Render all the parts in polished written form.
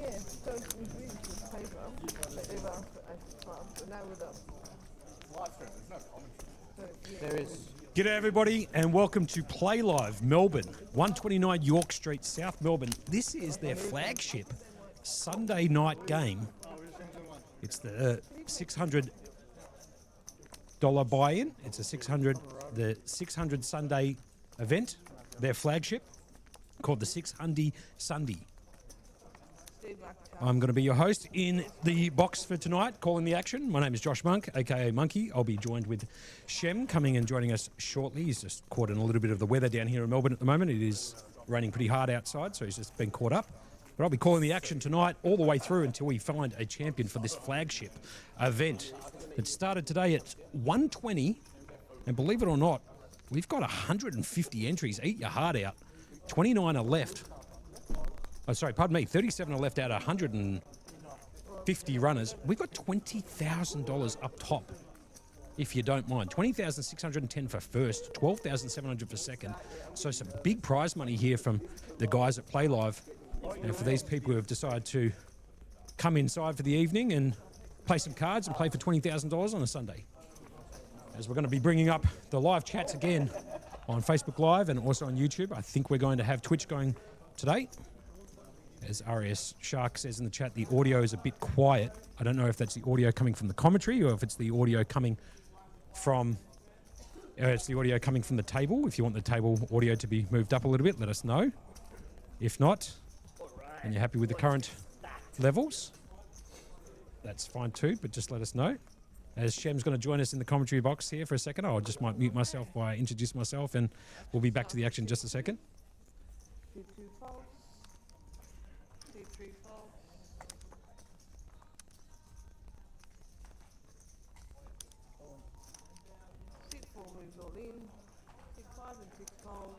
Yeah, so we read the paper that they've asked for 85, but now with us. Live stream, there's no commentary. So, yeah. There is. G'day everybody and welcome to Playlive Melbourne, 129 York Street, South Melbourne. This is their flagship Sunday night game. It's the $600 buy-in. It's a the 600 Sunday event, their flagship, called the Hundy Sunday. I'm going to be your host in the box for tonight, calling the action. My name is Josh Monk, aka Monkey. I'll be joined with Shem coming and joining us shortly. He's just caught in a little bit of the weather down here in Melbourne at the moment. It is raining pretty hard outside, so he's just been caught up. But I'll be calling the action tonight all the way through until we find a champion for this flagship event. It started today at 1:20, and believe it or not, we've got 150 entries. Eat your heart out. 29 are left. Oh, sorry, pardon me. 37 are left out of 150 runners. We've got $20,000 up top, if you don't mind. 20,610 for first, 12,700 for second. So some big prize money here from the guys at Playlive. And for these people who have decided to come inside for the evening and play some cards and play for $20,000 on a Sunday. As we're going to be bringing up the live chats again on Facebook Live and also on YouTube. I think we're going to have Twitch going today. As RS Shark says in the chat, the audio is a bit quiet. I don't know if that's the audio coming from the commentary or if it's the audio coming from the table. If you want the table audio to be moved up a little bit, let us know. If not, and you're happy with the current levels, that's fine too, but just let us know. As Shem's going to join us in the commentary box here for a second, I just might mute myself while I introduce myself, and we'll be back to the action in just a second. 2-2 false. 2-3 false. 6-4 moves all in. 6-5 and 6 false.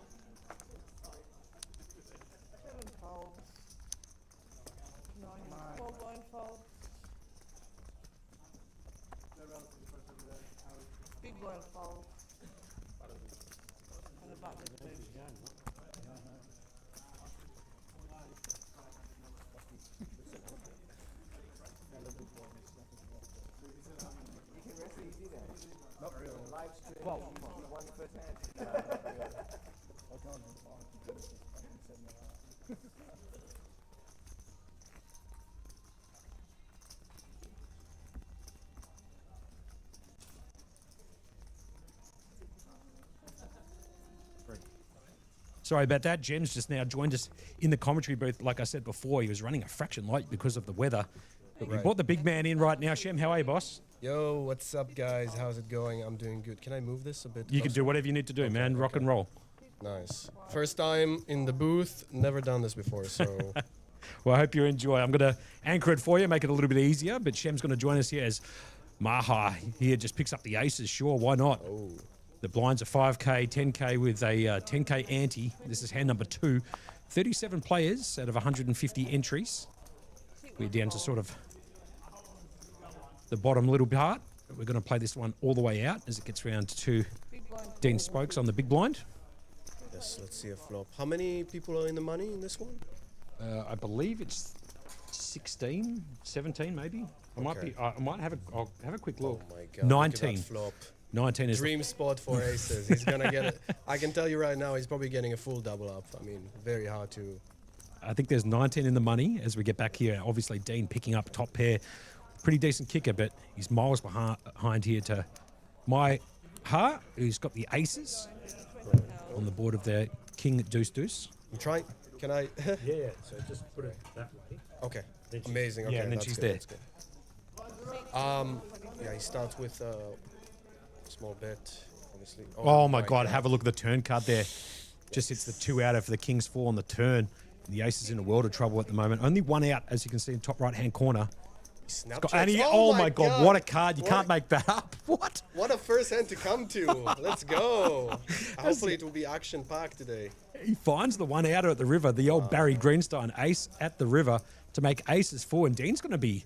7 false. 9 4 blind false. Big blind false. And a button too. Not really. Live stream. Well, One first hand. sorry about that. Jem's just now joined us in the commentary booth. Like I said before, he was running a fraction late because of the weather. But we brought the big man in right now. Shem, how are you, boss? Yo, what's up, guys? How's it going? I'm doing good. Can I move this a bit? You can do whatever you need to do, man. Rock and roll. Nice. First time in the booth. Never done this before, so... Well, I hope you enjoy. I'm going to anchor it for you, make it a little bit easier. But Shem's going to join us here as Maha here just picks up the aces. Sure, why not? Oh. The blinds are 5K, 10K with a 10K ante. This is hand number 2. 37 players out of 150 entries. We're down to sort of the bottom little part We're going to play this one all the way out as it gets round to Big blind. Dean Spokes on the big blind. Yes, let's see a flop. How many people are in the money in this one? I believe it's 16, 17 maybe. I might be. I might have a. I'll have a quick look. Oh my god. look at that 19. flop. 19 is. Dream spot for aces. He's gonna get it. I can tell you right now, he's probably getting a full double up. I mean, very hard to. I think there's 19 in the money as we get back here. Obviously, Dean picking up top pair. Pretty decent kicker, but he's miles behind here to my heart, who's got the aces on the board of their king deuce deuce. I'm trying. Can I? Yeah, so just put it that way. Okay. Then she's- Amazing. Okay, yeah, and then that's she's good, there. that's good. Yeah, he starts with small bet, obviously. Oh my God, have a look at the turn card there. Just hits the 2 outer for the King's 4 on the turn. The ace is in a world of trouble at the moment. Only 1 out, as you can see in top right-hand corner. Snapchat. And oh my God, what a card. You What can't a- make that up. What? What a first hand to come to. Let's go. Hopefully it will be action-packed today. He finds the 1 outer at the river, the old Barry Greenstein ace at the river to make aces 4. And Dean's going to be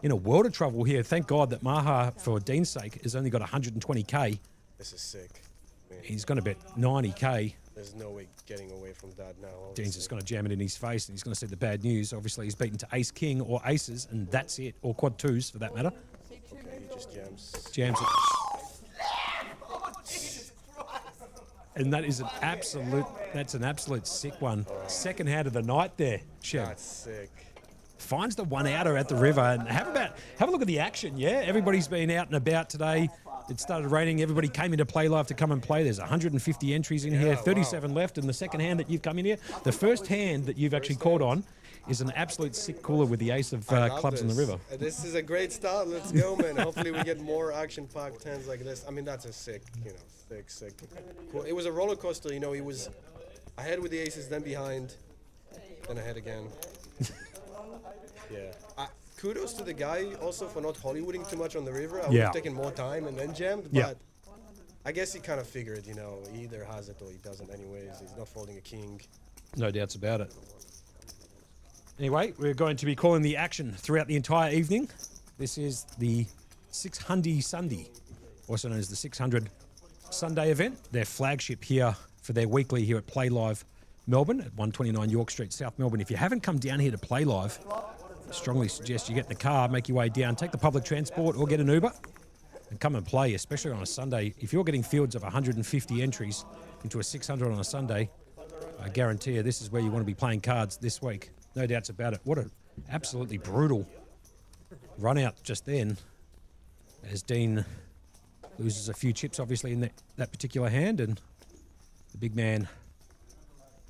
in a world of trouble here. Thank God that Maha, for Dean's sake, has only got 120K. This is sick. Man, He's going to bet 90K. there's no way getting away from that now. Dean's obviously. just going to jam it in his face and he's going to see the bad news. Obviously, he's beaten to ace king or aces, and that's it, or quad twos for that matter. Okay, he just jams. Jams it. And that is that's an absolute sick one. Second hand of the night there, Shem. That's sick. Finds the 1 outer at the river, and have a look at the action. Yeah, everybody's been out and about today. It started raining. Everybody came into Playlive to come and play. There's 150 entries in here, 37 left. And the second hand that you've come in here, the first hand that you've actually called on, is an absolute sick cooler with the ace of I love clubs on the this. river. This is a great start. Let's go, man. Hopefully we get more action-packed hands like this. I mean, that's a sick, sick. Cool. It was a roller coaster. He was ahead with the aces, then behind, then ahead again. Yeah. Kudos to the guy also for not Hollywooding too much on the river. I would Yeah. have taken more time and then jammed, but Yeah. I guess he kind of figured, he either has it or he doesn't anyways. He's not folding a king. No doubts about it. Anyway, we're going to be calling the action throughout the entire evening. This is the 600 Sunday, also known as the 600 Sunday event, their flagship here for their weekly here at Playlive Melbourne at 129 York Street, South Melbourne. If you haven't come down here to Playlive, I strongly suggest you get in the car, make your way down, take the public transport or get an Uber and come and play, especially on a Sunday. If you're getting fields of 150 entries into a 600 on a Sunday, I guarantee you this is where you want to be playing cards this week. No doubts about it. What an absolutely brutal run out just then as Dean loses a few chips, obviously, in that particular hand. And the big man,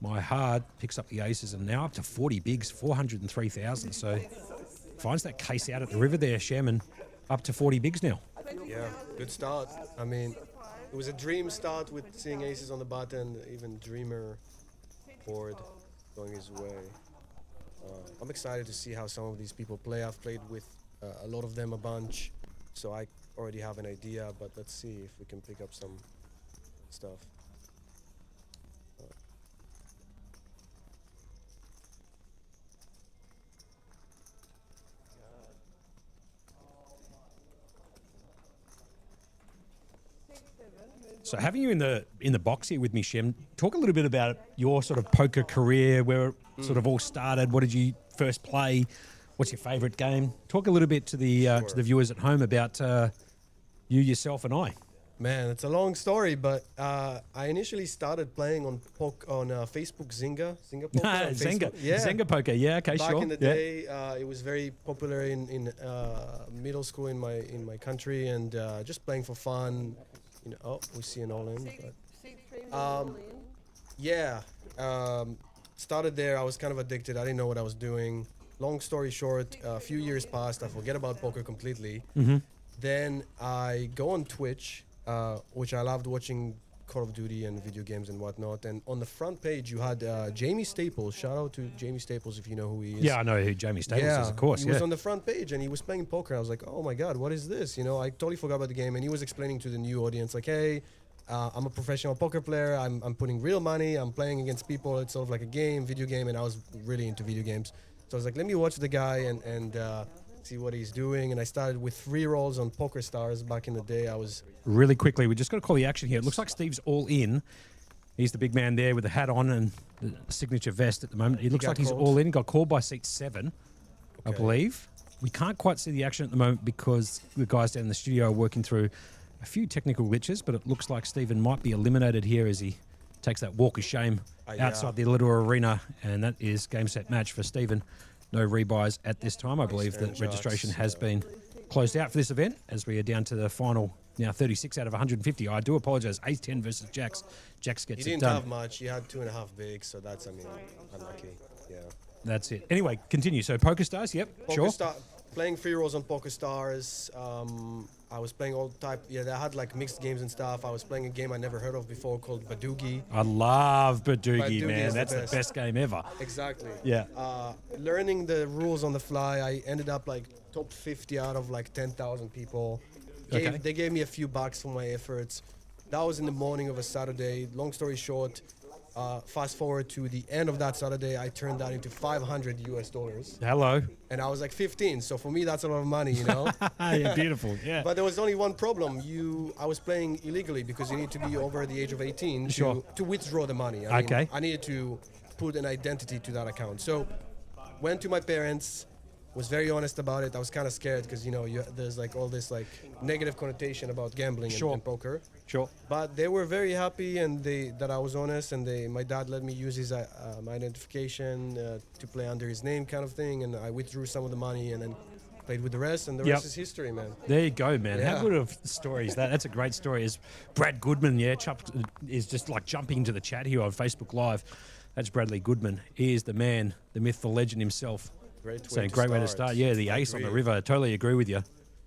My Hard, picks up the aces and now up to 40 bigs, 403,000. So finds that case out at the river there, Shem, and up to 40 bigs now. Yeah, good start. I mean, it was a dream start with seeing aces on the button, even dreamer board going his way. I'm excited to see how some of these people play. I've played with a lot of them a bunch, so I already have an idea, but let's see if we can pick up some stuff. So having you in the box here with me, Shem, talk a little bit about your sort of poker career, where it sort of all started. What did you first play? What's your favourite game? Talk a little bit to the viewers at home about you, yourself, and I. Man, it's a long story, but I initially started playing on Facebook Zynga poker. on Zenga, Facebook. Yeah. Zenga poker. Yeah, okay, Back sure. in the Yeah. day, it was very popular in middle school in my country, and just playing for fun. Oh, we see an all-in. But yeah, started there. I was kind of addicted. I didn't know what I was doing. Long story short, a few years passed. I forget about poker completely. Mm-hmm. Then I go on Twitch, which I loved watching Call of Duty and video games and whatnot. And on the front page, you had Jamie Staples. Shout out to Jamie Staples if you know who he is. Yeah, I know who Jamie Staples is, of course. He Yeah. was on the front page and he was playing poker. I was like, oh my God, what is this? I totally forgot about the game. And he was explaining to the new audience, like, hey, I'm a professional poker player. I'm putting real money. I'm playing against people. It's sort of like a game, video game. And I was really into video games. So I was like, let me watch the guy. And see what he's doing. And I started with 3 rolls on Poker Stars back in the day. I was Really quickly, we just got to call the action here. It looks like Steve's all in. He's the big man there with the hat on and the signature vest at the moment. He looks got like he's called? all in. He got called by seat 7, I Okay. believe. We can't quite see the action at the moment because the guys down in the studio are working through a few technical glitches, but it looks like Steven might be eliminated here as he takes that walk of shame Yeah. outside the little arena, and that is game, set, match for Steven. No rebuys at this time. I believe that and registration jocks, has been closed out for this event as we are down to the final, now 36 out of 150. I do apologise. Ace 10 versus Jacks. Jacks He gets it didn't done. have much. He had 2.5 bigs, so that's, I mean, unlucky. Yeah. That's it. Anyway, continue. So Poker Stars, yep, sure. Playing 3 rolls on Poker Stars. I was playing all type. Yeah, they had like mixed games and stuff. I was playing a game I never heard of before called Badoogie. I love Badoogie, Badoogie man. is the That's the best. best game ever. Exactly. Yeah. Learning the rules on the fly, I ended up like top 50 out of like 10,000 people. Okay. They gave me a few bucks for my efforts. That was in the morning of a Saturday. Long story short, fast forward to the end of that Saturday, I turned that into $500 US. Hello. And I was like 15, so for me that's a lot of money, you know. Yeah, beautiful. Yeah. But there was only one problem. I was playing illegally because you need to be over the age of 18 Sure. to withdraw the money. I mean, Okay. I needed to put an identity to that account. So went to my parents, was very honest about it. I was kind of scared because, you know, there's like all this like negative connotation about gambling Sure. and poker. Sure. But they were very happy and that I was honest, and my dad let me use his my identification to play under his name kind of thing, and I withdrew some of the money and then played with the rest, and the Yep. rest is history, man. There you go, man. How Yeah. good of stories that? That's a great story. Is Brad Goodman, is just like jumping into the chat here on Facebook Live. That's Bradley Goodman. He is the man, the myth, the legend himself. Great So great way to start. Yeah, the ace on the river. I totally agree with you.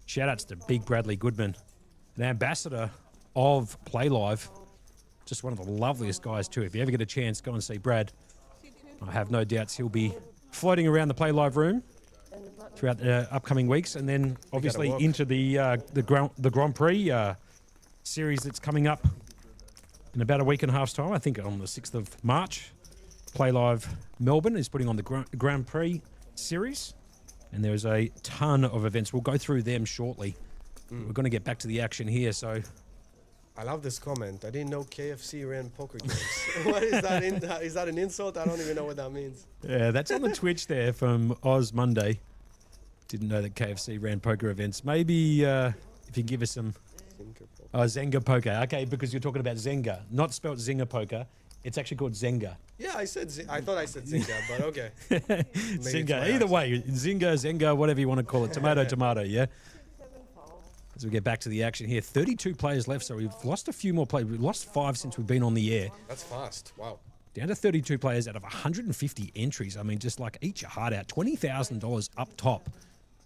Shout outs to big Bradley Goodman, an ambassador of Playlive. Just one of the loveliest guys too. If you ever get a chance, go and see Brad. I have no doubts he'll be floating around the Playlive room throughout the upcoming weeks, and then obviously walk. into the Grand Prix series that's coming up in about a week and a half's time. I think on the 6th of March, Playlive Melbourne is putting on the Grand Prix series, and there's a ton of events. We'll go through them shortly. We're going to get back to the action here, so I love this comment. I didn't know KFC ran poker games. What is that? Is that an insult? I don't even know what that means. yeah, that's on the Twitch there from Oz Monday. Didn't know that KFC ran poker events. Maybe if you can give us some Zenga poker. Okay, because you're talking about Zenga, not spelt Zinger poker. It's actually called Zenga. Yeah, I thought I said Zynga, but okay. it's Zinga. my Either accent. way, Zinga, Zenga, whatever you want to call it. Tomato, tomato, yeah? As we get back to the action here, 32 players left, so we've lost a few more players. We've lost 5 since we've been on the air. That's fast. Wow. Down to 32 players out of 150 entries. I mean, just like eat your heart out. $20,000 up top.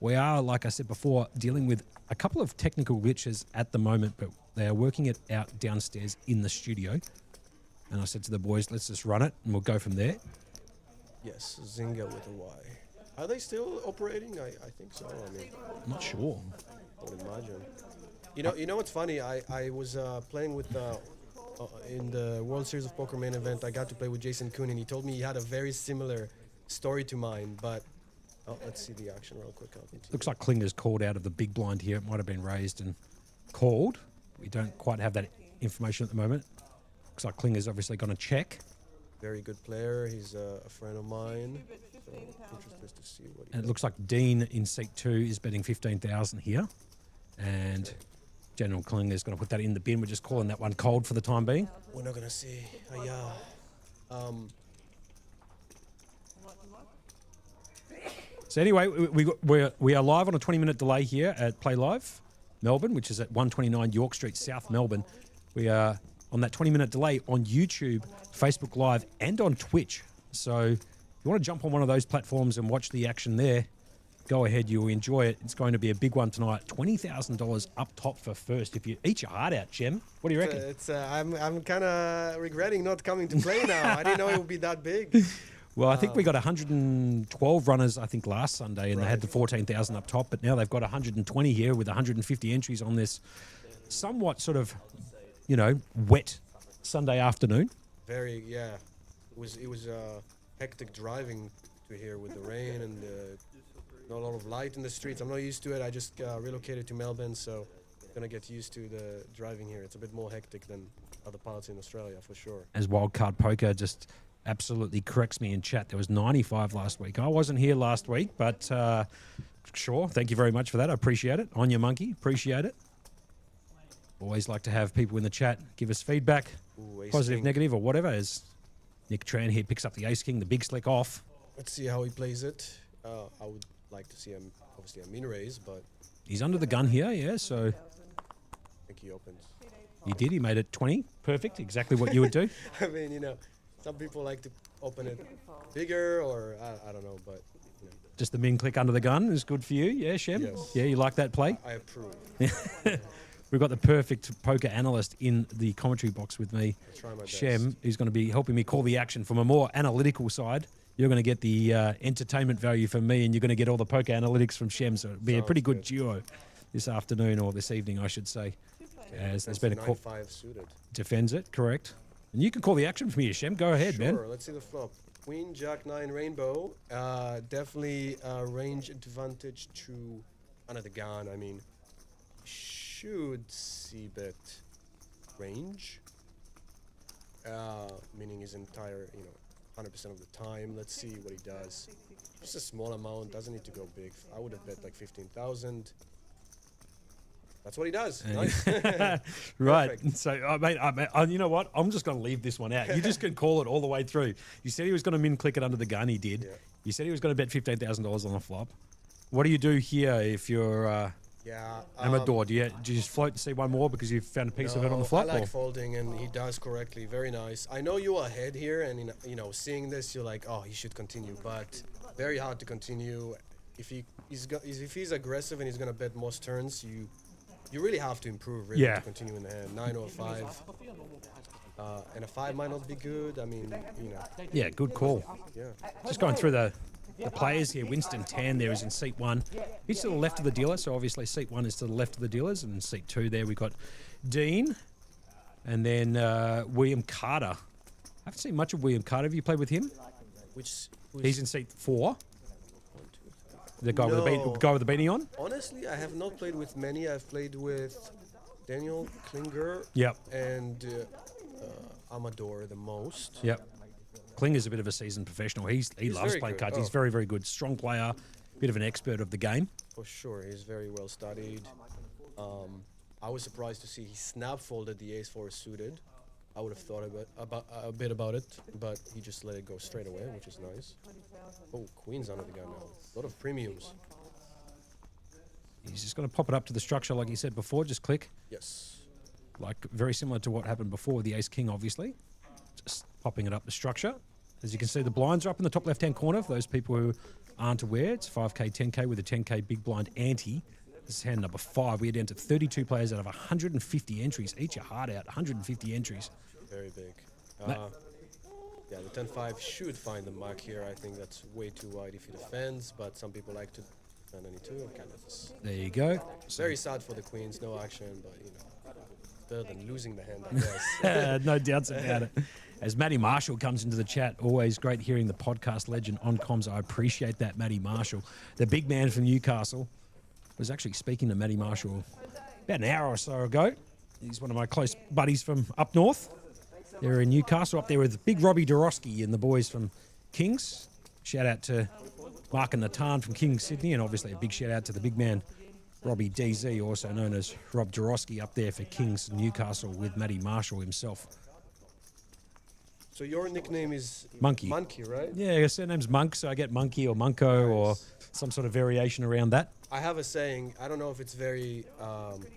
We are, like I said before, dealing with a couple of technical glitches at the moment, but they are working it out downstairs in the studio. And I said to the boys, let's just run it, and we'll go from there. Yes, Zynga with a Y. Are they still operating? I think so. I mean, I'm not sure. I would imagine. You know what's funny? I was playing with in the World Series of Poker main event. I got to play with Jason Kuhn, and he told me he had a very similar story to mine. But let's see the action real quick. Looks like Klinger's called out of the big blind here. It might have been raised and called. We don't quite have that information at the moment. Looks like Klinger's obviously going to check. Very good player. He's a friend of mine. So interested to see what he And it looks like Dean in seat 2 is betting 15,000 here. And General Klinger's going to put that in the bin. We're just calling that one cold for the time being. We're not gonna see. So anyway, we are live on a 20-minute delay here at Playlive Melbourne, which is at 129 York Street, South Melbourne. We are on that 20-minute delay on YouTube, Facebook Live, and on Twitch. So if you want to jump on one of those platforms and watch the action there, go ahead. You'll enjoy it. It's going to be a big one tonight. $20,000 up top for first. If you eat your heart out, Shem, what do you reckon? I'm kind of regretting not coming to play now. I didn't know it would be that big. Well, I think we got 112 runners, I think, last Sunday, and they had the 14,000 up top. But now they've got 120 here with 150 entries on this somewhat sort of, wet Sunday afternoon. Very, yeah. It was hectic driving to here with the rain and not a lot of light in the streets. I'm not used to it. I just relocated to Melbourne, so gonna get used to the driving here. It's a bit more hectic than other parts in Australia for sure. As Wildcard Poker just absolutely corrects me in chat, there was 95 last week. I wasn't here last week, but sure, thank you very much for that. I appreciate it. On your monkey, appreciate it. Always like to have people in the chat give us feedback, Ooh, ace positive, king. negative, or whatever. As Nick Tran here picks up the ace king, the big slick off. Let's see how he plays it. I would like to see him obviously a min raise, but He's under the gun here, yeah, so I think he opens. he did. He made it 20. Perfect, exactly what you would do. I mean, you know, some people like to open it bigger, or I don't know, but you know, Just the min click under the gun is good for you, yeah, Shem? Yes. Yeah, you like that play? I approve. We've got the perfect poker analyst in the commentary box with me, I try my best. Shem, who's going to be helping me call the action from a more analytical side. You're going to get the entertainment value from me, and you're going to get all the poker analytics from Shem. So it'll be a Sounds pretty good good. duo this afternoon, or this evening, I should say. As there's been a call, 9-5 suited. defends it, correct? And you can call the action from here, Shem. Go ahead, Sure, man. let's see the flop. Queen, Jack 9, Rainbow. Definitely range advantage to under the gun. I mean, should see bet range, meaning his entire, 100% of the time. Let's see what he does. Just a small amount, doesn't need to go big. I would have bet like 15,000. That's what he does. Nice. Right. Perfect. So, mate, you know what? I'm just going to leave this one out. You just can call it all the way through. You said he was going to min click it under the gun. He did. Yeah. You said he was going to bet $15,000 on the flop. What do you do here if you're Yeah. Amador? Do you just float and see one more because you've found a piece of it on the flop? I like or- folding, and he does correctly. Very nice. I know you're ahead here, and seeing this, you're like, oh, he should continue, but very hard to continue. If he's aggressive and he's gonna bet most turns, you really have to improve really Yeah. to continue in the hand. 9 or 5, and a 5 might not be good. I mean, Yeah, good call. yeah. Just going through the players here. Winston Tan there is in seat 1. He's to the left of the dealer, so obviously seat 1 is to the left of the dealers, and seat 2 there we've got Dean, and then William Carter. I haven't seen much of William Carter. Have you played with him? Who's He's in seat 4. 1, 2, 3. The guy with the No. guy with the beanie on. Honestly, I have not played with many. I've played with Daniel Klinger Yep. and Amador the most. Yep. Klinger's a bit of a seasoned professional. He He's loves very playing good. cards. Oh. He's very, very good. Strong player. Bit of an expert of the game. For sure, he's very well studied. I was surprised to see he snap folded the ace-4 suited. I would have thought a bit about it, but he just let it go straight away, which is nice. Oh, queen's under the gun now. A lot of premiums. He's just going to pop it up to the structure like he said before. Just click. Yes. Like very similar to what happened before with the ace-king, obviously. Just popping it up the structure. As you can see, the blinds are up in the top left-hand corner for those people who aren't aware. It's 5K, 10K with a 10K big blind ante. This is hand number 5. We're down to 32 players out of 150 entries. Eat your heart out. 150 entries. Very big. Ma- Yeah, the 10-5 should find the mark here. I think that's way too wide if he defends, but some people like to defend any two. Okay, that's There you go. So, very sad for the queens. No action, but better than losing the hand, I guess. no doubts about it. As Matty Marshall comes into the chat, always great hearing the podcast legend on comms. I appreciate that, Matty Marshall. The big man from Newcastle. Was actually speaking to Matty Marshall about an hour or so ago. He's one of my close buddies from up north. They're in Newcastle, up there with big Robbie Dorosky and the boys from Kings. Shout out to Mark and Natan from Kings Sydney, and obviously a big shout out to the big man Robbie DZ, also known as Rob Dorosky, up there for Kings Newcastle with Matty Marshall himself. So your nickname is Monkey. Monkey, right? Yeah, his surname's Monk, so I get Monkey or Munko or some sort of variation around that. I have a saying, I don't know if it's very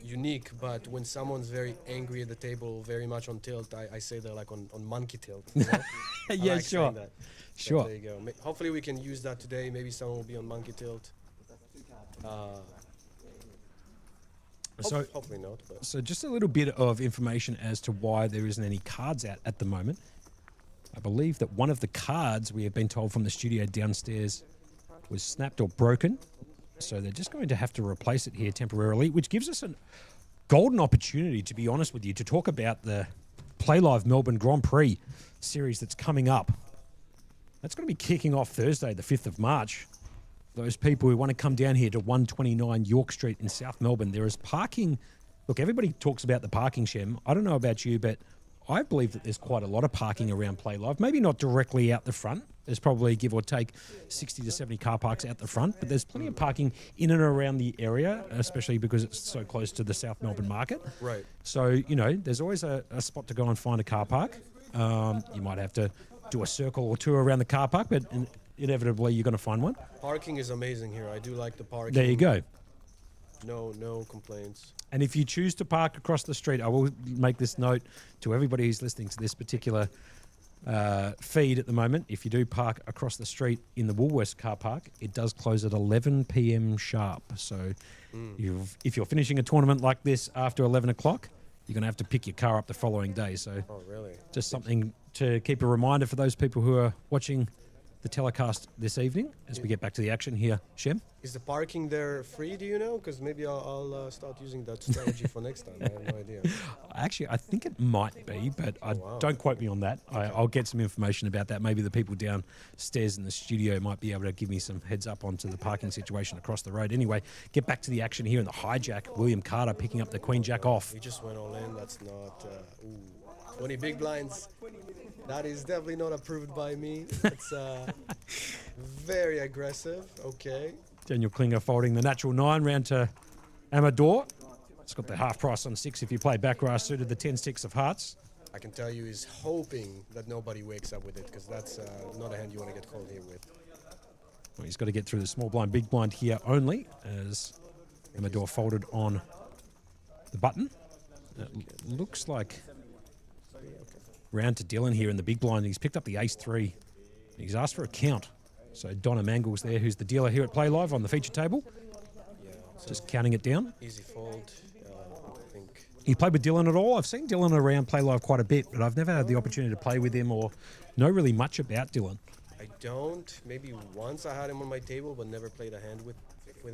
unique, but when someone's very angry at the table, very much on tilt, I say they're like on monkey tilt. You know? I Yeah, like sure. saying that. So Sure. there you go. Hopefully we can use that today. Maybe someone will be on monkey tilt. So, Hopefully not, but so just a little bit of information as to why there isn't any cards out at the moment. I believe that one of the cards, we have been told from the studio downstairs, was snapped or broken. So they're just going to have to replace it here temporarily, which gives us a golden opportunity, to be honest with you, to talk about the Playlive Melbourne Grand Prix series that's coming up. That's going to be kicking off Thursday, the 5th of March. Those people who want to come down here to 129 York Street in South Melbourne, there is parking. Look, everybody talks about the parking, Shem. I don't know about you, but I believe that there's quite a lot of parking around Playlive. Maybe not directly out the front. There's probably, give or take, 60 to 70 car parks out the front, but there's plenty of parking in and around the area, especially because it's so close to the South Melbourne market. Right. So, there's always a spot to go and find a car park. You might have to do a circle or two around the car park, but inevitably you're going to find one. Parking is amazing here. I do like the parking. There you go. No complaints. And if you choose to park across the street, I will make this note to everybody who's listening to this particular feed at the moment. If you do park across the street in the Woolworths car park, it does close at 11 p.m. sharp. So if you're finishing a tournament like this after 11 o'clock, you're going to have to pick your car up the following day. So really? Just something to keep a reminder for those people who are watching the telecast this evening as we get back to the action here. Shem? Is the parking there free, do you know? Because maybe I'll start using that strategy for next time. I have no idea. Actually, I think it might be, but don't quote me on that. I'll get some information about that. Maybe the people downstairs in the studio might be able to give me some heads up onto the parking situation across the road. Anyway, get back to the action here in the hijack. William Carter picking up the Queen Jack off. He just went all in. That's not... 20 big blinds. That is definitely not approved by me. It's very aggressive. Okay. Daniel Klinger folding the natural 9 round to Amador. It's got the half price on 6 if you play backraw suited the 10-6 of hearts. I can tell you he's hoping that nobody wakes up with it, because that's not a hand you want to get called here with. Well, he's got to get through the small blind, big blind here only, as Amador folded on the button. It looks like round to Dylan here in the big blind. He's picked up the ace-3. He's asked for a count. So Donna Mangles there, who's the dealer here at Playlive on the feature table. Yeah, so just counting it down. Easy fold, I think. You played with Dylan at all? I've seen Dylan around Playlive quite a bit, but I've never had the opportunity to play with him or know really much about Dylan. I don't. Maybe once I had him on my table, but never played a hand with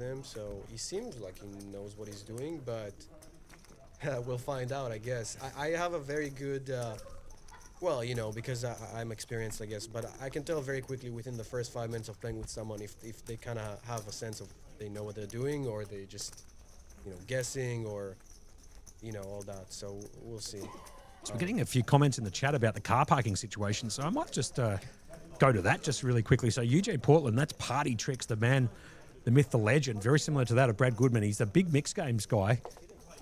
him. So he seems like he knows what he's doing, but we'll find out, I guess. I have a very good... well, because I'm experienced, I guess, but I can tell very quickly within the first 5 minutes of playing with someone if they kind of have a sense of they know what they're doing, or they just, guessing, or, all that. So we'll see. So we're getting a few comments in the chat about the car parking situation, so I might just go to that just really quickly. So UJ Portland, that's Party Tricks, the man, the myth, the legend, very similar to that of Brad Goodman. He's a big mix games guy.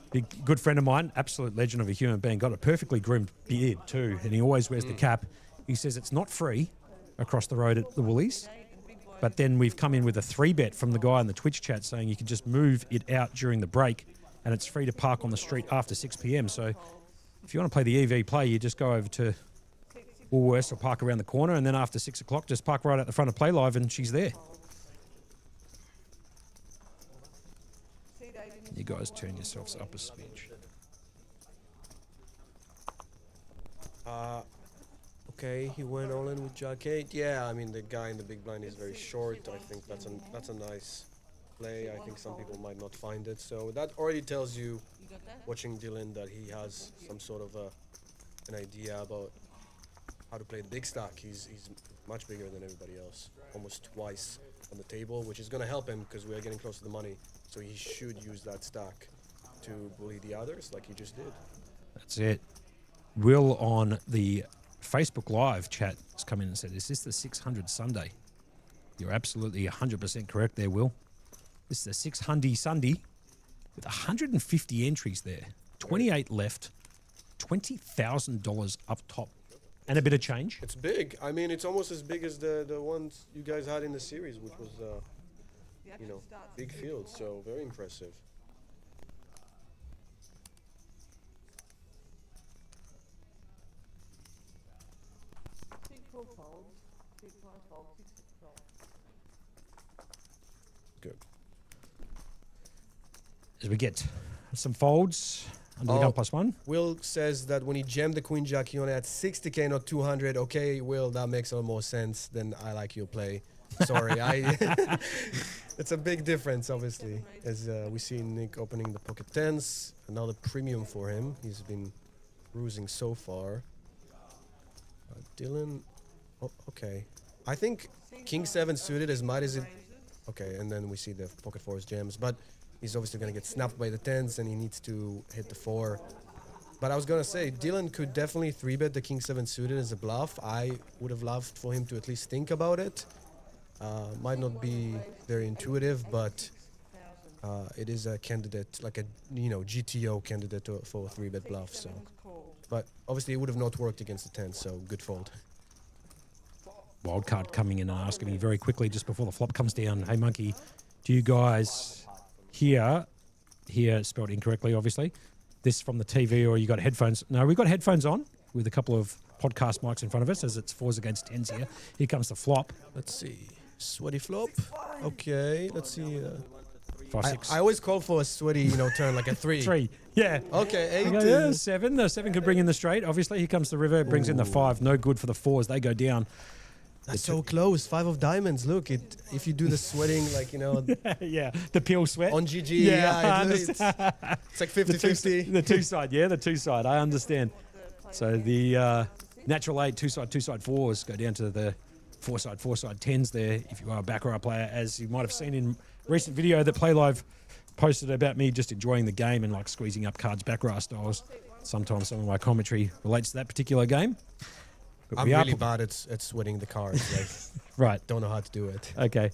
Big good friend of mine, absolute legend of a human being, got a perfectly groomed beard too, and he always wears the cap. He says it's not free across the road at the Woolies, but then we've come in with a 3-bet from the guy in the Twitch chat saying you can just move it out during the break and it's free to park on the street after 6 p.m. So if you want to play the EV play, you just go over to Woolworths or park around the corner, and then after 6 o'clock, just park right at the front of Playlive and she's there. You guys turn yourselves up a smidge. Okay, he went all in with Jack 8. Yeah, I mean, the guy in the big blind is very short. I think that's a nice play. I think some people might not find it. So that already tells you, watching Dylan, that he has some sort of an idea about how to play the big stack. He's much bigger than everybody else, almost twice on the table, which is going to help him because we are getting close to the money. So he should use that stack to bully the others like he just did. That's it. Will on the Facebook Live chat has come in and said, is this the 600 Sunday? You're absolutely 100% correct there, Will. This is the 6 Hundy Sunday with 150 entries there. 28 left, $20,000 up top. And a bit of change. It's big. I mean, it's almost as big as the ones you guys had in the series, which was, big field. So very impressive. Good. As we get some folds under the gun +1. Will says that when he jammed the Queen Jack, he only had 60k, not 200. Okay, Will, that makes a lot more sense than I like your play. Sorry, it's a big difference, obviously, as we see Nick opening the pocket tens. Another premium for him. He's been cruising so far. Dylan, okay. I think King 7 suited as might as it. Okay, and then we see the pocket fours jams, but he's obviously gonna get snapped by the 10s, and he needs to hit the 4. But I was gonna say, Dylan could definitely 3-bet the King 7 suited as a bluff. I would have loved for him to at least think about it. Might not be very intuitive, but it is a candidate, like a GTO candidate for a 3-bet bluff. So, but obviously it would have not worked against the 10, so good fold. Wildcard coming in and asking me very quickly just before the flop comes down. Hey, Monkey, do you guys hear spelled incorrectly, obviously, this from the TV, or you got headphones? No, we've got headphones on with a couple of podcast mics in front of us as it's 4s against 10s here. Here comes the flop. Let's see. Sweaty flop. Okay, let's see. 5, 6. I always call for a sweaty, turn, like a 3. 3. Yeah. Okay, 8. Yeah, 7. The 7 could bring in the straight. Obviously, here comes the river. It brings in the 5. No good for the 4s. They go down. That's so close. 5 of diamonds. Look, if you do the sweating, like, yeah, the peel sweat. on GG, Yeah, it's like 50-50. The 2 side, yeah, the 2 side. I understand. So the natural 8, 2 side 4s go down to the 4 side 10s there. If you are a baccarat player, as you might have seen in recent video that Playlive posted about me just enjoying the game and like squeezing up cards baccarat styles. Sometimes some of my commentary relates to that particular game. But I'm really bad at sweating the cards. Like, right. Don't know how to do it. Okay.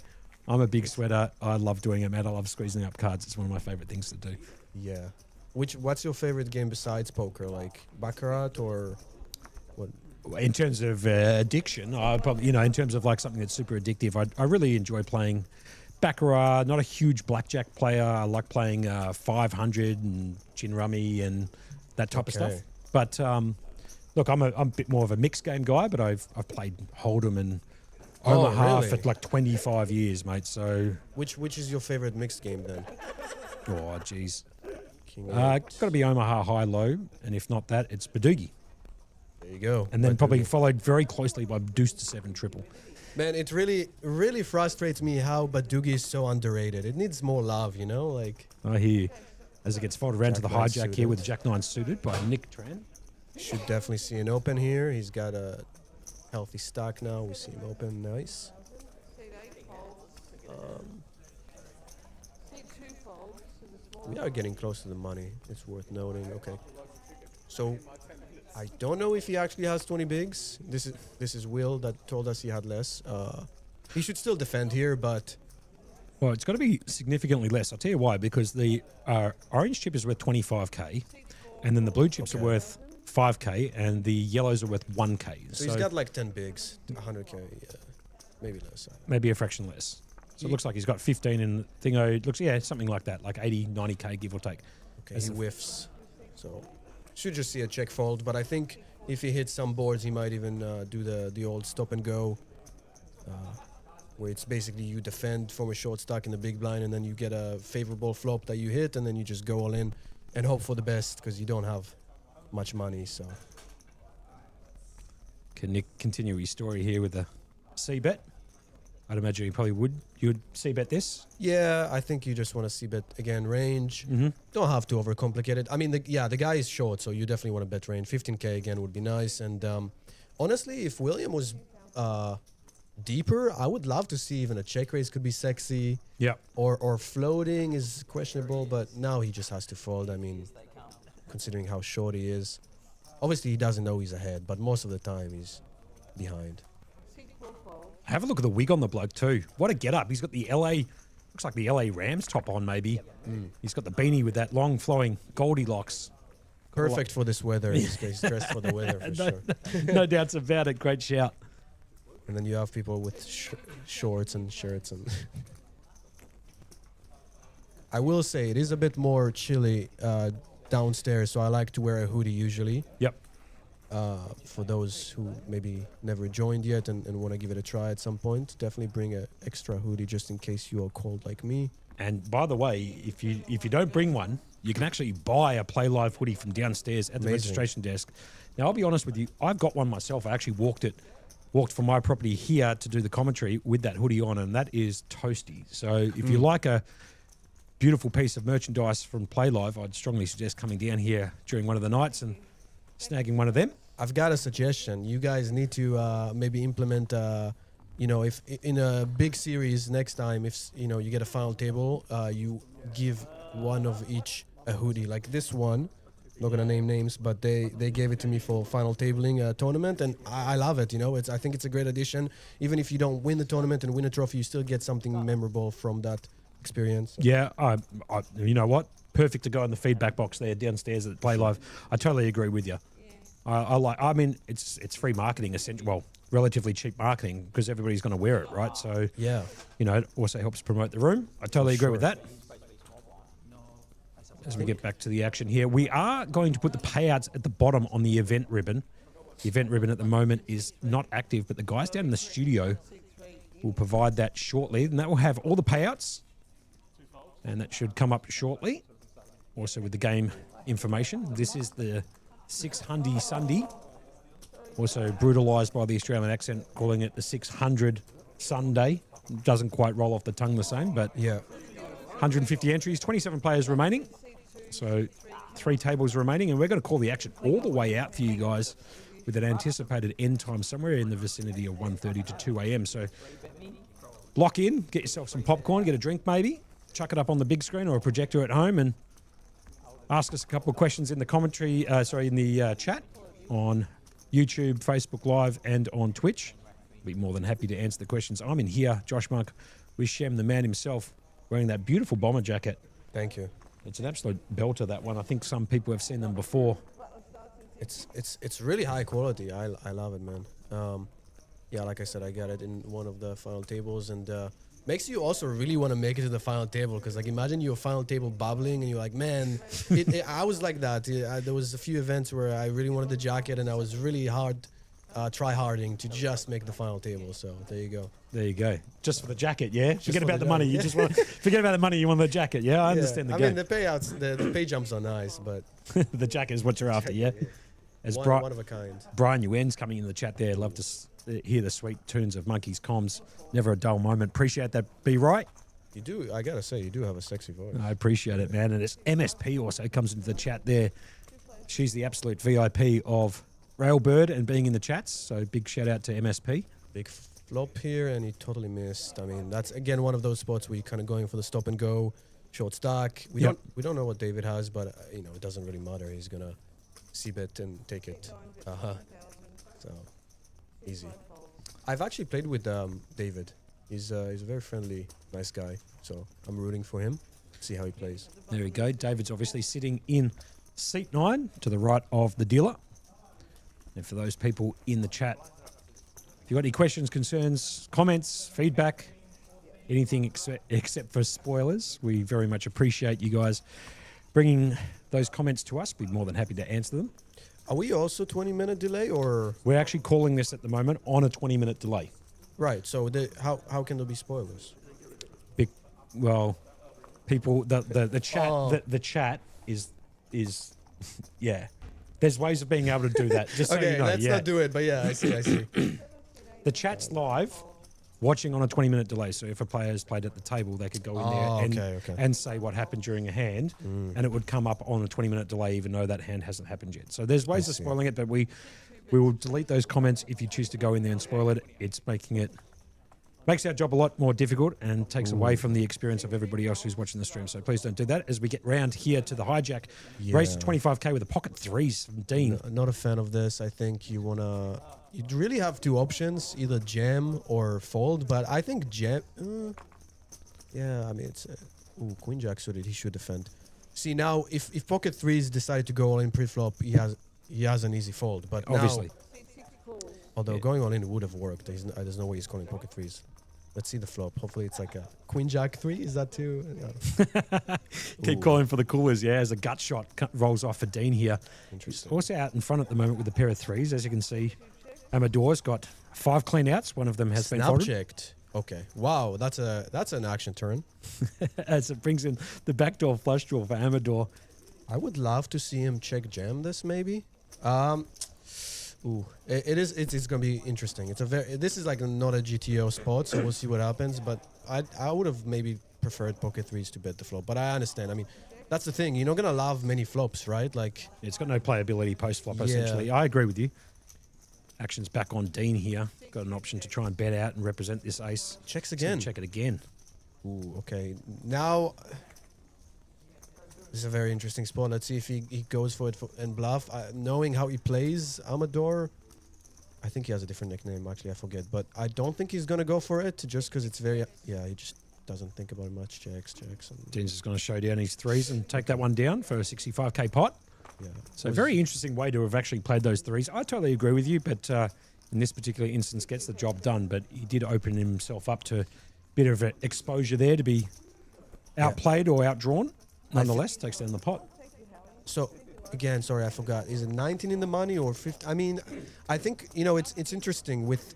I'm a big sweater. I love doing it, man. I love squeezing up cards. It's one of my favorite things to do. Yeah. What's your favorite game besides poker? Like baccarat or what? In terms of addiction, I probably, in terms of like something that's super addictive, I really enjoy playing baccarat. Not a huge blackjack player. I like playing 500 and gin rummy and that type of stuff. But look, I'm a bit more of a mixed game guy, but I've played Hold'em and Omaha for like 25 years, mate. So which is your favorite mixed game then? Oh, geez. Got to be Omaha high low, and if not that, it's Badoogie. There you go. And then probably followed very closely by Deuce to 7 triple. Man, it really frustrates me how Badoogie is so underrated. It needs more love, like. I hear you. As it gets folded around to the Jack-9 hijack here with the Jack 9 suited by Nick Tran. Should definitely see an open here. He's got a healthy stack now. We see him open. Nice. We are getting close to the money. It's worth noting. Okay. So I don't know if he actually has 20 bigs. This is Will that told us he had less. He should still defend here, but well, it's got to be significantly less. I'll tell you why. Because the orange chip is worth 25k, and then the blue chips are worth 5k, and the yellows are worth 1k. So he's got like 10 bigs, 100k, maybe less. Maybe a fraction less. So it looks like he's got 15 in Thingo. It looks, something like that, like 80, 90k, give or take. Okay, he whiffs. So should just see a check fold, but I think if he hits some boards, he might even do the old stop and go, where it's basically you defend from a short stack in the big blind, and then you get a favorable flop that you hit, and then you just go all in and hope for the best because you don't have much money. So can Nick continue his story here with a C-bet? I'd imagine you probably would. You would C-bet this? Yeah, I think you just want to C-bet again range. Don't have to overcomplicate it. I mean, the guy is short, so you definitely want to bet range. 15k again would be nice. And honestly, if William was deeper, I would love to see even a check raise could be sexy. Yeah. Or floating is questionable, but now he just has to fold. I mean, considering how short he is. Obviously, he doesn't know he's ahead, but most of the time he's behind. Have a look at the wig on the bloke too. What a get up. He's got the LA, looks like the LA Rams top on maybe. He's got the beanie with that long flowing Goldilocks. Perfect for this weather. He's dressed for the weather for sure. No doubts about it. Great shout. And then you have people with shorts and shirts. And I will say it is a bit more chilly downstairs, so I like to wear a hoodie usually. Yep. For those who maybe never joined yet and want to give it a try at some point, definitely bring an extra hoodie just in case you are cold like me. And by the way, if you don't bring one, you can actually buy a Playlive hoodie from downstairs at the registration desk. Now, I'll be honest with you, I've got one myself. I actually walked from my property here to do the commentary with that hoodie on, and that is toasty. So if you like a beautiful piece of merchandise from Playlive, I'd strongly suggest coming down here during one of the nights and snagging one of them. I've got a suggestion. You guys need to maybe implement a you know, if in a big series next time, if you know you get a final table, you give one of each a hoodie. Like this one, not gonna name names, but they gave it to me for final tabling tournament, and I love it. You know, I think it's a great addition. Even if you don't win the tournament and win a trophy, you still get something memorable from that experience. Yeah, you know what? Perfect to go in the feedback box there downstairs at Playlive. I totally agree with you. I mean, it's free marketing, essentially. Well, relatively cheap marketing because everybody's going to wear it, right? So Yeah. you know, it also helps promote the room. I totally agree with that. As we get back to the action here, we are going to put the payouts at the bottom on the event ribbon. The event ribbon at the moment is not active, but the guys down in the studio will provide that shortly, and that will have all the payouts, and that should come up shortly. Also with the game information. This is the 600 Sunday, also brutalised by the Australian accent, calling it the 600 Sunday. Doesn't quite roll off the tongue the same, but Yeah. 150 entries, 27 players remaining. So 3 tables remaining, and we're going to call the action all the way out for you guys with an anticipated end time somewhere in the vicinity of 1:30 to 2 a.m. So lock in, get yourself some popcorn, get a drink maybe, chuck it up on the big screen or a projector at home, and ask us a couple of questions in the commentary, in the chat on YouTube, Facebook Live, and on Twitch. Be more than happy to answer the questions. I'm in here, Josh Monk, with Shem, the man himself, wearing that beautiful bomber jacket. Thank you. It's an absolute belter, that one. I think some people have seen them before. It's really high quality. I love it, man. Yeah, like I said, I got it in one of the final tables, and makes you also really want to make it to the final table, because like imagine your final table bubbling and you're like, man, I was like that. There was a few events where I really wanted the jacket, and I was really try-harding to just make the final table. So there you go. There you go. Just for the jacket, yeah? Forget for about the the money. jacket, You yeah. just want forget about the money. You want the jacket, yeah? I understand the I game. mean, the payouts, the pay jumps are nice, but The jacket is what you're after, yeah? As one of a kind. Brian Yuen's coming in the chat there. Love to hear the sweet tunes of Monkey's comms. Never a dull moment. Appreciate that. Be right. You do, I gotta say, you do have a sexy voice. I appreciate it, man. And it's MSP also comes into the chat there. She's the absolute VIP of Railbird and being in the chats. So big shout out to MSP. Big flop here, and he totally missed. I mean, that's again one of those spots where you're kind of going for the stop and go, short stack. We don't know what David has, but you know, it doesn't really matter. He's gonna c-bet and take it. So easy. I've actually played with David. He's a very friendly, nice guy. So I'm rooting for him. See how he plays. There we go. David's obviously sitting in seat 9 to the right of the dealer. And for those people in the chat, if you've got any questions, concerns, comments, feedback, anything except for spoilers, we very much appreciate you guys bringing those comments to us. We'd be more than happy to answer them. Are we also 20-minute delay, or We're actually calling this at the moment on a 20-minute delay. right? So how can there be spoilers? Well, people, the chat, Oh. the chat is yeah. There's ways of being able to do that. Just so Okay, you know, let's yeah. not do it. But yeah, I see. The chat's live, watching on a 20-minute delay. So if a player's played at the table, they could go in there and say what happened during a hand, and it would come up on a 20-minute delay, even though that hand hasn't happened yet. So there's ways of see. spoiling it, but we will delete those comments if you choose to go in there and spoil it. It's makes our job a lot more difficult and takes away from the experience of everybody else who's watching the stream. So please don't do that. As we get round here to the hijack, race to 25k with a pocket threes from Dean. Not a fan of this. I think you'd really have two options, either jam or fold. But I think jam. Yeah, I mean it's queen jack suited. He should defend. See now, if pocket threes decided to go all in pre-flop, he has an easy fold. But Obviously. now, although going all in would have worked. There's no way he's calling pocket threes. Let's see the flop. Hopefully it's like a queen jack 3. Is that too? Keep calling for the coolers, yeah, as a gut shot rolls off for Dean here. Interesting. He's also out in front at the moment with a pair of threes. As you can see, Amador's got 5 clean outs. One of them has been Snap folded. checked. Okay. Wow, that's an action turn. As it brings in the backdoor flush draw for Amador. I would love to see him check jam this maybe. It's gonna be interesting. This is like not a GTO spot, so we'll see what happens. But I would have maybe preferred pocket threes to bet the flop. But I understand. I mean, that's the thing. You're not gonna love many flops, right? Like It's got no playability post flop. Yeah. Essentially, I agree with you. Action's back on Dean here. got an option to try and bet out and represent this ace. Checks So again. check it again. Ooh, okay. Now, this is a very interesting spot. Let's see if he goes for it and bluff. Knowing how he plays Amador, I think he has a different nickname, actually, I forget. But I don't think he's going to go for it just because it's very... Yeah, he just doesn't think about it much. Checks. And Dean's just going to show down his threes and take that one down for a 65k pot. yeah. So very interesting way to have actually played those threes. I totally agree with you, but in this particular instance gets the job done. But he did open himself up to a bit of an exposure there to be outplayed or outdrawn. Nonetheless, takes down the pot. So, again, sorry, I forgot. Is it 19 in the money or 50? I mean, I think, you know, it's interesting. With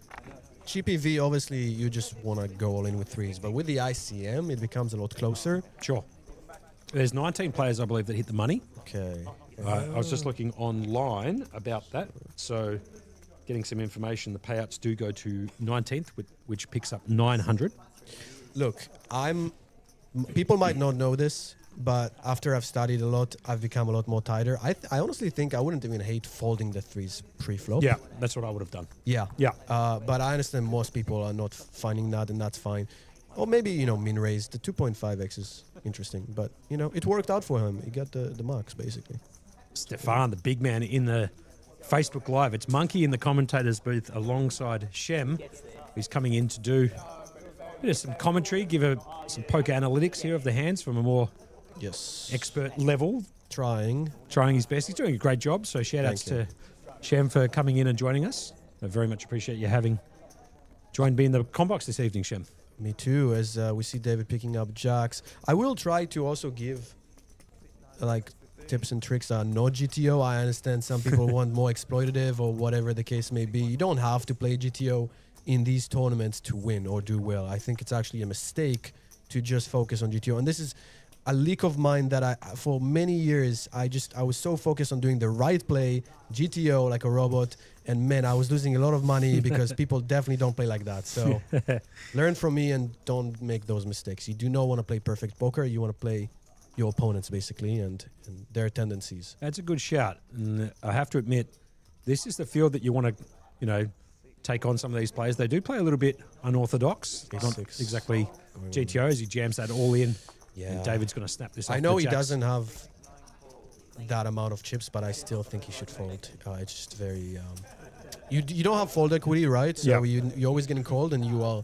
cheap EV, obviously, you just want to go all in with threes. But with the ICM, it becomes a lot closer. Sure. There's 19 players, I believe, that hit the money. Okay. I was just looking online about that. So getting some information, the payouts do go to 19th, which picks up 900. Look, people might not know this, but after I've studied a lot, I've become a lot more tighter. I honestly think I wouldn't even hate folding the threes pre-flop. Yeah, that's what I would have done. Yeah. Yeah. But I understand most people are not finding that, and that's fine. Or maybe, you know, min raise. The 2.5x is interesting. But, you know, it worked out for him. He got the marks, basically. Stefan, the big man in the Facebook Live. It's Monkey in the commentators booth alongside Shem, who's coming in to do a bit of some commentary, give some poker analytics here of the hands from a more expert level. Trying his best. He's doing a great job. So shout outs to Shem for coming in and joining us. I very much appreciate you having joined me in the combox this evening, Shem. Me too, as we see David picking up jacks. I will try to also give like tips and tricks on no GTO. I understand some people want more exploitative or whatever the case may be. You don't have to play GTO in these tournaments to win or do well. I think it's actually a mistake to just focus on GTO. And this is a leak of mine that for many years, I was so focused on doing the right play, GTO like a robot, and man, I was losing a lot of money because people definitely don't play like that. So learn from me and don't make those mistakes. You do not want to play perfect poker. You want to play your opponents, basically, and their tendencies. That's a good shout. And I have to admit, this is the field that you want to, you know, take on some of these players. They do play a little bit unorthodox. Not exactly GTO as he jams that all in. Yeah. And David's going to snap this off. I know the he jacks. doesn't have that amount of chips, but I still think he should fold. It's just very... you don't have fold equity, right? So you're always getting called, and you are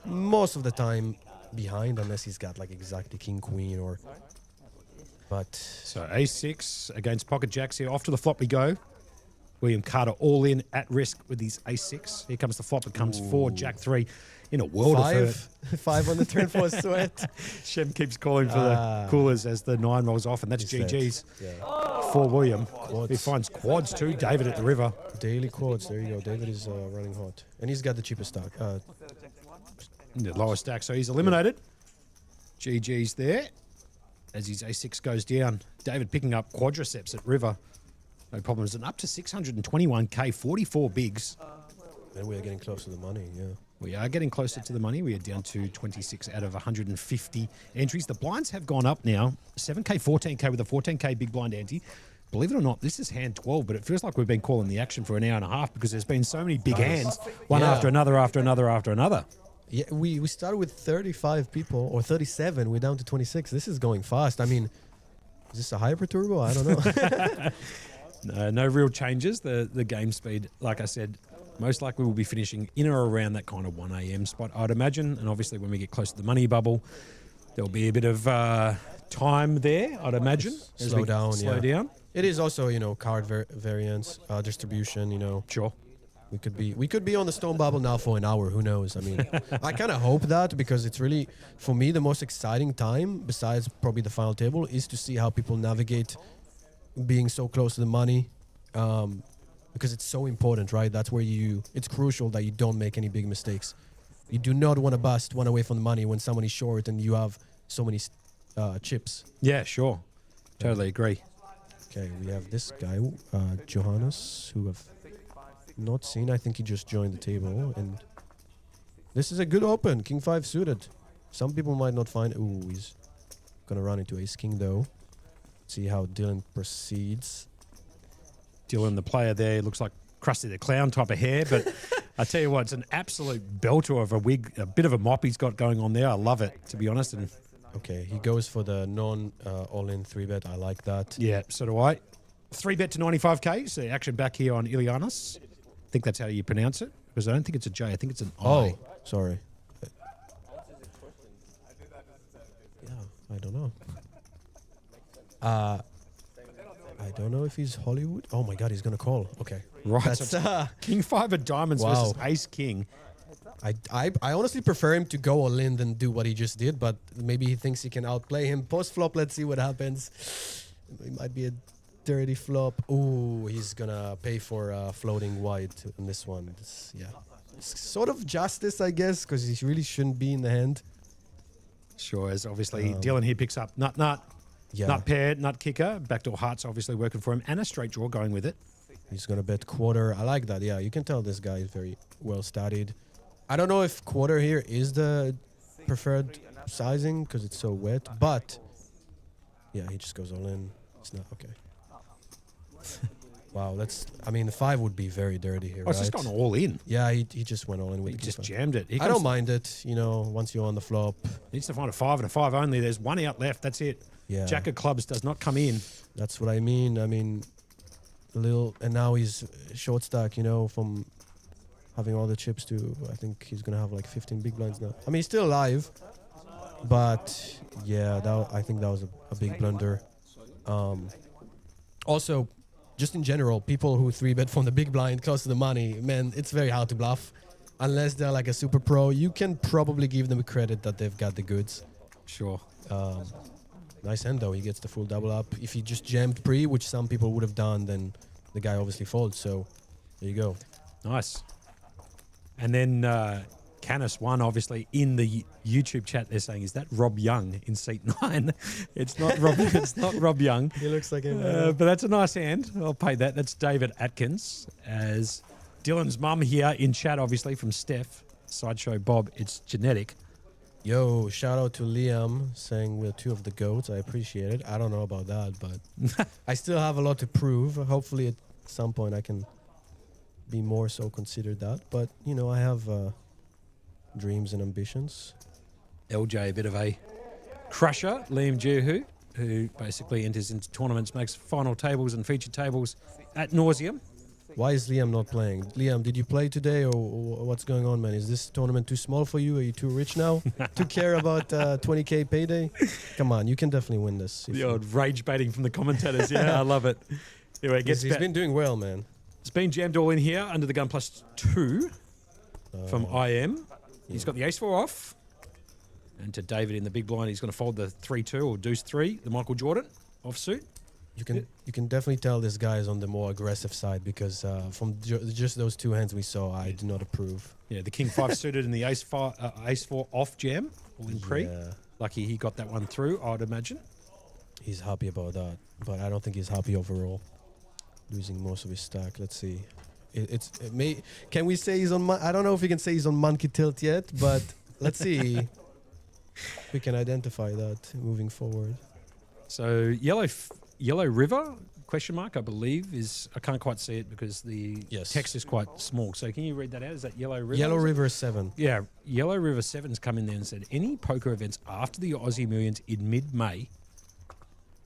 most of the time behind, unless he's got like exactly king, queen, or... But... So ace-6 against pocket jacks here. Off to the flop we go. William Carter all in at risk with his ace-6. Here comes the flop. It comes 4, jack-3. In a world of hurt. 5 on the turn for a sweat. Shem keeps calling for the coolers as the 9 rolls off, and that's GG's for William. Quads. He finds quads too. David at the river. Daily quads. There you go. David is running hot. And he's got the cheapest stack. The lowest stack, so he's eliminated. GG's there as his a6 goes down. David picking up quadriceps at river. No problems. And up to 621k, 44 bigs. And we are getting close to the money, yeah. We are getting closer to the money. We are down to 26 out of 150 entries. The blinds have gone up now. 7k, 14k with a 14k big blind ante. Believe it or not, this is hand 12, but it feels like we've been calling the action for an hour and a half because there's been so many big hands, one after another, after another, after another. Yeah, we started with 35 people, or 37. We're down to 26. This is going fast. I mean, is this a hyper turbo? I don't know. No real changes. The game speed, like I said, most likely we'll be finishing in or around that kind of 1 a.m. spot, I'd imagine. And obviously when we get close to the money bubble, there'll be a bit of time there, I'd imagine. Slow down. Down. It is also, you know, card variance, distribution, you know. Sure. We could be on the stone bubble now for an hour. Who knows? I mean, I kind of hope that, because it's really, for me, the most exciting time, besides probably the final table, is to see how people navigate being so close to the money. Because it's so important, right? That's where it's crucial that you don't make any big mistakes. You do not want to bust one away from the money when someone is short and you have so many chips. Yeah, sure. Totally agree. Okay, we have this guy, Johannes, who I've not seen. I think he just joined the table. And this is a good open, King 5 suited. Some people might not find... Ooh, he's going to run into Ace King, though. See how Dylan proceeds. Dylan, the player there, looks like Krusty the Clown type of hair, but I tell you what, it's an absolute belter of a wig, a bit of a mop he's got going on there. I love it, to be honest. And Okay, he goes for the all-in 3-bet. I like that. yeah, so do I. 3-bet to 95k. So action back here on Ilianos. I think that's how you pronounce it, because I don't think it's a J. I think it's an I. Oh, sorry. Yeah, I don't know. I don't know if he's Hollywood. Oh my God, he's gonna call. Okay, Right. That's, So King 5 of diamonds Wow. versus Ace King. I honestly prefer him to go all in than do what he just did, but maybe he thinks he can outplay him. Post flop, let's see what happens. It might be a dirty flop. Ooh, he's gonna pay for floating wide in this one. Yeah, it's sort of justice, I guess, because he really shouldn't be in the hand. Sure, as obviously Dylan here picks up nut, Yeah, nut pair, nut kicker. Backdoor hearts obviously working for him, and a straight draw going with it. he's gonna bet quarter. I like that. Yeah, you can tell this guy is very well studied. I don't know if quarter here is the preferred sizing because it's so wet, but yeah, he just goes all in. It's not okay. Wow, I mean, the 5 would be very dirty here, Oh, it's right? just gone all in. Yeah, he just went all in with He the just king 5. jammed it. He I don't mind it, once you're on the flop. Needs to find a 5 and a 5 only. There's one out left. That's it. Yeah, Jack of clubs does not come in. that's what I mean. I mean, and now he's short stack, from having all the chips to, I think he's going to have like 15 big blinds now. I mean, he's still alive, but yeah, I think that was a big blunder. Also, just in general, people who 3-bet from the big blind close to the money, man, it's very hard to bluff. Unless they're like a super pro, you can probably give them credit that they've got the goods. Sure. Nice hand though, he gets the full double up. If he just jammed pre, which some people would have done, then the guy obviously folds. So there you go. Nice. And then Canis won, obviously, in the YouTube chat. They're saying, is that Rob Young in seat 9? It's not Rob. It's not Rob Young. He looks like him. But that's a nice hand. I'll pay that. That's David Atkins. As Dylan's mum here in chat, obviously, from Steph. Sideshow Bob, it's genetic. Yo, shout out to Liam saying we're 2 of the GOATs. I appreciate it. I don't know about that, but I still have a lot to prove. Hopefully at some point I can be more so considered that. But, I have dreams and ambitions. LJ, a bit of a crusher. Liam Jehu, who basically enters into tournaments, makes final tables and feature tables at nauseum. Why is Liam not playing? Liam, did you play today or what's going on, man? Is this tournament too small for you? Are you too rich now to care about 20K payday? Come on, you can definitely win this. The old rage baiting from the commentators. Yeah, I love it. Anyway, He's been doing well, man. It's been jammed all in here under the gun +2 from IM. He's got the ace-4 off. And to David in the big blind, he's going to fold the 3-2 or deuce 3, the Michael Jordan offsuit. You can definitely tell this guy is on the more aggressive side because from just those 2 hands we saw, I do not approve. Yeah, the King 5 suited and the ace-4 off jam, all in pre. Yeah. Lucky he got that one through, I would imagine. He's happy about that, but I don't think he's happy overall. Losing most of his stack. Let's see. Can we say he's on? I don't know if we can say he's on monkey tilt yet, but let's see. If we can identify that moving forward. So Yellow River question mark, I believe, is, I can't quite see it because the text is quite small. So can you read that out? Is that Yellow River? Yellow River 7. Yeah, Yellow River 7's come in there and said, any poker events after the Aussie Millions in mid-May?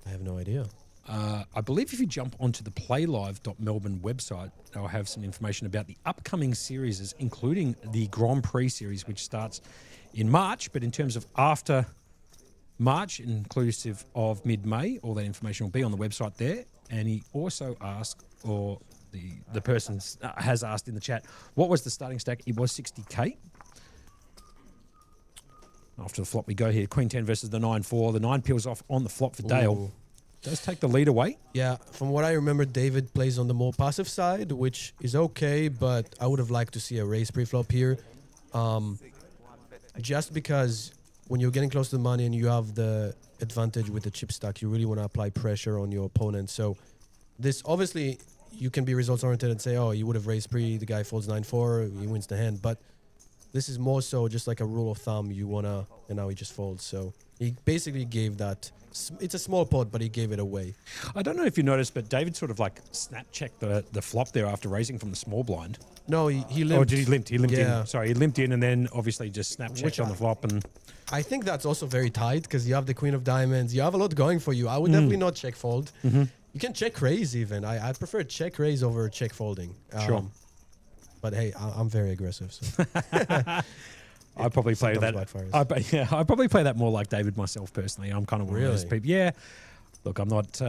I have no idea. I believe if you jump onto the Playlive.Melbourne website, they'll have some information about the upcoming series, including the Grand Prix series, which starts in March. But in terms of after March, inclusive of mid-May, all that information will be on the website there. And he also asked, or the person has asked in the chat, what was the starting stack? It was 60k. After the flop we go here. Queen 10 versus the 9-4. The 9 peels off on the flop for Dale. Ooh. Does take the lead away. Yeah, from what I remember, David plays on the more passive side, which is okay, but I would have liked to see a raise pre-flop here. Just because when you're getting close to the money and you have the advantage with the chip stack, you really want to apply pressure on your opponent. So this, obviously, you can be results-oriented and say, oh, you would have raised pre, the guy folds 9-4, he wins the hand. But this is more so just like a rule of thumb. You wanna, and now he just folds. So he basically gave that. It's a small pot, but he gave it away. I don't know if you noticed, but David sort of like snap checked the flop there after raising from the small blind. No, he limped. Or did he limp? He limped Yeah. in. Sorry, he limped in and then obviously just snap checked Which on the flop. And I think that's also very tight because you have the queen of diamonds. You have a lot going for you. I would definitely not check fold. You can check raise even. I prefer check raise over check folding. Sure. But hey, I'm very aggressive. So. I probably play that. Backfires. I probably play that more like David myself personally. I'm kind of one of those Really? people. Yeah. Look, I'm not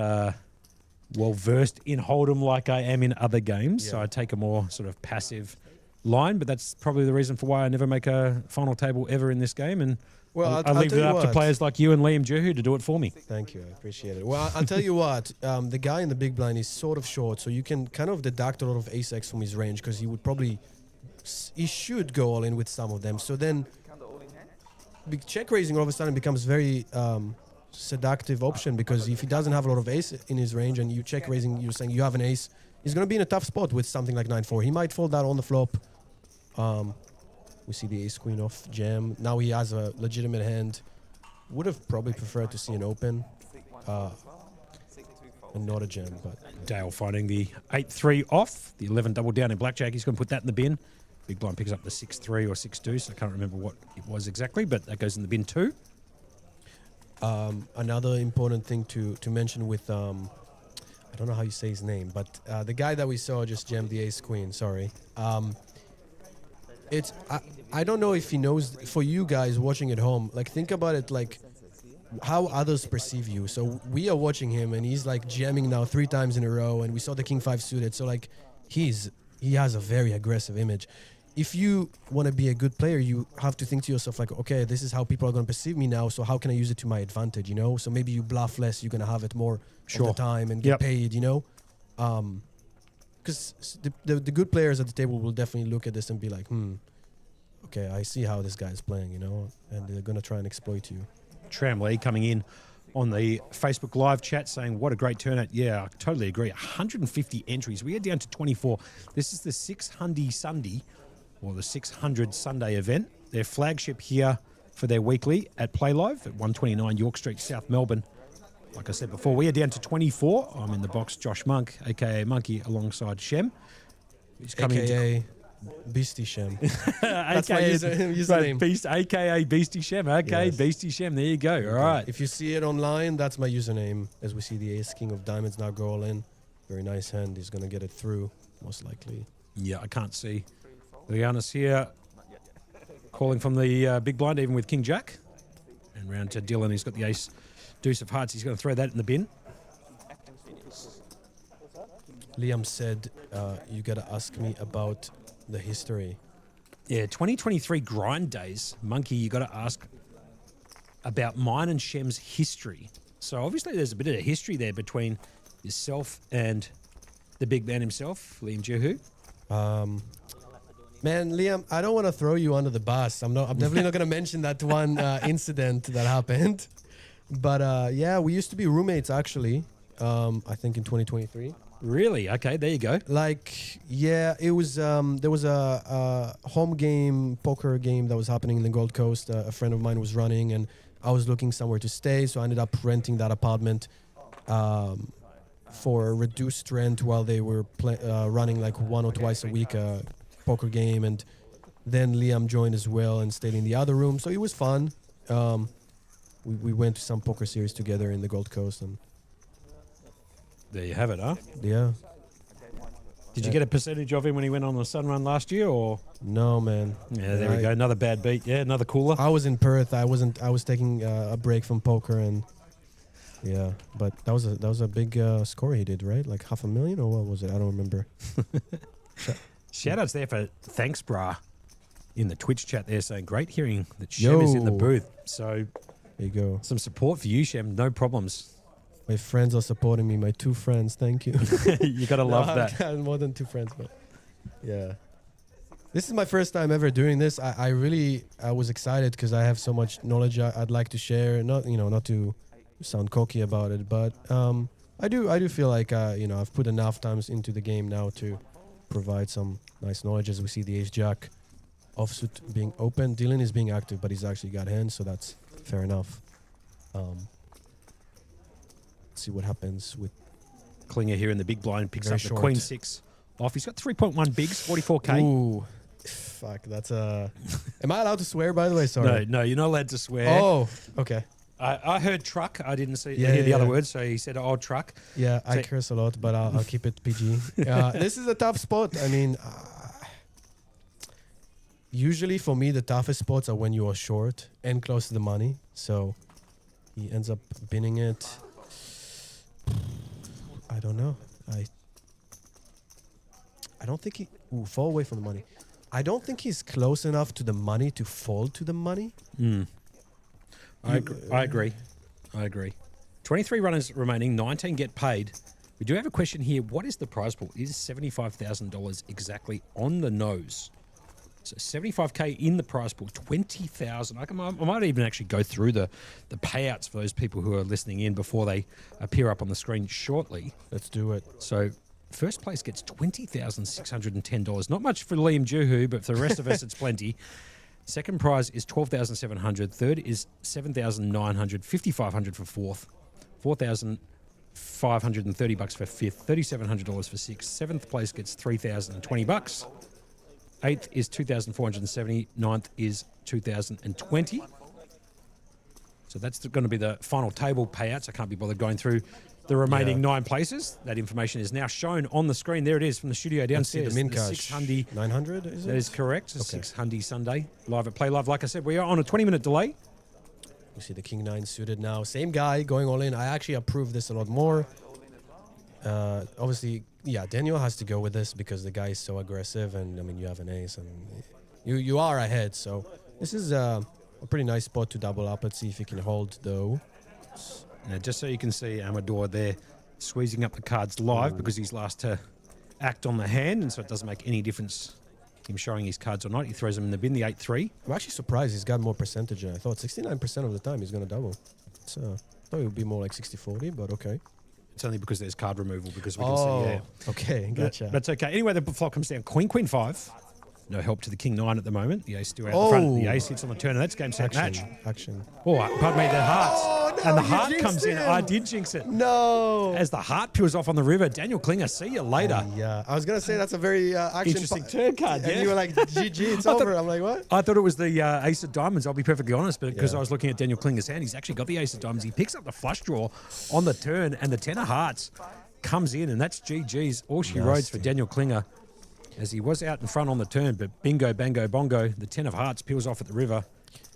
well versed in Hold'em like I am in other games, so Yeah. I take a more sort of passive line. But that's probably the reason for why I never make a final table ever in this game. And Well, I leave tell it you up to what. players like you and Liam Jehu to do it for me. Thank you. I appreciate it. Well, I'll tell you what. The guy in the big blind is sort of short, so you can kind of deduct a lot of ace-x from his range because he would probably... He should go all in with some of them. So then... Check raising all of a sudden becomes very seductive option because if he doesn't have a lot of ace in his range and you check raising, you're saying you have an ace, he's going to be in a tough spot with something like 9-4. He might fold that on the flop. We see the ace queen off jam. Now he has a legitimate hand. Would have probably preferred to see an open and not a jam, but Dale finding the 8-3 off, the 11 double down in blackjack. He's going to put that in the bin. Big blind picks up the 6-3 or 6-2, so I can't remember what it was exactly, but that goes in the bin too. another important thing to mention with I don't know how you say his name, but the guy that we saw just jammed the ace queen. Sorry. It's I don't know if he knows. For you guys watching at home, like think about it like how others perceive you. So we are watching him, and he's like jamming now 3 times in a row, and we saw the king 5 suited. So like he has a very aggressive image. If you want to be a good player, you have to think to yourself like, okay, this is how people are going to perceive me now. So how can I use it to my advantage? You know. So maybe you bluff less. You're going to have it more of the time and get paid. You know. Because the good players at the table will definitely look at this and be like, okay, I see how this guy is playing, you know, and they're going to try and exploit you. Tram Lee coming in on the Facebook live chat saying, what a great turnout. Yeah, I totally agree. 150 entries. We are down to 24. This is the 6 Hundy Sunday, or the 600 Sunday event. Their flagship here for their weekly at Playlive at 129 York Street, South Melbourne. Like I said before, we are down to 24. I'm in the box, Josh Monk, a.k.a. Monkey, alongside Shem. He's coming AKA Beastie Shem. That's my AKA username. Beast, a.k.a. Beastie Shem. Okay, Yes. Beastie Shem. There you go. All right. If you see it online, that's my username. As we see the ace king of diamonds now go all in. Very nice hand. He's going to get it through, most likely. Yeah, I can't see Lianis here calling from the big blind, even with King Jack. And round to Dylan. He's got the ace deuce of hearts. He's going to throw that in the bin. Liam said, you got to ask me about the history. Yeah, 2023 grind days. Monkey, you got to ask about mine and Shem's history. So obviously there's a bit of a history there between yourself and the big man himself, Liam Jehu. Man, Liam, I don't want to throw you under the bus. I'm definitely not going to mention that one incident that happened. But yeah, we used to be roommates actually. I think in 2023. Really? Okay, there you go. Like, yeah, it was. There was a home game, poker game that was happening in the Gold Coast. A friend of mine was running, and I was looking somewhere to stay, so I ended up renting that apartment for a reduced rent while they were running like 1 or twice a week a poker game, and then Liam joined as well and stayed in the other room. So it was fun. We went to some poker series together in the Gold Coast, and There you have it, huh? yeah. Did you get a percentage of him when he went on the Sun Run last year, or? No, man. Yeah, there we go. Another bad beat. Yeah, another cooler. I was in Perth. I was taking a break from poker, and yeah, but that was a big score he did, right? Like 500,000 or what was it? I don't remember. Shout outs there for Thanks Brah in the Twitch chat there saying, great hearing that Shem is in the Yo. booth. So There you go. some support for you, Shem. No problems. My friends are supporting me. My 2 friends. Thank you. You got to love that. I have more than 2 friends, but yeah. This is my first time ever doing this. I was excited because I have so much knowledge I'd like to share. Not to sound cocky about it, but I do feel like I've put enough times into the game now to provide some nice knowledge. As we see the ace jack offsuit being open. Dylan is being active, but he's actually got hands, so that's fair enough. Let's see what happens with Klinger here in the big blind picks Very up the short. queen 6 off. He's got 3.1 bigs, 44k. Ooh, fuck, that's a... Am I allowed to swear, by the way? Sorry. No, you're not allowed to swear. Oh, okay. I heard truck. I didn't hear Yeah, the other yeah. words, so he said, "Oh, truck." Yeah, I So- curse a lot, but I'll keep it PG. This is a tough spot. I mean, usually for me, the toughest spots are when you are short and close to the money. So he ends up binning it. I don't know. I don't think he... Ooh, fall away from the money. I don't think he's close enough to the money to fold to the money. I agree. 23 runners remaining, 19 get paid. We do have a question here. What is the prize pool? Is $75,000 exactly on the nose? So 75k in the prize pool, 20,000. I might even actually go through the payouts for those people who are listening in before they appear up on the screen shortly. Let's do it. So first place gets $20,610. Not much for Liam Juhu, but for the rest of us, it's plenty. Second prize is $12,700. Third is $7,900. $5,500 for fourth. $4,530 for fifth. $3,700 for sixth. Seventh place gets $3,020. Eighth is $2,470. Ninth is $2,020. So that's going to be the final table payouts. I can't be bothered going through the remaining 9 places. That information is now shown on the screen. There it is from the studio Let's see downstairs. the min The cash. 6 Hundy. 900, is it? That is correct. Okay. 6 Hundy Sunday live at Playlive. Like I said, we are on a 20-minute delay. We see the King 9 suited now. Same guy going all in. I actually approve this a lot more. Obviously, yeah, Daniel has to go with this because the guy is so aggressive, and I mean, you have an ace, and you are ahead. So this is a pretty nice spot to double up. Let's see if he can hold, though. Now, just so you can see Amador there squeezing up the cards live because he's last to act on the hand, and so it doesn't make any difference him showing his cards or not. He throws them in the bin, the 8-3. I'm actually surprised he's got more percentage than I thought. 69% of the time he's going to double. It's, thought it would be more like 60-40, but okay. It's only because there's card removal because we can see, yeah. Okay, gotcha. That's okay. Anyway, the flop comes down. Queen 5. No help to the King 9 at the moment. The ace still out the front. The ace hits on the turn, and that's game, set, match. Action. Oh, pardon me, the hearts. no, and the you heart jinxed comes in. him. I did jinx it. No. As the heart peels off on the river, Daniel Klinger, see you later. Yeah, I was going to say that's a very action... Interesting turn card, And yeah. you were like, GG, it's over. I'm like, what? I thought it was the ace of diamonds, I'll be perfectly honest, but because I was looking at Daniel Klinger's hand, he's actually got the ace of diamonds. He picks up the flush draw on the turn, and the 10 of hearts comes in, and that's GG's. All she roads for Daniel Klinger, as he was out in front on the turn, but bingo, bango, bongo, the 10 of hearts peels off at the river,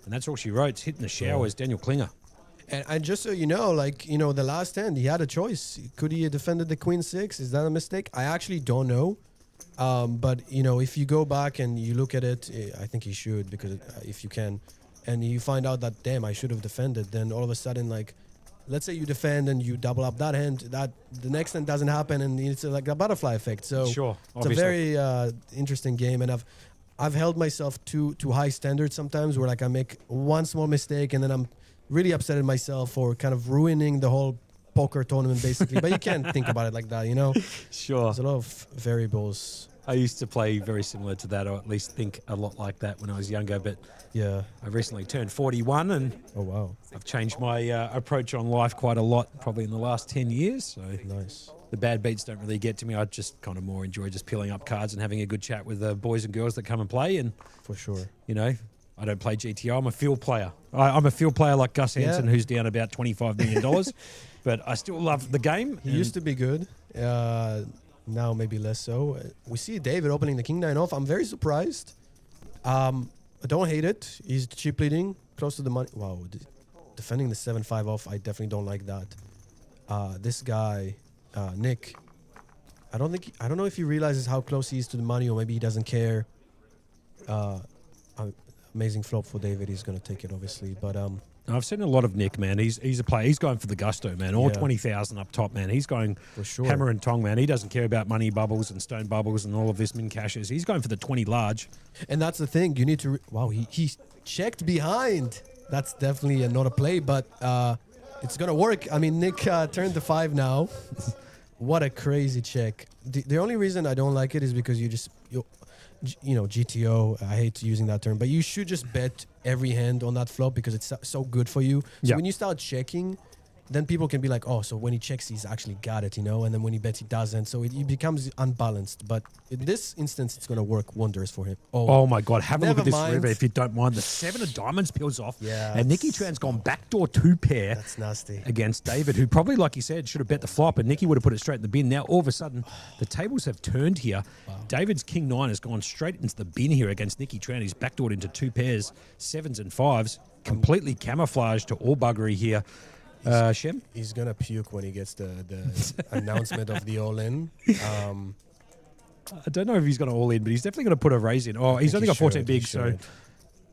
and that's all she wrote. Hitting the showers, Daniel Klinger. And just so you know, the last hand, he had a choice. Could he have defended the Queen 6? Is that a mistake? I actually don't know. But, if you go back and you look at it, I think he should, because if you can, and you find out that, damn, I should have defended, then all of a sudden, let's say you defend and you double up that hand, that the next hand doesn't happen, and it's like a butterfly effect. So Sure, it's a very interesting game, and I've held myself to high standards sometimes, where I make one small mistake and then I'm really upset at myself for kind of ruining the whole poker tournament, basically. But you can't think about it like that, Sure. There's a lot of variables. I used to play very similar to that, or at least think a lot like that when I was younger, but Yeah. I recently turned 41, and Oh, wow. I've changed my approach on life quite a lot, probably in the last 10 years. So Nice. the bad beats don't really get to me. I just kind of more enjoy just peeling up cards and having a good chat with the boys and girls that come and play. And, For sure. I don't play GTO. I'm a field player. I'm a field player like Gus Hansen, who's down about $25 million. But I still love the game. He used to be good. Now maybe less so. We see David opening the King 9 off. I'm very surprised. I don't hate it. He's chip leading, close to the money. Wow. Defending the 7-5 off, I definitely don't like that. This guy, Nick, I don't know if he realizes how close he is to the money, or maybe he doesn't care. Amazing flop for David. He's going to take it, obviously. But I've seen a lot of Nick, man. He's a player. He's going for the gusto, man. All Yeah. 20,000 up top, man. He's going for sure. hammer and tong, man. He doesn't care about money bubbles and stone bubbles and all of this min cashes. He's going for the 20 large. And that's the thing. You need to... wow, he checked behind. That's definitely not a play, but it's going to work. I mean, Nick turned to 5 now. What a crazy check. The only reason I don't like it is because GTO. I hate using that term, but you should just bet every hand on that flop because it's so good for you. So Yeah. when you start checking, then people can be like, oh, so when he checks, he's actually got it, and then when he bets, he doesn't. So it becomes unbalanced. But in this instance, it's going to work wonders for him. Oh my God! Have a look Never at this mind. river if you don't mind. The 7 of diamonds peels off, Yeah, and Nicky Tran's gone backdoor 2 pair That's nasty. against David, who probably, like you said, should have bet the flop, and Nicky would have put it straight in the bin. Now all of a sudden, the tables have turned here. David's King 9 has gone straight into the bin here against Nicky Tran. He's backdoored into 2 pairs, 7s and 5s, completely camouflaged to all buggery here. Shem? He's going to puke when he gets the announcement of the all-in. I don't know if he's going to all in, but he's definitely going to put a raise in. Oh, he's only got 14 big, so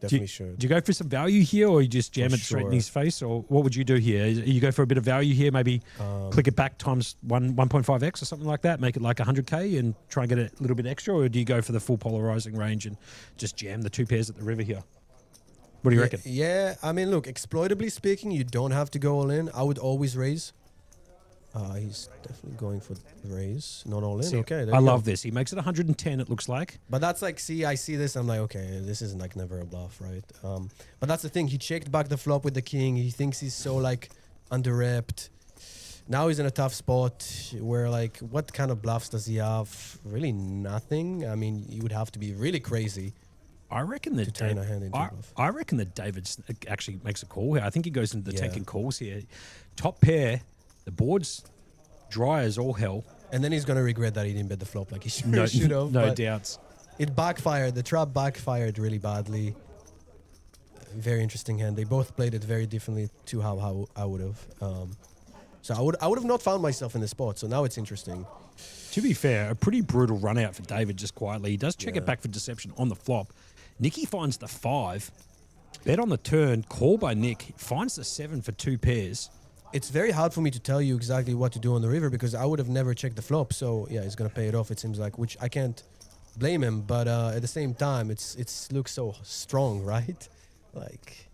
Definitely should. do you go for some value here, or you just jam For it straight in sure. his face, or what would you do here? You go for a bit of value here, maybe click it back times 1.5x or something like that, make it like 100k and try and get a little bit extra, or do you go for the full polarizing range and just jam the 2 pairs at the river here? What do you reckon? Yeah, I mean, look, exploitably speaking, you don't have to go all in. I would always raise. He's definitely going for the raise, not all in. See, Okay, there I you love go. this. He makes it 110, it looks like. But that's like, I see this, I'm like, okay, this isn't like never a bluff, right? But that's the thing. He checked back the flop with the king. He thinks he's so like under-repped. Now he's in a tough spot where like, what kind of bluffs does he have? Really nothing. I mean, you would have to be really crazy. I reckon that To turn a hand into a bluff. I reckon that David actually makes a call here. I think he goes into the Yeah. taking calls here. Top pair, the board's dry as all hell. And then he's going to regret that he didn't bet the flop like he should No, have. no but doubts. it backfired. The trap backfired really badly. Very interesting hand. They both played it very differently to how I would have. So I would have not found myself in this spot. So now it's interesting. To be fair, a pretty brutal run out for David just quietly. He does check Yeah. it back for deception on the flop. Nicky finds the 5. Bet on the turn, call by Nick. Finds the 7 for 2 pairs. It's very hard for me to tell you exactly what to do on the river because I would have never checked the flop. So yeah, he's gonna pay it off. It seems like, which I can't blame him. But at the same time, it's looks so strong, right? Like,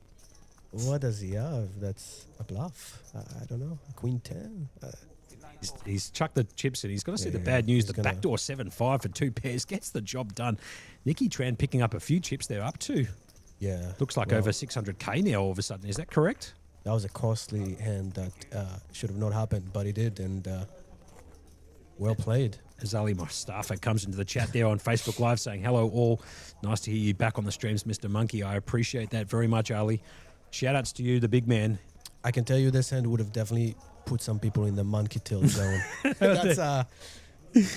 what does he have? That's a bluff. I don't know. Queen 10. He's chucked the chips in. He's got to see the Yeah, bad news. he's The gonna- backdoor 7-5 for 2 pairs gets the job done. Nicky Tran picking up a few chips there, up to Yeah. looks like well, over 600k now all of a sudden. Is that correct? That was a costly hand that should have not happened, but it did, and well played. Azali Mustafa comes into the chat there on Facebook Live saying, hello all. Nice to hear you back on the streams, Mr. Monkey. I appreciate that very much, Ali. Shout-outs to you, the big man. I can tell you this hand would have definitely put some people in the monkey tilt zone. That's a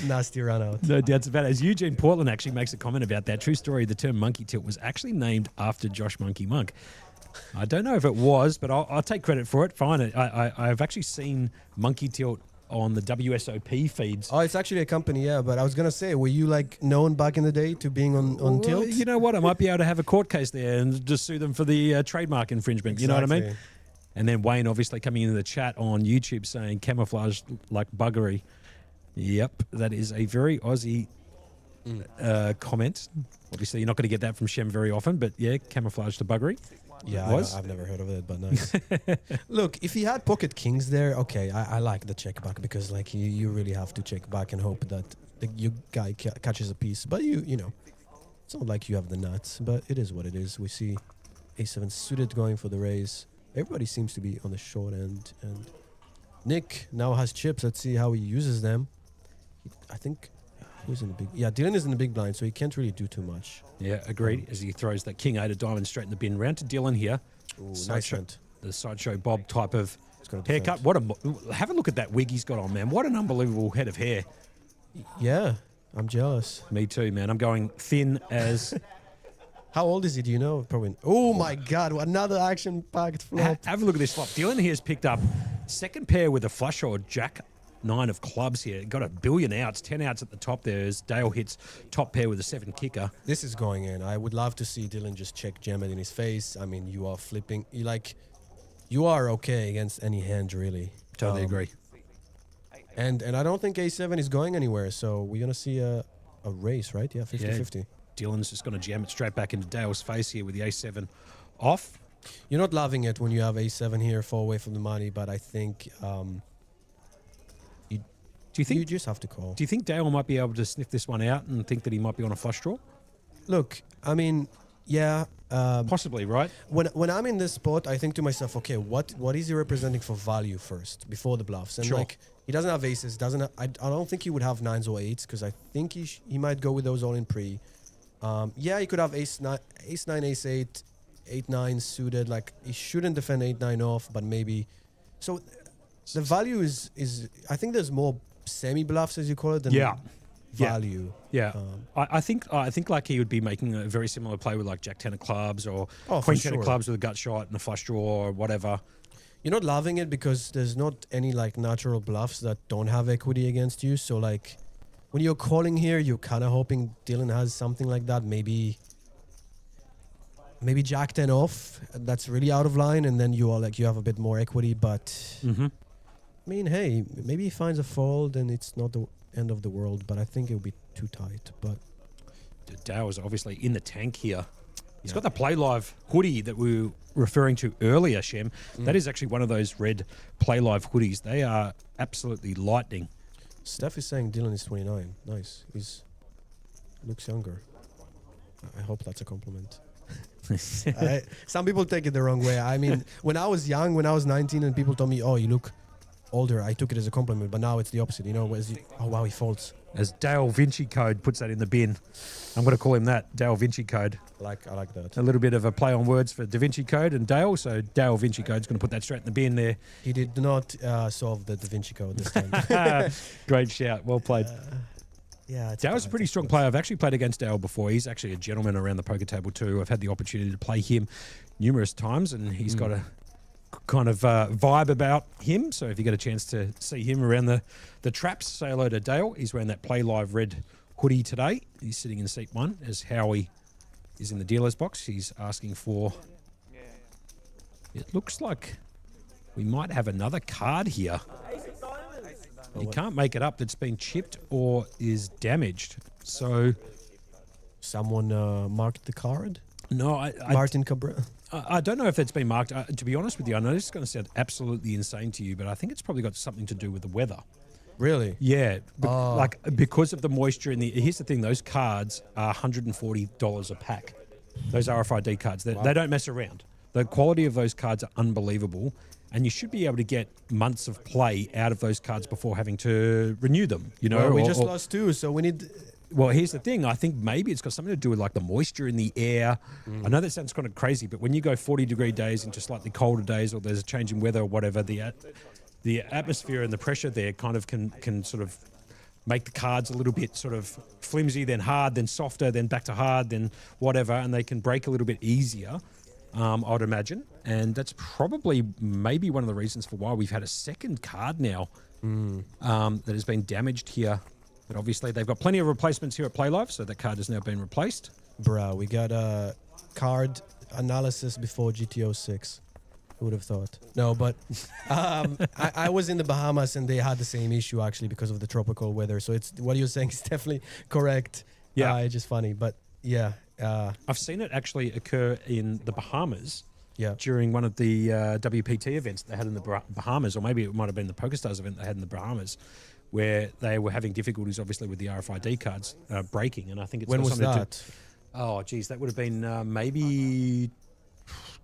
nasty run out. No doubts about it. As Eugene Portland actually makes a comment about that. True story, the term monkey tilt was actually named after Josh Monkey Monk. I don't know if it was, but I'll take credit for it. Fine. I've actually seen monkey tilt on the WSOP feeds. Oh, it's actually a company, yeah. But I was gonna say, were you like known back in the day to being on Well, tilt? you know what? I might be able to have a court case there and just sue them for the trademark infringement. You know what I mean? Exactly. And then Wayne obviously coming into the chat on YouTube saying camouflage like buggery. Yep, that is a very Aussie comment. Obviously, you're not going to get that from Shem very often, but yeah, camouflage to buggery. Yeah, Was? I've never heard of it, but nice. Look, if he had pocket kings there, okay, I like the check back because like you really have to check back and hope that the guy catches a piece. But you know, it's not like you have the nuts, but it is what it is. We see A7 suited going for the raise. Everybody seems to be on the short end, and Nick now has chips. Let's see how he uses them. I think who's in the big? Yeah, Dylan is in the big blind, so he can't really do too much. Yeah, agreed. As he throws that king 8 of diamonds straight in the bin. Round to Dylan here. Ooh, Sideshow- nice front. The sideshow Bob type of It's gonna haircut. defend. Have a look at that wig he's got on, man. What an unbelievable head of hair. Yeah, I'm jealous. Me too, man. I'm going thin as. How old is he? Do you know? Probably. Oh my God! Another action-packed flop. Have a look at this flop. Dylan here has picked up second pair with a flush or Jack 9 of clubs here. Got a billion outs, 10 outs at the top there as Dale hits top pair with a 7 kicker. This is going in. I would love to see Dylan just check jam it in his face. I mean, you are flipping. You are okay against any hand, really. Totally agree. And I don't think A7 is going anywhere. So we're gonna see a race, right? Yeah, 50-50. Dylan's just going to jam it straight back into Dale's face here with the A7 off. You're not loving it when you have A7 here, far away from the money, but I think Do you think? you just have to call. Do you think Dale might be able to sniff this one out and think that he might be on a flush draw? Look, I mean, yeah. Possibly, right? When I'm in this spot, I think to myself, okay, what is he representing for value first before the bluffs? And Sure. like he doesn't have aces, I don't think he would have nines or eights because I think he might go with those all in pre. Yeah, he could have ace nine, ace eight, 8-9 suited. Like he shouldn't defend 8-9 off, but maybe. So the value is I think there's more semi bluffs as you call it than Yeah. value. Yeah, I think like he would be making a very similar play with like Jack 10 of clubs or Oh, for Queen 10 sure. of clubs with a gut shot and a flush draw or whatever. You're not loving it because there's not any like natural bluffs that don't have equity against you. So like when you're calling here, you're kind of hoping Dylan has something like that. Maybe Jack 10 off. That's really out of line, and then you have a bit more equity. But Mm-hmm. I mean, hey, maybe he finds a fold, and it's not the end of the world. But I think it would be too tight. But Dale is obviously in the tank here. He's Yeah. got the Playlive hoodie that we were referring to earlier, Shem. That is actually one of those red Playlive hoodies. They are absolutely lightning. Steph is saying Dylan is 29. Nice. Looks younger. I hope that's a compliment. Some people take it the wrong way. I mean, when I was young, when I was 19, and people told me, "Oh, you look older," I took it as a compliment. But now it's the opposite. You know, oh wow, he folds. As Dale Vinci Code puts that in the bin. I'm going to call him that, Dale Vinci Code. I like that. A little bit of a play on words for Da Vinci Code and Dale. So Dale Vinci Code's going to put that straight in the bin there. He did not solve the Da Vinci Code this time. Great shout. Well played. Yeah, Dale's a pretty strong player. I've actually played against Dale before. He's actually a gentleman around the poker table too. I've had the opportunity to play him numerous times, and he's got a kind of vibe about him. So if you get a chance to see him around the traps, say hello to Dale. He's wearing that Playlive red hoodie today. He's sitting in seat 1 as Howie is in the dealer's box. He's asking for... It looks like we might have another card here. You can't make it up that's been chipped or is damaged. So... Someone marked the card? No, Martin Cabrera. I don't know if it's been marked. To be honest with you, I know this is going to sound absolutely insane to you, but I think it's probably got something to do with the weather. Really? Yeah, like because of the moisture in the... Here's the thing, those cards are $140 a pack. Those RFID cards, they don't mess around. The quality of those cards are unbelievable, and you should be able to get months of play out of those cards before having to renew them, you know? Well, we just lost 2, so we need... Well, here's the thing. I think maybe it's got something to do with like the moisture in the air. I know that sounds kind of crazy, but when you go 40-degree days into slightly colder days, or there's a change in weather or whatever, the atmosphere and the pressure there kind of can sort of make the cards a little bit sort of flimsy, then hard, then softer, then back to hard, then whatever, and they can break a little bit easier, I would imagine. And that's probably maybe one of the reasons for why we've had a second card now that has been damaged here. But obviously they've got plenty of replacements here at Playlive, so that card has now been replaced. Bruh, we got a card analysis before GTO 6. Who would have thought? No, but I was in the Bahamas and they had the same issue actually because of the tropical weather. So it's what you're saying is definitely correct. Yeah. It's just funny. But yeah. I've seen it actually occur in the Bahamas Yeah. during one of the WPT events they had in the Bahamas, or maybe it might have been the PokerStars event they had in the Bahamas, where they were having difficulties, obviously, with the RFID cards breaking. And I think it's When got was something that? to do. Oh, geez, that would have been maybe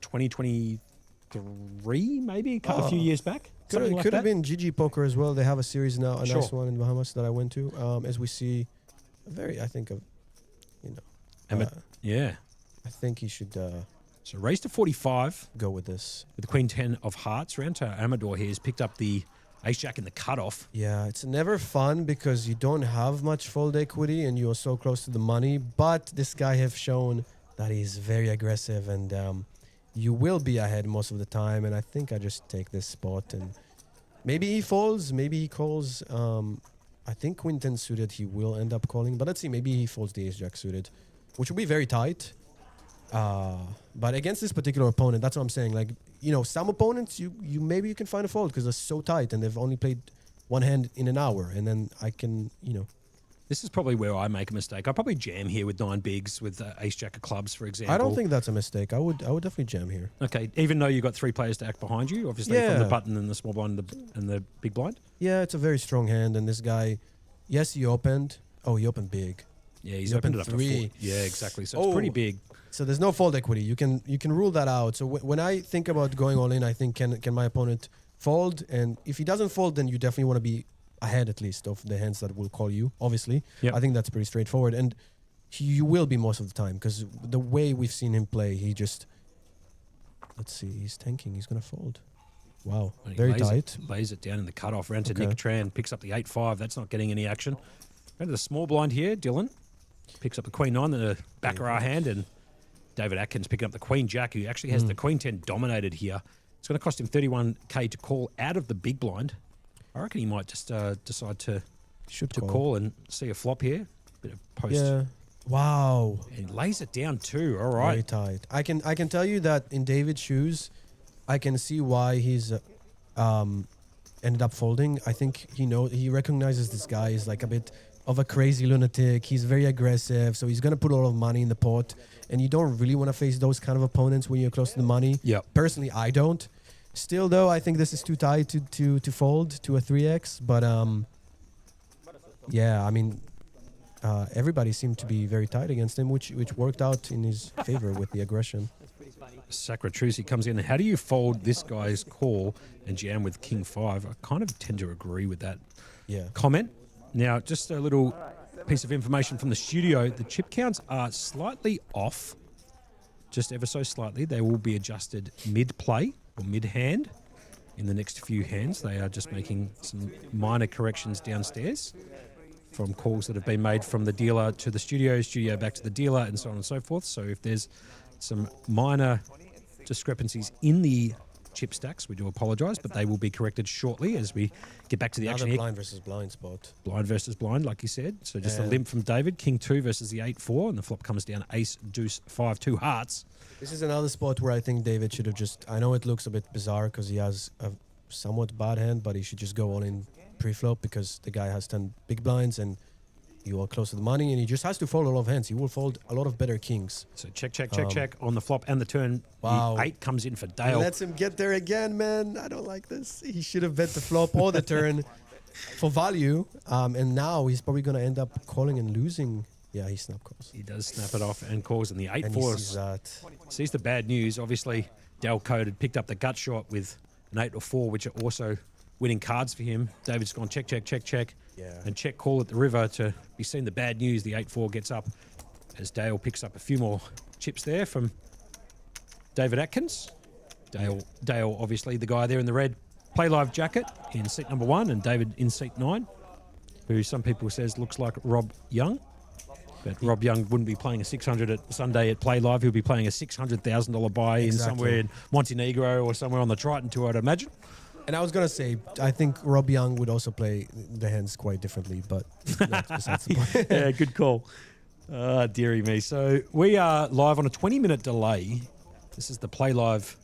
2023, maybe a few years back. Something like Could that. have been GG Poker as well. They have a series now, a nice Sure. one in the Bahamas that I went to. As we see, I think Yeah. I think he should So raised to 45 go with this. with the Queen 10 of Hearts. Round to Amador here has picked up the Ace-Jack in the cutoff. Yeah, it's never fun because you don't have much fold equity and you're so close to the money. But this guy have shown that he's very aggressive and you will be ahead most of the time. And I think I just take this spot and maybe he folds, maybe he calls. I think Queen 10 suited he will end up calling. But let's see, maybe he folds the Ace-Jack suited, which will be very tight. But against this particular opponent, that's what I'm saying. Like, you know, some opponents, you maybe you can find a fold because they're so tight and they've only played one hand in an hour. And then I can, This is probably where I make a mistake. I probably jam here with 9 bigs with Ace-Jack of clubs, for example. I don't think that's a mistake. I would definitely jam here. Okay, even though you've got 3 players to act behind you, obviously from Yeah. the button and the small blind and the big blind. Yeah, it's a very strong hand. And this guy, yes, he opened. Oh, he opened big. Yeah, he's He opened it opened up to 3. 4. Yeah, exactly. So it's pretty big. So there's no fold equity. You can rule that out. So when I think about going all in, I think can my opponent fold? And if he doesn't fold, then you definitely want to be ahead at least of the hands that will call you. Obviously, Yep. I think that's pretty straightforward. And you will be most of the time because the way we've seen him play, he just let's see, he's tanking. He's gonna fold. Wow, And he very lays tight. Lays it down in the cutoff. Round to Okay. Nick Tran. Picks up the 8-5. That's not getting any action. Go to the small blind here. Dylan picks up the Queen 9, the Baccarat hand, and David Atkins picking up the Queen Jack, who actually has the Queen 10 dominated here. It's going to cost him 31k to call out of the big blind. I reckon he might just decide to Should call and see a flop here. Bit of post. Yeah. Wow. And he lays it down too. All Very right. tight. I can tell you that in David's shoes, I can see why he's ended up folding. I think he recognizes this guy is like a bit of a crazy lunatic. He's very aggressive, so he's gonna put a lot of money in the pot, and you don't really want to face those kind of opponents when you're close to the money. Yep. Personally, I don't. Still, though, I think this is too tight to fold to a 3x. But yeah, I mean, everybody seemed to be very tight against him, which worked out in his favor with the aggression. Sacratruzzi comes in. How do you fold this guy's call and jam with King 5? I kind of tend to agree with that Yeah. comment. Now, just a little piece of information from the studio. The chip counts are slightly off, just ever so slightly. They will be adjusted mid-play or mid-hand in the next few hands. They are just making some minor corrections downstairs from calls that have been made from the dealer to the studio back to the dealer, and so on and so forth. So if there's some minor discrepancies in the chip stacks, we do apologise, but they will be corrected shortly as we get back to the Another action here. blind versus blind spot. Blind versus blind, like you said. So just a Yeah. limp from David. King 2 versus the 8-4, and the flop comes down ace, deuce, 5, 2 hearts. This is another spot where I think David should have just... I know it looks a bit bizarre because he has a somewhat bad hand, but he should just go all in pre-flop because the guy has 10 big blinds and you are close to the money, and he just has to fold a lot of hands. He will fold a lot of better kings. So check on the flop and the turn. Wow. The 8 comes in for He Dale. lets him get there again, man. I don't like this. He should have bet the flop or the turn for value, and now he's probably going to end up calling and losing. Yeah, he snap calls. He does snap it off and calls, and the And he 8-4 sees that. sees the bad news. Obviously, Dale Code had picked up the gut shot with an 8 or 4, which are also winning cards for him. David's gone check, Yeah. and check call at the river to be seen the bad news. The 8-4 gets up as Dale picks up a few more chips there from David Atkins. Dale, obviously the guy there in the red Playlive jacket in seat number 1, and David in seat 9, who some people says looks like Rob Young. But Rob Young wouldn't be playing a 600 at Sunday at Playlive. He'll be playing a $600,000 buy in somewhere in Montenegro or somewhere on the Triton Tour, I'd imagine. And I was going to say, I think Rob Young would also play the hands quite differently, but that's besides the point. Yeah, good call. Dearie me. So we are live on a 20-minute delay. This is the Playlive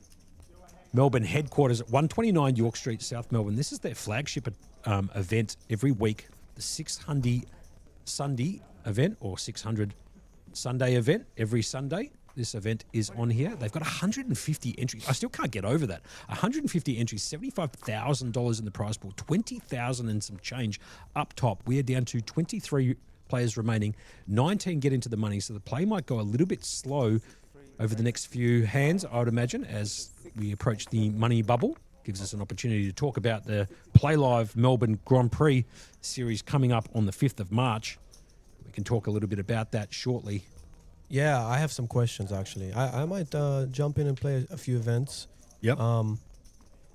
Melbourne headquarters at 129 York Street, South Melbourne. This is their flagship event every week, the 600 Sunday event or 600 Sunday event every Sunday. This event is on here. They've got 150 entries. I still can't get over that. 150 entries, $75,000 in the prize pool, 20,000 and some change up top. We are down to 23 players remaining. 19 get into the money, so the play might go a little bit slow over the next few hands, I would imagine, as we approach the money bubble. Gives us an opportunity to talk about the Playlive Melbourne Grand Prix series coming up on the 5th of March. We can talk a little bit about that shortly. Yeah, I have some questions, actually. I might jump in and play a few events. Yep.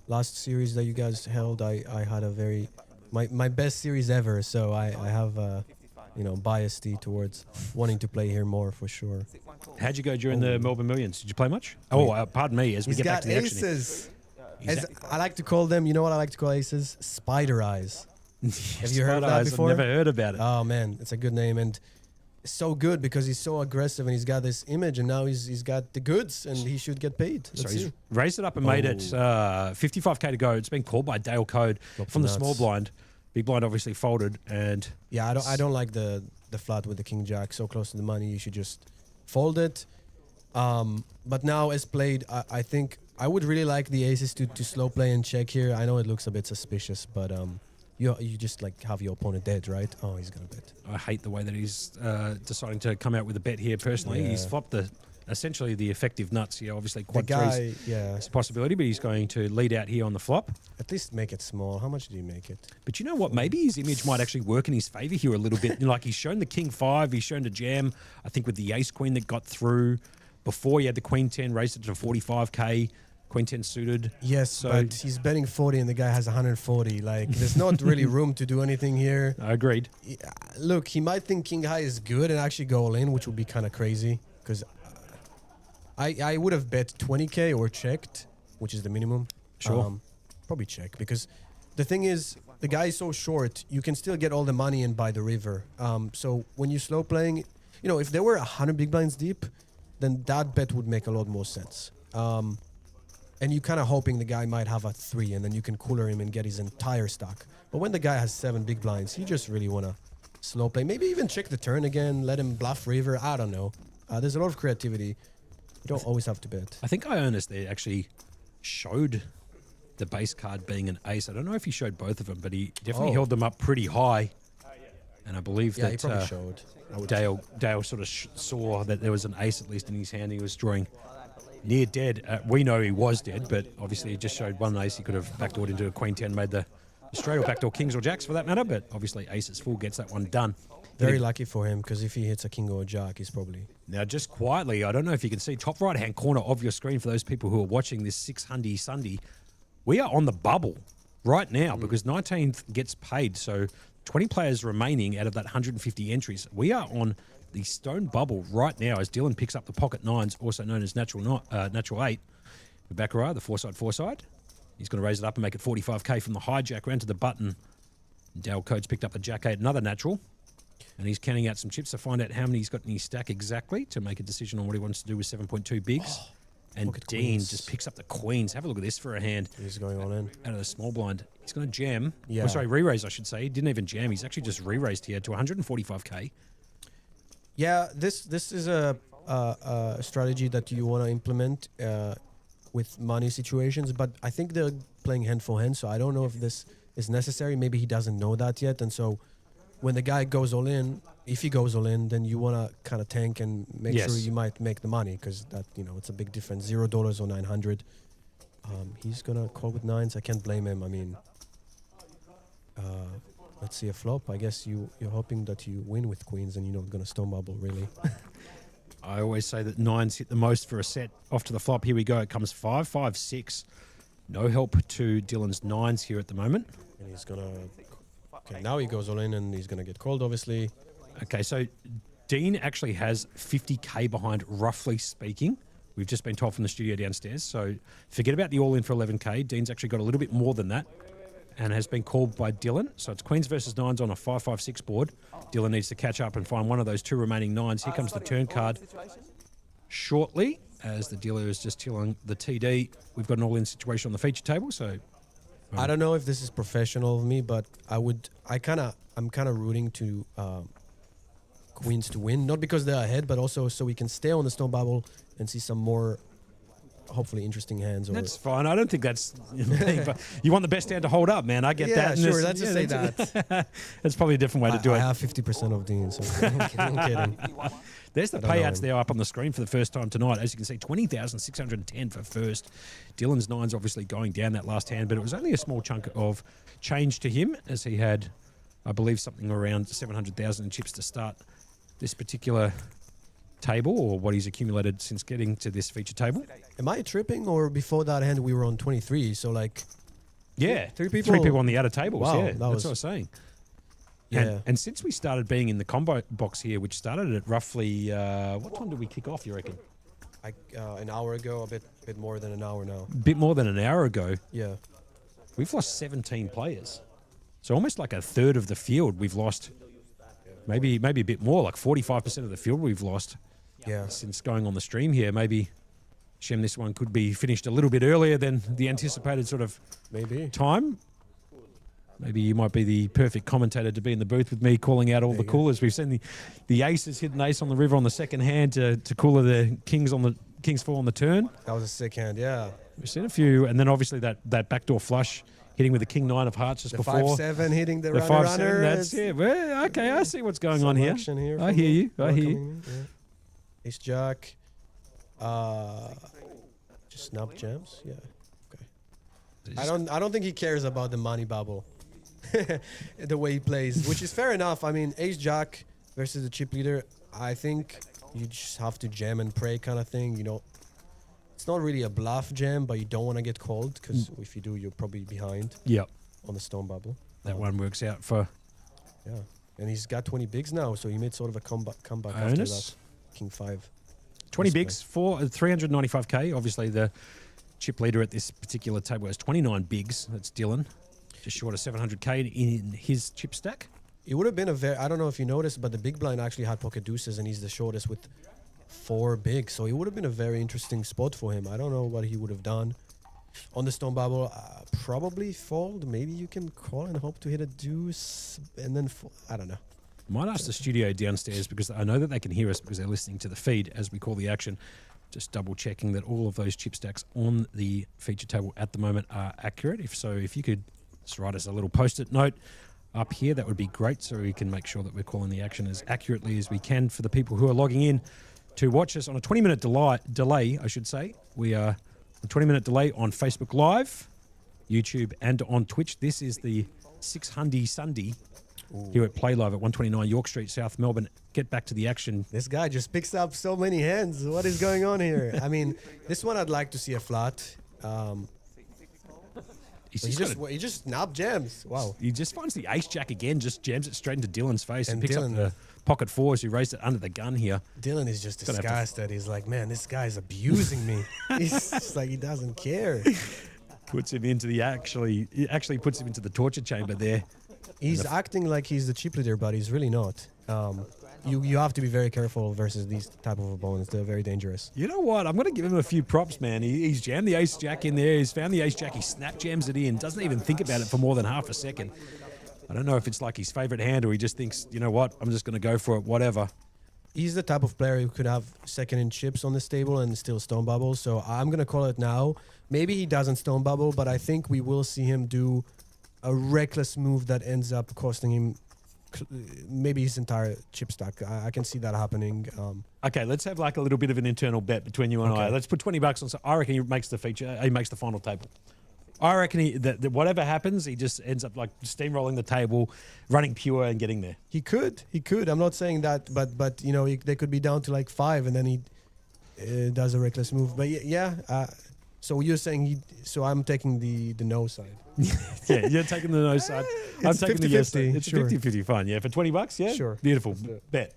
Last series that you guys held, I had a very... My best series ever, so I have bias towards wanting to play here more for sure. How'd you go during the Melbourne Millions? Did you play much? Oh, pardon me, as we He's get back got to the action. aces. As I like to call them, you know what I like to call aces? Spider eyes. Have you heard of that before? I've never heard about it. Oh man, it's a good name, and it's so good because he's so aggressive and he's got this image, and now he's got the goods and he should get paid. So Let's he's see. raised it up and made it 55k to go. It's been called by Dale Code from the nuts. small blind. Big blind obviously folded, and Yeah, I don't like the flat with the king jack so close to the money. You should just fold it. But now as played, I think I would really like the aces to slow play and check here. I know it looks a bit suspicious, but you just like have your opponent dead, right? Oh, he's gonna bet. I hate the way that he's deciding to come out with a bet here personally. He's Yeah. flopped essentially the effective nuts here. Obviously, The quad guy, threes yeah. is a possibility, but he's going to lead out here on the flop. At least make it small. How much did he make it? But you know what? Maybe his image might actually work in his favour here a little bit. Like he's shown the king 5, he's shown the jam, I think with the ace queen that got through. Before he had the queen 10, raised it to 45k, queen 10 suited. Yes, So- but he's betting 40 and the guy has 140. Like, there's not really room to do anything here. I agreed. Yeah, look, he might think king high is good and actually go all in, which would be kind of crazy. Because I would have bet 20k or checked, which is the minimum. Sure. Probably check, because the thing is, the guy is so short, you can still get all the money in by the river. So when you're slow playing, you know, if there were 100 big blinds deep, then that bet would make a lot more sense. And you're kind of hoping the guy might have a 3, and then you can cooler him and get his entire stack. But when the guy has 7 big blinds, you just really want to slow play. Maybe even check the turn again, let him bluff river. I don't know. There's a lot of creativity. You don't always have to bet. I think Ionis there actually showed the base card being an ace. I don't know if he showed both of them, but he definitely held them up pretty high. And I believe Yeah, he that probably showed. I would Dale sort of saw that there was an ace at least in his hand. He was drawing near dead. We know he was dead, but obviously he just showed one ace. He could have backdoored into a queen 10, made the straight, or backdoor kings or jacks for that matter. But obviously ace is full, gets that one done. Very lucky for him, because if he hits a king or a jack, he's probably... Now, just quietly, I don't know if you can see top right-hand corner of your screen for those people who are watching this 6 Hundy Sunday. We are on the bubble right now because 19th gets paid. So 20 players remaining out of that 150 entries. We are on the stone bubble right now as Dylan picks up the pocket 9s, also known as natural 8. The Baccarat, the four-side. He's going to raise it up and make it 45k from the hijack round to the button. Dale Coates picked up the jack 8, another natural. And he's counting out some chips to find out how many he's got in his stack exactly to make a decision on what he wants to do with 7.2 bigs. And look at Dean queens. just picks up the queens. Have a look at this for a hand He's going all in. out of the small blind. He's going to jam. Yeah. Oh, sorry, re-raise, I should say. He didn't even jam. He's actually just re-raised here to 145k. Yeah, this is a strategy that you want to implement with money situations, but I think they're playing hand for hand, so I don't know if this is necessary. Maybe he doesn't know that yet, and so when the guy goes all in, if he goes all in, then you want to kind of tank and make Yes. sure you might make the money, because that, you know, it's a big difference. $0 or 900. He's gonna call with 9s. I can't blame him. I mean, let's see a flop. I guess you're hoping that you win with queens, and you're not gonna stone bubble really. I always say that 9s hit the most for a set. Off to the flop. Here we go. It comes 5, 5, 6. No help to Dylan's 9s here at the moment. And he's gonna. Okay, now he goes all in, and he's gonna get called, obviously. Okay, so Dean actually has 50k behind, roughly speaking. We've just been told from the studio downstairs. So forget about the all-in for 11k. Dean's actually got a little bit more than that and has been called by Dylan. So it's queens versus 9s on a 5-5-6 board. Dylan needs to catch up and find one of those 2 remaining 9s. Here comes the turn card shortly as the dealer is just tilling the TD. We've got an all-in situation on the feature table, so... I don't know if this is professional of me, but I'm kind of rooting to queens to win, not because they're ahead, but also so we can stay on the stone bubble and see some more, hopefully interesting hands. Or That's fine. I don't think that's... but you want the best hand to hold up, man. I get that. Yeah, And sure. this- Let's just say that. That's probably a different way to do I it. have 50% of Dean, so I'm kidding. There's the I don't know payouts him. there up on the screen for the first time tonight. As you can see, 20,610 for first. Dylan's 9's obviously going down that last hand, but it was only a small chunk of change to him as he had, I believe, something around 700,000 in chips to start this particular table, or what he's accumulated since getting to this feature table. Am I tripping, or before that hand we were on 23? So like, Yeah, Three Three people- people on the outer tables. Wow, Yeah, that that's was- what I was saying. yeah. And since we started being in the combo box here, which started at roughly, what time did we kick off, you reckon? An hour ago, a bit more than an hour now. A bit more than an hour ago. Yeah. We've lost 17 players. So almost like a third of the field we've lost. Maybe a bit more, like 45% of the field we've lost Yeah. since going on the stream here. Maybe, Shem, this one could be finished a little bit earlier than the anticipated sort of Maybe. time. Maybe you might be the perfect commentator to be in the booth with me calling out all the you go. coolers. We've seen the aces hit an ace on the river on the second hand to cooler the kings on the kings 4 on the turn. That was a sick hand. Yeah. We've seen a few, and then obviously that backdoor flush hitting with the King 9 of Hearts just The before. 5-7 hitting the The runner. 5-7, that's it. Well, okay, I see what's going on Some here. action here I from hear you. I Mark hear you. coming in, yeah. Ace Jack. Just snap jams. Yeah. Okay. I don't think he cares about the money bubble. The way he plays, which is fair enough. I mean, Ace Jack versus the chip leader. I think you just have to jam and pray kind of thing. You know, it's not really a bluff jam, but you don't want to get called because if you do, you're probably behind. Yep. On the stone bubble. That one works out for Yeah, and he's got 20 bigs now, so he made sort of a comeback after Onus. that. King 5. 20 Display. bigs for 395k. Obviously, the chip leader at this particular table has 29 bigs. That's Dylan, just short of 700k in his chip stack. It would have been a very, I don't know if you noticed, but the big blind actually had pocket deuces, and he's the shortest with 4 bigs. So it would have been a very interesting spot for him. I don't know what he would have done. On the stone bubble, probably fold. Maybe you can call and hope to hit a deuce, and then I don't know. Might ask the studio downstairs because I know that they can hear us because they're listening to the feed as we call the action. Just double checking that all of those chip stacks on the feature table at the moment are accurate. If so, if you could just write us a little post-it note up here, that would be great, so we can make sure that we're calling the action as accurately as we can for the people who are logging in to watch us on a 20-minute delay, I should say. We are a 20-minute delay on Facebook Live, YouTube, and on Twitch. This is the 6 Hundy Sunday here at Playlive at 129 York Street, South Melbourne. Get back to the action. This guy just picks up so many hands. What is going on here? I mean, this one I'd like to see a flat. He just snap jams. Wow. He just finds the ace jack again, just jams it straight into Dylan's face and And picks Dylan- up the pocket fours who raised it under the gun here. Dylan is just Gonna have to- disgusted. He's like, man, this guy's abusing me. He's just like, he doesn't care. Puts him into the it actually puts him into the torture chamber there. He's acting like he's the chip leader, but he's really not. You have to be very careful versus these type of opponents. They're very dangerous. You know what? I'm going to give him a few props, man. He's jammed the ace jack in there. He's found the ace jack. He snap jams it in. Doesn't even think about it for more than half a second. I don't know if it's like his favorite hand or he just thinks, you know what? I'm just going to go for it, whatever. He's the type of player who could have second in chips on this table and still stone bubble. So I'm going to call it now. Maybe he doesn't stone bubble, but I think we will see him do a reckless move that ends up costing him maybe his entire chip stack. I can see that happening. Okay, let's have like a little bit of an internal bet between you and I. Okay. Let's put $20 on. So I reckon he makes the feature. He makes the final table. I reckon that whatever happens, he just ends up like steamrolling the table, running pure and getting there. He could. I'm not saying that, but you know, they could be down to like 5 and then he does a reckless move. But yeah. So you're saying so I'm taking the no side. Yeah, you're taking the no side. I'm taking the yes side. 50-50, It's sure. 50-50 fine. Yeah, for $20, yeah? Sure. Beautiful. Let's do it. Bet.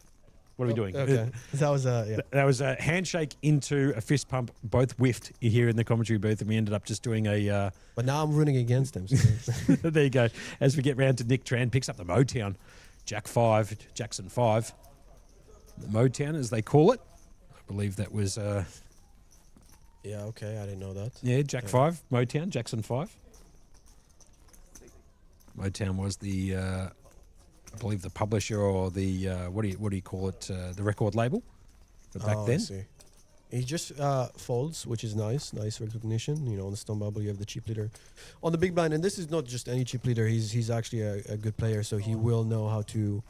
What are we doing? Okay. That was yeah. That was a handshake into a fist pump, both whiffed here in the commentary booth, and we ended up just doing a... But now I'm running against him. So there you go. As we get round to Nick Tran, picks up the Motown. Jack 5, Jackson 5. The Motown, as they call it. I believe that was... yeah, okay. I didn't know that. yeah, Jack 5, Motown, Jackson 5. Motown was the... I believe the publisher or the what do you call it? The record label. But back I then, see. He just folds, which is nice recognition. You know, on the stone bubble, you have the chip leader. On the big blind, and this is not just any chip leader. He's actually a good player, so he will know how to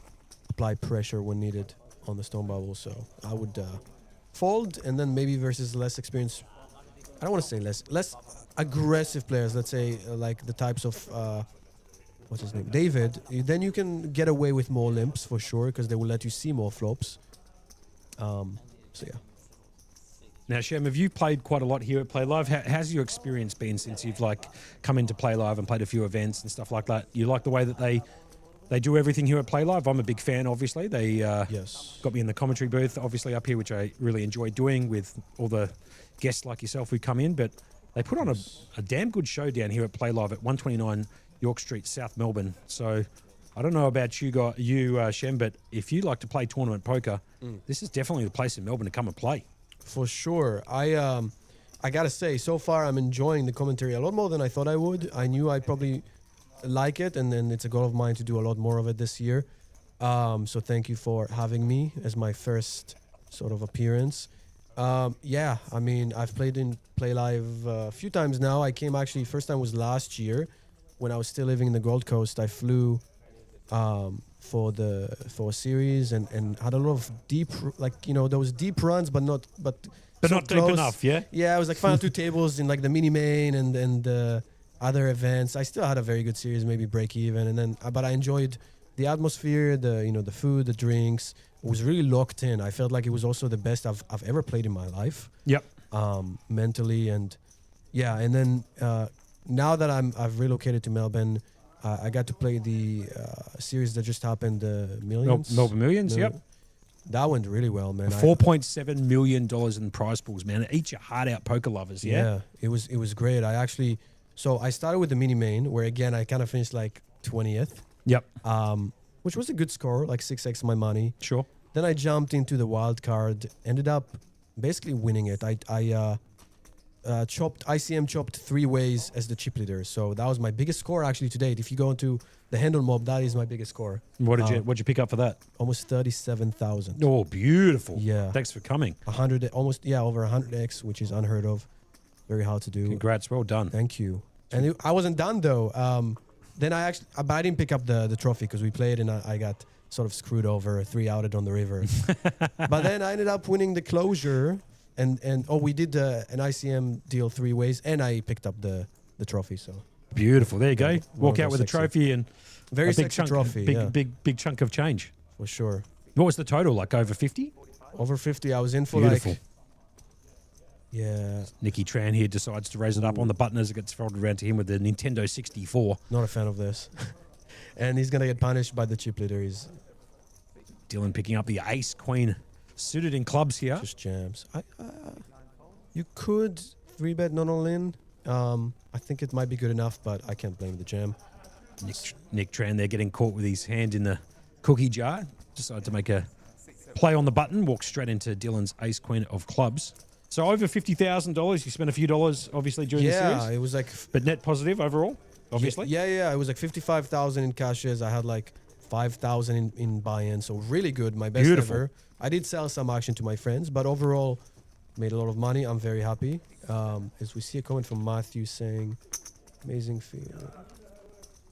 apply pressure when needed on the stone bubble. So I would fold, and then maybe versus less experienced. I don't want to say less aggressive players. Let's say like the types of. What's his name? David. Then you can get away with more limps for sure because they will let you see more flops. So yeah. now Shem, have you played quite a lot here at Play Live? How's your experience been since you've like come into Play Live and played a few events and stuff like that? You like the way that they do everything here at Play Live? I'm a big fan. Obviously, they Yes. got me in the commentary booth, obviously up here, which I really enjoy doing with all the guests like yourself who come in. But they put on a damn good show down here at Play Live at 129 York Street, South Melbourne. So I don't know about you, Shem, but if you like to play tournament poker, this is definitely the place in Melbourne to come and play. For sure. I gotta say, so far I'm enjoying the commentary a lot more than I thought I would. I knew I'd probably like it, and then it's a goal of mine to do a lot more of it this year. So thank you for having me as my first sort of appearance. Yeah, I mean, I've played in Play Live a few times now. I came actually, first time was last year. when I was still living in the Gold Coast, I flew for a series and had a lot of deep, those deep runs, but not so not deep close. enough, yeah? Yeah, I was like final two tables in like the mini main and other events. I still had a very good series, maybe break even, and then but I enjoyed the atmosphere, the food, the drinks. It was really locked in. I felt like it was also the best I've ever played in my life. Yep. Mentally and yeah, and then now that I've relocated to Melbourne, I got to play the series that just happened, Millions. Melbourne Millions, yep. That went really well, man. $4.7 million in prize pools, man. Eat your heart out, poker lovers, yeah? It was great. So I started with the mini main, where again I kind of finished like 20th. Yep. Which was a good score, like 6x my money. Sure. Then I jumped into the wild card, ended up basically winning it. I ICM chopped 3 ways as the chip leader, so that was my biggest score actually to date. If you go into the handle mob, that is my biggest score. What'd you pick up for that? Almost 37,000. Oh, beautiful. Yeah. Thanks for coming. Over 100x, which is unheard of. Very hard to do. Congrats, well done. Thank you. And I wasn't done though. Then but I didn't pick up the trophy because we played and I got sort of screwed over, 3-outed on the river. But then I ended up winning the closure. And we did an ICM deal 3 ways, and I picked up the trophy. So beautiful. There you go. Yeah, Walk out with a trophy and very a big sexy chunk, trophy. Big chunk of change. For sure. What was the total? Like over 50? Over 50. I was in for beautiful. like. Yeah. Nicky Tran here decides to raise it up on the button as it gets folded around to him with the Nintendo 64. Not a fan of this. And he's gonna get punished by the chip leader. Dylan picking up the ace queen. Suited in clubs here. Just jams. You could 3-bet not all in. I think it might be good enough, but I can't blame the jam. Nick Tran there getting caught with his hand in the cookie jar. Decided to make a play on the button. Walked straight into Dylan's ace queen of clubs. So over $50,000. You spent a few dollars obviously during the series. Yeah, it was like. But net positive overall, obviously. Yeah. It was like 55,000 in cashes. I had like 5,000 in buy-in. So really good. My best beautiful. Ever. I did sell some action to my friends, but overall made a lot of money. I'm very happy. As we see a comment from Matthew saying, amazing feel.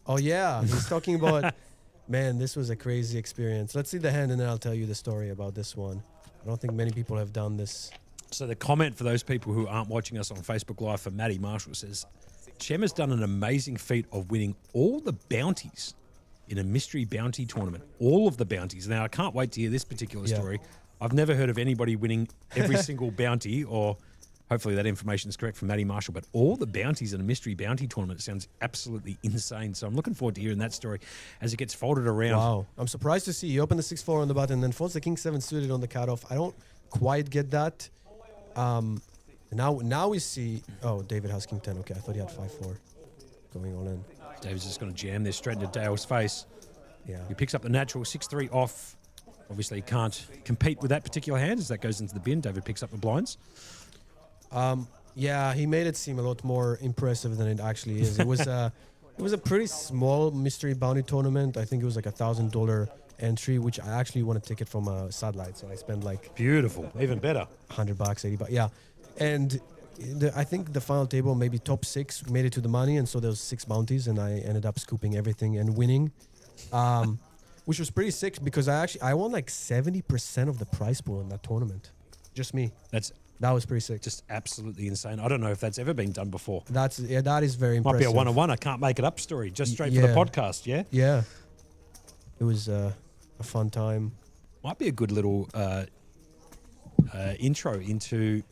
Oh yeah, he's talking about, man, this was a crazy experience. Let's see the hand and then I'll tell you the story about this one. I don't think many people have done this. So the comment for those people who aren't watching us on Facebook Live for Matty Marshall says, Shem has done an amazing feat of winning all the bounties in a mystery bounty tournament. All of the bounties. Now, I can't wait to hear this particular story. I've never heard of anybody winning every single bounty, or hopefully that information is correct from Matty Marshall, but all the bounties in a mystery bounty tournament sounds absolutely insane. So I'm looking forward to hearing that story as it gets folded around. Wow. I'm surprised to see you open the 6-4 on the button and then folds the King 7 suited on the cutoff. I don't quite get that. Now we see... Oh, David has King 10. Okay, I thought he had 5-4 going all in. David's just going to jam there straight into Dale's face. Yeah. He picks up the natural 6-3 off. Obviously, he can't compete with that particular hand as that goes into the bin. David picks up the blinds. Yeah, he made it seem a lot more impressive than it actually is. It was a pretty small mystery bounty tournament. I think it was like $1,000 entry, which I actually won a ticket from a satellite. So I spent like beautiful, even better, $100, $80. Yeah, and I think the final table, maybe top 6, made it to the money, and so there was 6 bounties, and I ended up scooping everything and winning, which was pretty sick because I won like 70% of the prize pool in that tournament, just me. That was pretty sick. Just absolutely insane. I don't know if that's ever been done before. That is very impressive. Might be a one-on-one. I can't make it up story. Just straight for the podcast. Yeah. Yeah. It was a fun time. Might be a good little intro into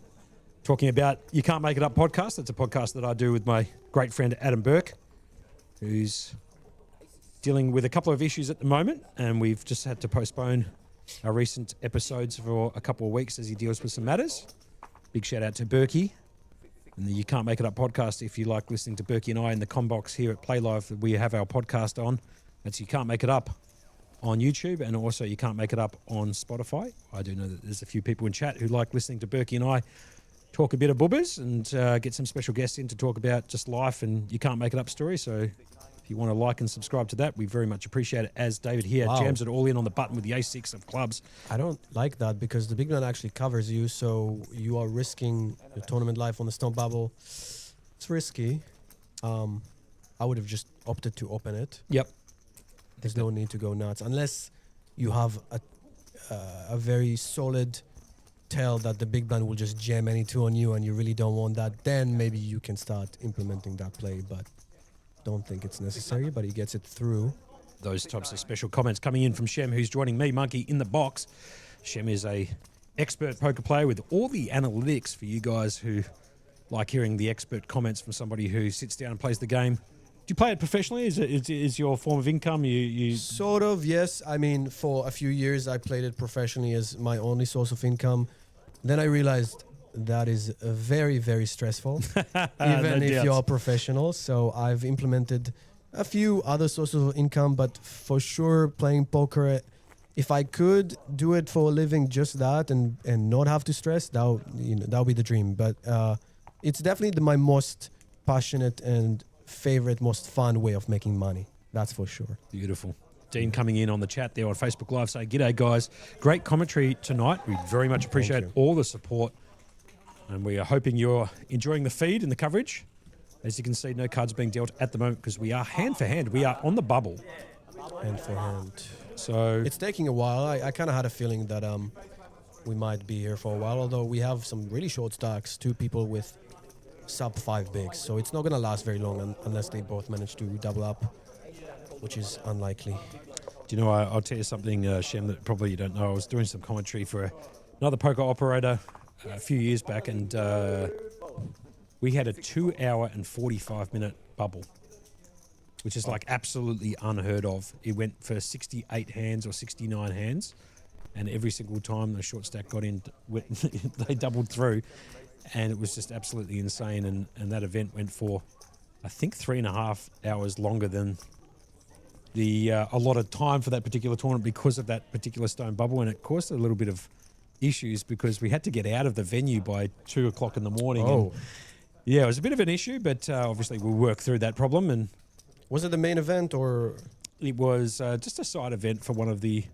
talking about You Can't Make It Up podcast. That's a podcast that I do with my great friend Adam Burke, who's dealing with a couple of issues at the moment, and we've just had to postpone our recent episodes for a couple of weeks as he deals with some matters. Big shout out to Berkey and the You Can't Make It Up podcast. If you like listening to Berkey and I in the combox here at Playlive, we have our podcast on. That's You Can't Make It Up on YouTube, and also You Can't Make It Up on Spotify. I do know that there's a few people in chat who like listening to Berkey and I talk a bit of bubbers and get some special guests in to talk about just life and You Can't Make It Up stories. So if you want to like and subscribe to that, we very much appreciate it. As David here jams it all in on the button with the ace-6 of clubs. I don't like that because the big man actually covers you, so you are risking your tournament life on the stomp bubble. It's risky. I would have just opted to open it. Yep. There's no need to go nuts unless you have a very solid tell that the big blind will just jam any two on you and you really don't want that. Then maybe you can start implementing that play, but don't think it's necessary. But he gets it through. Those types of special comments coming in from Shem, who's joining me, Monkey, in the box. Shem is a expert poker player with all the analytics for you guys who like hearing the expert comments from somebody who sits down and plays the game. Do you play it professionally? Is your form of income? You Sort of, yes. I mean, for a few years, I played it professionally as my only source of income. Then I realized that is very, very stressful, even if you're professional. So I've implemented a few other sources of income, but for sure, playing poker, if I could do it for a living, just that, and not have to stress, that would be the dream. But it's definitely my most passionate and favorite, most fun way of making money. That's for sure. Beautiful. Dean coming in on the chat there on Facebook Live saying, "G'day guys, great commentary tonight. We very much appreciate all the support, and we are hoping you're enjoying the feed and the coverage. As you can see, no cards being dealt at the moment because we are hand for hand. We are on the bubble. Hand for hand. So it's taking a while. I kind of had a feeling that we might be here for a while, although we have some really short stacks, 2 people with sub 5 bigs, so it's not going to last very long unless they both manage to double up, which is unlikely. Do you know, I'll tell you something, Shem, that probably you don't know. I was doing some commentary for another poker operator a few years back, and we had a 2-hour and 45-minute bubble, which is like absolutely unheard of. It went for 68 hands or 69 hands, and every single time the short stack got in, they doubled through, and it was just absolutely insane. And that event went for, I think, 3.5 hours longer than the allotted time for that particular tournament because of that particular stone bubble, and it caused a little bit of issues because we had to get out of the venue by 2 o'clock in the morning. Oh. And yeah, it was a bit of an issue, but obviously we'll work through that problem. And was it the main event or? It was just a side event for one of the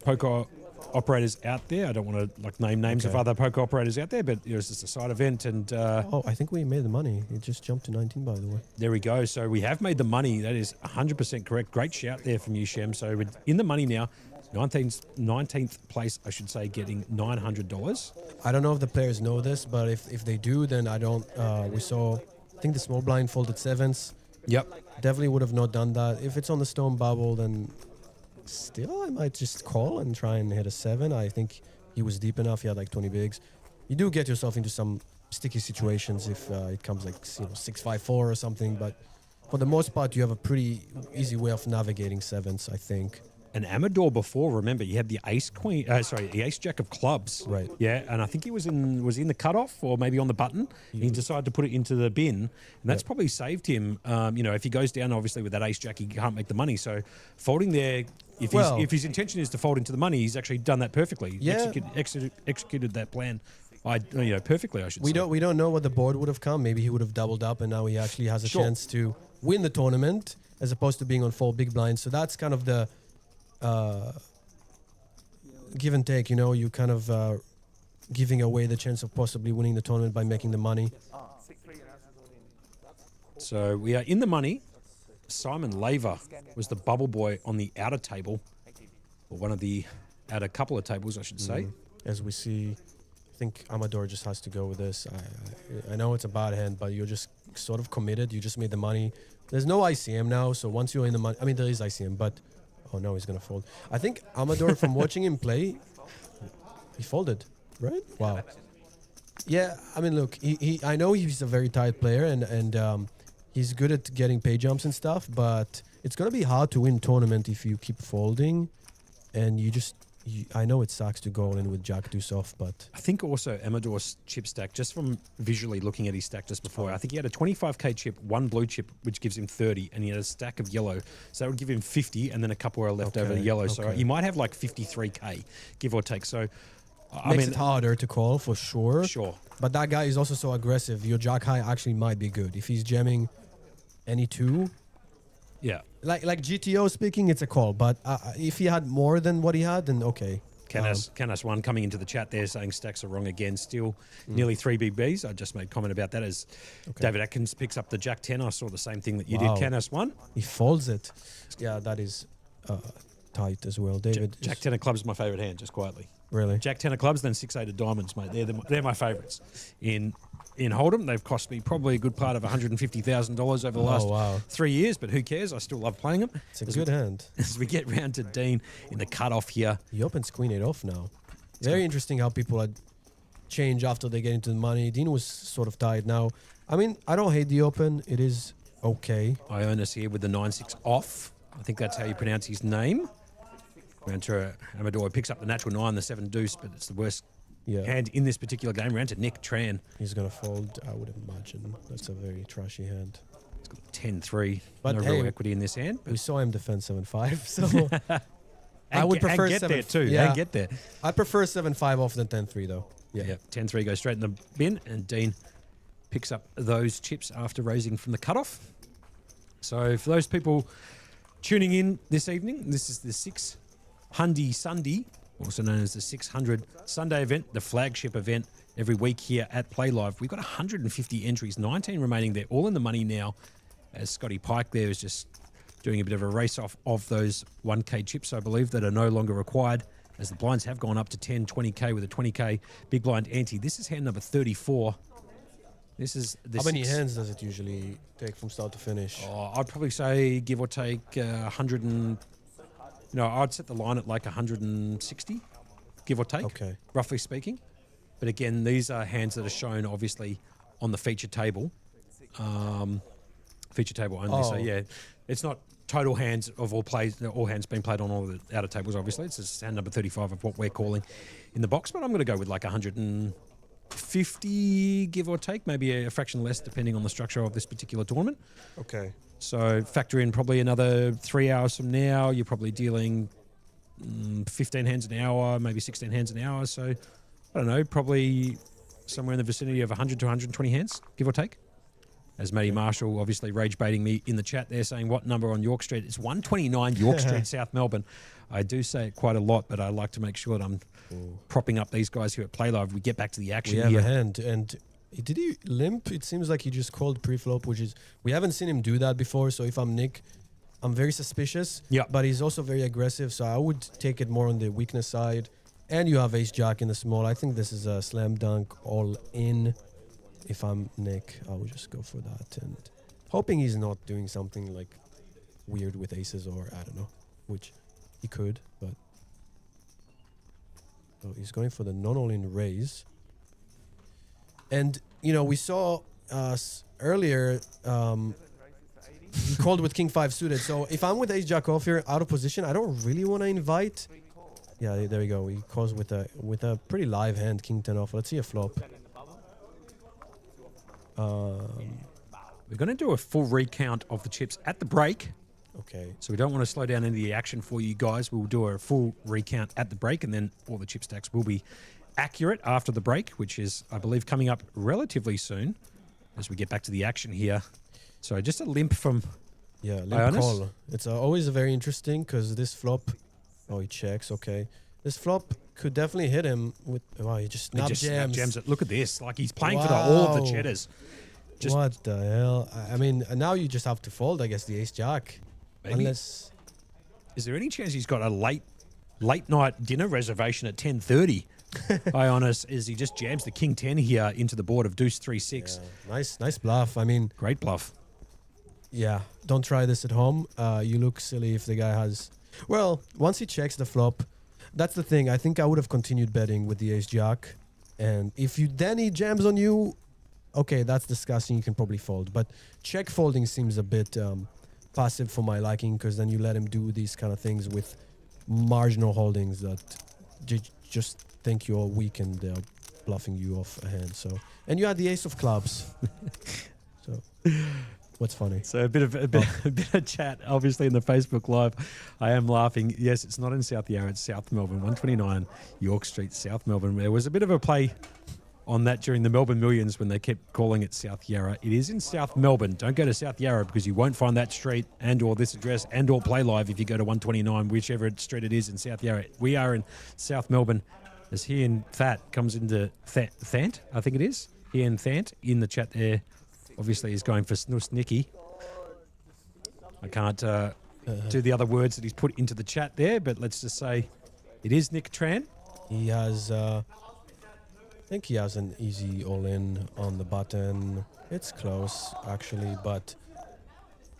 poker operators out there. I don't want to name names of other poker operators out there, but it was just a side event. And I think we made the money. It just jumped to 19, by the way. There we go. So we have made the money. That is 100% correct. Great shout there from you, Shem. So we're in the money now. 19th place, I should say, getting $900. I don't know if the players know this, but if they do, then I don't. We saw, I think the small blind folded 7s. Yep. Definitely would have not done that. If it's on the stone bubble, then still I might just call and try and hit a 7. I think he was deep enough. He had like 20 bigs. You do get yourself into some sticky situations if it comes like 6-5-4 or something, but for the most part, you have a pretty easy way of navigating 7s, I think. An Amador before, remember, you had the the ace jack of clubs. Right. Yeah, and I think he was in the cutoff or maybe on the button. He decided to put it into the bin, and that's probably saved him. If he goes down, obviously, with that ace jack, he can't make the money. So folding there, if his intention is to fold into the money, he's actually done that perfectly. Yeah. Executed that plan. Perfectly, I should say. We don't know what the board would have come. Maybe he would have doubled up, and now he actually has a chance to win the tournament as opposed to being on 4 big blinds. So that's kind of the give and take, you kind of giving away the chance of possibly winning the tournament by making the money. So we are in the money. Simon Laver was the bubble boy on the outer table, or one of the outer couple of tables, I should say. As we see, I think Amador just has to go with this. I know it's a bad hand, but you're just sort of committed. You just made the money. There's no ICM now, so once you're in the money, I mean, there is ICM, but oh no, he's gonna fold. I think Amador, from watching him play, he folded, right? Wow. Yeah, I mean, look, I know he's a very tight player, and he's good at getting pay jumps and stuff, but it's gonna be hard to win tournament if you keep folding, and I know it sucks to go all in with Jack deuce off, but I think also Amador's chip stack, just from visually looking at his stack just before, I think he had a 25k chip, 1 blue chip, which gives him 30, and he had a stack of yellow, so that would give him 50, and then a couple are left over the yellow, so he might have like 53k, give or take. So makes it harder to call for sure. Sure. But that guy is also so aggressive. Your jack high actually might be good if he's jamming any 2. Yeah. Like GTO speaking, it's a call. But if he had more than what he had, then okay. Canas one coming into the chat there saying stacks are wrong again. Still nearly 3 big Bs. I just made comment about that as David Atkins picks up the Jack 10. I saw the same thing that you did. Canas one. He folds it. Yeah, that is tight as well. David. Jack 10 of clubs is my favourite hand, just quietly. Really? Jack 10 of clubs, then 6-8 of diamonds, mate. They're my favourites. In Hold'em, they've cost me probably a good part of $150,000 over the last 3 years, but who cares? I still love playing them. It's a good hand. As we get round to Dean in the cut-off here. He opens Queen 8 off now. Very interesting how people change after they get into the money. Dean was sort of tied now. I mean, I don't hate the open. It is okay. Ionis here with the 9-6 off. I think that's how you pronounce his name. Ranter Amador picks up the natural 9, the 7 deuce, but it's the worst hand in this particular game. Round to Nick Tran. He's going to fold, I would imagine. That's a very trashy hand. It's got 10-3. But no real equity in this hand. We saw him defend 7-5, so I would prefer 7 there too. Yeah. And get there. I prefer 7-5 off than 10-3 though. Yeah. 10-3 goes straight in the bin, and Dean picks up those chips after raising from the cutoff. So for those people tuning in this evening, this is the 6 Hundy Sunday, also known as the 600 Sunday event, the flagship event every week here at Playlive. We've got 150 entries, 19 remaining. They're all in the money now, as Scotty Pike there is just doing a bit of a race-off of those 1K chips, I believe, that are no longer required, as the blinds have gone up to 10, 20K with a 20K big blind ante. This is hand number 34. This is the How many hands does it usually take from start to finish? I'd probably say give or take 100 and... No, I'd set the line at like 160, give or take, roughly speaking. But again, these are hands that are shown obviously on the feature table. Feature table only. So yeah, it's not total hands of all hands being played on all the outer tables, obviously. It's just hand number 35 of what we're calling in the box. But I'm going to go with like 150, give or take, maybe a fraction less depending on the structure of this particular tournament. Okay. So factor in probably another 3 hours from now. You're probably dealing 15 hands an hour, maybe 16 hands an hour. So I don't know, probably somewhere in the vicinity of 100 to 120 hands, give or take. As Matty Marshall obviously rage baiting me in the chat there, saying what number on York Street? It's 129 York Street, South Melbourne. I do say it quite a lot, but I like to make sure that I'm propping up these guys here at Playlive. We get back to the action here. We have a hand, and did he limp? It seems like he just called pre-flop, which is... We haven't seen him do that before, so if I'm Nick, I'm very suspicious. Yeah. But he's also very aggressive, so I would take it more on the weakness side. And you have ace-jack in the small. I think this is a slam dunk all in. If I'm Nick, I would just go for that. And hoping he's not doing something like weird with aces or I don't know, which he could, but... So he's going for the non-all-in raise. And, you know, we saw earlier, he called with King 5 suited. So if I'm with ace jack off here, out of position, I don't really want to invite. Yeah, there we go. He calls with a pretty live hand, King 10 off. Let's see a flop. We're going to do a full recount of the chips at the break. Okay. So we don't want to slow down any of the action for you guys. We'll do a full recount at the break, and then all the chip stacks will be accurate after the break, which is, I believe, coming up relatively soon as we get back to the action here. So just a limp from limp call. It's always very interesting because this flop... Oh, he checks. Okay. This flop could definitely hit him with... Wow, he just snap jams it. Look at this. Like he's playing for all of the cheddars. What the hell? I mean, now you just have to fold, I guess, the ace-jack. Unless... Is there any chance he's got a late night dinner reservation at 10:30? Ionis, as he just jams the King 10 here into the board of Deuce 3-6. Yeah, nice bluff. I mean... Great bluff. Yeah, don't try this at home. You look silly if the guy has... Well, once he checks the flop, that's the thing. I think I would have continued betting with the ace-jack. And if he jams on you, okay, that's disgusting. You can probably fold. But check folding seems a bit passive for my liking because then you let him do these kind of things with marginal holdings that just think you're weak and they're bluffing you off a hand. So, and you had the ace of clubs. So, what's funny? So a bit of chat, obviously in the Facebook Live. I am laughing. Yes, it's not in South Yarra, it's South Melbourne, 129 York Street, South Melbourne. There was a bit of a play on that during the Melbourne Millions when they kept calling it South Yarra. It is in South Melbourne. Don't go to South Yarra because you won't find that street and or this address and or Playlive if you go to 129, whichever street it is in South Yarra. We are in South Melbourne as he and That comes into Thant, I think it is. He and Thant in the chat there. Obviously he's going for Snus Nicky. I can't do the other words that he's put into the chat there, but let's just say it is Nick Tran. He has, I think he has an easy all-in on the button. It's close, actually, but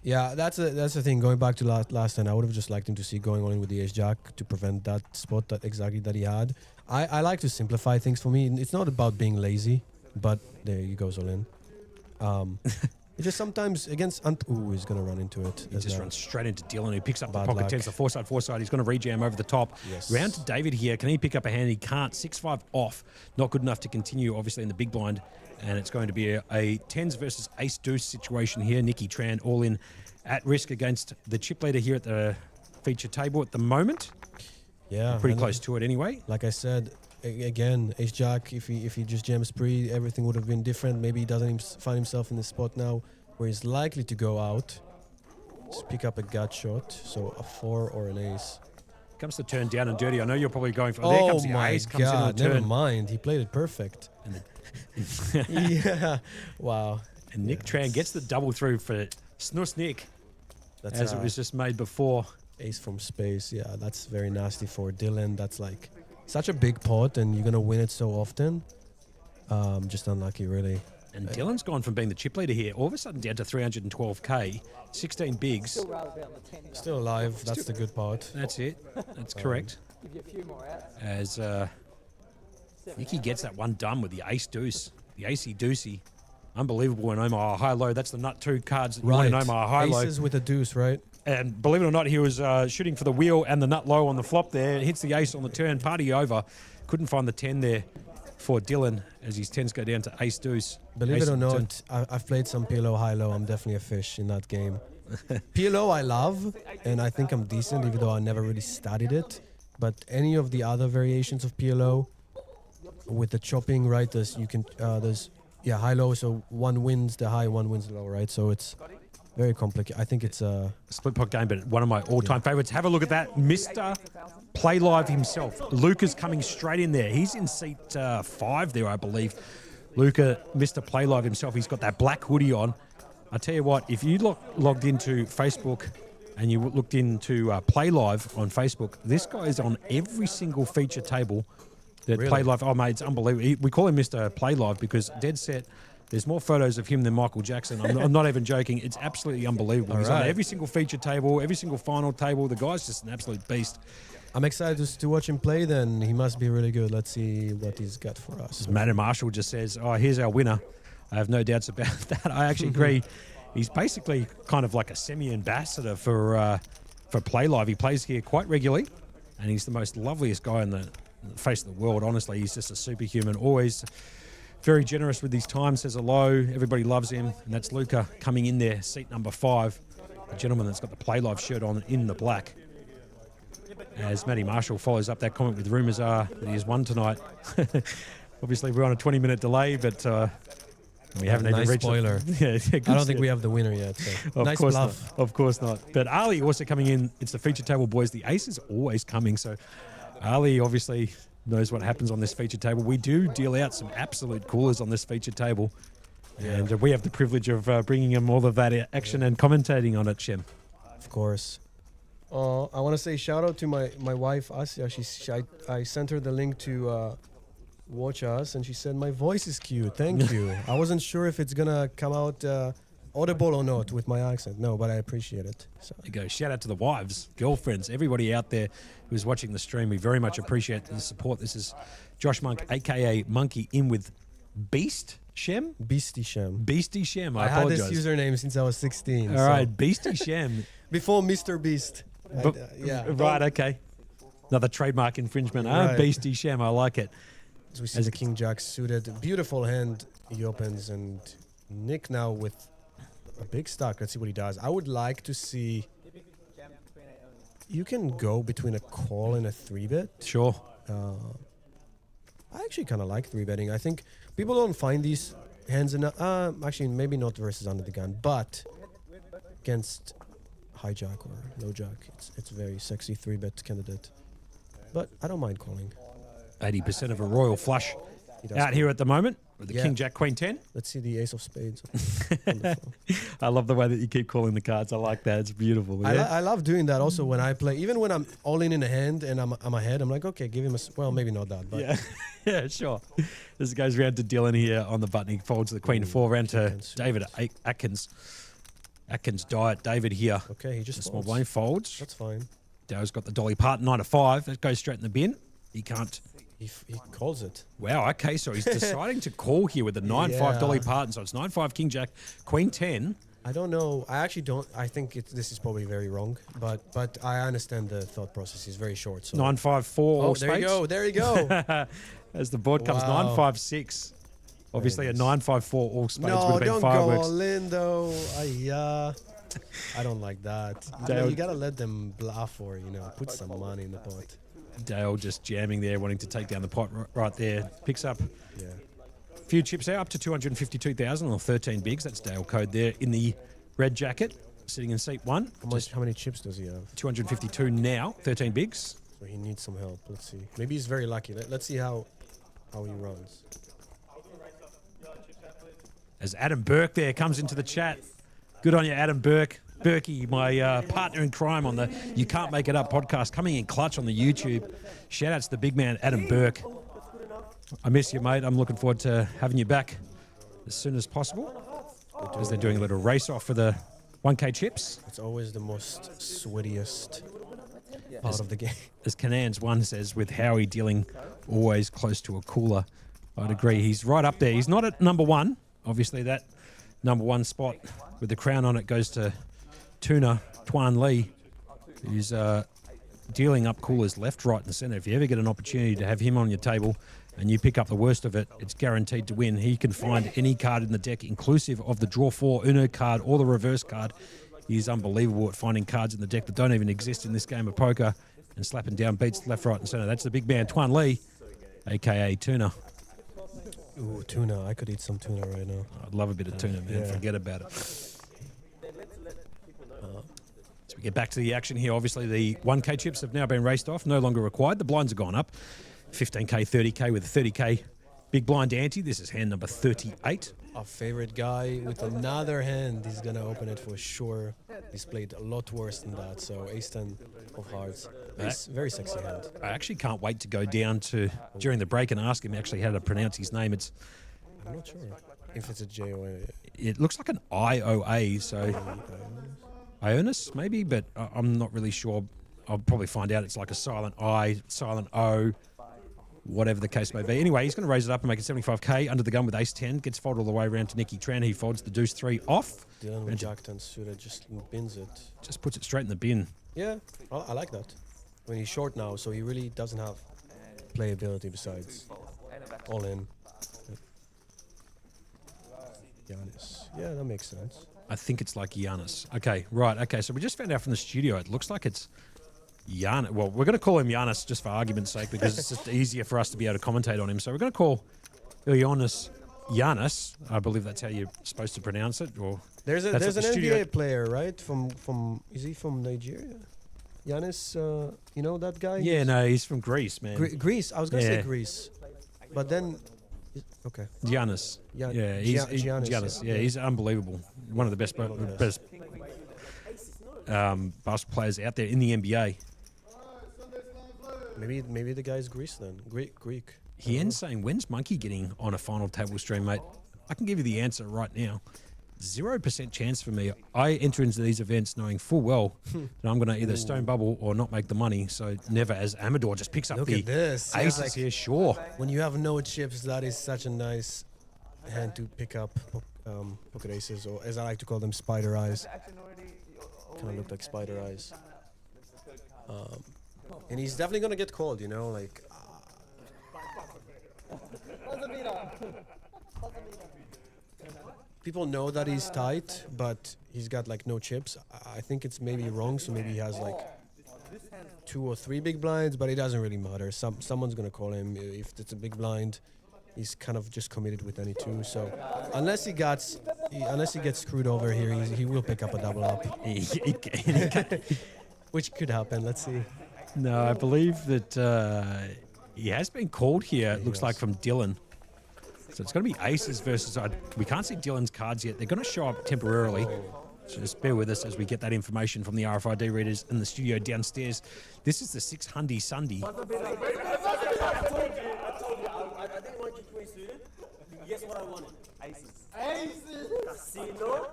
yeah, that's the thing. Going back to last time, I would have just liked him to see going all in with the ace-jack to prevent that spot that he had. I like to simplify things for me. It's not about being lazy, but there he goes all in. It's just sometimes against... Ooh, he's going to run into it. He just runs straight into Dylan, who picks up the Bad pocket luck. tens, the four-side. He's going to rejam over the top. Yes. Round to David here. Can he pick up a hand? He can't. 6-5 off. Not good enough to continue, obviously, in the big blind. And it's going to be a tens versus ace-deuce situation here. Nicky Tran all in at risk against the chip leader here at the feature table at the moment. Yeah. Pretty close to it anyway. Like I said, again, ace-jack, if he just jams pre, everything would have been different. Maybe he doesn't find himself in the spot now where he's likely to go out. Just pick up a gut shot, so a 4 or an ace. Comes the turn down and dirty. I know you're probably going for... there comes the my ace, comes God, in the turn. never mind. He played it perfect. Yeah, wow. And Nick Tran gets the double through for Snus Nick, That's as it was just made before. ace from space. Yeah, that's very nasty for Dylan. That's like such a big pot, and you're going to win it so often. Just unlucky, really. And Dylan's gone from being the chip leader here, all of a sudden down to 312k, 16 bigs. Still rather be on the 10. Still alive. That's the good part. That's it. That's correct. Give you a few more outs. As Nicky gets that one done with the ace deuce, the acey deucey. Unbelievable in Omaha high-low. That's the nut 2 cards that you want in Omaha high-low. Aces with a deuce, right? And believe it or not, he was shooting for the wheel and the nut low on the flop there. Hits the ace on the turn, party over. Couldn't find the 10 there for Dylan as his 10s go down to ace deuce. Believe Ace it or on the turn. not, I've played some PLO high-low. I'm definitely a fish in that game. PLO I love, and I think I'm decent, even though I never really studied it. But any of the other variations of PLO, with the chopping, right, there's high-low, so one wins the high, one wins the low, right? So it's very complicated. I think it's a... Split pot game, but one of my all-time favorites. Have a look at that. Mr. Playlive himself. Luca's coming straight in there. He's in seat 5 there, I believe. Luca, Mr. Playlive himself, he's got that black hoodie on. I tell you what, if you logged into Facebook and you looked into Playlive on Facebook, this guy is on every single feature table that Really? Playlive... Oh, mate, it's unbelievable. We call him Mr. Playlive because dead set... There's more photos of him than Michael Jackson. I'm not even joking. It's absolutely unbelievable. He's on every single feature table, every single final table. The guy's just an absolute beast. I'm excited to watch him play then. He must be really good. Let's see what he's got for us. Matt Marshall just says, oh, here's our winner. I have no doubts about that. I actually agree. He's basically kind of like a semi-ambassador for Playlive. He plays here quite regularly, and he's the most loveliest guy on the face of the world. Honestly, he's just a superhuman. Always very generous with his time, says hello. Everybody loves him. And that's Luca coming in there, seat number 5. The gentleman that's got the Playlive shirt on in the black. As Matty Marshall follows up that comment with rumours are that he has won tonight. Obviously, we're on a 20-minute delay, but we haven't even reached spoiler. Yeah, I don't think we have the winner yet. So. Nice course bluff. not. Of course not. But Ali also coming in. It's the feature table, boys. The ace is always coming. So Ali obviously knows what happens on this feature table. We do deal out some absolute coolers on this feature table. And we have the privilege of bringing him all of that action and commentating on it, Shem. Of course. I want to say shout out to my wife, Asya. I sent her the link to watch us, and she said, my voice is cute. Thank you. I wasn't sure if it's going to come out audible or not with my accent. No, but I appreciate it. So. There you go. Shout out to the wives, girlfriends, everybody out there who's watching the stream. We very much appreciate the support. This is Josh Monk, a.k.a. Monkey, in with Beast Shem? Beastie Shem. Beastie Shem. I had apologize. this username since I was 16. All right, Beastie Shem. Before Mr. Beast. Yeah. Right, okay. Another trademark infringement. Right. Beastie Shem. I like it. As we see the King Jack suited. Beautiful hand he opens, and Nick now with a big stack. Let's see what he does. I would like to see... You can go between a call and a 3-bet. Sure. I actually kind of like 3-betting. I think people don't find these hands enough. Actually, maybe not versus under the gun, but against hijack or low jack, it's a very sexy 3-bet candidate. But I don't mind calling. 80% of a royal flush He does out call. here at the moment with the Yeah. King Jack Queen 10. Let's see the ace of spades. Wonderful. I love the way that you keep calling the cards. I like that. It's beautiful. Yeah? I love doing that also when I play. Even when I'm all in a hand and I'm ahead, I'm like, okay, give him well, maybe not that, but Yeah, yeah, sure. This goes round to Dylan here on the button. He folds the Queen 4 round to Atkins. David Atkins. Atkins Diet. David here. okay, he The just small folds. blind folds. That's fine. Dale's got the Dolly Parton 9 to 5. That goes straight in the bin. He can't. He calls it. Wow, okay, so he's deciding to call here with the 9-5 Yeah. Dolly Parton. So it's 9-5 King Jack, Queen 10. I don't know. I actually don't. I think this is probably very wrong, but I understand the thought process. Is very short. So 9-5-4 Oh, all there you spades. go. There you go. As the board comes Wow. 9-5-6. Obviously, a nice. 9-5-4 all spades would No, have been don't go fireworks. all in though. I don't like that. Dale- You gotta let them bluff or put some money in the pot. Dale just jamming there, wanting to take down the pot right there. Picks up Yeah. a few chips there, up to 252,000 or 13 bigs. That's Dale code there in the red jacket, sitting in seat 1. How many chips does he have? 252 now, 13 bigs. So he needs some help. Let's see. Maybe he's very lucky. Let's see how he runs. As Adam Burke there comes into the chat. Good on you, Adam Burke. Berkey, my partner in crime on the You Can't Make It Up podcast, coming in clutch on the YouTube. Shout out to the big man, Adam Burke. I miss you, mate. I'm looking forward to having you back as soon as possible, as they're doing a little race off for the 1K chips. It's always the most sweatiest part of the game. As Canans one says, with Howie dealing always close to a cooler. I'd agree. He's right up there. He's not at number 1. Obviously, that number 1 spot with the crown on it goes to Tuna Tuan Lee, who's dealing up coolers left, right, and centre. If you ever get an opportunity to have him on your table and you pick up the worst of it, it's guaranteed to win. He can find any card in the deck, inclusive of the draw 4 Uno card or the reverse card. He's unbelievable at finding cards in the deck that don't even exist in this game of poker and slapping down beats left, right, and centre. That's the big man, Tuan Lee, a.k.a. Tuna. Ooh, tuna. I could eat some tuna right now. I'd love a bit of tuna, man. Yeah. Forget about it. So we get back to the action here. Obviously, the 1K chips have now been raced off, no longer required. The blinds have gone up. 15K, 30K with a 30K big blind ante. This is hand number 38. Our favorite guy with another hand. He's gonna open it for sure. He's played a lot worse than that. So ace 10 of hearts. Very sexy hand. I actually can't wait to go down to, during the break, and ask him actually how to pronounce his name. I'm not sure if it's a J or a. It looks like an IOA, so Ionis maybe, but I'm not really sure. I'll probably find out it's like a silent I, silent O, whatever the case may be. Anyway, he's going to raise it up and make it 75K under the gun with ace 10. Gets folded all the way around to Nicky Tran. He folds the deuce 3 off. Dylan with And Jack 10 suited just bins it. just puts it straight in the bin. Yeah, I like that. When he's short now, so he really doesn't have playability besides all in. Giannis. Yeah, that makes sense. I think it's like Giannis. Okay, right. Okay, so we just found out from the studio. It looks like it's Giannis. Well, we're going to call him Giannis just for argument's sake because it's just easier for us to be able to commentate on him. So we're going to call Giannis. I believe that's how you're supposed to pronounce it. Or There's That's an what the NBA studio- player, right? From is he from Nigeria? Giannis, you know that guy? yeah, no, he's from Greece, man. Greece. I was gonna Yeah. say Greece, but then okay. Giannis. Gian- Yeah, he's Giannis, Giannis. yeah. Yeah, he's unbelievable. One of the best, One of the best basketball players out there in the NBA. Maybe the guy's Greece then. Greek. He ends saying, "When's Monkey getting on a final table stream, mate?" I can give you the answer right now. 0% chance for me. I enter into these events knowing full well that I'm going to either stone bubble or not make the money. So never, as Amador just picks up Look the at this. Yeah, aces like- here. Sure. When you have no chips, that is such a nice hand to pick up pocket aces, or as I like to call them, spider eyes. Kind of look like spider eyes. And he's definitely gonna get called, like. People know that he's tight, but he's got like no chips. I think it's maybe wrong, so maybe he has like 2 or 3 big blinds, but it doesn't really matter. Someone's gonna call him if it's a big blind. He's kind of just committed with any 2. So unless he gets screwed over here, he will pick up a double up, which could happen. Let's see. No, I believe that he has been called here. It looks like from Dylan. So it's going to be aces versus. We can't see Dylan's cards yet. They're going to show up temporarily. So just bear with us as we get that information from the RFID readers in the studio downstairs. This is the 6 Hundy Sunday. I didn't want you to win suited. Guess what I wanted? Aces. Casino.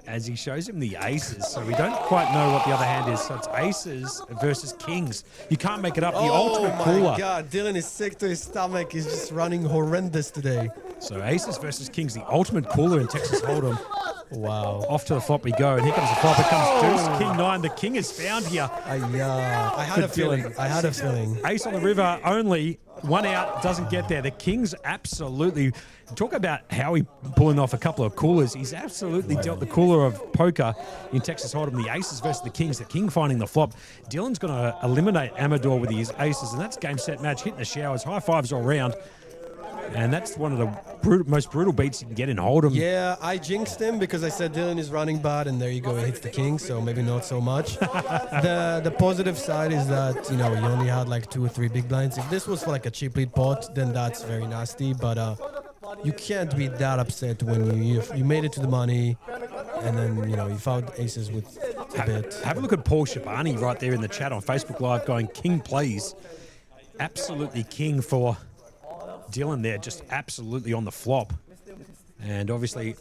As he shows him the aces, so we don't quite know what the other hand is. So it's aces versus kings. You can't make it up. The ultimate cooler. Oh my God, Dylan is sick to his stomach. He's just running horrendous today. So aces versus kings, the ultimate cooler in Texas Hold'em. Wow. Off to the flop we go, and here comes the flop. Here comes deuce, king 9. The king is found here. I had a feeling. Ace on the river, only 1 out, doesn't get there. The king's absolutely, talk about Howie pulling off a couple of coolers. He's absolutely dealt the cooler of poker in Texas Hold'em. The aces versus the kings. The king finding the flop. Dylan's going to eliminate Amador with his aces, and that's game, set, match. Hitting the showers. High fives all round. And that's one of the most brutal beats you can get in Hold'em. Yeah, I jinxed him because I said Dylan is running bad, and there you go, he hits the king, so maybe not so much. The positive side is that, you only had like 2 or 3 big blinds. If this was for like a cheap lead pot, then that's very nasty, but you can't be that upset when you made it to the money, and then, you found aces with a bit. Have a look at Paul Shabani right there in the chat on Facebook Live going, king please. Absolutely king for Dylan there, just absolutely on the flop. And obviously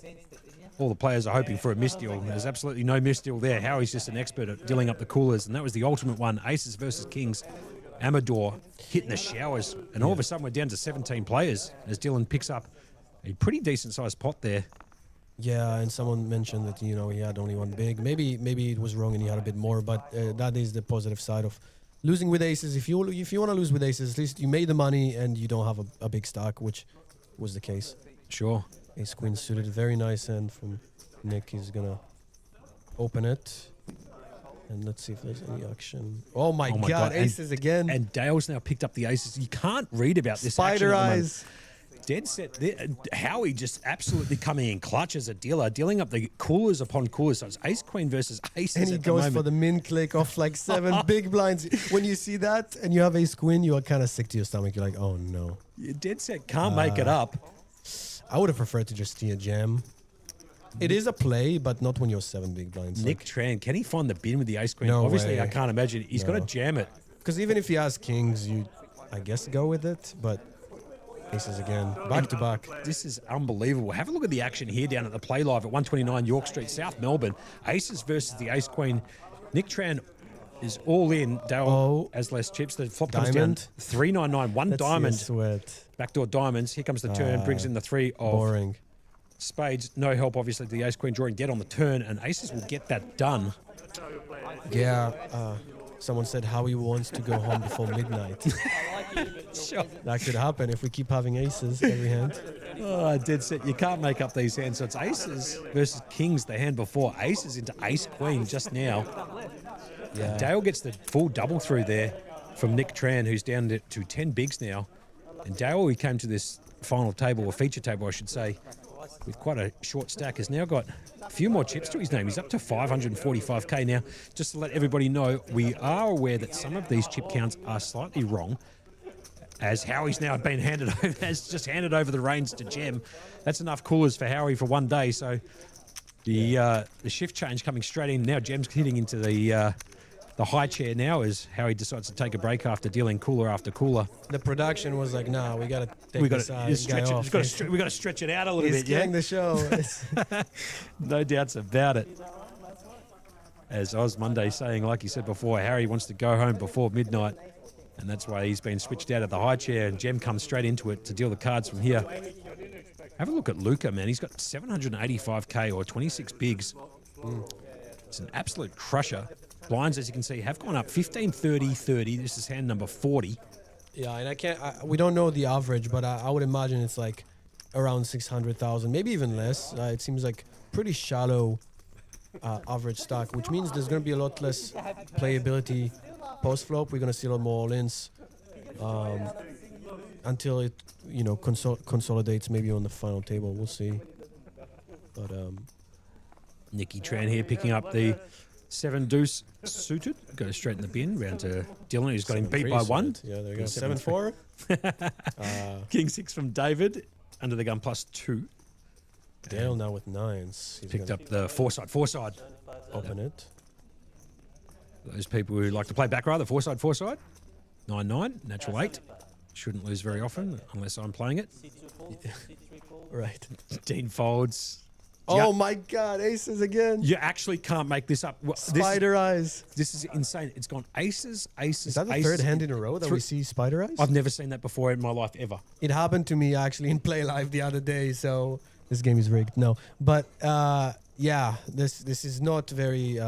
all the players are hoping for a misdeal. There's absolutely no misdeal there. Howie's just an expert at dealing up the coolers, and that was the ultimate one. Aces versus kings. Amador hitting the showers, and all of a sudden we're down to 17 players as Dylan picks up a pretty decent sized pot there. Yeah, and someone mentioned that, he had only 1 big. Maybe it was wrong and he had a bit more, but that is the positive side of losing with aces. If you want to lose with aces, at least you made the money and you don't have a big stack, which was the case. Sure. Ace queen suited, very nice hand from Nick. He's gonna open it, and let's see if there's any action. Oh my God, aces again. And Dale's now picked up the aces. You can't read about this Spider action eyes. Dead set there. Howie just absolutely coming in clutch as a dealer, dealing up the coolers upon coolers. So it's ace queen versus aces. And he goes for the min click off like 7 big blinds. When you see that and you have ace queen, you are kind of sick to your stomach. You're like, oh no. Your dead set can't make it up. I would have preferred to just see a jam. It is a play, but not when you're 7 big blinds. Nick Tran, can he find the bin with the ace queen? No Obviously, way. I can't imagine. He's got to jam it. Because even if he has kings, you, I guess, go with it. But aces again, back to back. This is unbelievable. Have a look at the action here down at the Playlive at 129 York Street, South Melbourne. Aces versus the ace queen. Nick Tran is all in. Dale has less chips. The flop comes down 399. One diamond. Sweat. Backdoor diamonds. Here comes the turn. Brings in the 3 of boring spades. No help, obviously, to the ace queen drawing dead on the turn, and aces will get that done. Yeah. Someone said Howie wants to go home before midnight. Sure. That could happen if we keep having aces every hand. Oh, dead set. You can't make up these hands. So it's aces versus kings the hand before. Aces into ace queen just now. Yeah. Dale gets the full double through there from Nick Tran, who's down to 10 bigs now. And Dale, who came to this final table, or feature table, I should say, with quite a short stack, has now got a few more chips to his name. He's up to 545k now. Just to let everybody know, we are aware that some of these chip counts are slightly wrong, as Howie's now been has just handed over the reins to Jem. That's enough coolers for Howie for one day. So the shift change coming straight in now. Jem's hitting into the high chair now as Howie decides to take a break after dealing cooler after cooler. The production was like, nah, we got to take this guy off. We got to stretch it out a little He's bit. Yeah, the show. no doubts about it. As Oz Monday saying, like he said before, Harry wants to go home before midnight, and that's why he's been switched out of the high chair, and Jem comes straight into it to deal the cards from here. Have a look at Luca, man. He's got 785k or 26 bigs. It's an absolute crusher. Blinds, as you can see, have gone up 15, 30, 30. This is hand number 40. Yeah, and we don't know the average, but I would imagine it's like around 600,000, maybe even less. It seems like pretty shallow average stack, which means there's going to be a lot less playability post-flop. We're going to see a lot more all-ins until it, consolidates maybe on the final table. We'll see. But Nicky Tran here picking up the 7 deuce suited. Goes straight in the bin. Round to Dylan, who's got him beat by 1. Yeah, there you go. 7-4. King 6 from David. Under the gun +2. Dale now with 9s. He's Picked gonna up the 4-side. open it. Those people who like to play back rather, 4-side. 9-9, natural 8. Shouldn't lose very often unless I'm playing it. Right. Dean folds. Oh my God, aces again. You actually can't make this up. Spider eyes. This is insane. It's gone aces. Is that the aces. third hand in a row that we see spider eyes? I've never seen that before in my life ever. It happened to me actually in Playlive the other day, so this game is rigged. No, but yeah, this is not very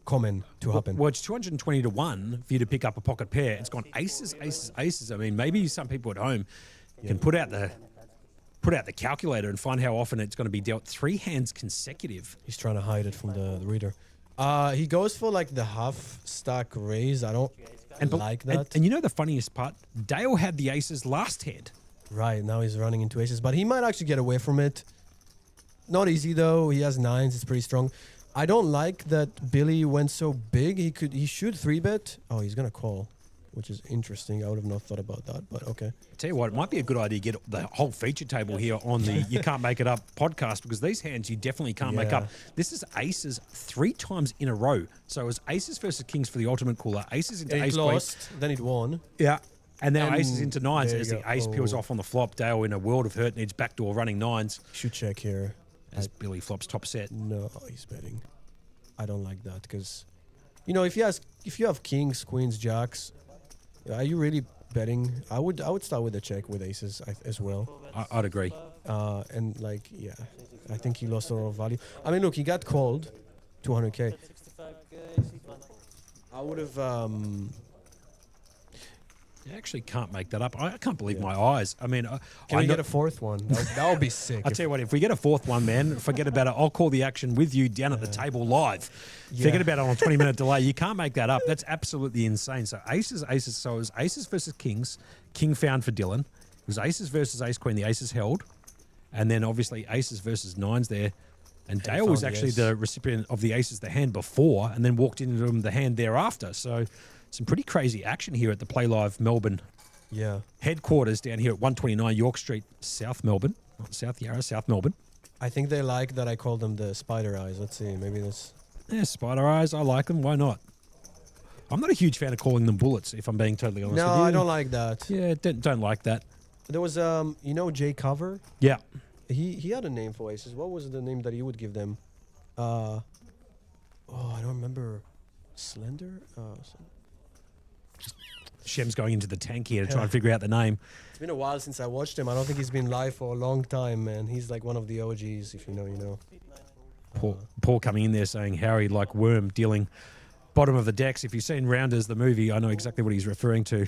common to happen. Well, it's 220 to 1 for you to pick up a pocket pair. It's gone aces. I mean, maybe some people at home can put out the calculator and find how often it's going to be dealt 3 hands consecutive. He's trying to hide it from the reader. He goes for like the half stack raise. I don't like that. And you know the funniest part? Dale had the aces last hand. Right, now he's running into aces, but he might actually get away from it. Not easy though. He has 9s. It's pretty strong. I don't like that Billy went so big. He should 3-bet. Oh, he's gonna call, which is interesting. I would have not thought about that, but okay. Tell you what, it might be a good idea to get the whole feature table here on the You Can't Make It Up podcast, because these hands you definitely can't make up. This is aces 3 times in a row. So it was aces versus kings for the ultimate cooler, aces into ace lost, then it won. Yeah. And now And aces into 9s there as you the go. ace peels off on the flop. Dale in a world of hurt needs backdoor running 9s Should check here. as Billy flops top set. No, he's betting. I don't like that because, if you have kings, queens, jacks, are you really betting? I would start with a check with aces as well. I'd agree. And I think he lost a lot of value. I mean, look, he got called 200K. I would have. You actually can't make that up. I can't believe my eyes. I mean, Can we get a fourth one? That would be sick. I'll tell you what, if we get a 4th one, man, forget about it. I'll call the action with you down at the table live. Forget about it on a 20-minute delay. You can't make that up. That's absolutely insane. So aces. So it was aces versus kings. King found for Dylan. It was aces versus ace queen. The aces held. And then obviously aces versus 9s there. And Dale was actually the recipient of the aces the hand before and then walked into him the hand thereafter. So some pretty crazy action here at the Playlive Melbourne headquarters down here at 129 York Street, South Melbourne. Not South Yarra, South Melbourne. I think they like that I called them the spider eyes. Let's see. Maybe that's... Yeah, spider eyes. I like them. Why not? I'm not a huge fan of calling them bullets, if I'm being totally honest with you. No, I don't like that. Yeah, don't like that. There was, Jay Cover? Yeah. He had a name for aces. What was the name that he would give them? I don't remember. Slender? Shem's going into the tank here to try and figure out the name. It's been a while since I watched him. I don't think he's been live for a long time, man. He's like one of the OGs, if you know, you know. Paul coming in there saying Harry like worm dealing bottom of the decks. If you've seen Rounders, the movie, I know exactly what he's referring to.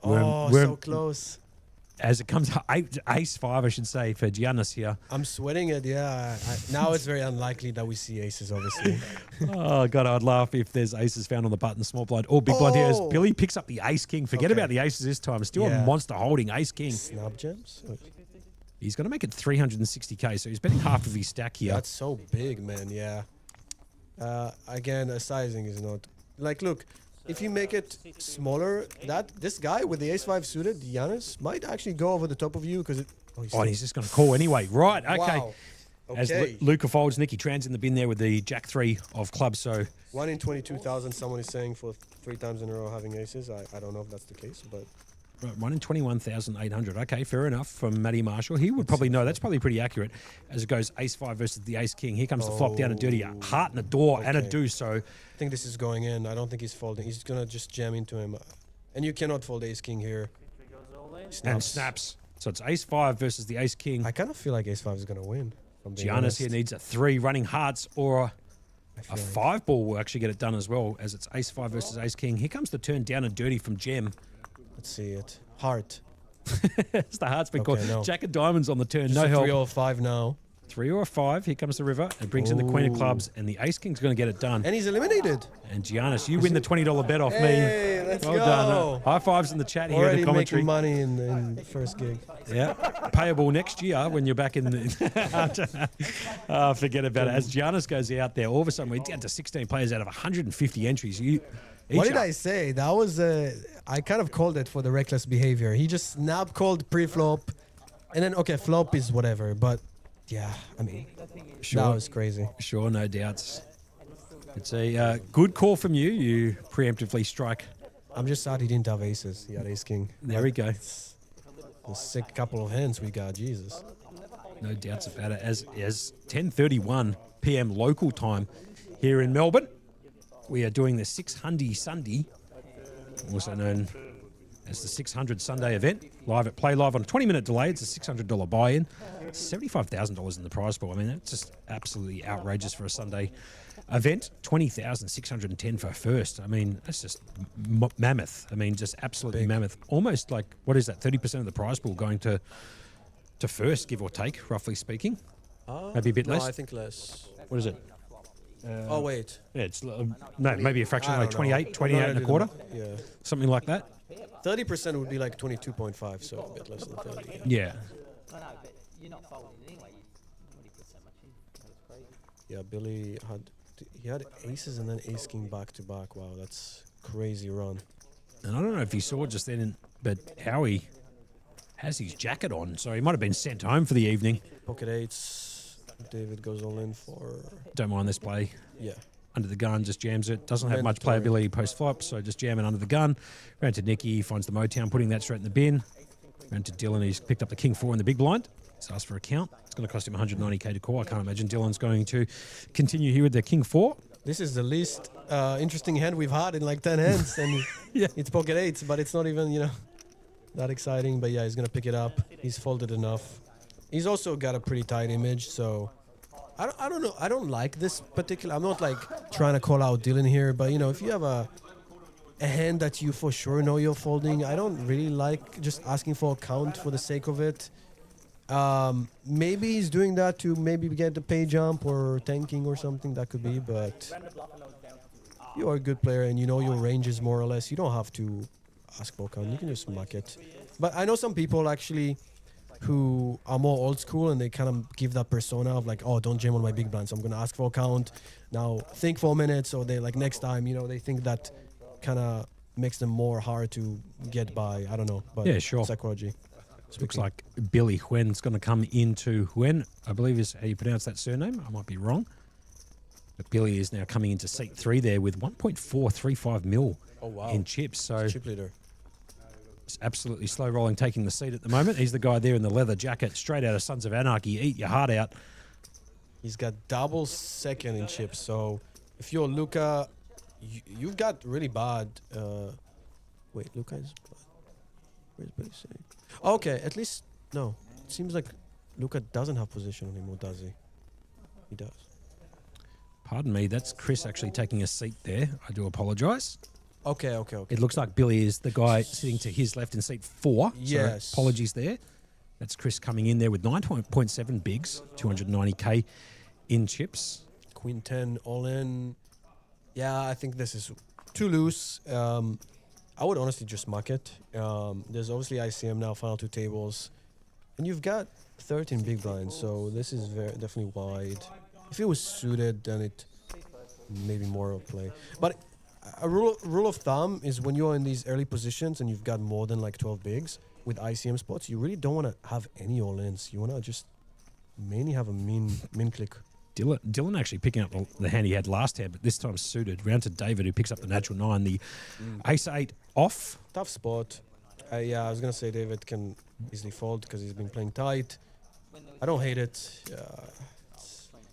Worm, so close. As it comes ace 5, I should say, for Giannis here. I'm sweating it, yeah. Now it's very unlikely that we see aces, obviously. Oh, God, I'd laugh if there's aces found on the button, small blind, or big blind here. As Billy picks up the ace-king. Forget about the aces this time. Still a monster holding ace-king. Snap gems? He's going to make it 360K, so he's betting half of his stack here. That's so big, man, yeah. Again, the sizing is not... Like, look... If you make it smaller, this guy with the ace-5 suited, Giannis, might actually go over the top of you because it... He's just going to call anyway. Right, okay. Wow. As Luca folds, Nicky Tran's in the bin there with the jack 3 of clubs, so... 1 in 22,000, someone is saying for 3 times in a row having aces. I don't know if that's the case, but... Right, 1 in 21,800. Okay, fair enough from Matty Marshall. He would probably know. That's probably pretty accurate as it goes ace-5 versus the ace-king. Here comes the flop down a dirty heart and a door and a deuce, so... I think this is going in. I don't think he's folding. He's going to just jam into him. And you cannot fold ace-king here. And snaps. So it's ace-5 versus the ace-king. I kind of feel like ace-5 is going to win. Giannis here needs a 3 running hearts or a 5 ball will actually get it done as well as it's ace-5 versus ace-king. Here comes the turn down and dirty from Gem. Let's see it. Heart. It's the heart's been called. No. Jack of diamonds on the turn. Just no help. 305 now. 3 or a 5. Here comes the river. It brings in the queen of clubs, and the ace king's going to get it done. And he's eliminated. And Giannis, you win the $20 bet off Hey, me. let's Well go. done. High fives in the chat here Already in the commentary. making money in the first gig. Yeah, payable next year when you're back in the. Forget about it. As Giannis goes out there, all of a sudden we're down to 16 players out of 150 entries. What did I say? That was I kind of called it for the reckless behavior. He just snap called pre-flop, and then okay, flop is whatever. But yeah, I mean, that was crazy. Sure, no doubts. It's a good call from you. You preemptively strike. I'm just sad he didn't have aces. He had ace king. There we go. A sick couple of hands we got. Jesus. No doubts about it. As 10:31 p.m. local time here in Melbourne, we are doing the 600 Sunday, also known as the 600 Sunday event, live at Playlive on a 20-minute delay. It's a $600 buy-in, $75,000 in the prize pool. I mean, that's just absolutely outrageous for a Sunday event. 20,610 for first. I mean, that's just mammoth. I mean, just absolutely Big. mammoth. Almost like, what is that? 30% of the prize pool going to first, give or take, roughly speaking. Maybe a bit less. No, I think less. What is it? Oh wait. Yeah, it's no, maybe a fraction I like don't know. 28 and a quarter, Yeah. something like that. 30% would be like 22.5, so a bit less than 30. Yeah. I know, but you're not folding anyway. You 20% much in. That's crazy. Yeah, Billy had aces and then ace king back to back. Wow, that's crazy run. And I don't know if you saw just then, but Howie has his jacket on, so he might have been sent home for the evening. Pocket eights. David goes all in for Don't mind this play. yeah. Under the gun, just jams it. Doesn't have much Mandatory. playability post-flop, so just jamming under the gun. Round to Nicky, finds the Motown, putting that straight in the bin. Round to Dylan, he's picked up the king 4 in the big blind. He's asked for a count. It's going to cost him 190k to call. I can't imagine Dylan's going to continue here with the king 4. This is the least interesting hand we've had in like 10 hands, and Yeah. it's pocket eights, but it's not even that exciting. But yeah, he's gonna pick it up. He's folded enough. He's also got a pretty tight image, so I don't know. I don't like this particular. I'm not like trying to call out Dylan here, but if you have a hand that you for sure know you're folding, I don't really like just asking for a count for the sake of it. Maybe he's doing that to maybe get the pay jump or tanking or something. That could be, but you are a good player and you know your ranges more or less. You don't have to ask for a count. You can just muck it. But I know some people actually who are more old school and they kind of give that persona of like, oh, don't jam on my big blind, so I'm going to ask for a count. Now think for a minute, so they like next time, they think that kind of makes them more hard to get by. I don't know, but Yeah, sure. psychology. Looks like Billy Huen's going to come into Huen, I believe is how you pronounce that surname. I might be wrong. But Billy is now coming into seat 3 there with 1.435 mil in chips. So Chip leader. it's absolutely slow rolling, taking the seat at the moment. He's the guy there in the leather jacket, straight out of Sons of Anarchy. Eat your heart out. He's got double second in chips, so if you're Luca, you've got really bad. Wait, Luca is bad. Where's Billy saying? Okay, at least no. It seems like Luca doesn't have position on him, or does he? He does. Pardon me, that's Chris actually taking a seat there. I do apologise. Okay. It looks like Billy is the guy sitting to his left in seat 4. Yes. So apologies there. That's Chris coming in there with 9.7 bigs, 290k in chips. Queen 10 all in. Yeah, I think this is too loose. I would honestly just muck it. There's obviously ICM now, final 2 tables. And you've got 13 big blinds, so this is definitely wide. If it was suited, then it maybe more of play. But a rule of thumb is when you're in these early positions and you've got more than like 12 bigs with ICM spots, you really don't want to have any all-ins. You want to just mainly have a min click. Dylan actually picking up the hand he had last hand, but this time suited. Round to David, who picks up the natural 9. The ace-8 off. Tough spot. Yeah, I was going to say David can easily fold because he's been playing tight. I don't hate it.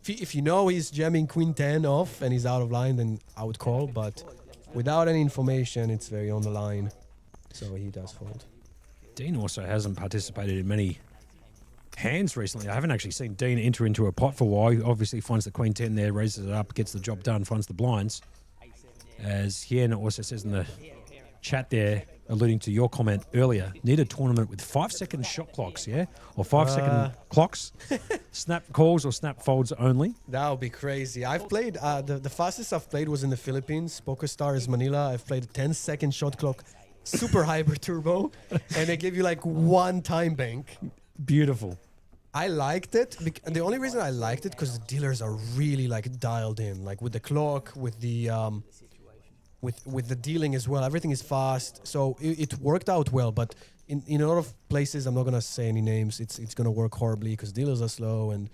If you know he's jamming Queen 10 off and he's out of line, then I would call. But without any information, it's very on the line. So he does fold. Dean also hasn't participated in many hands recently. I haven't actually seen Dean enter into a pot for a while. He obviously finds the Queen 10 there, raises it up, gets the job done, finds the blinds. As Hien also says in the chat there, alluding to your comment earlier, need a tournament with 5-second shot clocks, yeah? Or 5-second clocks, snap calls or snap folds only. That would be crazy. I've played, the fastest I've played was in the Philippines, PokerStars Manila. I've played a 10-second shot clock, super hyper turbo, and they give you like one time bank. Beautiful. I liked it. And the only reason I liked it because the dealers are really like dialed in, like with the clock, with the with the dealing as well. Everything is fast, so it worked out well. But in a lot of places, I'm not gonna say any names. It's gonna work horribly because dealers are slow and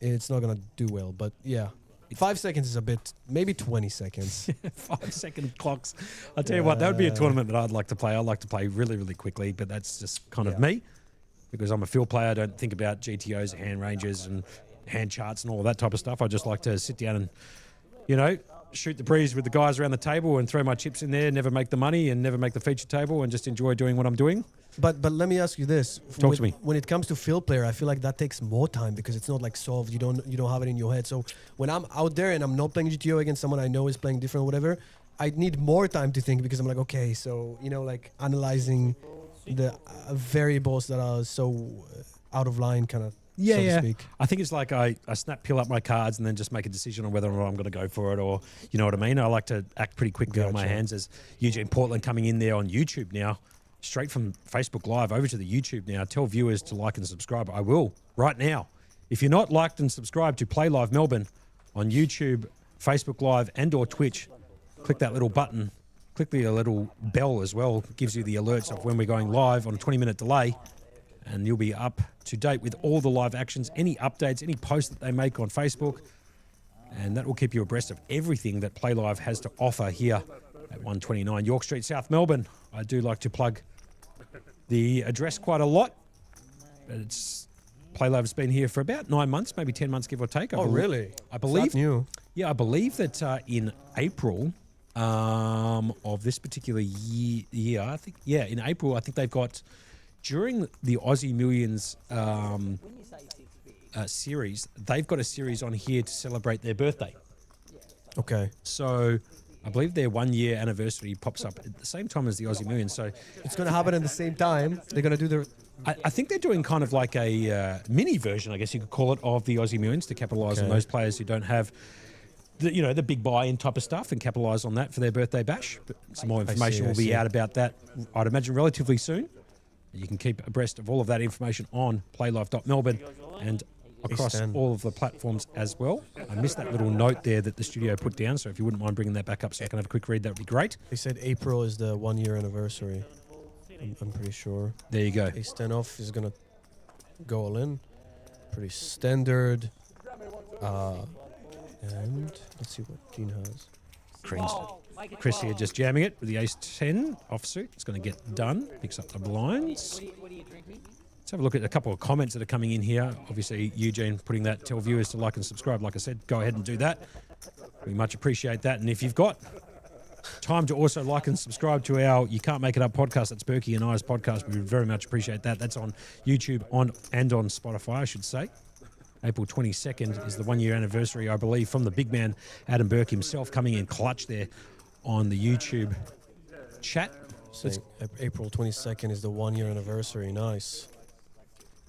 it's not gonna do well. But yeah. 5 seconds is a bit, maybe 20 seconds. 5-second clocks. I'll tell you what, that would be a tournament that I'd like to play. I'd like to play really, really quickly, but that's just kind of me. Because I'm a field player, I don't think about GTOs, hand ranges and hand charts and all that type of stuff. I just like to sit down and, you know, shoot the breeze with the guys around the table and throw my chips in there, never make the money and never make the feature table and just enjoy doing what I'm doing. But let me ask you this. Talk to me. When it comes to field player, I feel like that takes more time because it's not like solved. You don't have it in your head. So when I'm out there and I'm not playing GTO against someone I know is playing different or whatever, I need more time to think because I'm like, okay, so, you know, like analyzing the variables that are so out of line, kind of, so to speak. I think it's like I peel up my cards and then just make a decision on whether or not I'm going to go for it, or you know what I mean. I like to act pretty quickly on my hands. As Eugene Portland coming in there on YouTube now, straight from Facebook Live over to the YouTube now. Tell viewers to like and subscribe. I will right now. If you're not liked and subscribed to Playlive Melbourne on YouTube, Facebook Live, and/or Twitch, click that little button. Click the little bell as well. Gives you the alerts of when we're going live on a 20-minute delay, and you'll be up to date with all the live actions, any updates, any posts that they make on Facebook, and that will keep you abreast of everything that Playlive has to offer here at 129 York Street, South Melbourne. I do like to plug the address quite a lot, but Playlive's been here for about 9 months, maybe 10 months, give or take. Really? I believe. That's new. Yeah, I believe that in April of this particular year, I think. Yeah, in April, I think they've got during the Aussie Millions series, they've got a series on here to celebrate their birthday. Okay. So I believe their 1 year anniversary pops up at the same time as the Aussie Millions. So it's going to happen at the same time. They're going to do their. I think they're doing kind of like a mini version, I guess you could call it, of the Aussie Millions to capitalise on those players who don't have the big buy-in type of stuff and capitalise on that for their birthday bash. But some more information will be out about that, I'd imagine, relatively soon. You can keep abreast of all of that information on playlive.melbourne and across all of the platforms as well. I missed that little note there that the studio put down, so if you wouldn't mind bringing that back up so I can have a quick read, that would be great. They said April is the 1 year anniversary. I'm pretty sure. There you go. Ace 10 off is going to go all in. Pretty standard. And let's see what Gene has. Chris here just jamming it with the Ace 10 offsuit. It's going to get done. Picks up the blinds. Let's have a look at a couple of comments that are coming in here. Obviously, Eugene putting that, tell viewers to like and subscribe. Like I said, go ahead and do that. We much appreciate that. And if you've got time to also like and subscribe to our You Can't Make It Up podcast, that's Berkey and I's podcast, we would very much appreciate that. That's on YouTube and on Spotify, I should say. April 22nd is the 1 year anniversary, I believe, from the big man, Adam Burke himself, coming in clutch there on the YouTube chat. Saying April 22nd is the 1 year anniversary. Nice.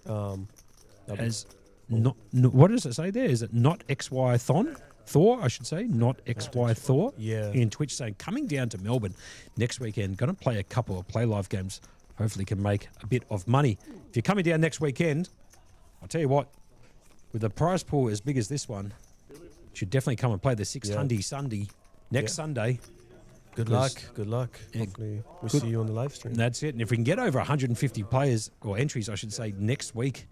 As not, what does it say there? Is it not XY Thor, I should say, not XY Thor. Yeah. In Twitch saying, coming down to Melbourne next weekend, going to play a couple of Play Live games. Hopefully can make a bit of money. If you're coming down next weekend, I'll tell you what, with a prize pool as big as this one, you should definitely come and play the 6 Hundy Sunday next Sunday. Good luck. Good luck. Hopefully we'll see you on the live stream. That's it. And if we can get over 150 players, or entries, I should say, next week,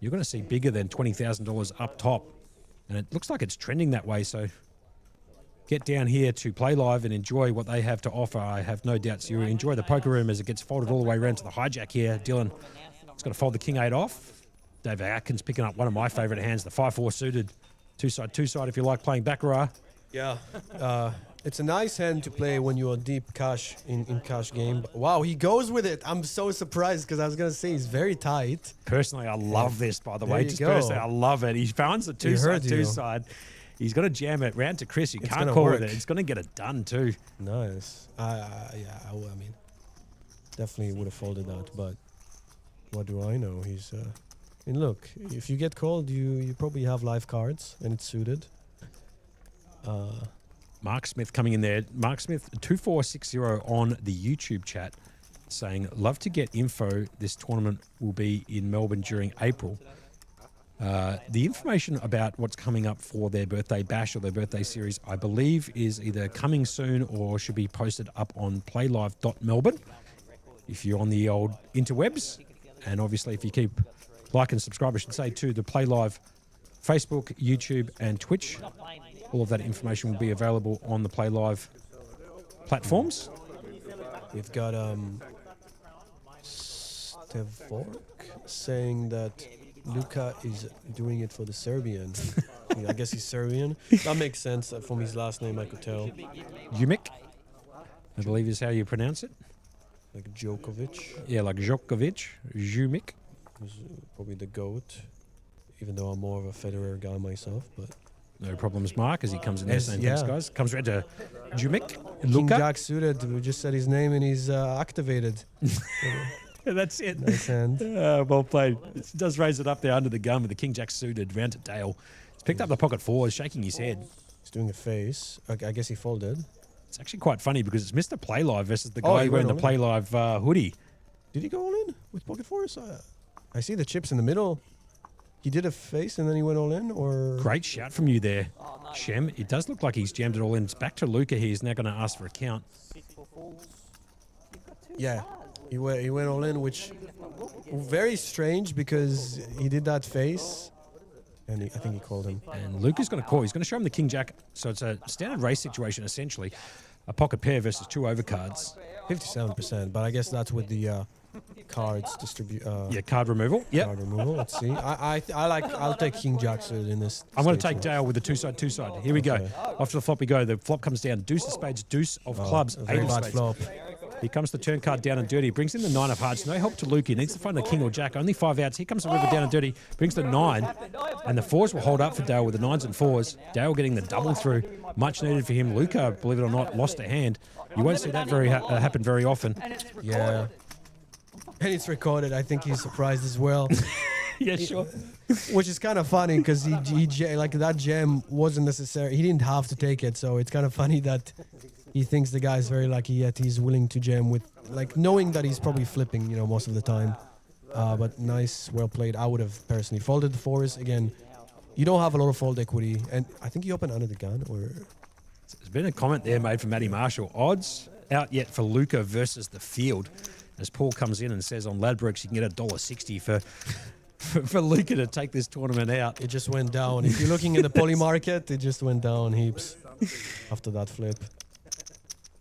you're going to see bigger than $20,000 up top. And it looks like it's trending that way. So get down here to Play Live and enjoy what they have to offer. I have no doubts you'll enjoy the poker room as it gets folded all the way around to the hijack here. Dylan is going to fold the King 8 off. David Atkins picking up one of my favourite hands, the 5-4 suited. Two-side if you like playing Baccarat. Yeah. It's a nice hand to play when you're deep cash in cash game. Wow, he goes with it. I'm so surprised because I was going to say he's very tight. Personally, I love this, by the way. There you go. Personally, I love it. He finds the two-side. He's going to jam it round to Chris. You can't call with it. It's going to get it done too. Nice. Yeah, I mean, definitely would have folded that. But what do I know? He's. I mean, look, if you get called, you probably have live cards and it's suited. Mark Smith coming in there. Mark Smith 2460 on the YouTube chat saying, love to get info. This tournament will be in Melbourne during April. The information about what's coming up for their birthday bash or their birthday series, I believe, is either coming soon or should be posted up on playlive.melbourne if you're on the old interwebs. And obviously, if you keep like and subscribe, I should say, to the Playlive Facebook, YouTube, and Twitch. All of that information will be available on the Playlive platforms. We've got Stevork saying that Luka is doing it for the Serbian. I guess he's Serbian. That makes sense. From his last name, I could tell. Jumic, I believe is how you pronounce it. Like Djokovic. Yeah, like Djokovic. Jumic. Who's probably the GOAT, even though I'm more of a Federer guy myself. But no problems, Mark, as he comes in there saying, yeah. thanks, guys. Comes right to Jumic. King Luka. Jack suited. We just said his name and he's activated. That's it. Nice hand. Well played. It does raise it up there under the gun with the King Jack suited round to Dale. He's picked up the pocket fours, shaking his head. He's doing a face. I guess he folded. It's actually quite funny because it's Mr. Playlive versus the Oh, guy he wearing the went all in. Playlive hoodie. Did he go all in with pocket fours? I see the chips in the middle. He did a face and then he went all in, or Great shout from you there, Shem. It does look like he's jammed it all in. It's back to Luka here. He's now going to ask for a count. yeah, he went all in, which very strange because he did that face, and I think he called him. And Luka's going to call. He's going to show him the King Jack. So it's a standard race situation, essentially. A pocket pair versus two overcards. 57%, but I guess that's with the cards distribute. Yeah, card removal. Yep. Card removal. Let's see. I'll take King Jack suited in this. I'm going to take stage. Dale with the two side. Here we go. Okay. Off to the flop we go. The flop comes down. Deuce of spades, deuce of clubs, A eight very of bad spades. flop. Here comes the turn card down and dirty. Brings in the nine of hearts. No help to Luke. He needs to find the king or jack. Only 5 outs. Here comes the river down and dirty. Brings the 9. And the 4s will hold up for Dale with the 9s and 4s. Dale getting the double through. Much needed for him. Luca, believe it or not, lost a hand. You won't see that happen very often. Yeah. And it's recorded. I think he's surprised as well. Yeah, sure. Which is kind of funny because he like that gem wasn't necessary. He didn't have to take it, so it's kind of funny that he thinks the guy's very lucky, yet he's willing to jam with, like, knowing that he's probably flipping, most of the time. But nice, well played. I would have personally folded the 4s again. You don't have a lot of fold equity, and I think he opened under the gun, or There's been a comment there made from Matty Marshall. Odds out yet for Luca versus the field. As Paul comes in and says on Ladbrokes you can get $1.60 for Luca to take this tournament out. it just went down. If you're looking in the poly market, it just went down heaps after that flip.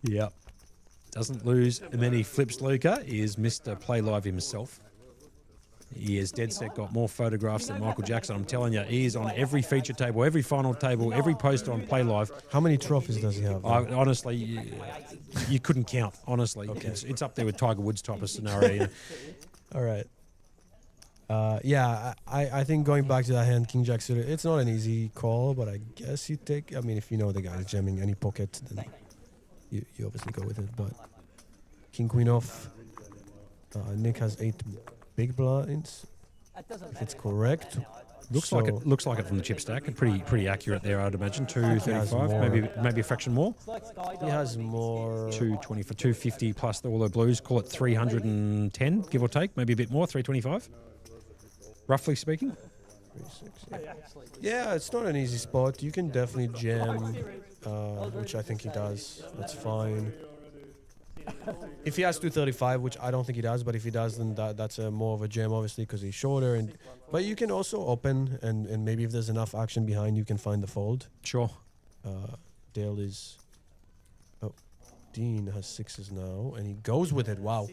Yep. Doesn't lose many flips, Luca. He is Mr. Playlive himself. He has dead set got more photographs than Michael Jackson. I'm telling you, he is on every feature table, every final table, every poster on Playlive. How many trophies does he have? Honestly, you couldn't count, honestly. Okay. It's up there with Tiger Woods type of scenario. All right. Yeah, I think going back to that hand, King Jack suited, it's not an easy call, but I guess you take. I mean, if you know the guy's jamming any pocket, then you obviously go with it. But King Queen off. Nick has 8 big blinds. If it's correct, Looks like it from the chip stack. Pretty accurate there, I'd imagine. has 235, maybe a fraction more. he has more. 220 for 250 plus all the blues. Call it 310, give or take, maybe a bit more. 325, roughly speaking. 360. Yeah, it's not an easy spot. You can definitely jam, which I think he does. That's fine. If he has 235, which I don't think he does, but if he does, then that's more of a jam, obviously, because he's shorter. But you can also open, and maybe if there's enough action behind, you can find the fold. Sure. Dale is... Oh, Dean has 6s now, and he goes with it. Wow.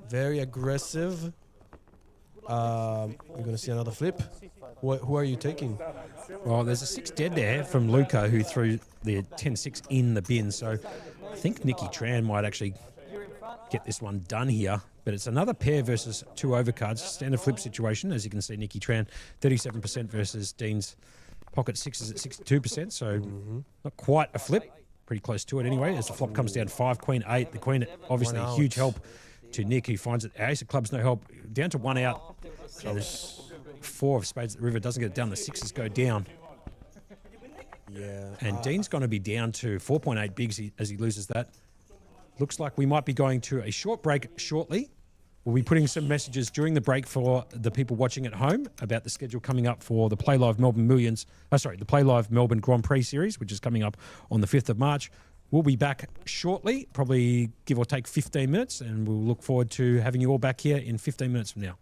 Very aggressive. We're going to see another flip. Who are you taking? Well, there's a 6 dead there from Luca, who threw the 10-6 in the bin. So I think Nicky Tran might actually get this one done here. But it's another pair versus 2 overcards. Standard flip situation. As you can see, Nicky Tran, 37% versus Dean's pocket 6s at 62%. So not quite a flip. Pretty close to it anyway. As the flop comes down 5, Queen 8. The Queen, obviously, One huge out. help to Nick, who finds that ace of clubs no help, down to 1 out. So there's 4 of spades at the river, doesn't get it down. The 6s go down. Yeah. And Dean's going to be down to 4.8 bigs as he loses that. Looks like we might be going to a short break shortly. We'll be putting some messages during the break for the people watching at home about the schedule coming up for the Playlive Melbourne the Playlive Melbourne Grand Prix Series, which is coming up on the 5th of March. We'll be back shortly, probably give or take 15 minutes, and we'll look forward to having you all back here in 15 minutes from now.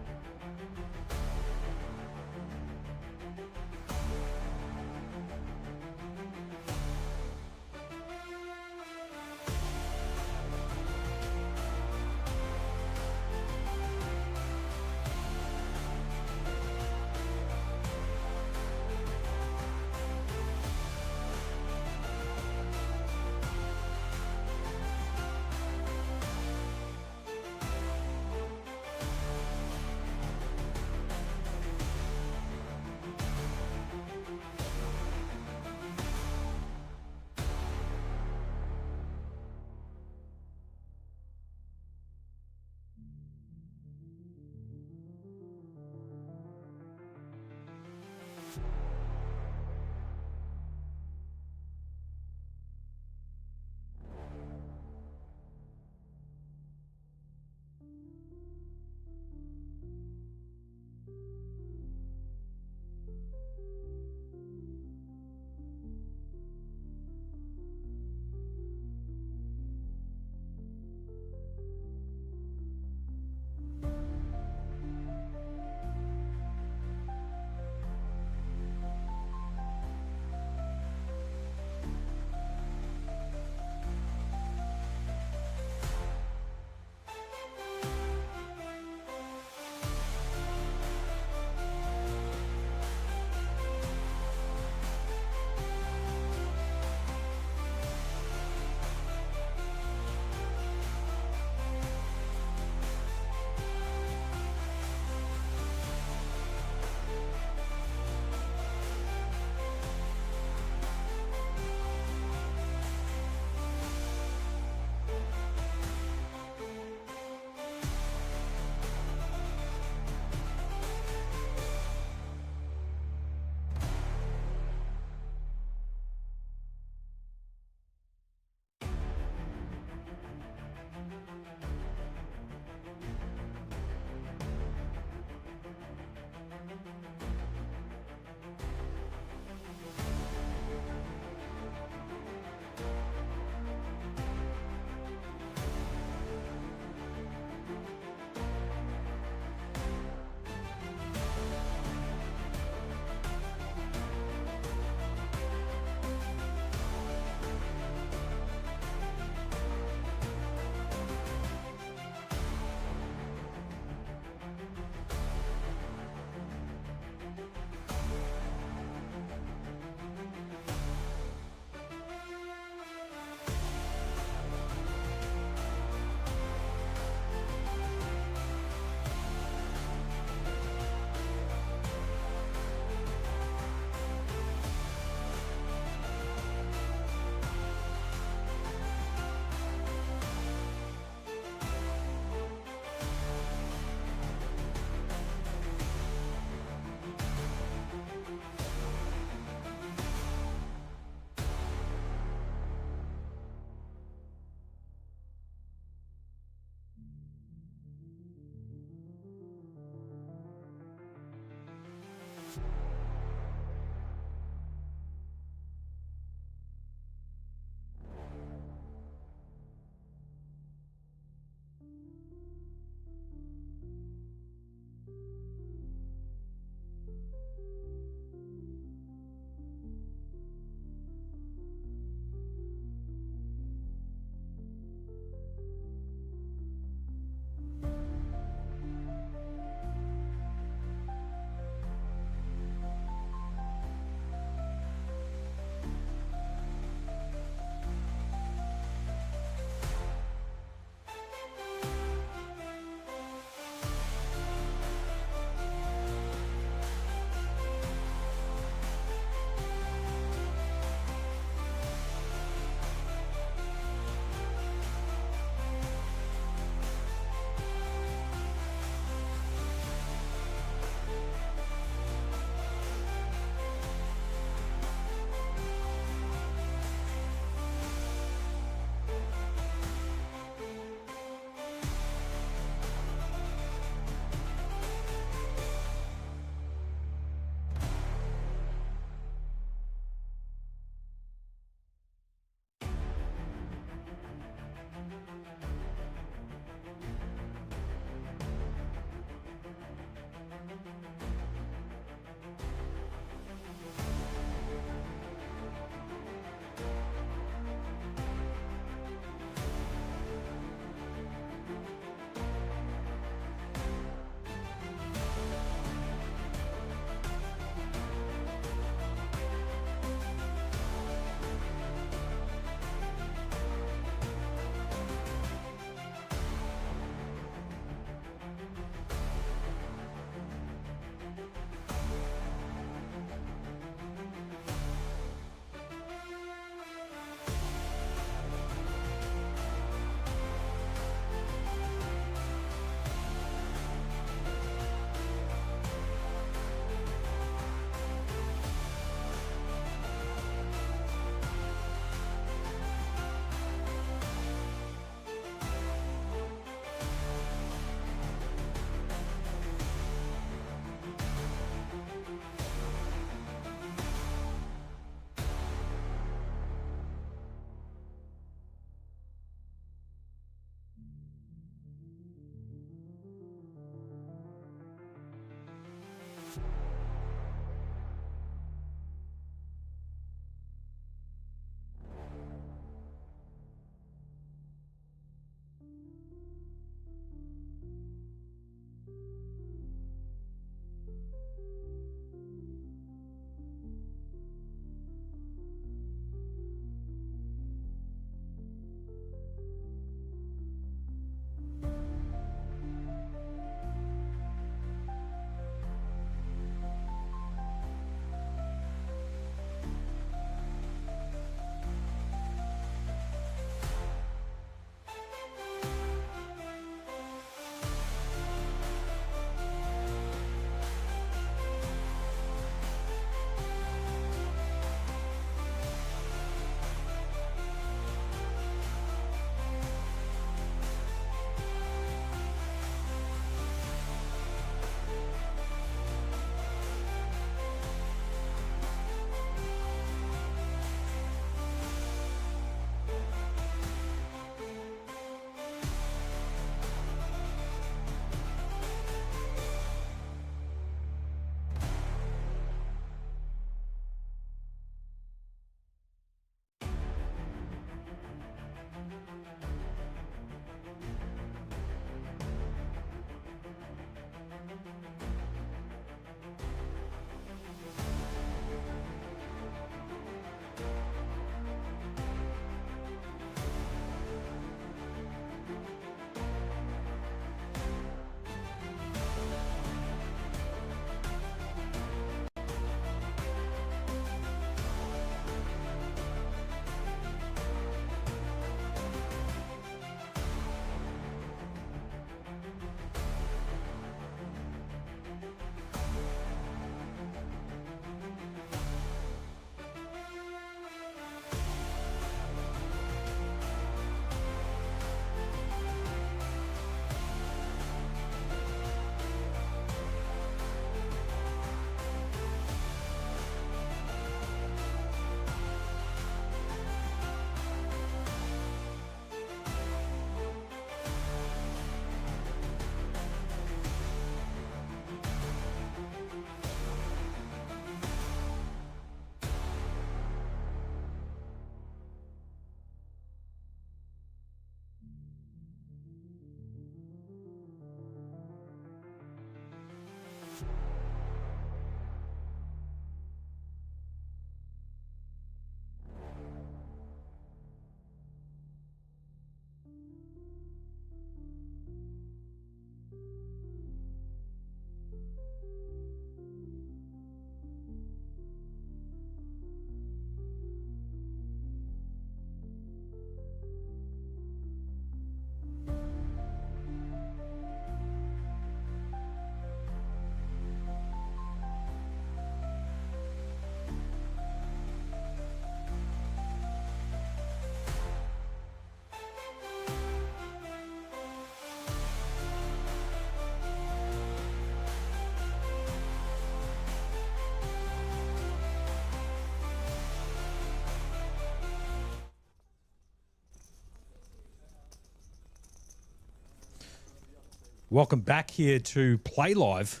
Welcome back here to Playlive,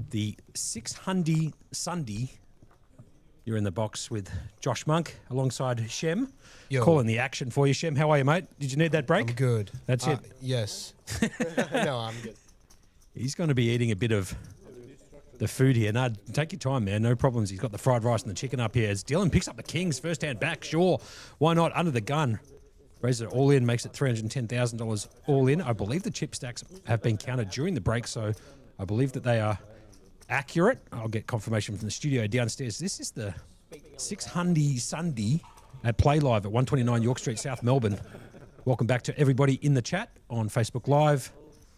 the 6 Hundy Sunday. You're in the box with Josh Monk alongside Shem. Yo. Calling the action for you, Shem. How are you, mate? Did you need that break? I'm good. That's it. Yes. No, I'm good. He's going to be eating a bit of the food here. No, take your time, man. No problems. He's got the fried rice and the chicken up here. As Dylan picks up the Kings first hand back, sure. Why not? Under the gun. Raises it all in, makes it $310,000 all in. I believe the chip stacks have been counted during the break, so I believe that they are accurate. I'll get confirmation from the studio downstairs. This is the 6 Hundy Sunday at Playlive at 129 York Street, South Melbourne. Welcome back to everybody in the chat on Facebook Live,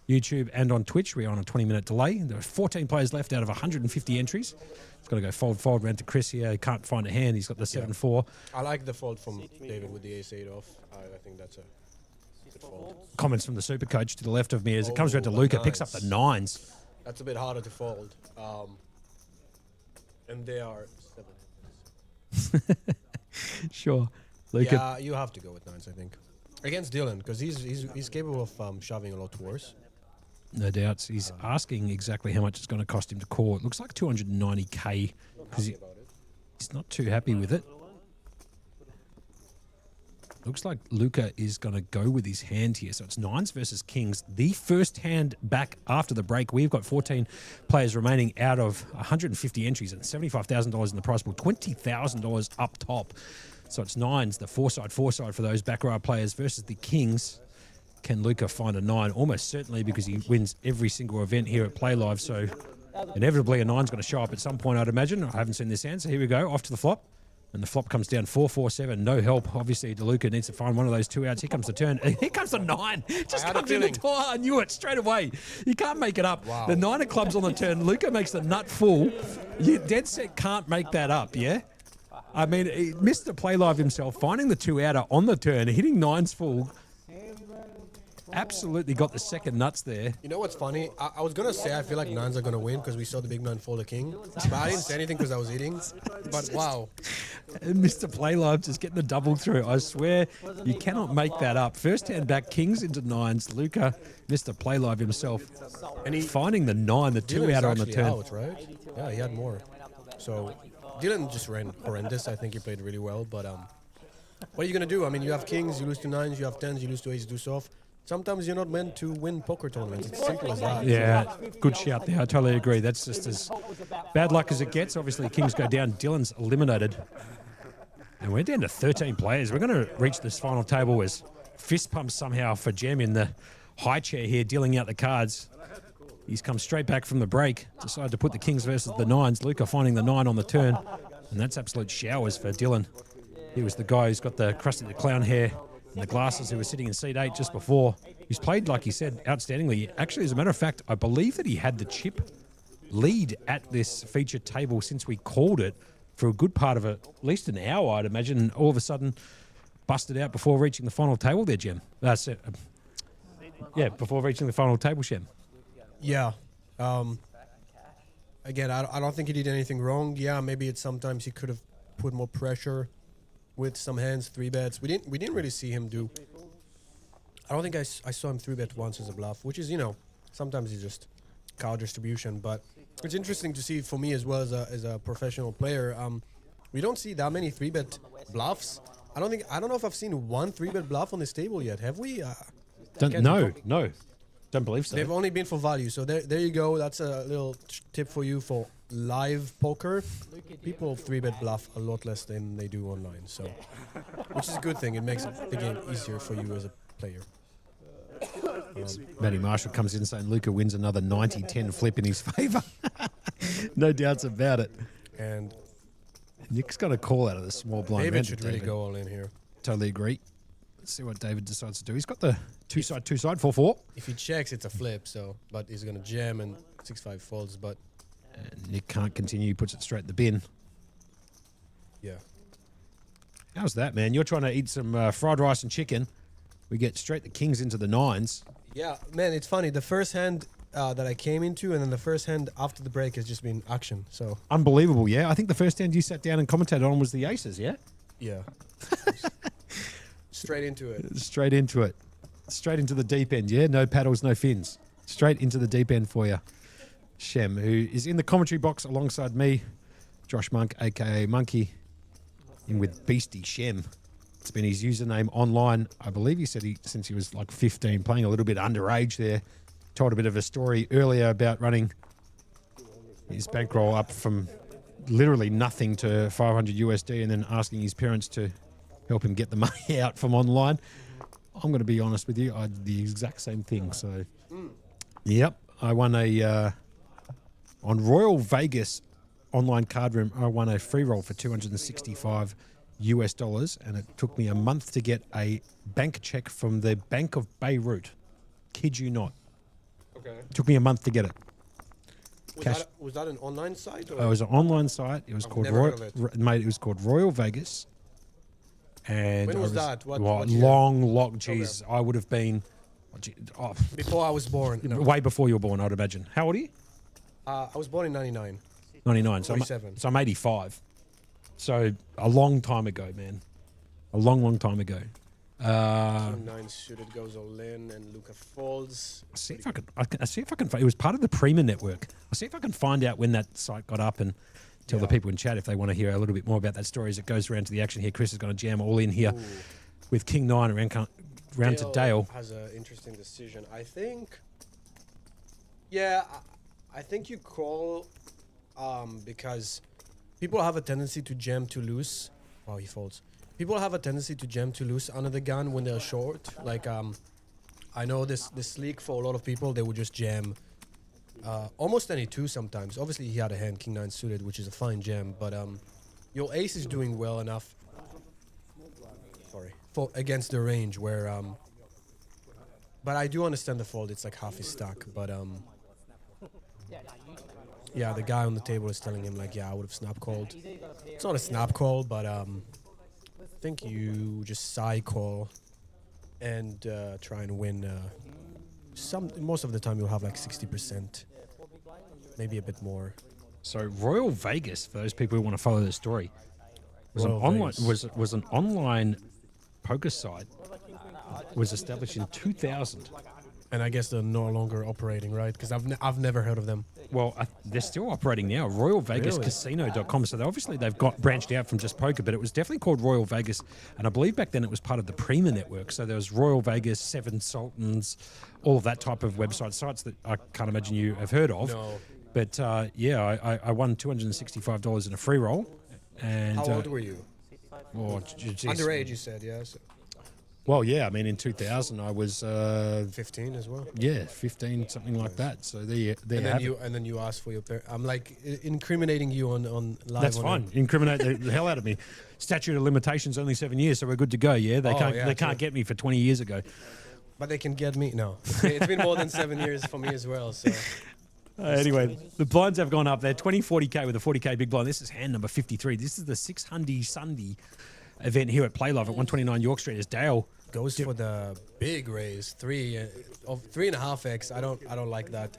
YouTube, and on Twitch. We're on a 20-minute delay. There are 14 players left out of 150 entries. It's got to go fold, round to Chris here. He can't find a hand. He's got the 7-4. I like the fold from David with the ace-8 off. I think that's a good fold. Comments from the super coach to the left of me as it comes around to Luca, picks up the 9s. That's a bit harder to fold. And they are 7. Sure. Luca. Yeah, you have to go with 9s, I think. Against Dylan, because he's capable of shoving a lot worse. No doubts. He's asking exactly how much it's going to cost him to call. It looks like 290K because he's not too happy with it. Looks like Luca is going to go with his hand here. So it's 9s versus Kings. The first hand back after the break. We've got 14 players remaining out of 150 entries and $75,000 in the prize pool, $20,000 up top. So it's 9s, the four-side for those back row players versus the Kings. Can Luca find a 9? Almost certainly, because he wins every single event here at Playlive. So inevitably a 9's going to show up at some point, I'd imagine. I haven't seen this hand, so here we go. Off to the flop. And the flop comes down 4-4-7. No help. Obviously, DeLuca needs to find one of those 2 outs. Here comes the turn. Here comes the 9. Just comes in the door. I knew it straight away. You can't make it up. Wow. The 9 of clubs on the turn. Luca makes the nut full. You dead set can't make that up, yeah? I mean, Mr. Playlive himself, finding the 2 outer on the turn, hitting 9s full. Absolutely got the second nuts there. You know what's funny? I was going to say I feel like 9s are going to win because we saw the big 9 fold a king. But I didn't say anything because I was eating. But wow. And Mr. Playlive just getting the double through. I swear, you cannot make that up. First hand back, Kings into 9s. Luca, Mr. Playlive himself, and he finding the 9, the 2 outer on the turn. Out, right? Yeah, he had more. So Dylan just ran horrendous. I think he played really well. But what are you going to do? I mean, you have Kings, you lose to 9s, you have 10s, you lose to aces, deuce off. Sometimes you're not meant to win poker tournaments. It's simple as that. Yeah, good shout there. I totally agree. That's just as bad luck as it gets. Obviously, Kings go down. Dylan's eliminated. And we're down to 13 players. We're going to reach this final table as fist pumps somehow for Jem in the high chair here, dealing out the cards. He's come straight back from the break. Decided to put the Kings versus the 9s. Luca finding the 9 on the turn. And that's absolute showers for Dylan. He was the guy who's got the Krusty the Clown hair and the glasses, who was sitting in seat 8 just before. He's played, like he said, outstandingly. Actually, as a matter of fact, I believe that he had the chip lead at this feature table since we called it for a good part of at least an hour, I'd imagine, and all of a sudden busted out before reaching the final table there, Jem. Before reaching the final table, Shem. Yeah. Again, I don't think he did anything wrong. Yeah, maybe it's sometimes he could have put more pressure with some hands, 3-bets. We didn't really see him do. I don't think I saw him 3-bet once as a bluff, which is, sometimes he's just card distribution. But it's interesting to see for me as well as a professional player. We don't see that many 3-bet bluffs. I don't know if I've seen one 3-bet bluff on this table yet. Have we? No. Don't believe so. They've only been for value. So there you go. That's a little tip for you for live poker. People 3-bet bluff a lot less than they do online. So, which is a good thing. It makes the game easier for you as a player. Matty Marshall comes in saying Luca wins another 90-10 flip in his favour. No doubts about it. And Nick's got a call out of the small blind. David should really go all in here. Totally agree. Let's see what David decides to do. He's got the two-side, 4-4. If he checks, it's a flip. So, but he's going to jam and 6-5 folds. But and Nick can't continue. He puts it straight in the bin. Yeah. How's that, man? You're trying to eat some fried rice and chicken. We get straight the Kings into the 9s. Yeah, man, it's funny. The first hand that I came into, and then the first hand after the break has just been action. So unbelievable, yeah. I think the first hand you sat down and commentated on was the aces, yeah. Yeah. Straight into it. Straight into it. Straight into the deep end, yeah. No paddles, no fins. Straight into the deep end for you. Shem, who is in the commentary box alongside me, Josh Monk, aka Monkey, in with Beastie Shem. It's been his username online. I believe he said since he was like 15, playing a little bit underage there. Told a bit of a story earlier about running his bankroll up from literally nothing to 500 USD and then asking his parents to help him get the money out from online. I'm going to be honest with you, I did the exact same thing. So, yep, I won on Royal Vegas online card room, I won a free roll for $265 US, and it took me a month to get a bank check from the Bank of Beirut. Kid you not. Okay. Took me a month to get it. Was that an online site? Or? It was an online site. It was called never heard of it. Mate. It was called Royal Vegas. And When was that? What long. Geez, I would have been before I was born. No. way before you were born. I'd imagine. How old are you? I was born in 99. 99. So 47. I'm 85. So a long time ago, man. A long time ago. 9 suited goes all in, and Luca folds. See if I can. It was part of the Prima network. I'll see if I can find out when that site got up and tell the people in chat if they want to hear a little bit more about that story as it goes around to the action here. Chris is going to jam all in here with King 9 around to Dale. Has an interesting decision. I think. Yeah, I think you call because people have a tendency to jam too loose. Oh, he folds. People have a tendency to jam too loose under the gun when they're short. Like, I know this league for a lot of people, they would just jam almost any two sometimes. Obviously, he had a hand King 9 suited, which is a fine jam, but your ace is doing well enough. For against the range where. But I do understand the fold. It's like half his stack, but yeah, the guy on the table is telling him like, yeah, I would have snap called. It's not a snap call, but I think you just side call and try and win. Most of the time you'll have like 60%, maybe a bit more. So Royal Vegas, for those people who want to follow the story, was an online poker site. Was established in 2000. And I guess they're no longer operating, right? Because I've never heard of them. Well, they're still operating now. RoyalVegasCasino.com. So they've got branched out from just poker, but it was definitely called Royal Vegas. And I believe back then it was part of the Prima network. So there was Royal Vegas, Seven Sultans, all of that type of website sites that I can't imagine you have heard of. No. But I won $265 in a free roll. And how old were you? Oh, underage, you said, yeah. So. Well, yeah, I mean, in 2000, I was 15 as well. Yeah, 15, something like that. So there and then you asked for your parents. I'm like incriminating you on live. That's fine. Incriminate the hell out of me. Statute of limitations only 7 years, so we're good to go. Yeah, they can't get me for 20 years ago. But they can get me. No, it's been more than 7 years for me as well. So. Anyway, the blinds have gone up there. 20-40K with a 40K big blind. This is hand number 53. This is the 6 Hundy Sunday event here at Playlive at 129 York Street as Dale goes for the big raise, 3.5x. I don't like that.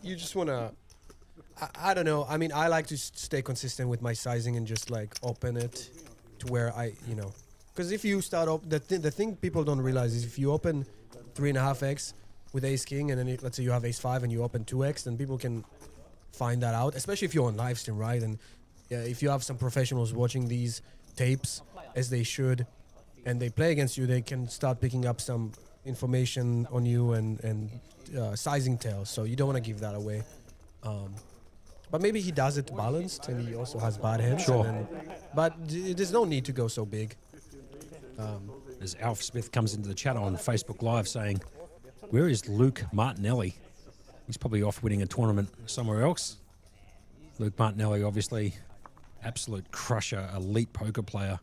You just wanna. I don't know. I mean, I like to stay consistent with my sizing and just like open it to where because if you start up, the thing people don't realize is if you open 3.5x with ace king and then let's say you have ace 5 and you open 2x, then people can find that out, especially if you're on live stream, right? And if you have some professionals watching these tapes, as they should, and they play against you, they can start picking up some information on you and sizing tails. So you don't want to give that away. But maybe he does it balanced, and he also has bad hands. Sure. But there's no need to go so big. As Alf Smith comes into the chat on Facebook Live saying, "Where is Luke Martinelli? He's probably off winning a tournament somewhere else." Luke Martinelli, obviously, absolute crusher, elite poker player.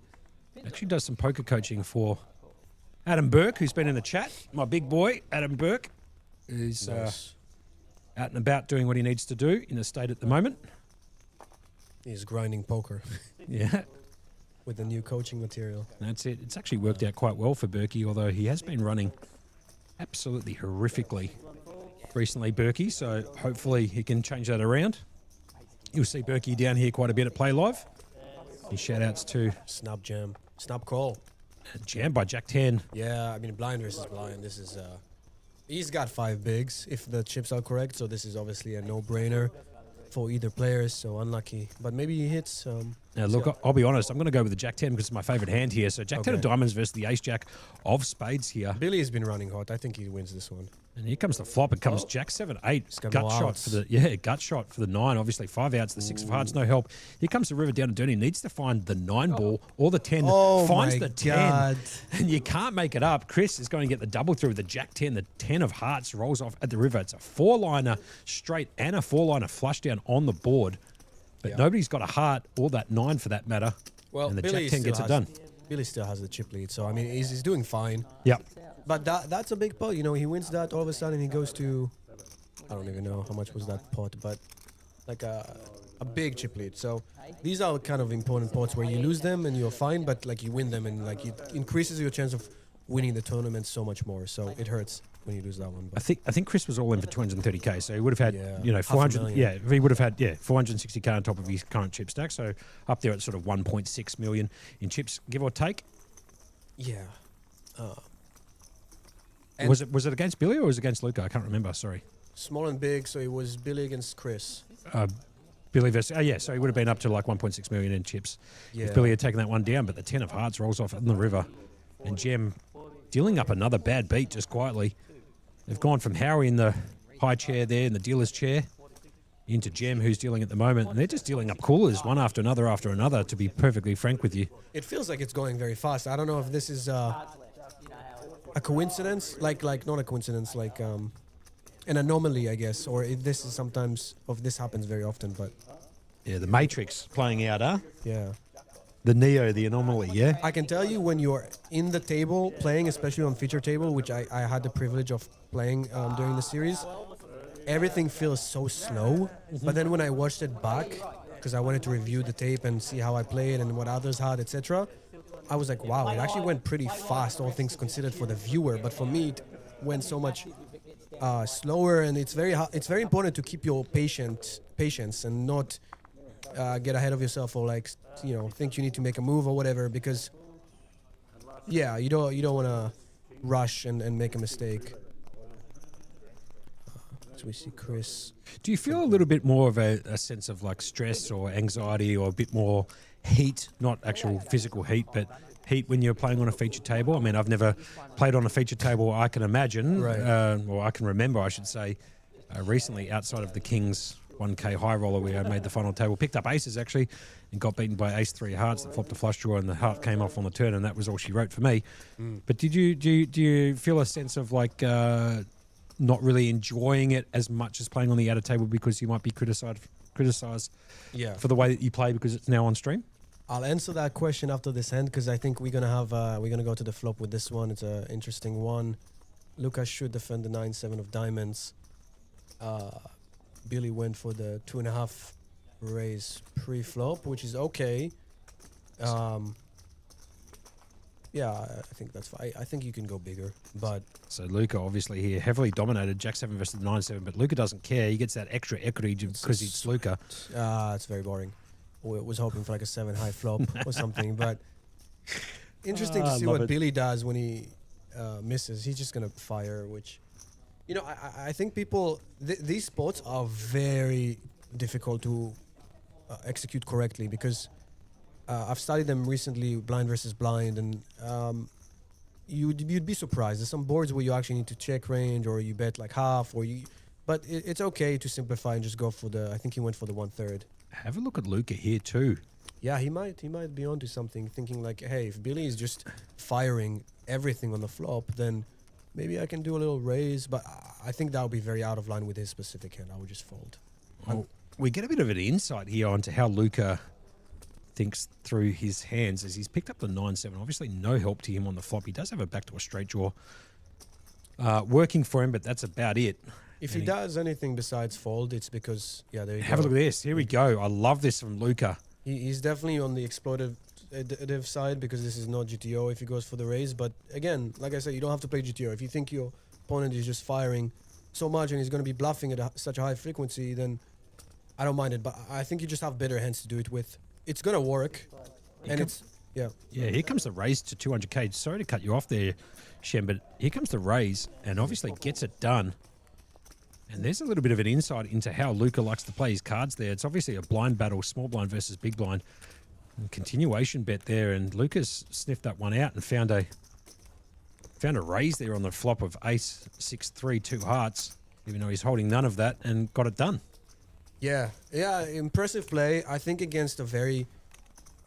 Actually does some poker coaching for Adam Burke, who's been in the chat. My big boy, Adam Burke, is Nice. out and about doing what he needs to do in the state at the moment. He's grinding poker Yeah, with the new coaching material. that's it. It's actually worked out quite well for Burkey, although he has been running absolutely horrifically recently, Burkey. So hopefully he can change that around. You'll see Burkey down here quite a bit at Play Live. His shout-outs to Snap jam. Snap call. Jam by Jack 10. Yeah, I mean, blind versus blind. This is... He's got 5 bigs if the chips are correct, so this is obviously a no-brainer for either player, so unlucky. But maybe he hits. Now, look, I'll be honest. I'm going to go with the Jack 10 because it's my favourite hand here. So Jack 10 of Okay. diamonds versus the Ace Jack of spades here. Billy has been running hot. I think he wins this one. And here comes the flop. It comes Jack 7-8. He's got Gut no shot outs. for the gut shot for the 9. Obviously 5 outs. The 6 of hearts, no help. Here comes the river down and dirty. Needs to find the 9 ball or the 10. Oh Finds my the 10, God. and you can't make it up. Chris is going to get the double through with the Jack 10. The 10 of hearts rolls off at the river. It's a 4-liner straight and a 4-liner flush down on the board. But Yeah. nobody's got a heart or that 9 for that matter. Well, and the Billy Jack 10 gets still it done. Billy still has the chip lead, so I mean he's doing fine. Yep. But that's a big pot. You know, he wins that, all of a sudden he goes to, I don't even know how much was that pot, but like a big chip lead. So these are kind of important pots where you lose them and you're fine, but like you win them and like it increases your chance of winning the tournament so much more. So it hurts when you lose that one. I think Chris was all in for 230k, so he would have had Yeah, 400. 500,000. Yeah, he would have had 460k on top of his current chip stack, so up there at sort of 1.6 million in chips, give or take. Yeah. Was it against Billy or was it against Luca? I can't remember. Sorry, Small and big, so it was Billy against Chris. Billy versus. Oh yeah, so he would have been up to like 1.6 million in chips Yeah. if Billy had taken that one down. But the 10 of hearts rolls off in the river, and Jem dealing up another bad beat just quietly. They've gone from Howie in the high chair there in the dealer's chair into Jem, who's dealing at the moment, and they're just dealing up coolers one after another. To be perfectly frank with you. It feels like it's going very fast. I don't know if this is a coincidence, like not a coincidence, like an anomaly, I guess, or if this is sometimes this happens very often. But Yeah, the Matrix playing out, huh? yeah, The Neo, the anomaly, yeah? I can tell you when you're in the table playing, especially on feature table, which I had the privilege of playing during the series, everything feels so slow. But then when I watched it back, because I wanted to review the tape and see how I played and what others had, etc., I was like, wow, it actually went pretty fast, all things considered, for the viewer. But for me, it went so much slower, and it's very important to keep your patience and not get ahead of yourself or like think you need to make a move or whatever, because you don't want to rush and make a mistake. So we see Chris. Do you feel a little bit more of a sense of like stress or anxiety or a bit more heat, not actual physical heat, but heat when you're playing on a feature table? I mean, I've never played on a feature table, I can imagine, Right. or I can remember, I should say, recently outside of the Kings 1K high roller where I made the final table, picked up aces actually and got beaten by ace 3 hearts that flopped a flush draw and the heart came off on the turn, and that was all she wrote for me. But do you feel a sense of like not really enjoying it as much as playing on the outer table because you might be criticized Yeah. for the way that you play because it's now on stream? I'll answer that question after this hand, because I think we're gonna go to the flop with this one. It's an interesting one. Lucas should defend the 9-7 of diamonds. Billy went for the 2.5 raise pre-flop, which is okay. Yeah, I think that's fine. I think you can go bigger, but So Luca obviously here heavily dominated Jack 7 versus 9-7, but Luca doesn't care. He gets that extra equity because it's Luca. it's very boring. We was hoping for like a 7 high flop or something, but interesting to see love what it. Billy does when he misses. He's just gonna fire, which, I think people these spots are very difficult to execute correctly, because I've studied them recently, blind versus blind, and you'd be surprised. There's some boards where you actually need to check range, or you bet like half, but it's okay to simplify and just go for I think he went for the 1/3. Have a look at Luca here too. Yeah, he might be onto something, thinking like, hey, if Billy is just firing everything on the flop, then maybe I can do a little raise. But I think that would be very out of line with his specific hand. I would just fold. Well, we get a bit of an insight here onto how Luca thinks through his hands as he's picked up the 9-7. Obviously no help to him on the flop. He does have a back to a straight draw working for him, but that's about it. If he does anything besides fold, it's because, there you go. Have a look at this. Here we go. I love this from Luca. He's definitely on the exploitative side, because this is not GTO if he goes for the raise. But again, like I said, you don't have to play GTO. If you think your opponent is just firing so much and he's going to be bluffing at such a high frequency, then I don't mind it. But I think you just have better hands to do it with. It's going to work. And Yeah. Yeah, here comes the raise to 200k. Sorry to cut you off there, Shem, but here comes the raise, and obviously gets it done. And there's a little bit of an insight into how Luca likes to play his cards there. It's obviously a blind battle, small blind versus big blind. And continuation bet there, and Luca's sniffed that one out and found a raise there on the flop of ace 6-3 2 hearts, even though he's holding none of that, and got it done. Yeah, impressive play. I think against a very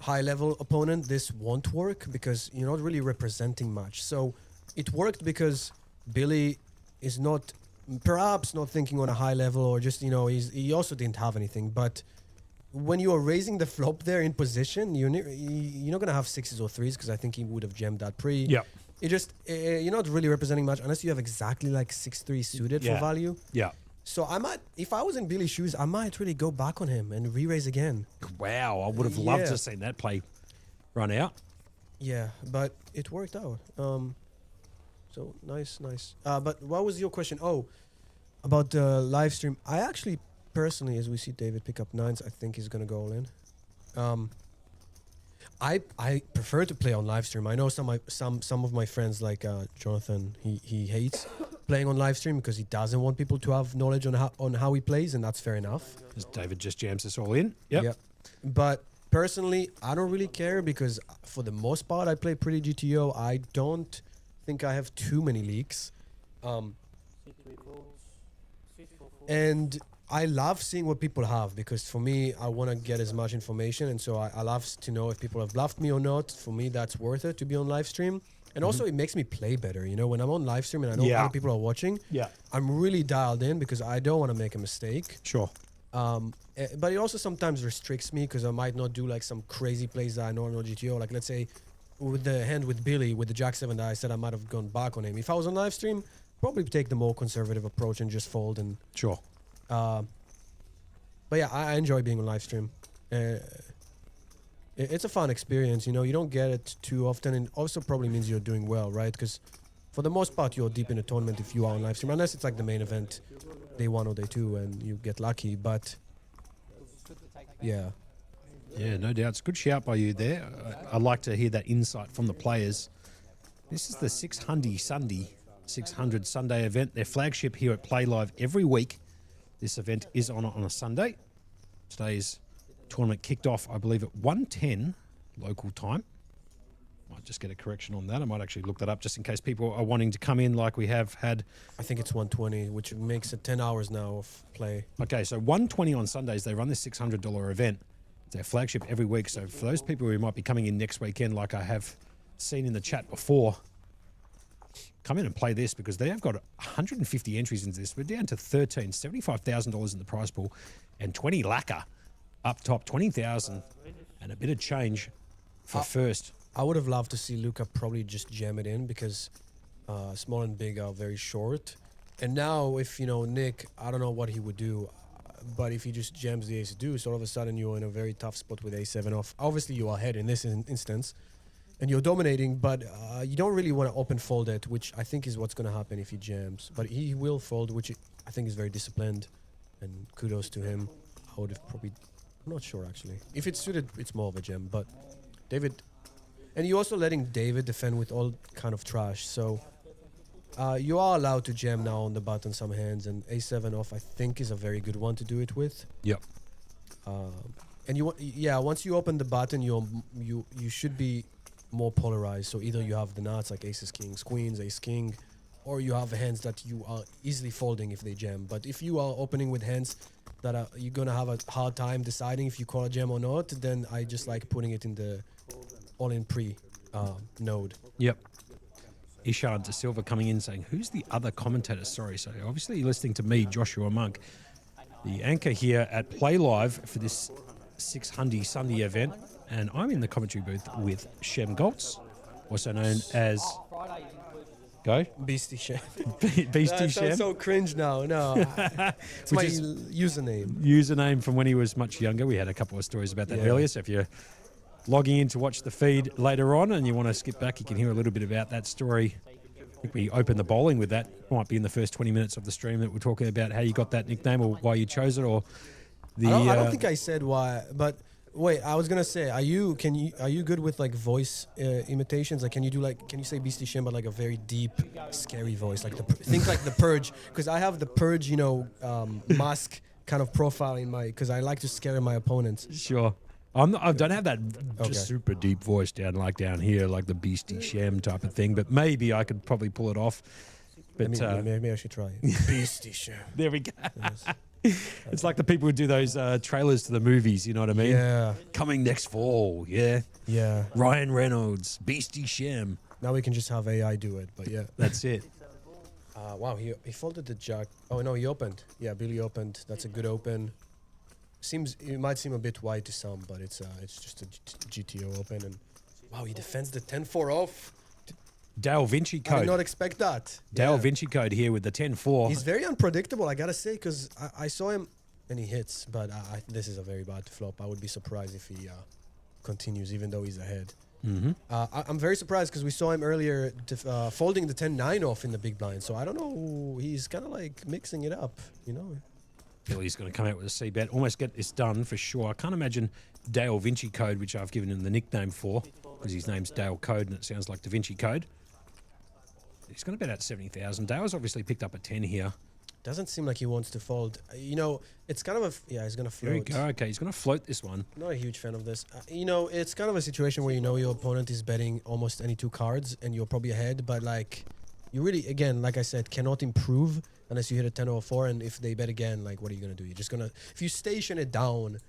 high-level opponent, this won't work because you're not really representing much. So it worked because Billy is perhaps not thinking on a high level, or just, he also didn't have anything. But when you are raising the flop there in position, you're not going to have sixes or threes, because I think he would have jammed that pre. Yeah. It just, you're not really representing much unless you have exactly like 6-3 suited for value. Yeah. So I might, if I was in Billy's shoes, I might really go back on him and re-raise again. Wow, I would have loved to have seen that play run out. Yeah, but it worked out. So nice. But what was your question? Oh, about the live stream. I actually, personally, as we see David pick up nines, I think he's gonna go all in. I prefer to play on live stream. I know some of my friends, like Jonathan, he hates playing on live stream because he doesn't want people to have knowledge on how he plays, and that's fair enough. As David just jams us all in. Yep. Yeah. But personally, I don't really care because for the most part, I play pretty GTO. I don't think I have too many leaks. And I love seeing what people have, because for me, I want to get as much information, and so I love to know if people have bluffed me or not. For me, that's worth it to be on live stream. And also, it makes me play better. When I'm on live stream and I know other people are watching, I'm really dialed in because I don't want to make a mistake. Sure. But it also sometimes restricts me because I might not do like some crazy plays that I know on GTO. Like, let's say with the hand with Billy, with the Jack-7 that I said I might have gone back on him. If I was on live stream, probably take the more conservative approach and just fold. And Sure. but yeah, I enjoy being on live stream. It's a fun experience, you don't get it too often, and also probably means you're doing well, right? Because for the most part, you're deep in a tournament if you are on live stream, unless it's like the main event, day 1 or day 2, and you get lucky. But yeah. Yeah, no doubt. It's a good shout by you there. I like to hear that insight from the players. This is the 600 Sunday event, their flagship here at Playlive every week. This event is on a Sunday. Today's tournament kicked off, I believe, at 1:10 local time. Might just get a correction on that. I might actually look that up just in case people are wanting to come in like we have had. I think it's 1:20, which makes it 10 hours now of play. Okay, so 1:20 on Sundays, they run this $600 event. It's their flagship every week. So for those people who might be coming in next weekend, like I have seen in the chat before, come in and play this, because they have got 150 entries into this. We're down to 13, $75,000 in the prize pool, and 20 lacquer up top, 20,000 and a bit of change for first. I would have loved to see Luca probably just jam it in, because small and big are very short. And now if, Nick, I don't know what he would do, but if he just jams the ace deuce, all of a sudden you're in a very tough spot with a7 off. Obviously you are ahead in this instance, and you're dominating, but you don't really want to open fold it, which I think is what's going to happen if he jams. But he will fold, which I think is very disciplined, and kudos to him. I would have probably... I'm not sure, actually. If it's suited, it's more of a jam, but David... And you're also letting David defend with all kind of trash, so you are allowed to jam now on the button some hands, and a7 off, I think, is a very good one to do it with. Yep. And once you open the button, you should be more polarized. So either you have the nuts like aces, kings, queens, ace, king, or you have hands that you are easily folding if they jam. But if you are opening with hands that you're gonna have a hard time deciding if you call a jam or not, then I just like putting it in the all-in pre node. Yep. Ishard De Silva coming in saying, who's the other commentator? Sorry, so obviously you're listening to me, Joshua Monk, the anchor here at Play Live for this 600 Sunday event, and I'm in the commentary booth with Shem Goltz, also known as... Go? Beastie Shem. Beastie Shem. Sounds so cringe now. No, it's my username. Username from when he was much younger. We had a couple of stories about that earlier, so if you're logging in to watch the feed later on and you want to skip back, you can hear a little bit about that story. I think we opened the bowling with that. Might be in the first 20 minutes of the stream that we're talking about how you got that nickname or why you chose it, or the... I don't think I said why, but Wait, I was gonna say, are you good with like voice imitations? Like, can you say Beastie Shem, but like a very deep, scary voice, like think like the Purge? Because I have the Purge, mask kind of profile in my, because I like to scare my opponents. Sure. I don't have that just super deep voice down here, like the Beastie Shem type of thing. But maybe I could probably pull it off. But Maybe I should try. Beastie Shem. There we go. Yes. It's like the people who do those trailers to the movies. You know what I mean? Yeah. Coming next fall. Yeah. Yeah. Ryan Reynolds, Beastie Shem. Now we can just have AI do it. But yeah. That's it. Wow. He folded the jack. Oh no, he opened. Yeah, Billy opened. That's a good open. It might seem a bit wide to some, but it's just a GTO open. And wow, he defends the 10-4 off. Dale Vinci I code. did not expect that. Dale Vinci code here with the 10-4. He's very unpredictable, I gotta say, because I saw him and he hits, but this is a very bad flop. I would be surprised if he continues, even though he's ahead. Mm-hmm. I'm very surprised because we saw him earlier folding the 10-9 off in the big blind. So I don't know. He's kind of like mixing it up, Billy's going to come out with a C-bet, almost get this done for sure. I can't imagine Dale Vinci code, which I've given him the nickname for, because his name's Dale Code and it sounds like Da Vinci Code. He's going to bet out 70,000. Dale's obviously picked up a 10 here. Doesn't seem like he wants to fold. It's kind of he's going to float. There you go. Okay, he's going to float this one. Not a huge fan of this. It's kind of a situation where your opponent is betting almost any two cards and you're probably ahead, but like you really, again, like I said, cannot improve unless you hit a 10 or a 4, and if they bet again, like what are you going to do? You're just going to, if you station it down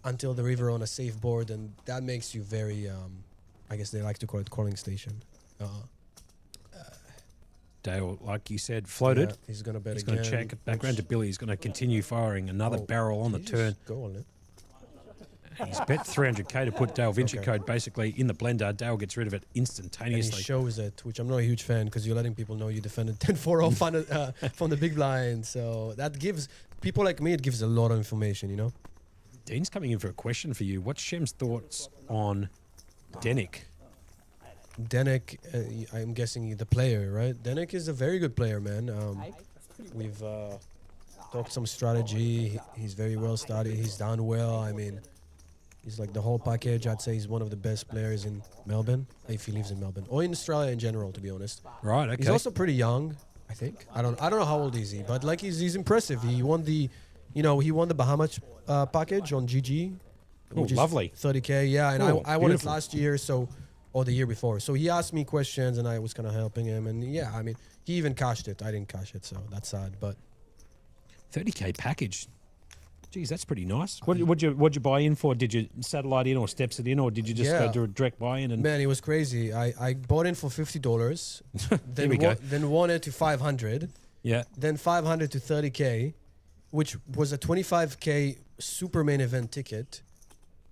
until the river on a safe board, and that makes you very, I guess they like to call it calling station. Dale, like you said, floated. Yeah, he's going to bet He's again. going to check it back round to Billy. He's going to continue firing another barrel on the turn. Go on it. He's bet 300k to put Dale Vinci Okay. code basically in the blender. Dale gets rid of it And he instantaneously. shows it, which I'm not a huge fan because you're letting people know you defended 10-4 off from the big blind. So that gives people like me, it gives a lot of information, Dean's coming in for a question for you. What's Shem's thoughts on Denick? Denick, I'm guessing the player, right? Denick is a very good player, man. We've talked some strategy. He's very well studied. He's done well. I mean, he's like the whole package. I'd say he's one of the best players in Melbourne, if he lives in Melbourne, or in Australia in general, to be honest. Right, okay. He's also pretty young, I think. I don't know how old is he, but like he's impressive. He won the Bahamas package on GG. Oh, which is lovely. 30K, yeah, and Oh, I won it beautiful. last year, or the year before. So he asked me questions, and I was kind of helping him. And yeah, I mean, he even cashed it. I didn't cash it, so that's sad. But 30k package. Geez, that's pretty nice. What'd you buy in for? Did you satellite in or steps it in, or did you just go do a direct buy in? And man, it was crazy. I bought in for $50. There we go. Then won it to 500. Yeah. Then 500 to 30K, which was a 25K super main event ticket.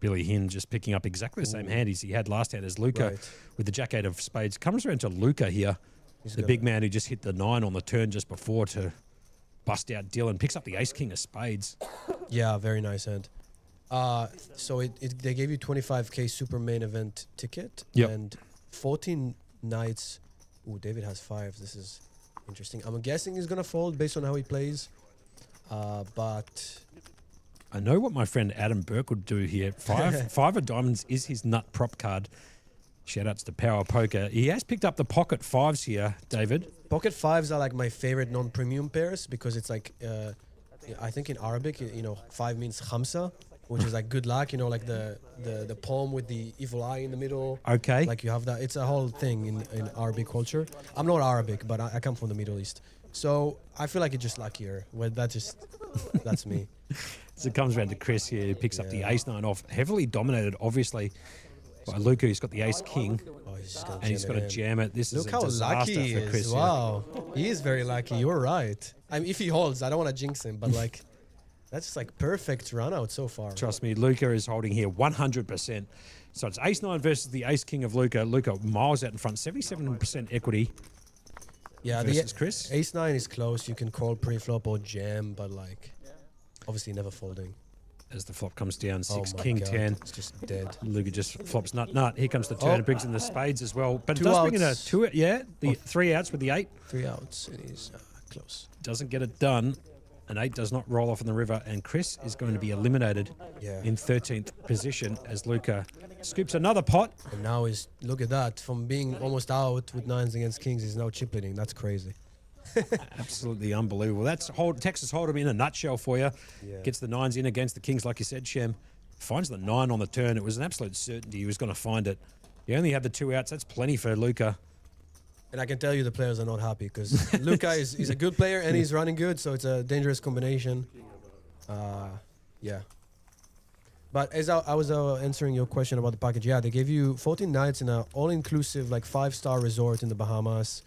Billy Hinn just picking up exactly the same hand as he had last hand as Luca Right. with the Jack-8 of spades. Comes around to Luca here, the big man who just hit the 9 on the turn just before to bust out Dylan. Picks up the ace-king of spades. Yeah, very nice hand. So they gave you 25K super main event ticket. Yep. And 14 nights. Ooh, David has 5. This is interesting. I'm guessing he's going to fold based on how he plays. But I know what my friend Adam Burke would do here. Five of diamonds is his nut prop card. Shout-outs to Power Poker. He has picked up the pocket 5s here, David. pocket 5s are like my favorite non-premium pairs because it's like, I think in Arabic, 5 means khamsa, which is like good luck, like the palm with the evil eye in the middle. Okay. Like you have that. It's a whole thing in Arabic culture. I'm not Arabic, but I come from the Middle East. So I feel like it's just luckier. Well, that's me. So it comes around to Chris here, who picks up the ace-9 off. Heavily dominated, obviously, by Luca, who's got the ace-king. Oh, he's just gonna And he's jam got it to in. jam it. This Look is how a disaster lucky he for is. Chris. Wow. He is very lucky. You're right. I mean, if he holds, I don't want to jinx him, but like, that's just like perfect run out so far. Trust me, Luca is holding here 100%. So it's ace-9 versus the ace-king of Luca. Luca miles out in front, 77% equity. Yeah, versus Chris. Ace-9 is close. You can call pre-flop or jam, but like, obviously never folding. As the flop comes down, Oh 6, my king, God. 10. It's just dead. Luca just flops nut. Here comes the turn. Oh. It brings in the spades as well. But it Two does bring in a outs. 2, yeah, the 3 outs with the 8. 3 outs. It is close. Doesn't get it done. An 8 does not roll off in the river, and Chris is going to be eliminated Yeah. in 13th position as Luca scoops another pot. And now look at that. From being almost out with 9s against kings, he's now chip leading. That's crazy. Absolutely unbelievable. That's Texas Hold'em in a nutshell for you. Yeah. Gets the 9s in against the kings, like you said, Shem. Finds the 9 on the turn. It was an absolute certainty he was going to find it. He only had the 2 outs. That's plenty for Luca. And I can tell you the players are not happy because Luca is a good player and he's running good, so it's a dangerous combination. Yeah. But as I was answering your question about the package, yeah, they gave you 14 nights in an all-inclusive, like 5-star resort in the Bahamas.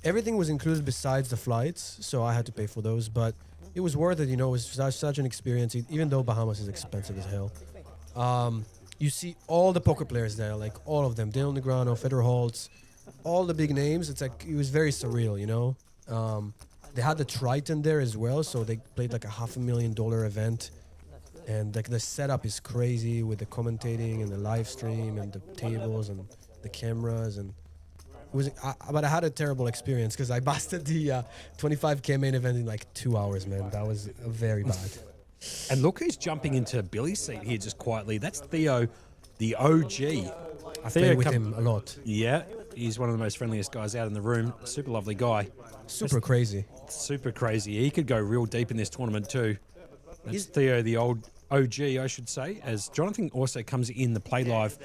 Everything was included besides the flights, so I had to pay for those. But it was worth it, you know. It was such an experience, even though Bahamas is expensive as hell. You see all the poker players there, like all of them. Dale Negreanu, Federer Holtz, all the big names. It's like, it was very surreal, you know. They had the Triton there as well, so they played like a $500,000 event. And like the setup is crazy with the commentating and the live stream and the tables and the cameras, and it was. But I had a terrible experience because I busted the 25K main event in like 2 hours, man. That was very bad. And look who's jumping into Billy's seat here just quietly. That's Theo, the OG. I played with him a lot. Yeah, he's one of the most friendliest guys out in the room. Super lovely guy. Super crazy. Super crazy. He could go real deep in this tournament too. That's Theo, the old OG, I should say, as Jonathan also comes in the Playlive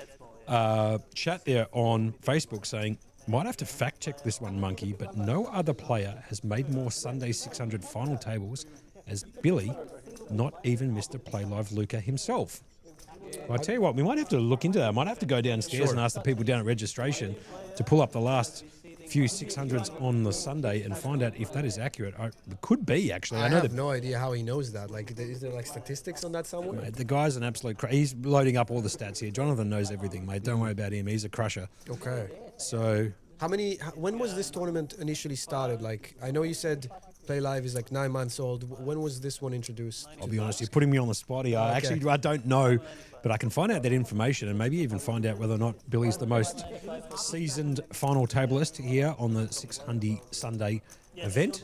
chat there on Facebook saying, might have to fact check this one, Monkey, but no other player has made more Sunday 600 final tables as Billy, not even Mr. Playlive Luca himself. Well, I tell you what, we might have to look into that. I might have to go downstairs and ask the people down at registration to pull up the last few 600s on the Sunday and find out if that is accurate. It could be, actually. I know have no idea how he knows that. Like, is there like statistics on that somewhere? Mate, the guy's an absolute he's loading up all the stats here. Jonathan knows everything, mate. Don't worry about him. He's a crusher. Okay. So when was this tournament initially started? Like, I know you said Play Live is like 9 months old. When was this one introduced? I'll be honest, you're putting me on the spot here. Okay. I don't know, but I can find out that information and maybe even find out whether or not Billy's the most seasoned final tableist here on the 600 Sunday event.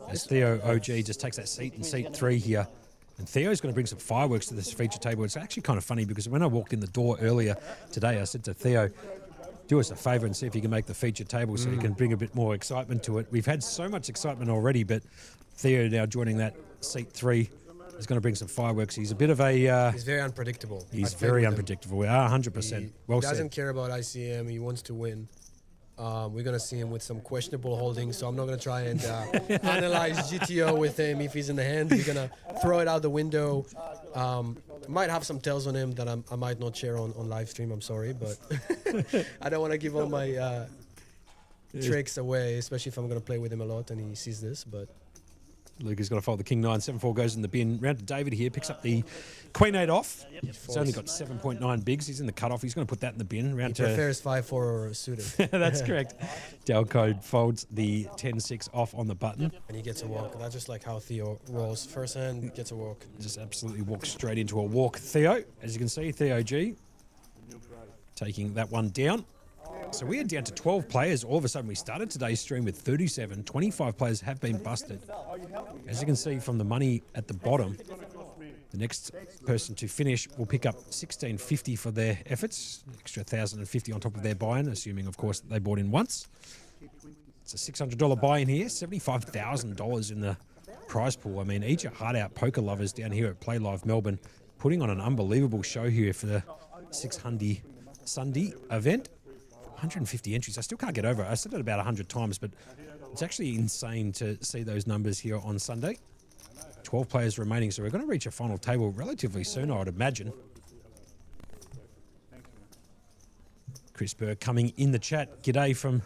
As Theo OG just takes that seat in seat 3 here. And Theo's going to bring some fireworks to this feature table. It's actually kind of funny because when I walked in the door earlier today, I said to Theo, do us a favour and see if you can make the feature table so you can bring a bit more excitement to it. We've had so much excitement already, but Theo now joining that seat 3 is going to bring some fireworks. He's a bit of a... he's very unpredictable. He's very unpredictable. 100%. Well He doesn't said. care about ICM. He wants to win. We're going to see him with some questionable holdings, so I'm not going to try and analyze GTO with him if he's in the hand. We're going to throw it out the window. Might have some tells on him that I might not share on live stream. I'm sorry, but I don't want to give all my tricks away, especially if I'm going to play with him a lot and he sees this. But Luke is going to fold the King 9. 7-4 goes in the bin. Round to David here. Picks up the Queen 8 off. He's only got 7.9 bigs. He's in the cutoff. He's going to put that in the bin. he Round to... prefers 5-4 suited. That's correct. Delcode folds the 10-6 off on the button. And he gets a walk. That's just like how Theo rolls. First hand, gets a walk. Just absolutely walks straight into a walk. Theo, as you can see, Theo G taking that one down. So we are down to 12 players. All of a sudden, we started today's stream with 37. 25 players have been busted. As you can see from the money at the bottom, the next person to finish will pick up $1,650 for their efforts, extra $1,050 on top of their buy-in, assuming, of course, that they bought in once. It's a $600 buy-in here, $75,000 in the prize pool. I mean, each are hard-out poker lovers down here at Playlive Melbourne, putting on an unbelievable show here for the 600 Sunday event. 150 entries. I still can't get over it. I said it about 100 times, but it's actually insane to see those numbers here on Sunday. 12 players remaining, so we're going to reach a final table relatively soon, I would imagine. Chris Burke coming in the chat. G'day from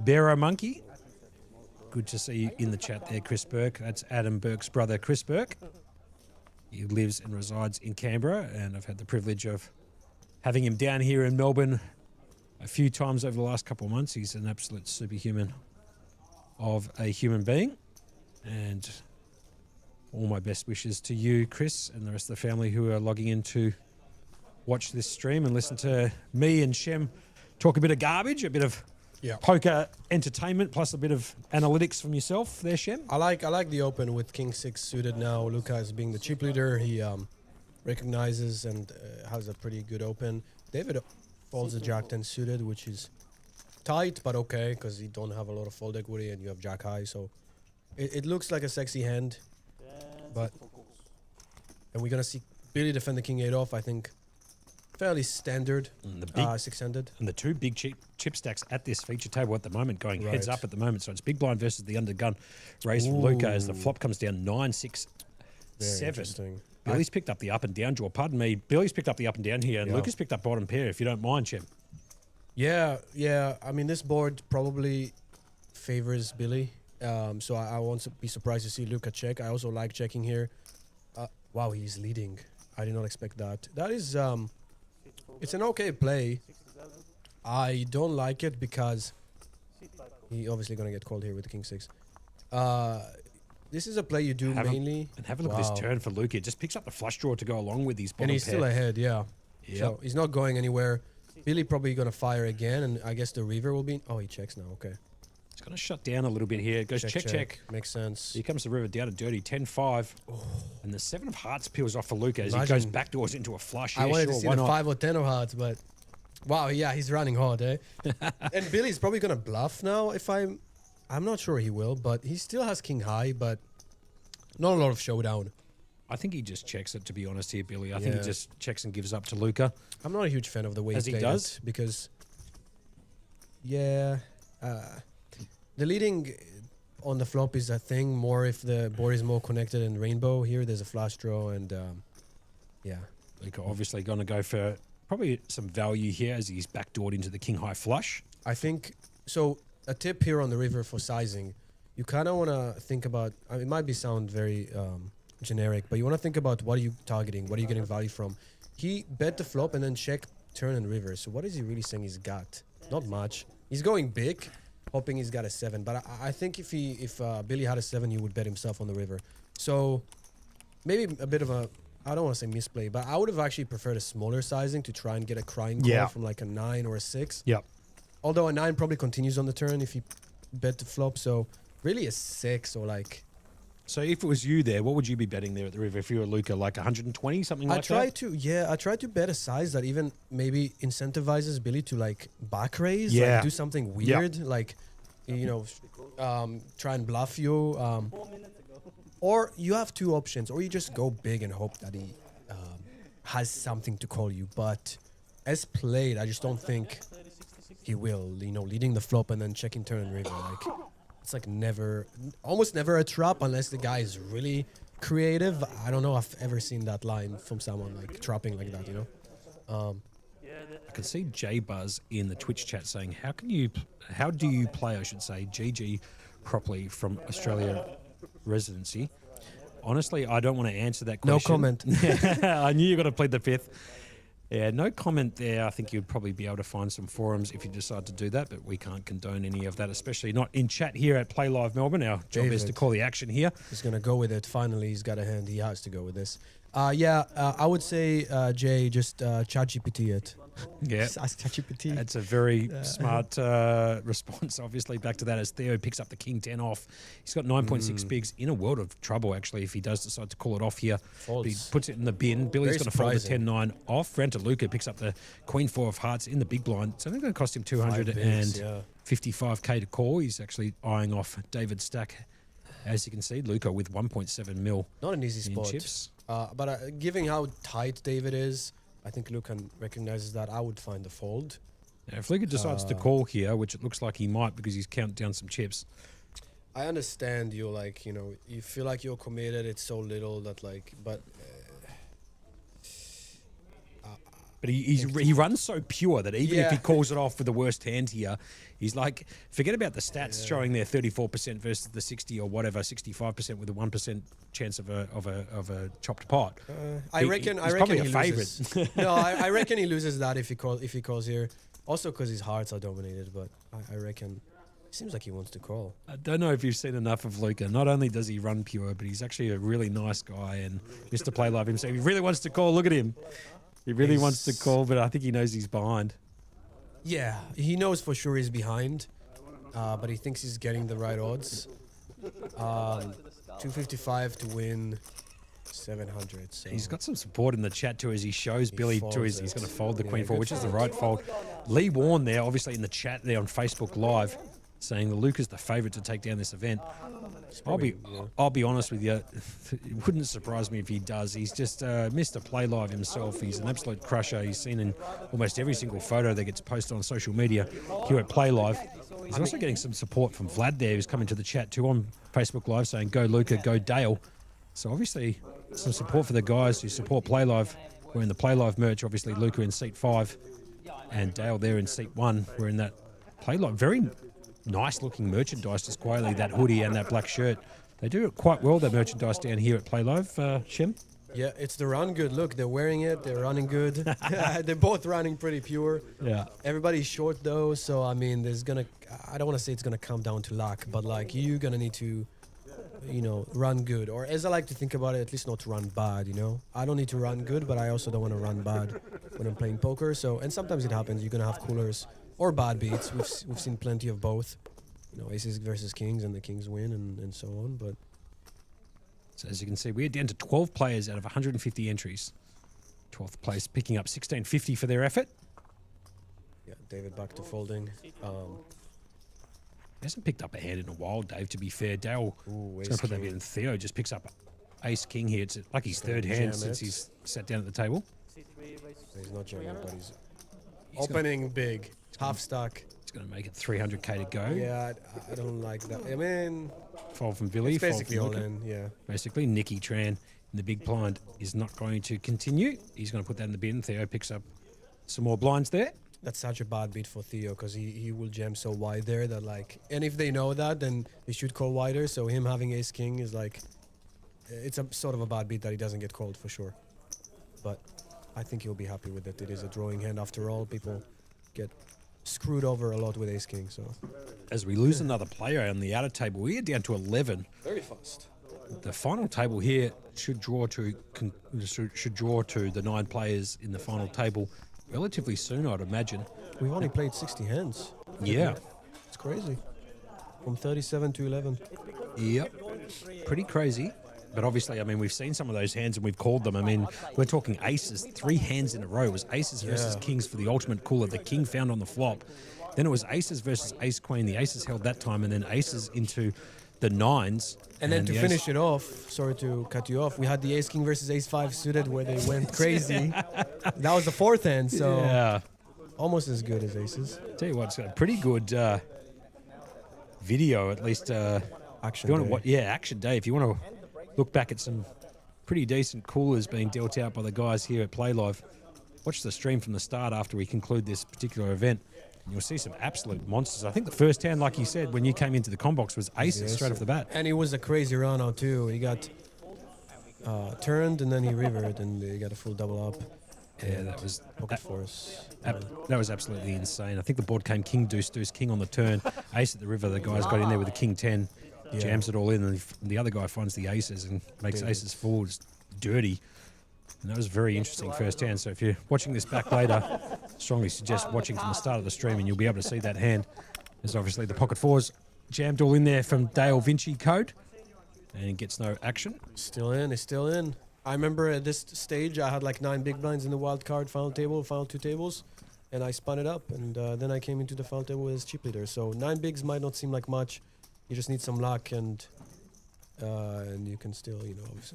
Bearer Monkey. Good to see you in the chat there, Chris Burke. That's Adam Burke's brother, Chris Burke. He lives and resides in Canberra, and I've had the privilege of having him down here in Melbourne a few times over the last couple of months. He's an absolute superhuman of a human being. And all my best wishes to you, Chris, and the rest of the family who are logging in to watch this stream and listen to me and Shem talk a bit of garbage, a bit of Yeah. poker entertainment plus a bit of analytics from yourself there, Shem. I like the open with King 6 suited now. Luca is being the chip leader. He recognizes and has a pretty good open. David folds the Jack 10 suited, which is tight but okay because you don't have a lot of fold equity and you have Jack high. So it looks like a sexy hand. But and we're gonna see Billy defend the King 8 off. I think fairly standard. And the big 6-handed. and the two big chip stacks at this feature table at the moment, going heads Right. up at the moment. So it's big blind versus the undergun raise for Luca as the Ooh. flop comes down 9, 6, Very 7. interesting. Billy's picked up the up and down draw. Pardon me. Billy's picked up the up and down here, and Yeah. Luca's picked up bottom pair. If you don't mind, Shem. Yeah. I mean, this board probably favors Billy. So I won't be surprised to see Luca check. I also like checking here. Wow, he's leading. I did not expect that. That is, it's an okay play. I don't like it because he obviously gonna get called here with the King 6. This is a play you do mainly. And have a look at this turn for Luca. It just picks up the flush draw to go along with his bottom And he's pair. still ahead, yeah. Yep. So he's not going anywhere. Billy probably gonna fire again, and I guess the river will be. Oh, he checks now. Okay. It's going to shut down a little bit here. It goes check. Makes sense. Here comes the river down to dirty 10-5. And the 7 of hearts peels off for Luca as he Imagine- goes backdoors into a flush. I Yeah, wanted sure, to see why the not? 5 or 10 of hearts, but wow, yeah, he's running hard, eh? And Billy's probably gonna bluff now. I'm not sure he will, but he still has King High, but not a lot of showdown. I think he just checks it, to be honest here, Billy. I think he Yeah. just checks and gives up to Luca. I'm not a huge fan of the way As he played does? it because, yeah, the leading on the flop is a thing more if the board is more connected in rainbow. Here, there's a flush draw, and yeah. Luca obviously going to go for probably some value here as he's backdoored into the king high flush. I think so. A tip here on the river for sizing, you kind of want to think about. I mean, it might be sound very generic, but you want to think about what are you targeting, what are you getting value from. He bet the flop and then check turn and river. So what is he really saying he's got? Not much. He's going big, hoping he's got a 7. But I think if Billy had a 7, he would bet himself on the river. So maybe a bit of a. I don't want to say misplay, but I would have actually preferred a smaller sizing to try and get a crying call Yeah. from like a 9 or a 6. Yep. Although a 9 probably continues on the turn if he bet the flop. So really a 6 or like. So if it was you there, what would you be betting there at the river if you were Luca? Like 120, something like I try that? to bet a size that even maybe incentivizes Billy to like back raise, Yeah. like do something weird, like you know, try and bluff you. 4 minutes ago. Or you have two options, or you just go big and hope that he has something to call you. But as played, I just don't think he will. You know, leading the flop and then checking turn and river. Like it's like almost never a trap unless the guy is really creative. I don't know if I've ever seen that line from someone like trapping like that. You know. I can see J Buzz in the Twitch chat saying, how do you play, I should say, GG properly from Australia residency? Honestly, I don't want to answer that No question. comment. I knew you got to plead the fifth. Yeah, no comment there. I think you'd probably be able to find some forums if you decide to do that, but we can't condone any of that, especially not in chat here at Playlive Melbourne. Our job is to David. call the action here. He's gonna go with it. Finally, he's got a hand. He has to go with this. I would say Jay, just ChatGPT it. Yeah. Just ask ChatGPT. That's a very smart response, obviously, back to that as Theo picks up the king 10 off. He's got 9.6 bigs in a world of trouble, actually, if he does decide to call it off here. But he Folds. puts it in the bin. Billy's Very going to fold the surprising. 10-9 off. Ran to Luca, picks up the queen 4 of hearts in the big blind. It's only going to cost him 255k to call. He's actually eyeing off David Stack. As you can see, Luca with 1.7 mil Not an easy in spot. chips. But given how tight David is, I think Lucan recognizes that. I would find the fold. Now, if Luca decides to call here, which it looks like he might because he's counted down some chips, I understand you're like, you know, you feel like you're committed. It's so little that like, but but he runs so pure that even if he Yeah. calls it off with the worst hand here, he's like, forget about the stats showing there 34% versus the 60 or whatever, 65% with a 1% chance of a chopped pot. I He- reckon he's I probably reckon a he loses. favourite. No, I reckon he loses that if he calls here. Also because his hearts are dominated, but I reckon it seems like he wants to call. I don't know if you've seen enough of Luca. Not only does he run pure, but he's actually a really nice guy and Mr. Playlive himself. He really wants to call. Look at him. He really wants to call, but I think he knows he's behind. Yeah, he knows for sure he's behind, but he thinks he's getting the right odds. 255 to win 700. So He's got some support in the chat too as he shows Billy to his. He's going to fold the Yeah, queen four, good which is the fold. right fold. Lee Warren there, obviously in the chat there on Facebook Live, saying that Luke is the favourite to take down this event. I'll be honest with you, it wouldn't surprise me if he does. He's just Mr. Playlive himself. He's an absolute crusher. He's seen in almost every single photo that gets posted on social media here at Playlive. He's also getting some support from Vlad there, who's coming to the chat too on Facebook Live, saying "Go Luca, go Dale." So obviously some support for the guys who support Playlive. We're in the Playlive merch. Obviously Luca in seat 5 and Dale there in seat 1. We're in that Playlive. Very nice looking merchandise, just quietly, that hoodie and that black shirt. They do it quite well, that merchandise down here at Playlive, Shem. yeah, it's the run good look. They're wearing it. They're running good. They're both running pretty pure. Yeah. Everybody's short though, so I mean, I don't want to say it's gonna come down to luck, but like you're gonna need to, run good, or as I like to think about it, at least not to run bad. I don't need to run good, but I also don't want to run bad when I'm playing poker. So, and sometimes it happens. You're gonna have coolers or bad beats. We've seen plenty of both. Aces versus kings, and the kings win, and so on. But So as you can see, we're down to 12 players out of 150 entries. 12th place picking up 1650 for their effort. yeah, David back to folding. He hasn't picked up a hand in a while, Dave, to be fair. Dale Ooh, is going to put that ace-king. in. Theo just picks up ace king here. It's like his gonna third jam hand since it. he's sat down at the table. He's not jamming, but he's He's opening big, half stack. He's going to make it 300k to go. Yeah, I don't like that. I mean, Fold from Billy. it's Fold basically from all Luca. in. Yeah. Basically, Nicky Tran in the big blind is not going to continue. He's going to put that in the bin. Theo picks up some more blinds there. That's such a bad beat for Theo because he will jam so wide there that and if they know that, then they should call wider. So him having ace king is it's a sort of a bad beat that he doesn't get called for sure. But I think he'll be happy with it. It is a drawing hand after all. People get screwed over a lot with ace king. So As we lose another player on the outer table, we are down to 11. very fast. The final table here should draw to the 9 players in the final table relatively soon, I'd imagine. We've only played 60 hands. Yeah. It's crazy. From 37 to 11. Yep. Pretty crazy. But obviously, I mean, we've seen some of those hands and we've called them. I mean, we're talking aces. 3 hands in a row. It was aces versus Yeah. kings for the ultimate cooler. The king found on the flop. Then it was aces versus ace queen. The aces held that time, and then aces into the 9s. And then to the finish it off, sorry to cut you off, we had the ace king versus ace 5 suited where they went crazy. That was the 4th hand, so Yeah. almost as good as aces. Tell you what, it's got a pretty good video, at least. Action If you want day. to, action day. If you want to look back at some pretty decent coolers being dealt out by the guys here at Playlive, watch the stream from the start after we conclude this particular event. And you'll see some absolute monsters. I think the first hand, like you said, when you came into the combox, was aces straight off the bat. And it was a crazy run out too. He got turned and then he rivered and he got a full double up. Yeah, that was Pocket force. that was absolutely insane. I think the board came king deuce deuce king on the turn, ace at the river. The guys got in there with the king 10, Yeah. jams it all in, and the other guy finds the aces and makes aces full, just dirty. And that was a very interesting first hand. So if you're watching this back later, strongly suggest watching from the start of the stream, and you'll be able to see that hand. There's obviously the pocket fours jammed all in there from Dale Vinci code, and he gets no action. Still in, he's still in. I remember at this stage I had like 9 big blinds in the wild card final table, final 2 tables, and I spun it up, and then I came into the final table as chip leader. So 9 bigs might not seem like much. You just need some luck, and you can still,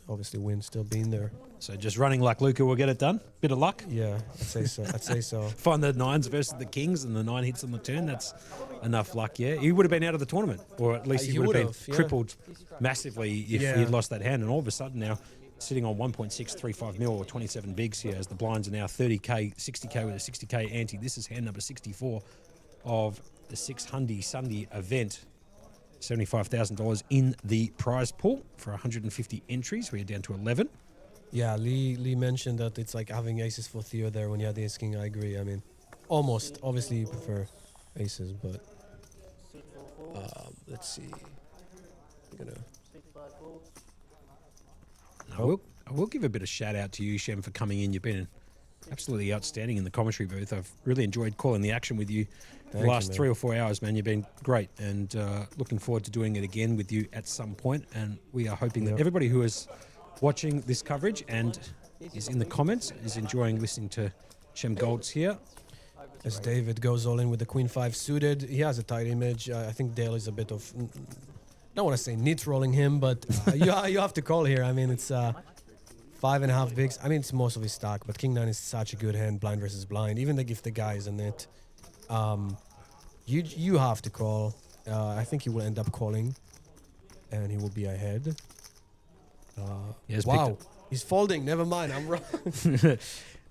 obviously win, still being there. So just running like Luca will get it done. Bit of luck. Yeah, I'd say so. I'd say so. Find the 9s versus the kings, and the 9 hits on the turn. That's enough luck, yeah. He would have been out of the tournament, or at least he would have been yeah. crippled massively if Yeah. he'd lost that hand. And all of a sudden now, sitting on 1.635 mil or 27 bigs here, as the blinds are now 30k, 60k with a 60k ante. This is hand number 64 of the 6 Hundy Sunday event. $75,000 in the prize pool for 150 entries. We are down to 11. Yeah, Lee mentioned that it's like having aces for Theo there when you had the ace king. I agree. I mean, almost. Obviously, you prefer aces, but let's see. I'm gonna. I will give a bit of shout out to you, Shem, for coming in. You've been absolutely outstanding in the commentary booth. I've really enjoyed calling the action with you the Thank you, last man. 3 or 4 hours, man. You've been great, and looking forward to doing it again with you at some point. And we are hoping that everybody who is watching this coverage and is in the comments is enjoying listening to Shem Golds here. As David goes all in with the Queen 5 suited, he has a tight image. I think Dale is a bit of, I don't want to say nit rolling him, but you have to call here. I mean, it's 5.5 bigs. I mean, it's most of his stack, but King 9 is such a good hand, blind versus blind. Even if the guy is a nit, you have to call. I think he will end up calling, and he will be ahead. Wow, he's folding. Never mind, I'm wrong.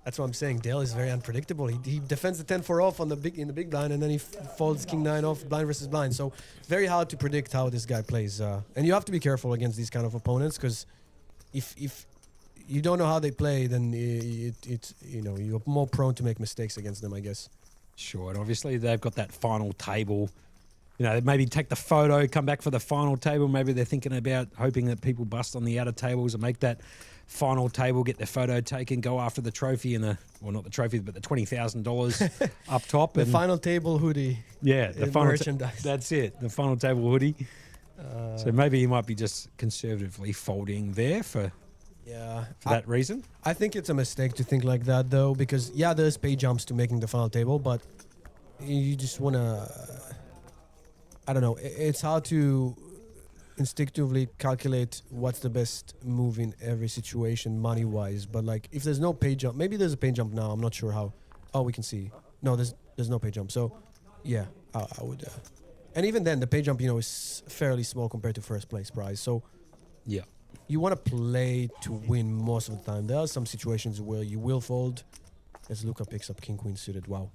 That's what I'm saying. Dale is very unpredictable. He defends the 10-4 off on the big blind, and then he folds King 9 off blind versus blind. So very hard to predict how this guy plays. And you have to be careful against these kind of opponents, because if you don't know how they play, then you're more prone to make mistakes against them, I guess. Sure, and obviously they've got that final table. You know, maybe take the photo, come back for the final table. Maybe they're thinking about hoping that people bust on the outer tables and make that final table, get their photo taken, go after the trophy and not the trophy, but the $20,000 up top. The and final table hoodie. Yeah, the final merchandise. That's it, the final table hoodie. So maybe he might be just conservatively folding there for that reason. I think it's a mistake to think like that, though, because, there's pay jumps to making the final table, but you just want to... I don't know. It's hard to instinctively calculate what's the best move in every situation money-wise. But, like, if there's no pay jump... Maybe there's a pay jump now. I'm not sure how. Oh, we can see. No, there's no pay jump. So, yeah, I would... and even then, the pay jump, is fairly small compared to first place prize. So, yeah, you want to play to win most of the time. There are some situations where you will fold. As Luca picks up King Queen suited. Wow.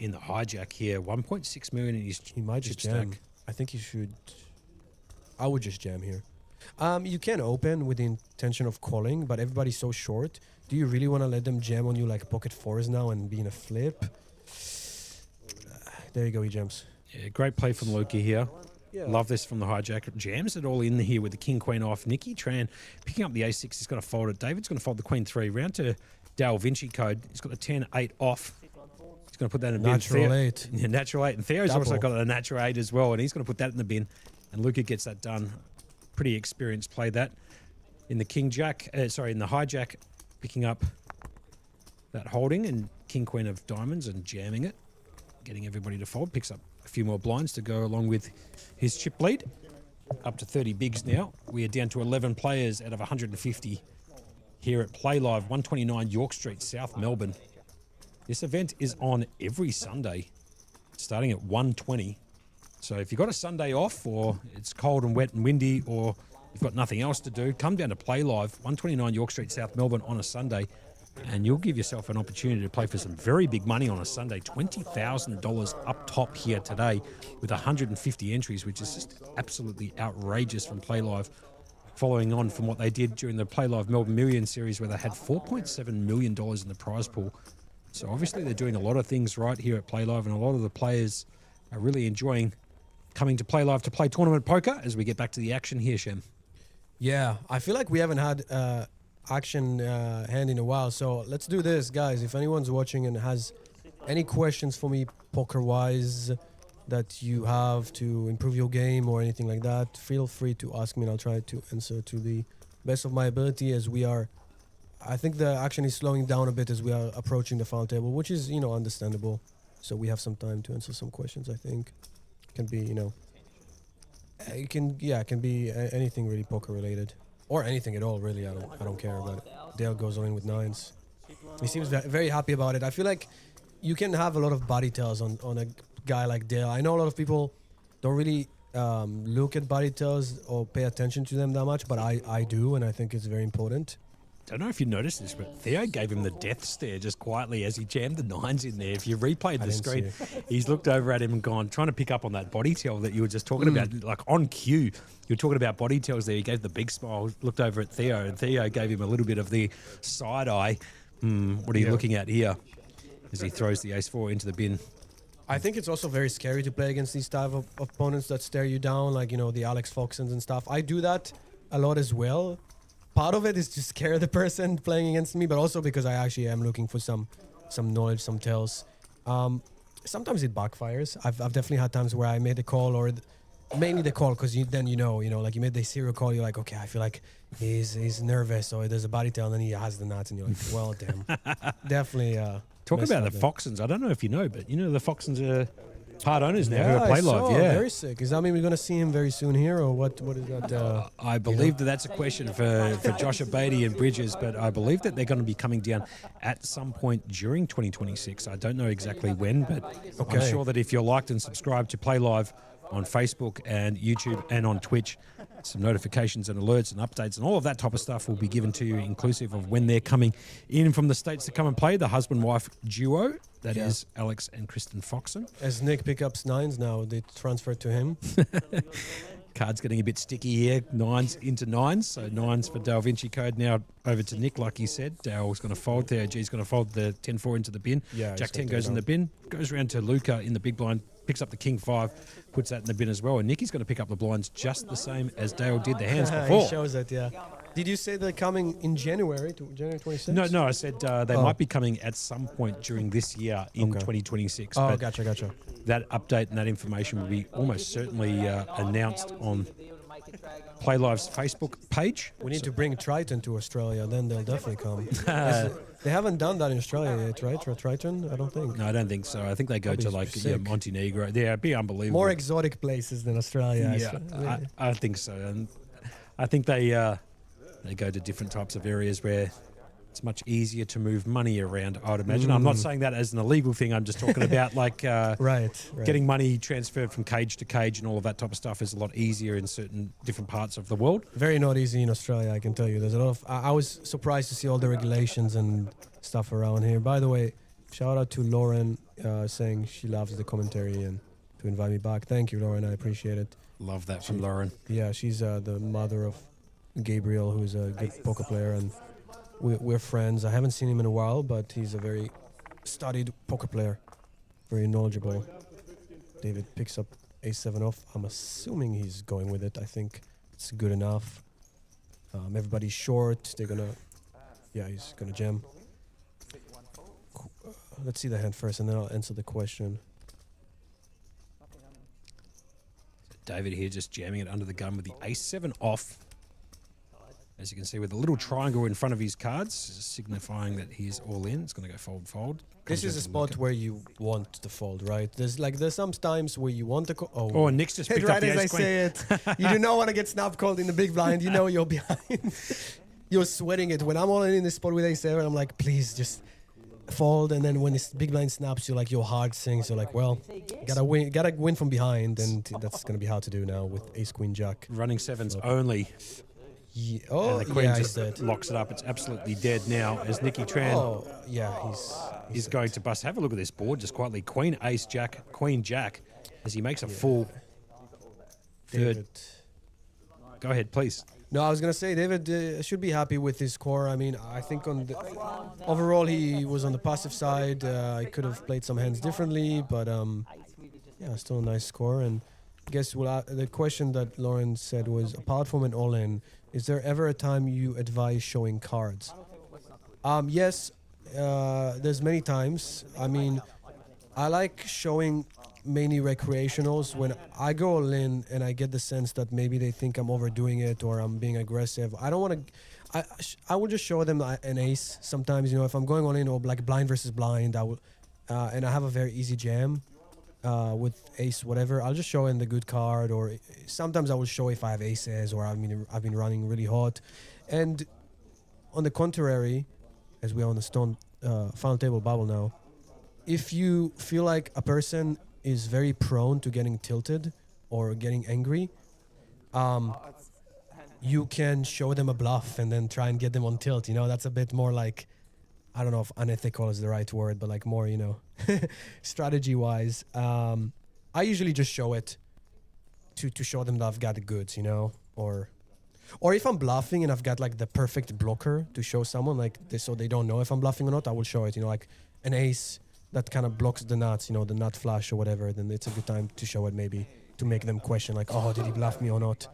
In the hijack here, 1.6 million in his He might just chip jam. stack. I think he should. I would just jam here. You can open with the intention of calling, but everybody's so short. Do you really want to let them jam on you like pocket fours now and be in a flip? There you go, he jams. Yeah, great play from Luca here. Yeah. Love this from the hijack. Jams it all in here with the King Queen off. Nicky Tran picking up the A6. He's going to fold it. David's going to fold the Queen 3. Round to Dale Vinci code. He's got the 10-8 off. He's going to put that in the bin. Natural 8. Yeah, natural 8. And Theo's Double. also got a natural 8 as well, and he's going to put that in the bin. And Luca gets that done. Pretty experienced play that. In the in the hijack, picking up that holding and King Queen of diamonds and jamming it. Getting everybody to fold. Picks up a few more blinds to go along with his chip lead. Up to 30 bigs now. We are down to 11 players out of 150 here at Playlive, 129 York Street, South Melbourne. This event is on every Sunday, starting at 1:20. So if you've got a Sunday off, or it's cold and wet and windy, or you've got nothing else to do, come down to Playlive, 129 York Street, South Melbourne on a Sunday, and you'll give yourself an opportunity to play for some very big money on a Sunday. $20,000 up top here today with 150 entries, which is just absolutely outrageous from Playlive, following on from what they did during the Playlive Melbourne Million Series, where they had $4.7 million in the prize pool. So obviously they're doing a lot of things right here at Playlive, and a lot of the players are really enjoying coming to Playlive to play tournament poker as we get back to the action here, Shem. Yeah, I feel like we haven't had action hand in a while, so let's do this, guys. If anyone's watching and has any questions for me poker-wise that you have to improve your game or anything like that, feel free to ask me, and I'll try to answer to the best of my ability, as we are... I think the action is slowing down a bit as we are approaching the final table, which is, understandable. So we have some time to answer some questions, I think. Can be, it can be anything really poker related, or anything at all, really. I don't care about it. Dale goes all in with 9s. He seems very happy about it. I feel like you can have a lot of body tells on a guy like Dale. I know a lot of people don't really look at body tells or pay attention to them that much, but I do, and I think it's very important. I don't know if you noticed this, but Theo gave him the death stare just quietly as he jammed the 9s in there. If you replayed the screen, he's looked over at him and gone, trying to pick up on that body tell that you were just talking about, like on cue. You were talking about body tells there. He gave the big smile, looked over at Theo, and Theo gave him a little bit of the side eye. What are you looking at here? As he throws the ace-4 into the bin. I think it's also very scary to play against these type of opponents that stare you down, like, the Alex Foxens and stuff. I do that a lot as well. part of it is to scare the person playing against me, but also because I actually am looking for some knowledge, some tells. Sometimes it backfires. I've definitely had times where I made a call, or mainly the call, because then you know, like you made the serial call. You're like, okay, I feel like he's nervous, or there's a body tell, and then he has the nuts, and you're like, well, damn, definitely. Talk about the there. Foxons. I don't know if you know, but you know the Foxons are part owners now who Yeah, are I Play saw. Live. Yeah. Very sick. Does that mean we're going to see him very soon here, or what? What is that? I believe that that's a question for Josh Beatty and Bridges, but I believe that they're going to be coming down at some point during 2026. I don't know exactly when, but I'm Okay. sure that if you're liked and subscribed to Play Live on Facebook and YouTube and on Twitch, some notifications and alerts and updates and all of that type of stuff will be given to you, inclusive of when they're coming in from the States to come and play, the husband-wife duo. That is Alex and Kristen Foxon. As Nick pickups nines now, they transfer to him. Card's getting a bit sticky here. 9s into 9s. So 9s for Da Vinci Code now over to Nick, like he said. Dale's going to fold there. G's going to fold the 10-4 into the bin. Yeah, Jack he's 10 gonna goes do in it the bin. Goes around to Luca in the big blind. Picks up the King 5. Puts that in the bin as well. And Nicky's going to pick up the blinds just the same as Dale did the hands He before. shows it, yeah. Did you say they're coming in January, to January 26th? No, I said they might be coming at some point during this year in 2026. Oh, but gotcha. that update and that information will be almost certainly announced on Play Live's Facebook page. We need to bring Triton to Australia, then they'll definitely come. They haven't done that in Australia yet, right? For Triton? I don't think. No, I don't think so. I think they go That'd to be like sick. Montenegro. Yeah, it'd be unbelievable. More exotic places than Australia. Yeah, I think so. And I think they go to different types of areas where it's much easier to move money around, I would imagine. I'm not saying that as an illegal thing. I'm just talking about like Right. getting money transferred from cage to cage and all of that type of stuff is a lot easier in certain different parts of the world. Very not easy in Australia, I can tell you. There's a lot of. I was surprised to see all the regulations and stuff around here. By the way, shout out to Lauren saying she loves the commentary and to invite me back. Thank you, Lauren. I appreciate it. Love that from Lauren. Yeah, she's the mother of Gabriel, who's a good poker player, and we're friends. I haven't seen him in a while, but he's a very studied poker player, very knowledgeable. David picks up ace-7 off. I'm assuming he's going with it. I think it's good enough. Everybody's short. They're gonna, he's gonna jam. Let's see the hand first, and then I'll answer the question. David here just jamming it under the gun with the ace-7 off. As you can see, with a little triangle in front of his cards, signifying that he's all in. It's going to go fold. This is a spot where you want to fold, right? There's some times where you want to call. Oh, and Nick's just picked up right the as I ace-queen. say it, you do not want to get snap called in the big blind. You know you're behind. You're sweating it. When I'm all in this spot with ace-7, I'm like, please just fold. And then when this big blind snaps, your heart sinks. You're like, well, gotta win from behind, and that's gonna be hard to do now with ace-queen jack. Running 7s only. Yeah. Oh, And the queen yeah, just he's dead. locks it up. It's absolutely dead now as Nicky Tran Oh, yeah, he's is going to bust. Have a look at this board just quietly. Queen, ace, jack, queen, jack as he makes a full third. David. Go ahead, please. No, I was gonna say David should be happy with his score. I mean, I think overall he was on the passive side. I could have played some hands differently, but still a nice score. And I guess the question that Lauren said was, apart from an all-in, is there ever a time you advise showing cards? Yes, there's many times. I mean, I like showing mainly recreationals. When I go all in and I get the sense that maybe they think I'm overdoing it or I'm being aggressive, I don't want to. I will just show them an ace sometimes. If I'm going all in or like blind versus blind, I will, and I have a very easy jam with ace whatever. I'll just show in the good card, or sometimes I will show if I have aces or I've been running really hot. And on the contrary, as we are on the stone final table bubble now, if you feel like a person is very prone to getting tilted or getting angry, you can show them a bluff and then try and get them on tilt. That's a bit more like, I don't know if unethical is the right word, but like more, strategy-wise. I usually just show it to show them that I've got the goods, or if I'm bluffing and I've got like the perfect blocker to show someone, like this, so they don't know if I'm bluffing or not, I will show it, like an ace that kind of blocks the nuts, the nut flush or whatever, then it's a good time to show it, maybe to make them question like, oh, did he bluff me or not?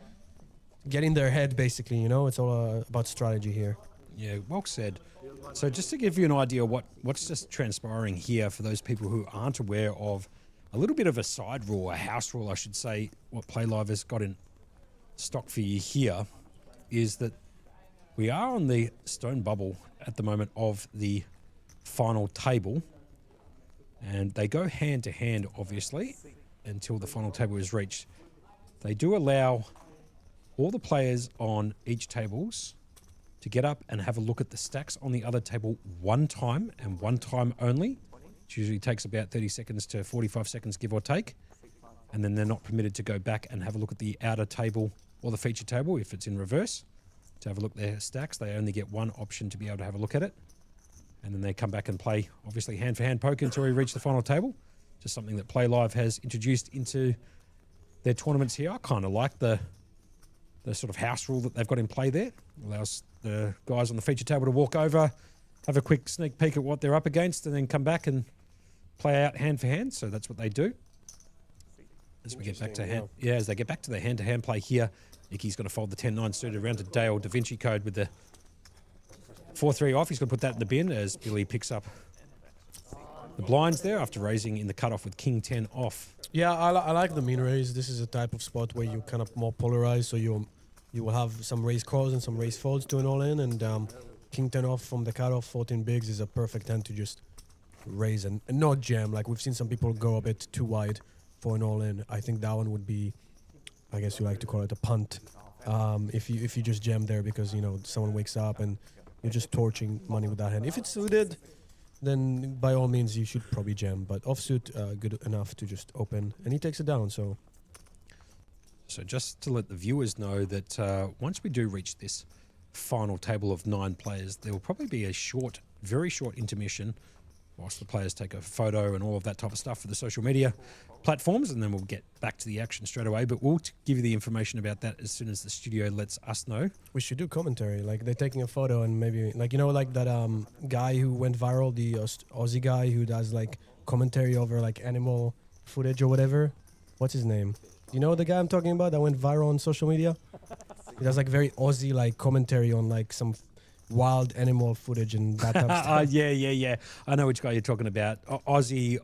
get in their head, basically. You know, it's all about strategy here. Yeah, well said. So just to give you an idea of what's just transpiring here for those people who aren't aware of a little bit of a side rule, a house rule, I should say, what Playlive has got in stock for you here is that we are on the stone bubble at the moment of the final table, and they go hand to hand, obviously, until the final table is reached. They do allow all the players on each tables to get up and have a look at the stacks on the other table one time and one time only. It usually takes about 30 seconds to 45 seconds, give or take. And then they're not permitted to go back and have a look at the outer table or the feature table if it's in reverse. To have a look at their stacks, they only get one option to be able to have a look at it. And then they come back and play, obviously, hand-for-hand poker until we reach the final table. Just something that Playlive has introduced into their tournaments here. I kind of like the sort of house rule that they've got in play there. Allows the guys on the feature table to walk over, have a quick sneak peek at what they're up against, and then come back and play out hand-for-hand. So that's what they do. As we get back to as they get back to the hand-to-hand play here, Icky's going to fold the 10-9 suited around to Dale. Da Vinci code with the 4-3 off. He's going to put that in the bin as Billy picks up the blinds there after raising in the cutoff with King 10 off. Yeah, I like the mean raise. This is a type of spot where you kind of more polarize, so you will have some raise calls and some raise folds to an all-in, and King 10 off from the cutoff, 14 bigs is a perfect hand to just raise and not jam. Like we've seen some people go a bit too wide for an all-in. I think that one would be, I guess you like to call it a punt, if you just jam there because, you know, someone wakes up and you're just torching money with that hand. If it's suited, then by all means you should probably jam, but offsuit, good enough to just open, and he takes it down. So just to let the viewers know that once we do reach this final table of 9 players, there will probably be a short, very short intermission whilst the players take a photo and all of that type of stuff for the social media platforms, and then we'll get back to the action straight away. But we'll give you the information about that as soon as the studio lets us know. We should do commentary, like they're taking a photo and maybe, like, you know, like that guy who went viral, the Aussie guy who does like commentary over like animal footage or whatever. What's his name? You know the guy I'm talking about that went viral on social media? He does like very Aussie like commentary on like some wild animal footage and that type of stuff. Yeah. I know which guy you're talking about. Aussie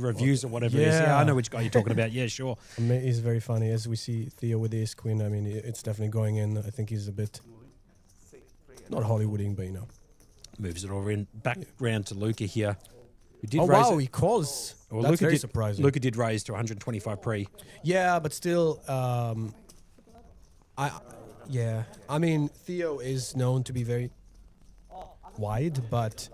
reviews or whatever it is. Yeah, I know which guy you're talking about. Yeah, sure. He's very funny. As we see Theo with the ace queen, I mean, it's definitely going in. I think he's a bit, not Hollywooding, but you know. Moves it all in. Back round to Luca here. Who did he calls. Well, That's very surprising. Luca did raise to 125 pre. Yeah, but still, I mean, Theo is known to be very wide, but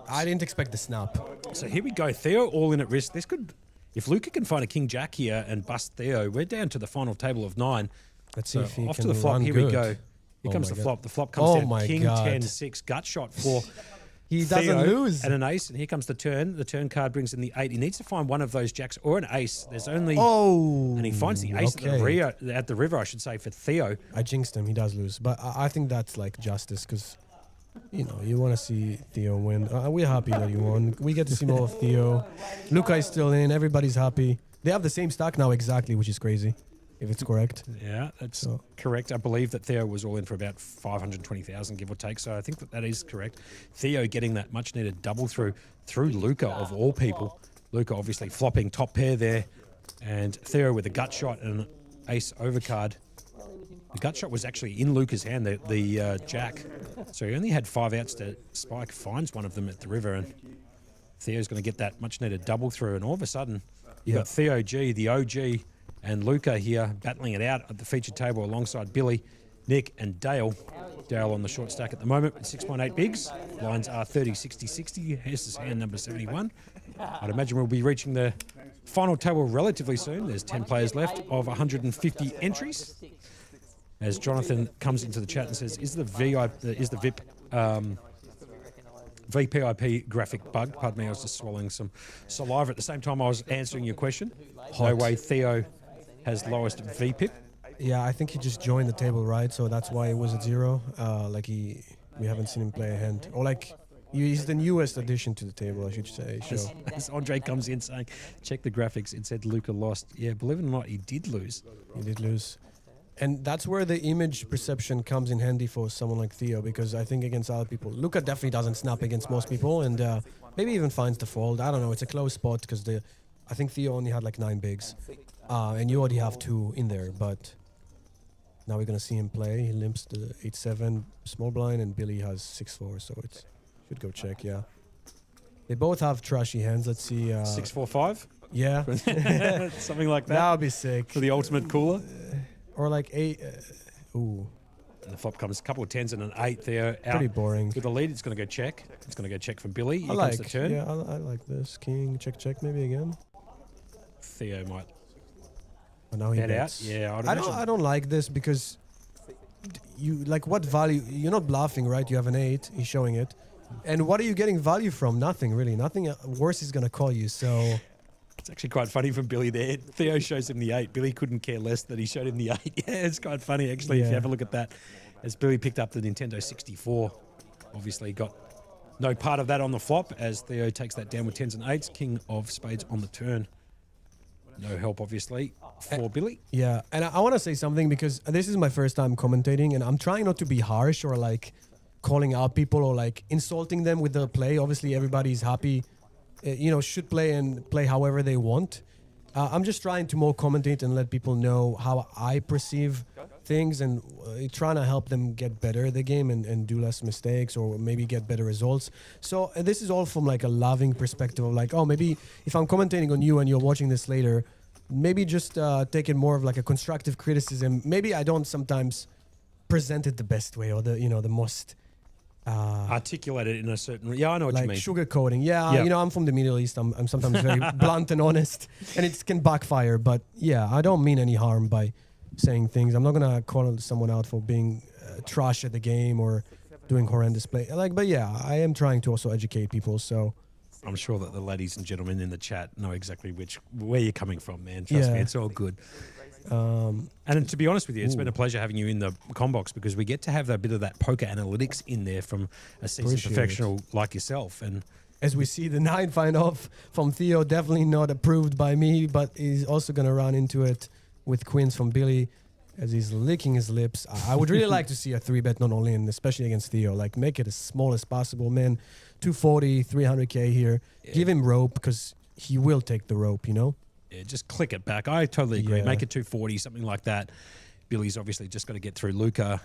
I didn't expect the snap. So here we go. Theo all in at risk. This could, if Luca can find a king jack here and bust Theo, we're down to the final table of 9. Let's see if he off can to the flop. run Here good. we go. Here comes the flop. The flop comes down. King 10-6 gut shot for he Theo doesn't lose. And an ace. And here comes the turn. The turn card brings in the 8. He needs to find one of those jacks or an ace. There's only and he finds the ace at the river, I should say, for Theo. I jinxed him. He does lose, but I think that's like justice because, you know, you want to see Theo win. We're happy that he won. We get to see more of Theo. Luca is still in. Everybody's happy. They have the same stack now exactly, which is crazy, if it's correct. Yeah, that's correct. I believe that Theo was all in for about 520,000, give or take. So I think that is correct. Theo getting that much-needed double through Luca, of all people. Luca obviously flopping top pair there. And Theo with a gut shot and an ace overcard. The gut shot was actually in Luca's hand, the jack. So he only had 5 outs to spike, finds one of them at the river, and Theo's going to get that much-needed double through. And all of a sudden, you've got Theo G, the OG, and Luca here battling it out at the feature table alongside Billy, Nick, and Dale. Dale on the short stack at the moment with 6.8 bigs. Lines are 30, 60, 60. Here's his hand number 71. I'd imagine we'll be reaching the final table relatively soon. There's 10 players left of 150 entries. As Jonathan comes into the chat and says, is the VIP VPIP graphic bugged? Pardon me, I was just swallowing some saliva at the same time I was answering your question. No way Theo has lowest VPIP. Yeah, I think he just joined the table, right? So that's why it was at 0. We haven't seen him play a hand. Or like, he's the newest addition to the table, I should say. Sure. As Andre comes in saying, check the graphics, it said Luca lost. Yeah, believe it or not, he did lose. He did lose. And that's where the image perception comes in handy for someone like Theo, because I think against other people, Luca definitely doesn't snap against most people, and maybe even finds the fold. I don't know. It's a close spot because I think Theo only had like 9 bigs, and you already have 2 in there. But now we're gonna see him play. He limps the 8-7 small blind, and Billy has 6-4, so it should go check. Yeah, they both have trashy hands. Let's see. 6-4-5. Yeah, Something like that. that would be sick. For the ultimate cooler. Or like 8. Ooh, And the flop comes a couple of 10s and an 8 there. Out pretty boring. with the lead. It's going to go check. It's going to go check from Billy. Here I comes like. the turn. Yeah, I like this. King, check, check. Maybe again. Theo might Oh, now he head out. bets. Yeah, I'd I imagine. don't like this because you like what value? You're not bluffing, right? You have an 8. He's showing it, and what are you getting value from? Nothing really. Nothing worse is gonna call you. So It's actually quite funny from Billy there. Theo shows him the 8. Billy couldn't care less that he showed him the 8. Yeah, it's quite funny actually if you Yeah. have a look at that. As Billy picked up the Nintendo 64, obviously got no part of that on the flop as Theo takes that down with 10s and 8s. King of spades on the turn. No help, obviously, for Billy. yeah, and I want to say something because this is my first time commentating, and I'm trying not to be harsh or like calling out people or like insulting them with the play. Obviously, everybody's happy, should play and play however they want. I'm just trying to more commentate and let people know how I perceive things and trying to help them get better at the game and do less mistakes or maybe get better results. So this is all from like a loving perspective of like, oh, maybe if I'm commentating on you and you're watching this later, maybe just take it more of like a constructive criticism. Maybe I don't sometimes present it the best way or the most Articulated in a certain... Yeah, I know what like you mean. sugarcoating. Yeah, Yeah. I'm from the Middle East. I'm sometimes very blunt and honest, and it can backfire. But yeah, I don't mean any harm by saying things. I'm not gonna call someone out for being trash at the game or doing horrendous play. But yeah, I am trying to also educate people. So I'm sure that the ladies and gentlemen in the chat know exactly where you're coming from, man. Trust me, it's all good. And to be honest with you, it's been a pleasure having you in the combox because we get to have a bit of that poker analytics in there from a seasoned Appreciate professional like yourself. And as we see the 9 find off from Theo, definitely not approved by me, but he's also gonna run into it with queens from Billy as he's licking his lips. I would really like to see a 3-bet not all in, especially against Theo. Like make it as small as possible, man. 240, 300k here. Yeah. Give him rope because he will take the rope, yeah, just click it back. I totally agree. Yeah. Make it 240, something like that. Billy's obviously just got to get through Luca.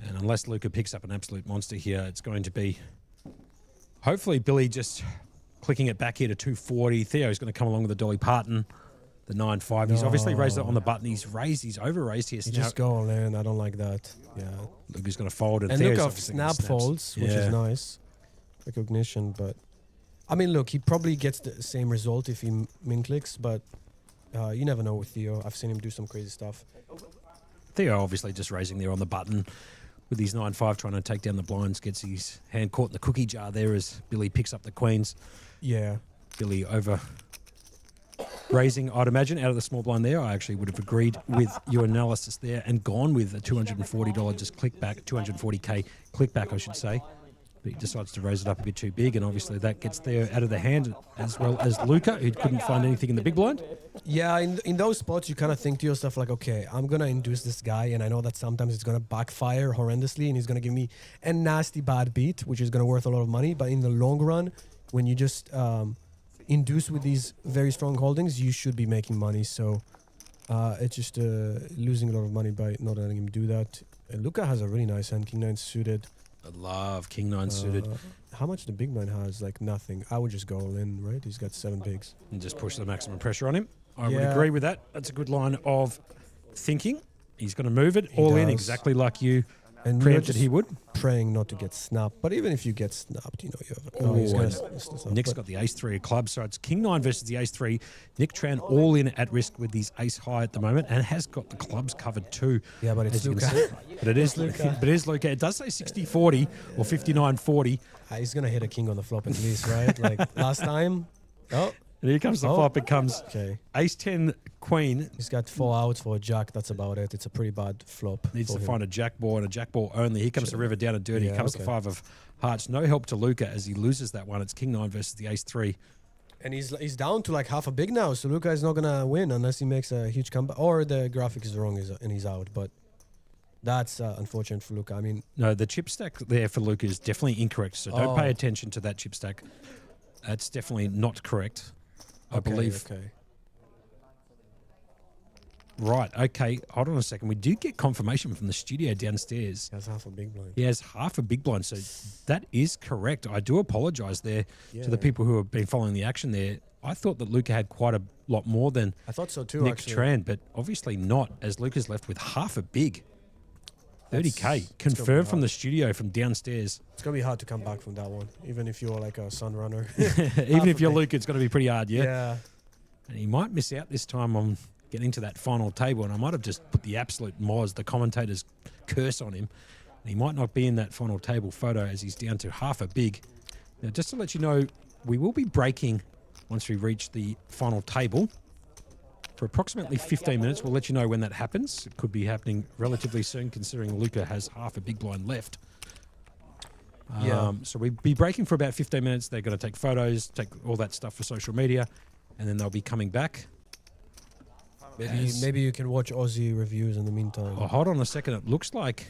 And unless Luca picks up an absolute monster here, it's going to be hopefully Billy just clicking it back here to 240. Theo's going to come along with the Dolly Parton, the 9-5. He's obviously raised it on the button. He's over-raised here. You Now, just go all in. I don't like that. Yeah. Luca's going to fold. And And Theo's look at obviously gonna snap snaps. folds, which Yeah. is nice. Recognition, but I mean, look, he probably gets the same result if he min clicks, but you never know with Theo. I've seen him do some crazy stuff. Theo obviously just raising there on the button with his 9-5 trying to take down the blinds. Gets his hand caught in the cookie jar there as Billy picks up the queens. Yeah. Billy over raising, I'd imagine, out of the small blind there. I actually would have agreed with your analysis there and gone with a $240 just click back, 240k click back, I should say. But he decides to raise it up a bit too big, and obviously that gets Theo out of the hand, as well as Luca, who couldn't find anything in the big blind. Yeah, in those spots, you kind of think to yourself, like, okay, I'm going to induce this guy, and I know that sometimes it's going to backfire horrendously, and he's going to give me a nasty bad beat, which is going to worth a lot of money. But in the long run, when you just induce with these very strong holdings, you should be making money. So it's just losing a lot of money by not letting him do that. Luca has a really nice hand, King 9 suited. I love King 9 suited. How much the big man has? Like nothing. I would just go all in, right? He's got 7 bigs. And just push the maximum pressure on him. I would Yeah. agree with that. That's a good line of thinking. He's going to move it He all in does. exactly like you And you're preempted just he would. praying not to get snapped. But even if you get snapped, you have. Oh, Nick's but got the ace-3 of clubs, so it's King 9 versus the ace-3. Nick Tran all in at risk with his ace-high at the moment and has got the clubs covered too. Yeah, but it's as you can Luca. see. But it is Luca. But it is Luca. It does say 60-40 or 59-40. He's gonna hit a king on the flop at least, right? Like last time. Oh, And here comes the Oh. flop. It comes okay. ace-10 queen. He's got 4 outs for a jack. That's about it. It's a pretty bad flop. Needs for to him. find a jack ball and a jack ball only. Here comes the river down and dirty. Here Yeah, comes okay. the 5 of hearts. No help to Luca as he loses that one. It's King 9 versus the ace-3. And he's down to like half a big now, so Luka is not gonna win unless he makes a huge comeback, or the graphic is wrong and he's out. But that's unfortunate for Luka. I mean, No, the chip stack there for Luke is definitely incorrect. So don't pay attention to that chip stack. That's definitely not correct. I believe. Okay. Right. Okay. Hold on a second. We do get confirmation from the studio downstairs. That's half a big blind. He has half a big blind, so that is correct. I do apologise there to the Yeah. people who have been following the action there. I thought that Luca had quite a lot more than I thought so too. Nick actually. Tran, but obviously not, as Luca's left with half a big. 30K It's confirmed gonna be from hard. the studio from downstairs. It's gonna be hard to come back from that one, even if you're like a sun runner. Even if you're Luca, it's going to be pretty hard, yeah? Yeah. And he might miss out this time on getting to that final table, and I might have just put the absolute Moz, the commentator's curse on him. And he might not be in that final table photo as he's down to half a big. Now, just to let you know, we will be breaking once we reach the final table for approximately 15 minutes. We'll let you know when that happens. It could be happening relatively soon, considering Luca has half a big blind left. Yeah. So we'll be breaking for about 15 minutes. They're going to take photos, take all that stuff for social media, and then they'll be coming back. Maybe you can watch Aussie reviews in the meantime. Oh, hold on a second. It looks like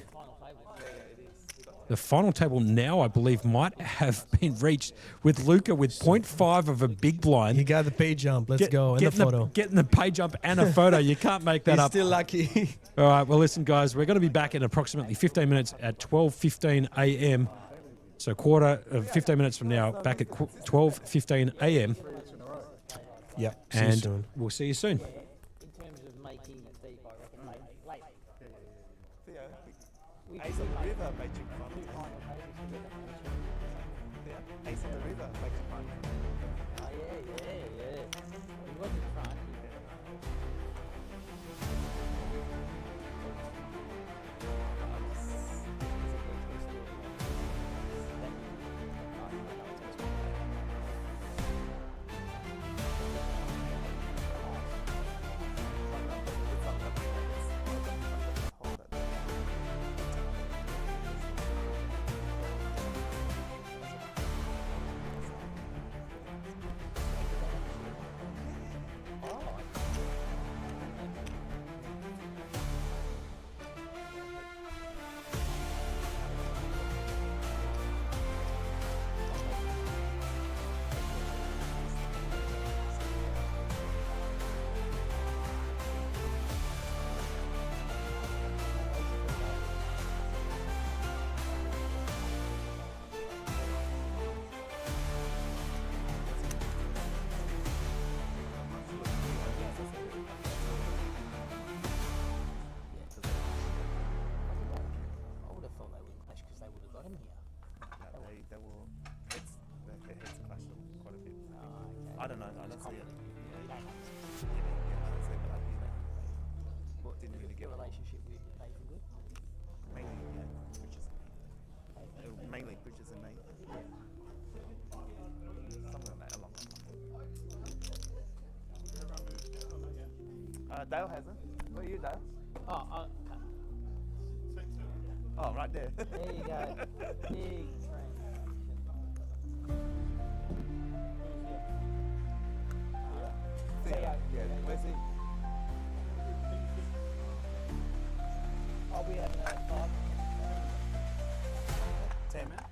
the final table now, I believe, might have been reached with Luca with 0.5 of a big blind. He got the pay jump. Let's go. And the photo. Getting the pay jump and a photo. You can't make that He's up. still lucky. All right. Well, listen, guys, we're going to be back in approximately 15 minutes at 12:15 a.m. So 15 minutes from now, back at 12:15 a.m. Yeah. And we'll see you soon. In terms of making it deep, I reckon late. Ace on the river makes you fun. Yeah, Ace on the river makes you fun. Oh, yeah. He was in front. I would have thought they would clash because they would have got him here. No, they will. Their heads clash quite a bit. I don't know. I don't see it. You don't know. Yeah, I don't see it, but I hear that. What didn't really get Your relationship with Nathan good? mainly, Bridges. Mainly Bridges and Nate. Something like that, a long time. Dale hasn't. Where are you, Dale? Oh, right there. There you go. Big Yeah, where's he? I'll be having that 5. 10 minutes?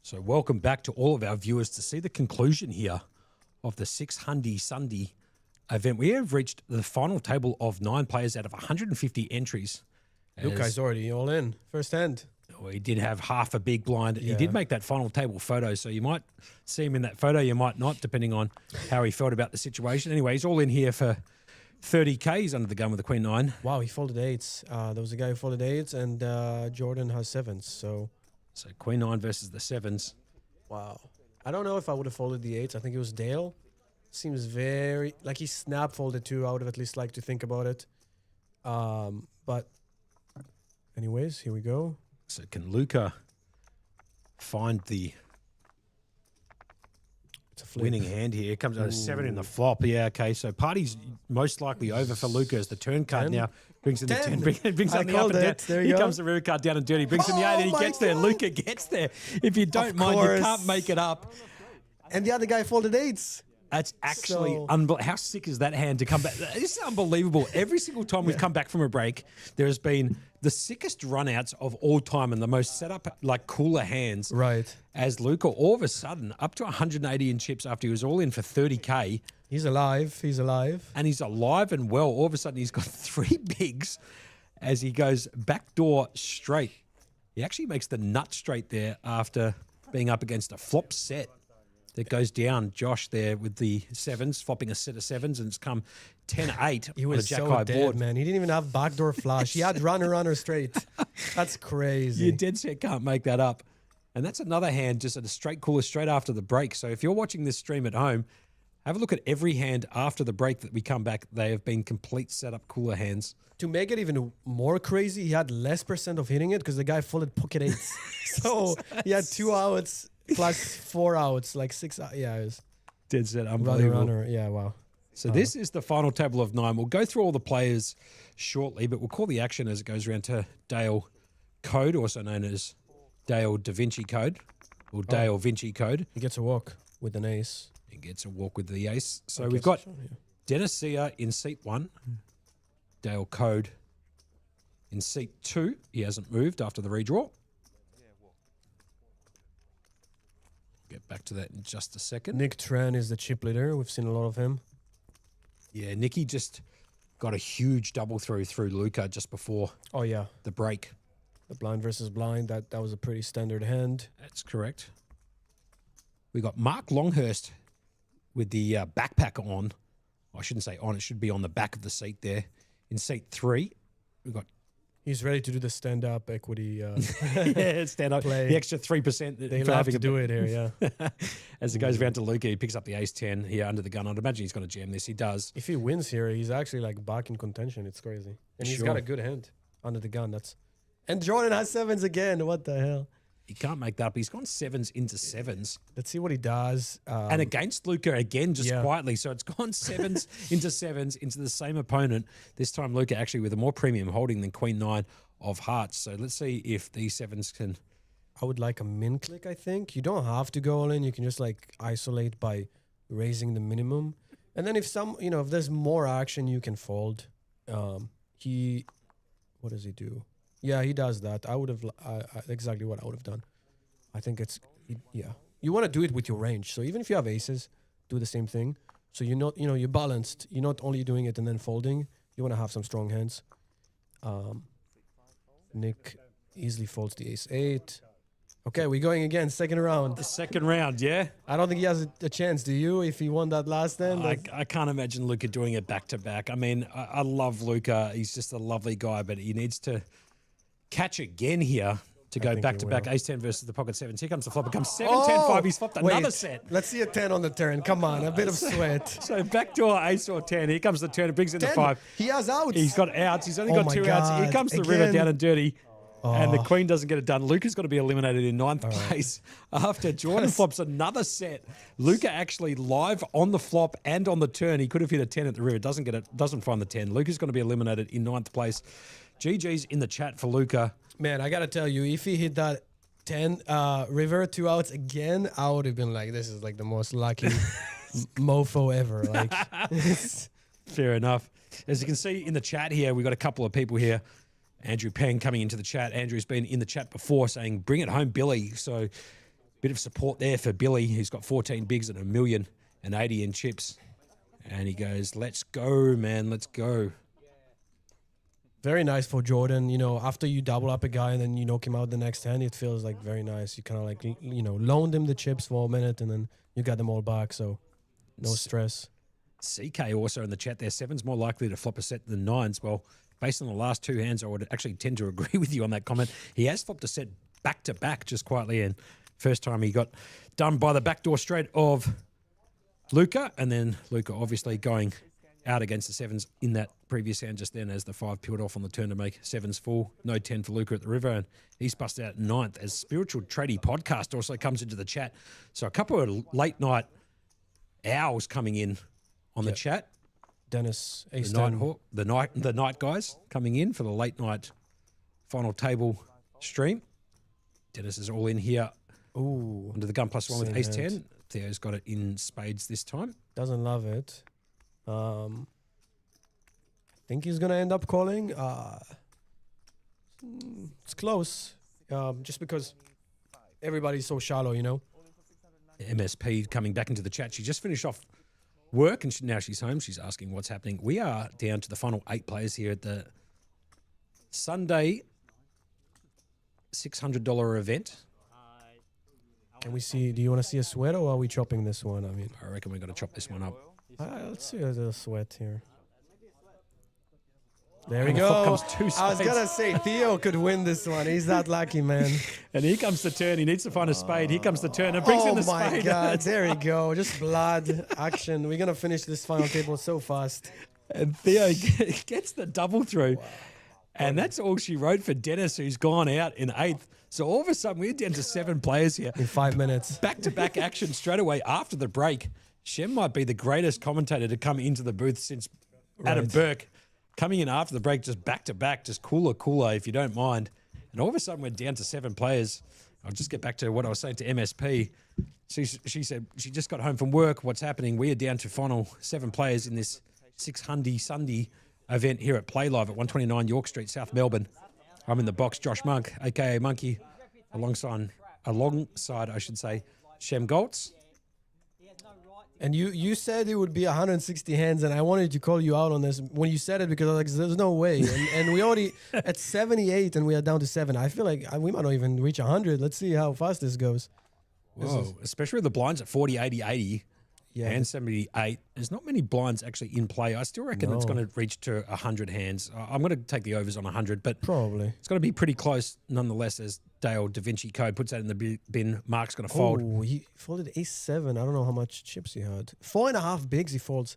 So welcome back to all of our viewers to see the conclusion here of the 6 Hundy Sunday event. We have reached the final table of 9 players out of 150 entries. Luca's already all in, first hand. He did have half a big blind. He Yeah. did make that final table photo, so you might see him in that photo, you might not, depending on how he felt about the situation. Anyway, he's all in here for 30K. He's under the gun with the Queen 9. Wow, he folded 8s. There was a guy who folded 8s, and Jordan has 7s. So Queen 9 versus the 7s. wow. I don't know if I would have folded the 8s. I think it was Dale. Seems very like he snap folded 2. I would have at least liked to think about it. But anyways, here we go. So can Luca find the It's a flip. winning hand here? Comes out a 7 in the flop. Yeah, okay. So party's most likely over for Luca as the turn card 10? now brings in the 10. 10. Brings I up the up called and down. it. There you Here go. comes the river card down and dirty. Brings in the 8 and he Oh gets my there. God. Luca gets there. If you don't Of mind, you course. can't make it up. And the other guy folded 8s. That's actually So- unbelievable. How sick is that hand to come back? This is unbelievable. Every single time we've come back from a break, there has been the sickest runouts of all time and the most set up, like cooler hands. Right. As Luca, all of a sudden, up to 180 in chips after he was all in for 30K, He's alive. He's alive. and he's alive and well. All of a sudden, he's got 3 bigs as he goes backdoor straight. He actually makes the nut straight there after being up against a flop set. That goes down, Josh there with the 7s, flopping a set of 7s, and it's come 10-8 He on a was jack so high dead, board. man. He didn't even have backdoor flush. He had runner straight. That's crazy. You dead set can't make that up. And that's another hand just at a straight cooler straight after the break. So if you're watching this stream at home, have a look at every hand after the break that we come back. They have been complete setup cooler hands. To make it even more crazy, he had less % of hitting it because the guy folded pocket 8s. So he had 2 outs plus 4 outs, like 6 outs. Yeah, it was Dead set, unbelievable. runner. Yeah, wow. So this is the final table of 9. We'll go through all the players shortly, but we'll call the action as it goes around to Dale Code, also known as Dale Da Vinci Code, or Dale Vinci Code. He gets a walk with an ace. He gets a walk with the ace. So Okay, we've got so, yeah. Dennis Sear in seat 1, Dale Code in seat 2. He hasn't moved after the redraw. Get back to that in just a second. Nick Tran is the chip leader. We've seen a lot of him. Yeah, Nicky just got a huge double through Luca just before Oh, yeah. the break. The blind versus blind. That was a pretty standard hand. That's correct. We got Mark Longhurst with the backpack on. I shouldn't say on, it should be on the back of the seat there. In seat 3, we've got He's ready to do the stand-up equity. yeah, stand up, Play. the extra 3%. They for love having to a do it here, yeah. As it goes around to Luca, he picks up the ace 10 here under the gun. I'd imagine he's going to jam this. He does. If he wins here, he's actually like back in contention. It's crazy. And he's Sure. got a good hand under the gun. And Jordan has 7s again. What the hell? He can't make that up. He's gone 7s into 7s. Let's see what he does. And against Luca again, just yeah. quietly. So it's gone 7s into 7s into the same opponent. This time Luca actually with a more premium holding than Queen 9 of hearts. So let's see if these 7s can... I would like a min click, I think. You don't have to go all in. You can just like isolate by raising the minimum. And then if if there's more action, you can fold. What does he do? Yeah, he does that. I would have exactly what I would have done. I think yeah. You want to do it with your range. So even if you have aces, do the same thing. So you're balanced. You're not only doing it and then folding. You want to have some strong hands. Nick easily folds the ace 8. Okay, we're going again, second round. The second round, yeah? I don't think he has a chance, do you, if he won that last end? I can't imagine Luca doing it back-to-back. I mean, I love Luca. He's just a lovely guy, but he needs to catch again here to go think he back-to-back. will. Ace 10 versus the pocket 7. Here comes the flop. It comes 7-10-5. He's flopped another wait. set. Let's see a 10 on the turn. Come on, a bit of sweat. So backdoor ace or 10. Here comes the turn. It brings in the 10. 5. He has outs. He's got outs. He's only Oh got my 2 outs. Here God. comes the river Again. down and dirty. And the Oh. queen doesn't get it done. Luca's got to be eliminated in 9th place after Jordan flops another set. Luca actually live on the flop and on the turn. He could have hit a 10 at the river. Doesn't get it. Doesn't find the 10. Luca's going to be eliminated in 9th place. GG's in the chat for Luca. Man, I got to tell you, if he hit that 10 river, 2 outs again, I would have been like, this is like the most lucky mofo ever. Like, Fair enough. As you can see in the chat here, we've got a couple of people here. Andrew Peng coming into the chat. Andrew's been in the chat before saying, bring it home, Billy. So Bit of support there for Billy. He's got 14 bigs and $1,080,000 in chips. And he goes, let's go, man, let's go. Very nice for Jordan. You know, after you double up a guy and then you knock him out the next hand, it feels like very nice. You kind of like, you know, loaned him the chips for a minute and then you got them all back. So no stress. CK also in the chat there. 7's more likely to flop a set than 9's. Well, based on the last 2 hands, I would actually tend to agree with you on that comment. He has flopped a set back to back just quietly. And first time he got done by the backdoor straight of Luca. And then Luca obviously going out against the 7's in that previous hand just then as the 5 peeled off on the turn to make 7's full. No 10 for Luca at the river, and he's busted out 9th as Spiritual Tradie Podcast also comes into the chat. So a couple of late night owls coming in on the chat. Dennis, Ace the night guys coming in for the late night final table stream. Dennis is all in here. Ooh, Under the gun plus 1 with Ace hand. 10. Theo's got it in spades this time. Doesn't love it. Think he's gonna end up calling. It's close. Just because everybody's so shallow, you know. MSP coming back into the chat. She just finished off work and now she's home. She's asking what's happening. We are down to the final 8 players here at the Sunday $600 event. Can we see? Do you want to see a sweat or are we chopping this one? I mean, I reckon we've got to chop this one up. let's see a little sweat here. There we And the flop go. comes 2 I was spades. gonna say Theo could win this one. He's that lucky, man. And here comes the turn. He needs to find a spade. Here comes the turn. And brings in the my spade. God! There we go. Just blood action. We're gonna finish this final table so fast. And Theo gets the double through. And that's all she wrote for Dennis, who's gone out in 8th. So all of a sudden, we're down to 7 players here. In 5 minutes. Back-to-back action straight away after the break. Shem might be the greatest commentator to come into the booth since Adam Burke. Coming in after the break, just back-to-back, just cooler, if you don't mind. And all of a sudden, we're down to 7 players. I'll just get back to what I was saying to MSP. She said she just got home from work. What's happening? We are down to final 7 players in this 6 Hundy Sunday event here at Playlive at 129 York Street, South Melbourne. I'm in the box, Josh Monk, a.k.a. Monkey, alongside, I should say, Shem Goltz. And you said it would be 160 hands, and I wanted to call you out on this when you said it because I was like, there's no way. And we already at 78, and we are down to 7. I feel like we might not even reach 100. Let's see how fast this goes. Whoa, especially with the blinds at 40, 80, 80. Yeah. And 78. There's not many blinds actually in play. I still reckon it's going to reach to 100 hands. I'm going to take the overs on 100, but Probably. it's going to be pretty close nonetheless as Dale Da Vinci Code puts that in the bin. Mark's going to fold. Oh, he folded ace-7. I don't know how much chips he had. 4.5 bigs he folds.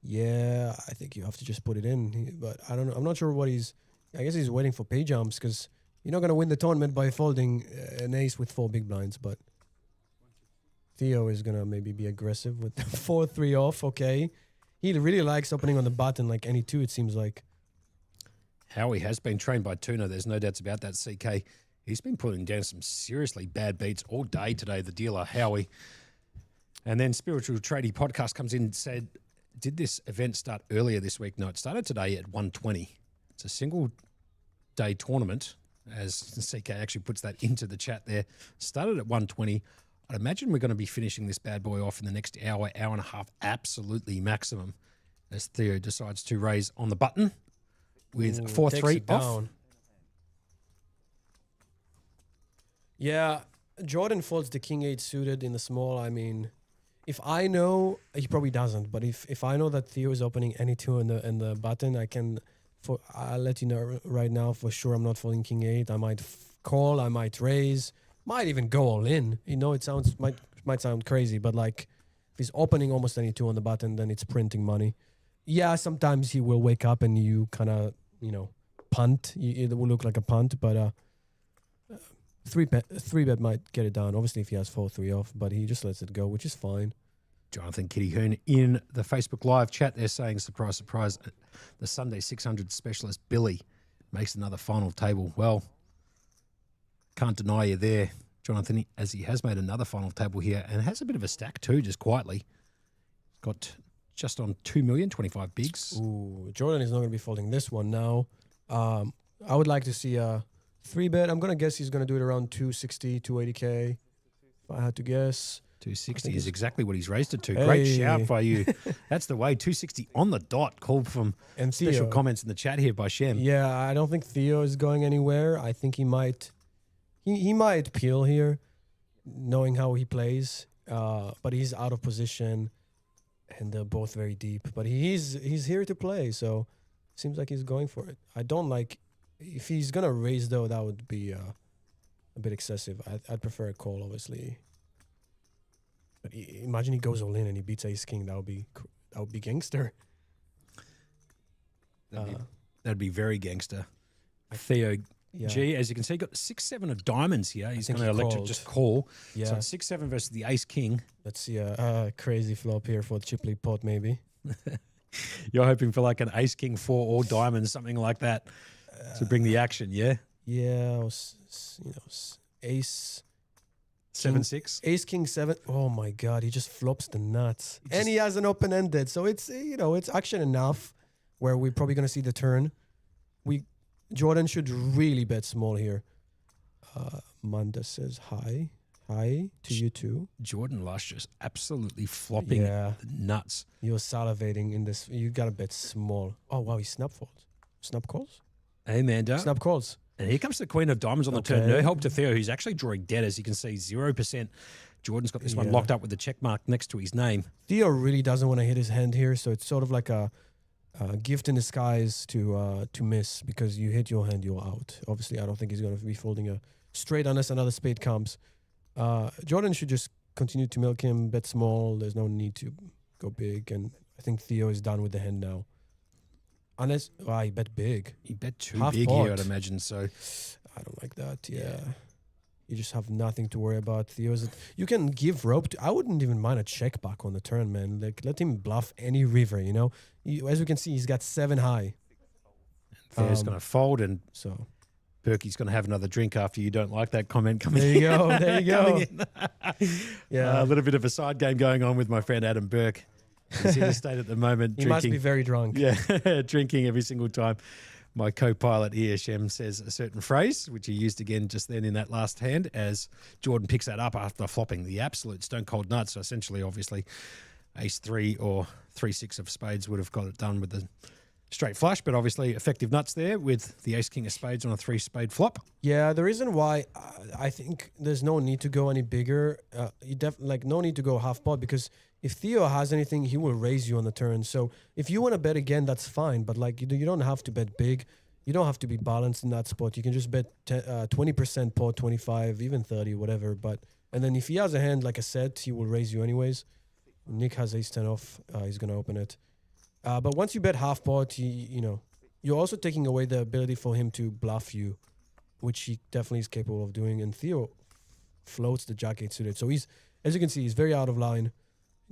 Yeah, I think you have to just put it in. But I don't know. I'm not sure what he's... I guess he's waiting for pay jumps because you're not going to win the tournament by folding an ace with 4 big blinds, but... Theo is going to maybe be aggressive with 4-3 off, okay. He really likes opening on the button like any 2, it seems like. Howie has been trained by Tuna. There's no doubts about that, CK. He's been putting down some seriously bad beats all day today, the dealer, Howie. And then Spiritual Tradie Podcast comes in and said, did this event start earlier this week? No, it started today at 1:20. It's a single-day tournament, as CK actually puts that into the chat there. Started at 1:20. I'd imagine we're going to be finishing this bad boy off in the next hour and a half, absolutely maximum, as Theo decides to raise on the button with 4-3 off. Yeah, Jordan folds the king 8 suited in the small. I mean, if I know, he probably doesn't, but if I know that Theo is opening any 2 in the button, I'll let you know right now for sure I'm not folding king 8. I might call, I might raise. Might even go all in. You know, it might sound crazy, but like if he's opening almost any 2 on the button, then it's printing money. Yeah, sometimes he will wake up and you kind of, punt. It will look like a punt, but 3-bet might get it down. Obviously, if he has 4-3 off, but he just lets it go, which is fine. Jonathan Kitty Hoon in the Facebook Live chat. They're saying, surprise, surprise, the Sunday 600 specialist Billy makes another final table. Well, can't deny you there, Jonathan, as he has made another final table here and has a bit of a stack too, just quietly. Got just on 2 million, 25 bigs. Ooh, Jordan is not going to be folding this one now. I would like to see a 3-bet. I'm going to guess he's going to do it around 260, 280K. If I had to guess. 260 I think is it's- exactly what he's raised it to. Great Hey. shout by you. That's the way. 260 on the dot. Called from And special Theo. comments in the chat here by Shem. Yeah, I don't think Theo is going anywhere. I think he might peel here, knowing how he plays. But he's out of position, and they're both very deep. But he's here to play, so seems like he's going for it. I don't like if he's gonna raise though. That would be a bit excessive. I'd prefer a call, obviously. But imagine he goes all in and he beats Ace King. That would be gangster. That'd be very gangster. Theo Yeah. G, as you can see, got 6-7 of diamonds here. He's think going to he elect to called. just call. Yeah. So it's 6-7 versus the Ace King. Let's see a crazy flop here for Chipley pot, maybe. You're hoping for like an Ace King 4 or diamonds, something like that, to bring the action, yeah? Yeah, or Ace 7-6. Ace King 7. Oh my God, he just flops the nuts, and he has an open ended, so it's it's action enough where we're probably gonna see the turn. Jordan should really bet small here. Manda says hi to you too. Jordan Lush just absolutely flopping Yeah. the nuts. You're salivating in this. You gotta bet small. Oh wow, he snap folds, snap calls, Hey, Manda. snap calls. And here comes the Queen of Diamonds on the turn. Okay. No help to Theo, who's actually drawing dead, as you can see, 0%. Jordan's got this one Yeah. locked up with the check mark next to his name. Theo really doesn't want to hit his hand here, so it's sort of like a gift in disguise to miss, because you hit your hand, you're out. Obviously, I don't think he's going to be folding a straight unless another spade comes. Jordan should just continue to milk him, bet small. There's no need to go big, and I think Theo is done with the hand now. Unless he bet big. He bet too Half big here, pot. I'd imagine. So I don't like that. Yeah. You just have nothing to worry about. Theo's. You can give rope to. I wouldn't even mind a check back on the turn, man. Like, let him bluff any river, you know? As we can see, he's got 7 high. Theo's going to fold, and So Perky's going to have another drink after you don't like that comment coming there you go. There you coming go. in. Yeah. A little bit of a side game going on with my friend Adam Burke. He's in a state at the moment He drinking. must be very drunk. Yeah, drinking every single time. My co-pilot here, Shem, says a certain phrase, which he used again just then in that last hand, as Jordan picks that up after flopping the absolute stone cold nuts. So essentially, obviously, ace 3 or 3-6 of spades would have got it done with the straight flush, but obviously effective nuts there with the ace king of spades on a 3-spade flop. Yeah, the reason why I think there's no need to go any bigger, no need to go half pot, because if Theo has anything, he will raise you on the turn. So if you want to bet again, that's fine. But like you don't have to bet big. You don't have to be balanced in that spot. You can just bet 20% pot, 25, even 30, whatever. And then if he has a hand like a set, he will raise you anyways. Nick has ace 10 off. He's gonna open it. But once you bet half pot, you're also taking away the ability for him to bluff you, which he definitely is capable of doing. And Theo floats the jack 8 suited. So he's, as you can see, he's very out of line.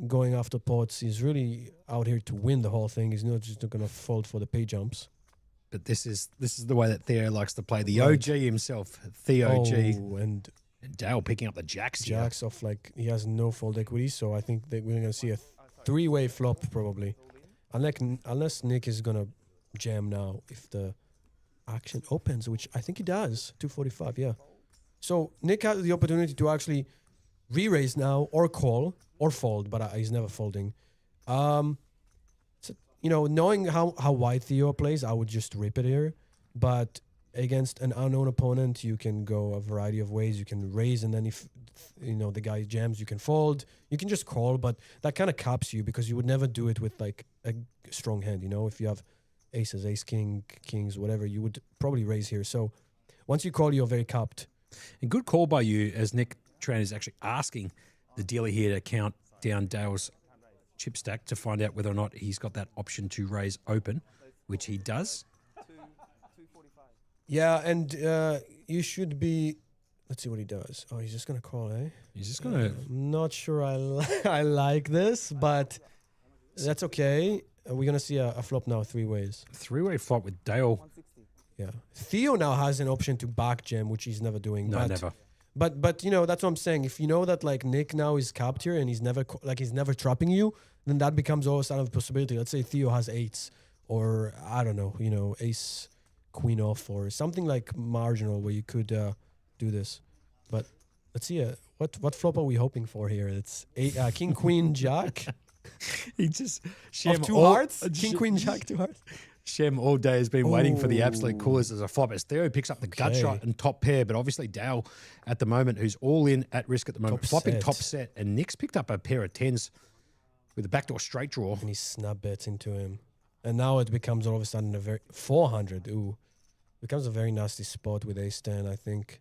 Going after pots, he's really out here to win the whole thing. He's not just going to fold for the pay jumps. But this is the way that Theo likes to play. The Right. OG himself, Theo G. Oh, and And Dale picking up the jacks here. jacks off, like he has no fold equity. So I think that we're going to see a 3-way flop probably. Unless Nick is going to jam now if the action opens, which I think he does. 245, yeah. So Nick has the opportunity to actually re-raise now or call or fold, but he's never folding. So, knowing how wide Theo plays, I would just rip it here. But against an unknown opponent, you can go a variety of ways. You can raise, and then if the guy jams, you can fold. You can just call, but that kind of caps you because you would never do it with like a strong hand. If you have aces, ace, king, kings, whatever, you would probably raise here. So once you call, you're very capped. And good call by you, as Nick Tran is actually asking the dealer here to count down Dale's chip stack to find out whether or not he's got that option to raise open, which he does. Yeah, and you should be. Let's see what he does. Oh, he's just gonna call, eh? He's just going to... I'm not sure I like this, but that's okay. We're gonna see a flop now 3 ways. 3-way flop with Dale. Yeah, Theo now has an option to back jam, which he's never doing. No, but, never. But that's what I'm saying. If you know that like Nick now is capped here and he's never trapping you, then that becomes always out of possibility. Let's say Theo has 8s, or I don't know, ace, queen off, or something like marginal where you could do this. But let's see. What flop are we hoping for here? It's King Queen Jack He just of two hearts. King Queen Jack 2 hearts. Shem all day has been waiting for the absolute coolest as a flop. As Theo picks up the gut Okay. shot and top pair, but obviously Dale at the moment, who's all in at risk at the moment, Top flopping set. top set, and Nick's picked up a pair of tens with a backdoor straight draw. And he snap bets into him. And now it becomes all of a sudden a very 400. Ooh. Becomes a very nasty spot with ace 10, I think.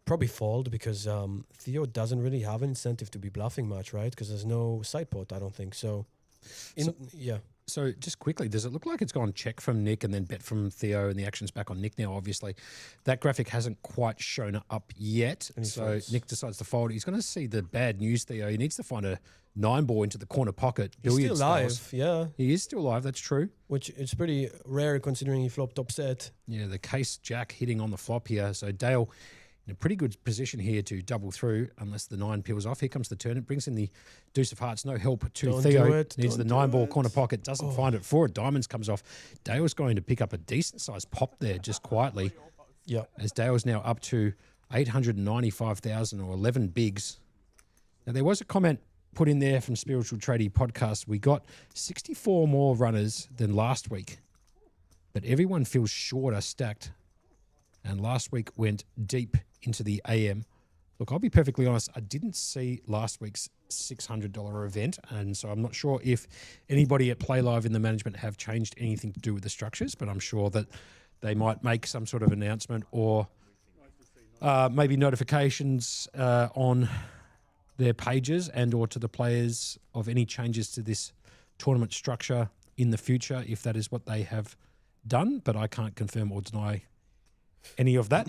Probably fold because Theo doesn't really have an incentive to be bluffing much, right? Because there's no side pot, I don't think. So, yeah. So just quickly, does it look like it's gone check from Nick and then bet from Theo, and the action's back on Nick now, obviously? That graphic hasn't quite shown up yet. And he So folds. Nick decides to fold. He's going to see the bad news, Theo. He needs to find a 9-ball into the corner pocket. He's billiard still alive, styles. yeah. He is still alive, that's true. Which it's pretty rare considering he flopped top set. Yeah, the case jack hitting on the flop here. So Dale in a pretty good position here to double through unless the 9 peels off. Here comes the turn. It brings in the deuce of hearts. No help to Don't Theo. do it. Needs Don't the do 9-ball it. corner pocket. Doesn't find it. 4 of diamonds comes off. Dale's going to pick up a decent sized pop there just quietly. Yeah. As Dale's now up to 895,000 or 11 bigs. Now, there was a comment put in there from Spiritual Tradie Podcast. We got 64 more runners than last week, but everyone feels shorter stacked. And last week went deep into the AM. Look, I'll be perfectly honest, I didn't see last week's $600 event, and so I'm not sure if anybody at Playlive in the management have changed anything to do with the structures, but I'm sure that they might make some sort of announcement or maybe notifications on their pages and or to the players of any changes to this tournament structure in the future, if that is what they have done, but I can't confirm or deny any of that.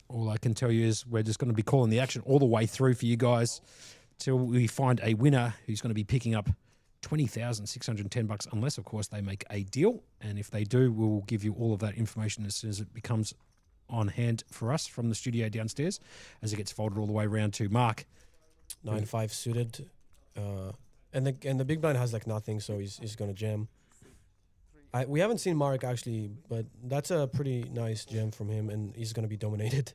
All I can tell you is we're just going to be calling the action all the way through for you guys till we find a winner who's going to be picking up $20,610, unless, of course, they make a deal. And if they do, we'll give you all of that information as soon as it becomes on hand for us from the studio downstairs as it gets folded all the way around to Mark. 9-5 suited. And the big blind has like nothing, so he's going to jam. We haven't seen Mark actually, but that's a pretty nice jam from him, and he's going to be dominated.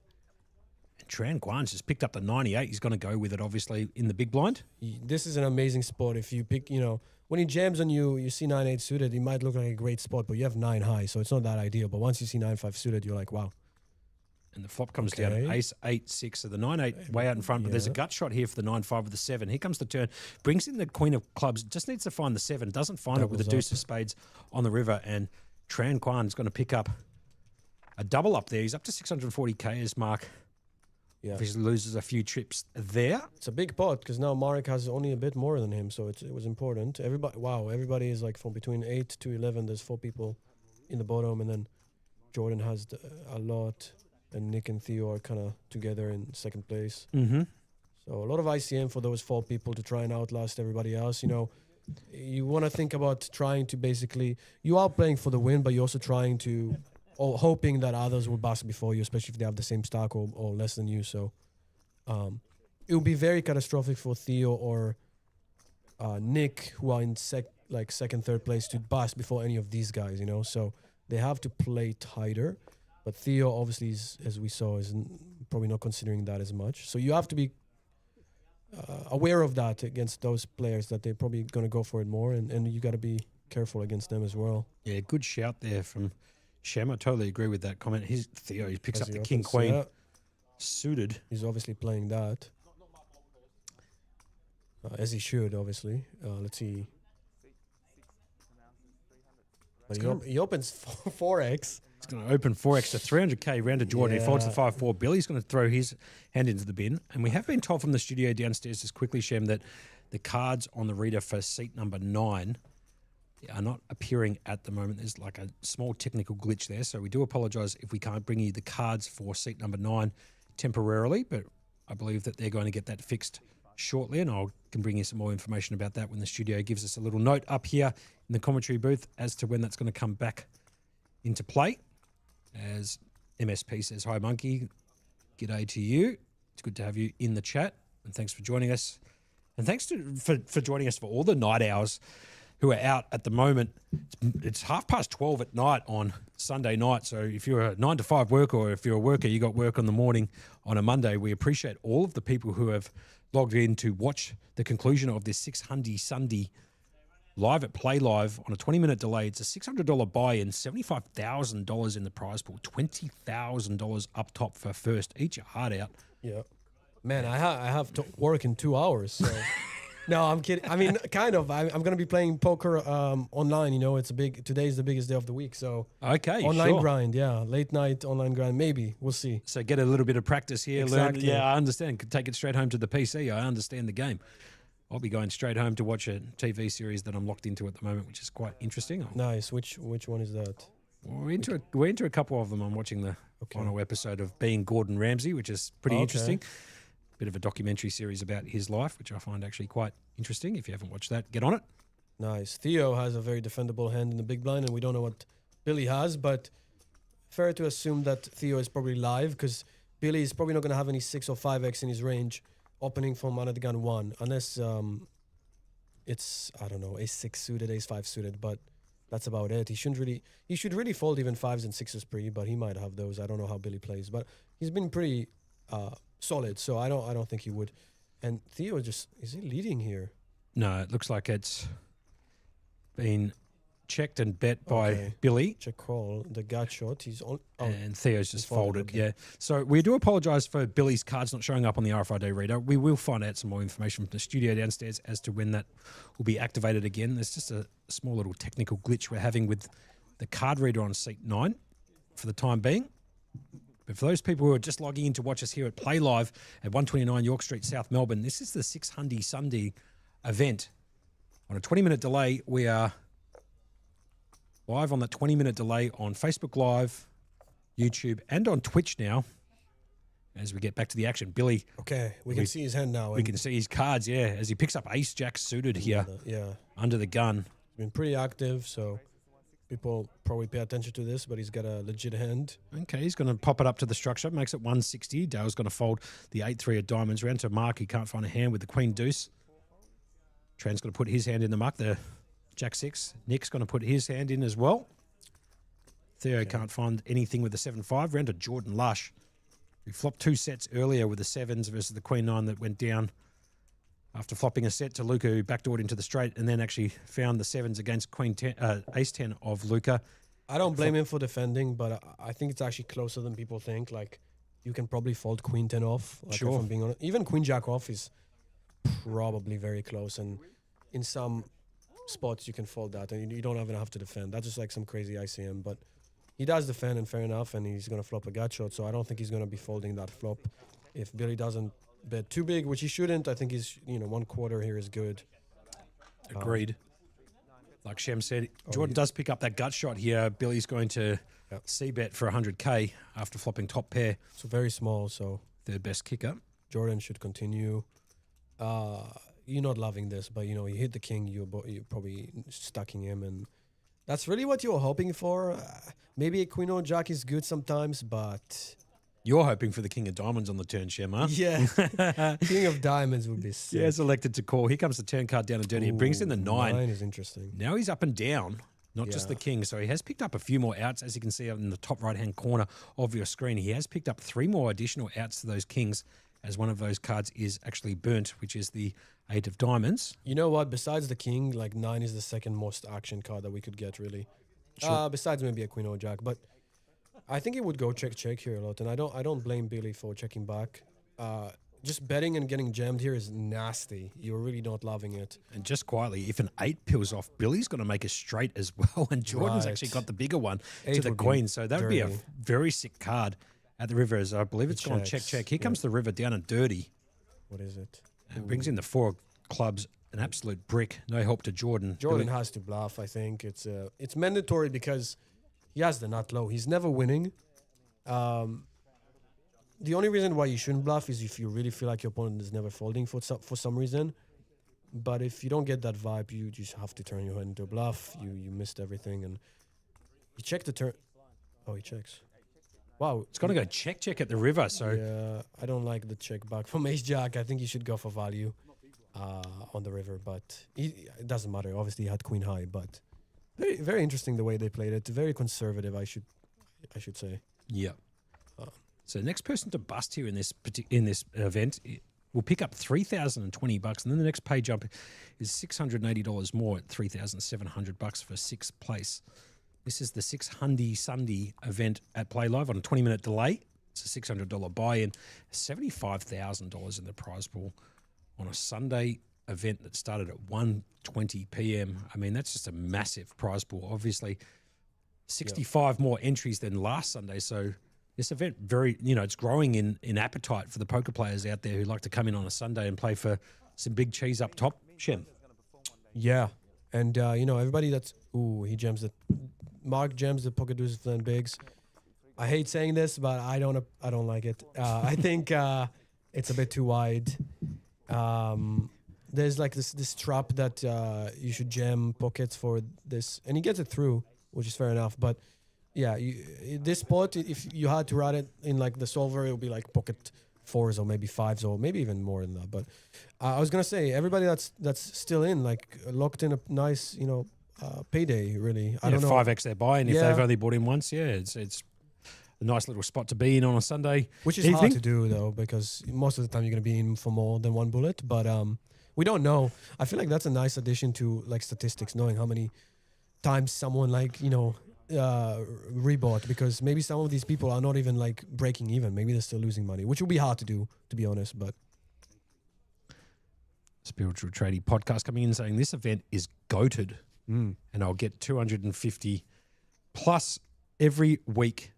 And Tran Guan's just picked up the 98. He's going to go with it, obviously, in the big blind. This is an amazing spot. If you pick, when he jams on you, you see 9-8 suited, it might look like a great spot, but you have 9 high, so it's not that ideal. But once you see 9-5 suited, you're like, wow. And the flop comes down Okay. ace, 8, 6. So the 9-8 way out in front, but there's a Yeah. gut shot here for the 9-5 with the 7. Here comes the turn. Brings in the queen of clubs. Just needs to find the 7. Doesn't find it with the Doubles deuce of spades on the river. And Tran Quan is going to pick up a double up there. He's up to 640K as Mark Yeah. obviously loses a few trips there. It's a big pot because now Marek has only a bit more than him, so it was important. Everybody is like from between 8 to 11. There's 4 people in the bottom, and then Jordan has a lot, and Nick and Theo are kind of together in second place. Mm-hmm. So a lot of ICM for those 4 people to try and outlast everybody else. You want to think about trying to basically, you are playing for the win, but you're also trying to, or hoping that others will bust before you, especially if they have the same stack or less than you. So it would be very catastrophic for Theo or Nick, who are in second, third place, to bust before any of these guys, So they have to play tighter. But Theo, obviously, as we saw, is probably not considering that as much. So you have to be aware of that against those players, that they're probably going to go for it more. And you got to be careful against them as well. Yeah, good shout there from Shem. I totally agree with that comment. Theo, he picks As up he the king, opens, queen, yeah, suited. he's obviously playing that. As he should, obviously. Let's see. But he opens 4x. He's going to open 4x to 300K round to Jordan. He folds the Yeah. 5-4. Billy's going to throw his hand into the bin. And we have been told from the studio downstairs just quickly, Shem, that the cards on the reader for seat number 9 are not appearing at the moment. There's like a small technical glitch there. So we do apologise if we can't bring you the cards for seat number 9 temporarily. But I believe that they're going to get that fixed shortly. And I can bring you some more information about that when the studio gives us a little note up here in the commentary booth as to when that's going to come back into play. As MSP says, hi, Monkey. G'day to you. It's good to have you in the chat. And thanks for joining us. And thanks for joining us for all the night hours who are out at the moment. It's 12:30 at night on Sunday night. So if you're a 9 to 5 worker, or if you're a worker, you got work on the morning on a Monday, we appreciate all of the people who have logged in to watch the conclusion of this Hundy Sunday live at Playlive on a 20-minute delay. It's a $600 buy-in, $75,000 in the prize pool, $20,000 up top for first. Eat your heart out. Yeah. Man, I have to work in 2 hours. So. No, I'm kidding. I mean, kind of. I'm going to be playing poker online. You know, today's the biggest day of the week. So Okay, online sure. grind, yeah. Late night online grind, maybe. We'll see. So get a little bit of practice here. Exactly. Learn. Yeah, I understand. Could take it straight home to the PC. I understand the game. I'll be going straight home to watch a TV series that I'm locked into at the moment, which is quite interesting. Nice. Which one is that? We're into a couple of them. I'm watching the final episode of Being Gordon Ramsay, which is pretty interesting. Bit of a documentary series about his life, which I find actually quite interesting. If you haven't watched that, get on it. Nice. Theo has a very defendable hand in the big blind, and we don't know what Billy has, but fair to assume that Theo is probably live, because Billy is probably not going to have any 6 or 5x in his range opening from under the gun 1, unless it's, I don't know, ace 6 suited, ace 5 suited, but that's about it. He should really fold even 5s and 6s pre, but he might have those. I don't know how Billy plays, but he's been pretty solid, so I don't think he would. And Theo is he leading here? No, it looks like it's been checked and bet by Billy. Check call, the gut shot. He's on. And Theo's just folded, okay. yeah. So we do apologise for Billy's cards not showing up on the RFID reader. We will find out some more information from the studio downstairs as to when that will be activated again. There's just a small little technical glitch we're having with the card reader on seat 9 for the time being. But for those people who are just logging in to watch us here at Play Live at 129 York Street, South Melbourne, this is the Hundy Sunday event. On a 20-minute delay, we are live on that 20-minute delay on Facebook Live, YouTube, and on Twitch now. As we get back to the action, Billy. Okay, we can see his hand now. We can see his cards, yeah, as he picks up Ace Jack suited here under the gun. He's been pretty active, so people probably pay attention to this, but he's got a legit hand. Okay, he's going to pop it up to the structure, makes it 160. Dale's going to fold the 8-3 of diamonds. Round to Mark, he can't find a hand with the Queen Deuce. Tran's going to put his hand in the muck, the Jack 6. Nick's going to put his hand in as well. Theo can't find anything with the 7-5. Round to Jordan Lush. We flopped 2 sets earlier with the 7s versus the Queen 9 that went down after flopping a set to Luca, who backdoored into the straight and then actually found the 7s against Queen 10, Ace 10 of Luca. I don't blame him for defending, but I think it's actually closer than people think. Like, you can probably fold Queen 10 off. Like, Sure. If I'm being honest. Even Queen Jack off is probably very close, and in some spots you can fold that and you don't even have to defend. That's just like some crazy ICM, but he does defend, and fair enough, and he's going to flop a gut shot, so I don't think he's going to be folding that flop. If Billy doesn't bet too big, which he shouldn't, I think he's, 1/4 here is good. Agreed. Like Shem said, Jordan does pick up that gut shot here. Billy's going to C-bet for 100K after flopping top pair. So very small, so Third best kicker. Jordan should continue. You're not loving this, but you hit the king, you're probably stacking him, and that's really what you're hoping for. Maybe a queen or jack is good sometimes, but You're hoping for the King of Diamonds on the turn, Shem, huh? yeah, king of diamonds would be sick. Yeah, it's elected to call. Here comes the turn card down and dirty. It brings in the 9. 9 is interesting. Now he's up and down, not just the king. So he has picked up a few more outs, as you can see in the top right-hand corner of your screen. He has picked up 3 more additional outs to those kings, as one of those cards is actually burnt, which is the 8 of diamonds. You know what? Besides the king, like 9 is the second most action card that we could get, really. Besides maybe a queen or jack, but I think it would go check here a lot, and I don't blame Billy for checking back. Just betting and getting jammed here is nasty. You're really not loving it. And just quietly, if an 8 peels off, Billy's going to make a straight as well, and Jordan's Right. actually got the bigger one to 8 the would be queen. So that would be a dirty. very sick card at the river, as I believe it's gone checks, check. Here yeah. comes the river down and dirty. What is it? And brings in the 4 of clubs, an absolute brick. No help to Jordan. Jordan Billy- has to bluff, I think. It's mandatory because he has the nut low. He's never winning. The only reason why you shouldn't bluff is if you really feel like your opponent is never folding for some reason. But if you don't get that vibe, you just have to turn your hand into a bluff. You missed everything, and you check the turn. Oh, he checks. Wow, It's got to go check at the river. So yeah, I don't like the check back from Ace Jack. I think you should go for value. on the river, but it doesn't matter. Obviously, he had queen high, but very, very interesting the way they played it. Very conservative, I should say. Yeah. So next person to bust here in this event will pick up $3,020, and then the next pay jump is $680 more at $3,700 for sixth place. This is the 6 Hundy Sunday event at Playlive on a 20-minute delay. It's a $600 buy-in, $75,000 in the prize pool on a Sunday event that started at 1:20 p.m. I mean, that's just a massive prize pool. Obviously, 65 more entries than last Sunday. So this event, it's growing in appetite for the poker players out there who like to come in on a Sunday and play for some big cheese up top. Shem. Yeah. And, everybody that's... Ooh, he jams the... Mark jams the pocket deuces and bigs. I hate saying this, but I don't like it. I think it's a bit too wide. There's like this trap that you should jam pockets for this, and he gets it through, which is fair enough. But yeah, this spot, if you had to run it in like the solver, it would be like pocket fours or maybe fives or maybe even more than that. But I was gonna say everybody that's still in, like locked in a nice payday. Really, I don't know, 5x their buy, and if they've only bought in once, it's a nice little spot to be in on a Sunday, which is hard to do though, because most of the time you're gonna be in for more than one bullet. But we don't know. I feel like that's a nice addition to like statistics, knowing how many times someone rebought, because maybe some of these people are not even like breaking even. Maybe they're still losing money, which will be hard to do, to be honest. But Spiritual Tradie podcast coming in saying this event is goated, and I'll get 250 plus every week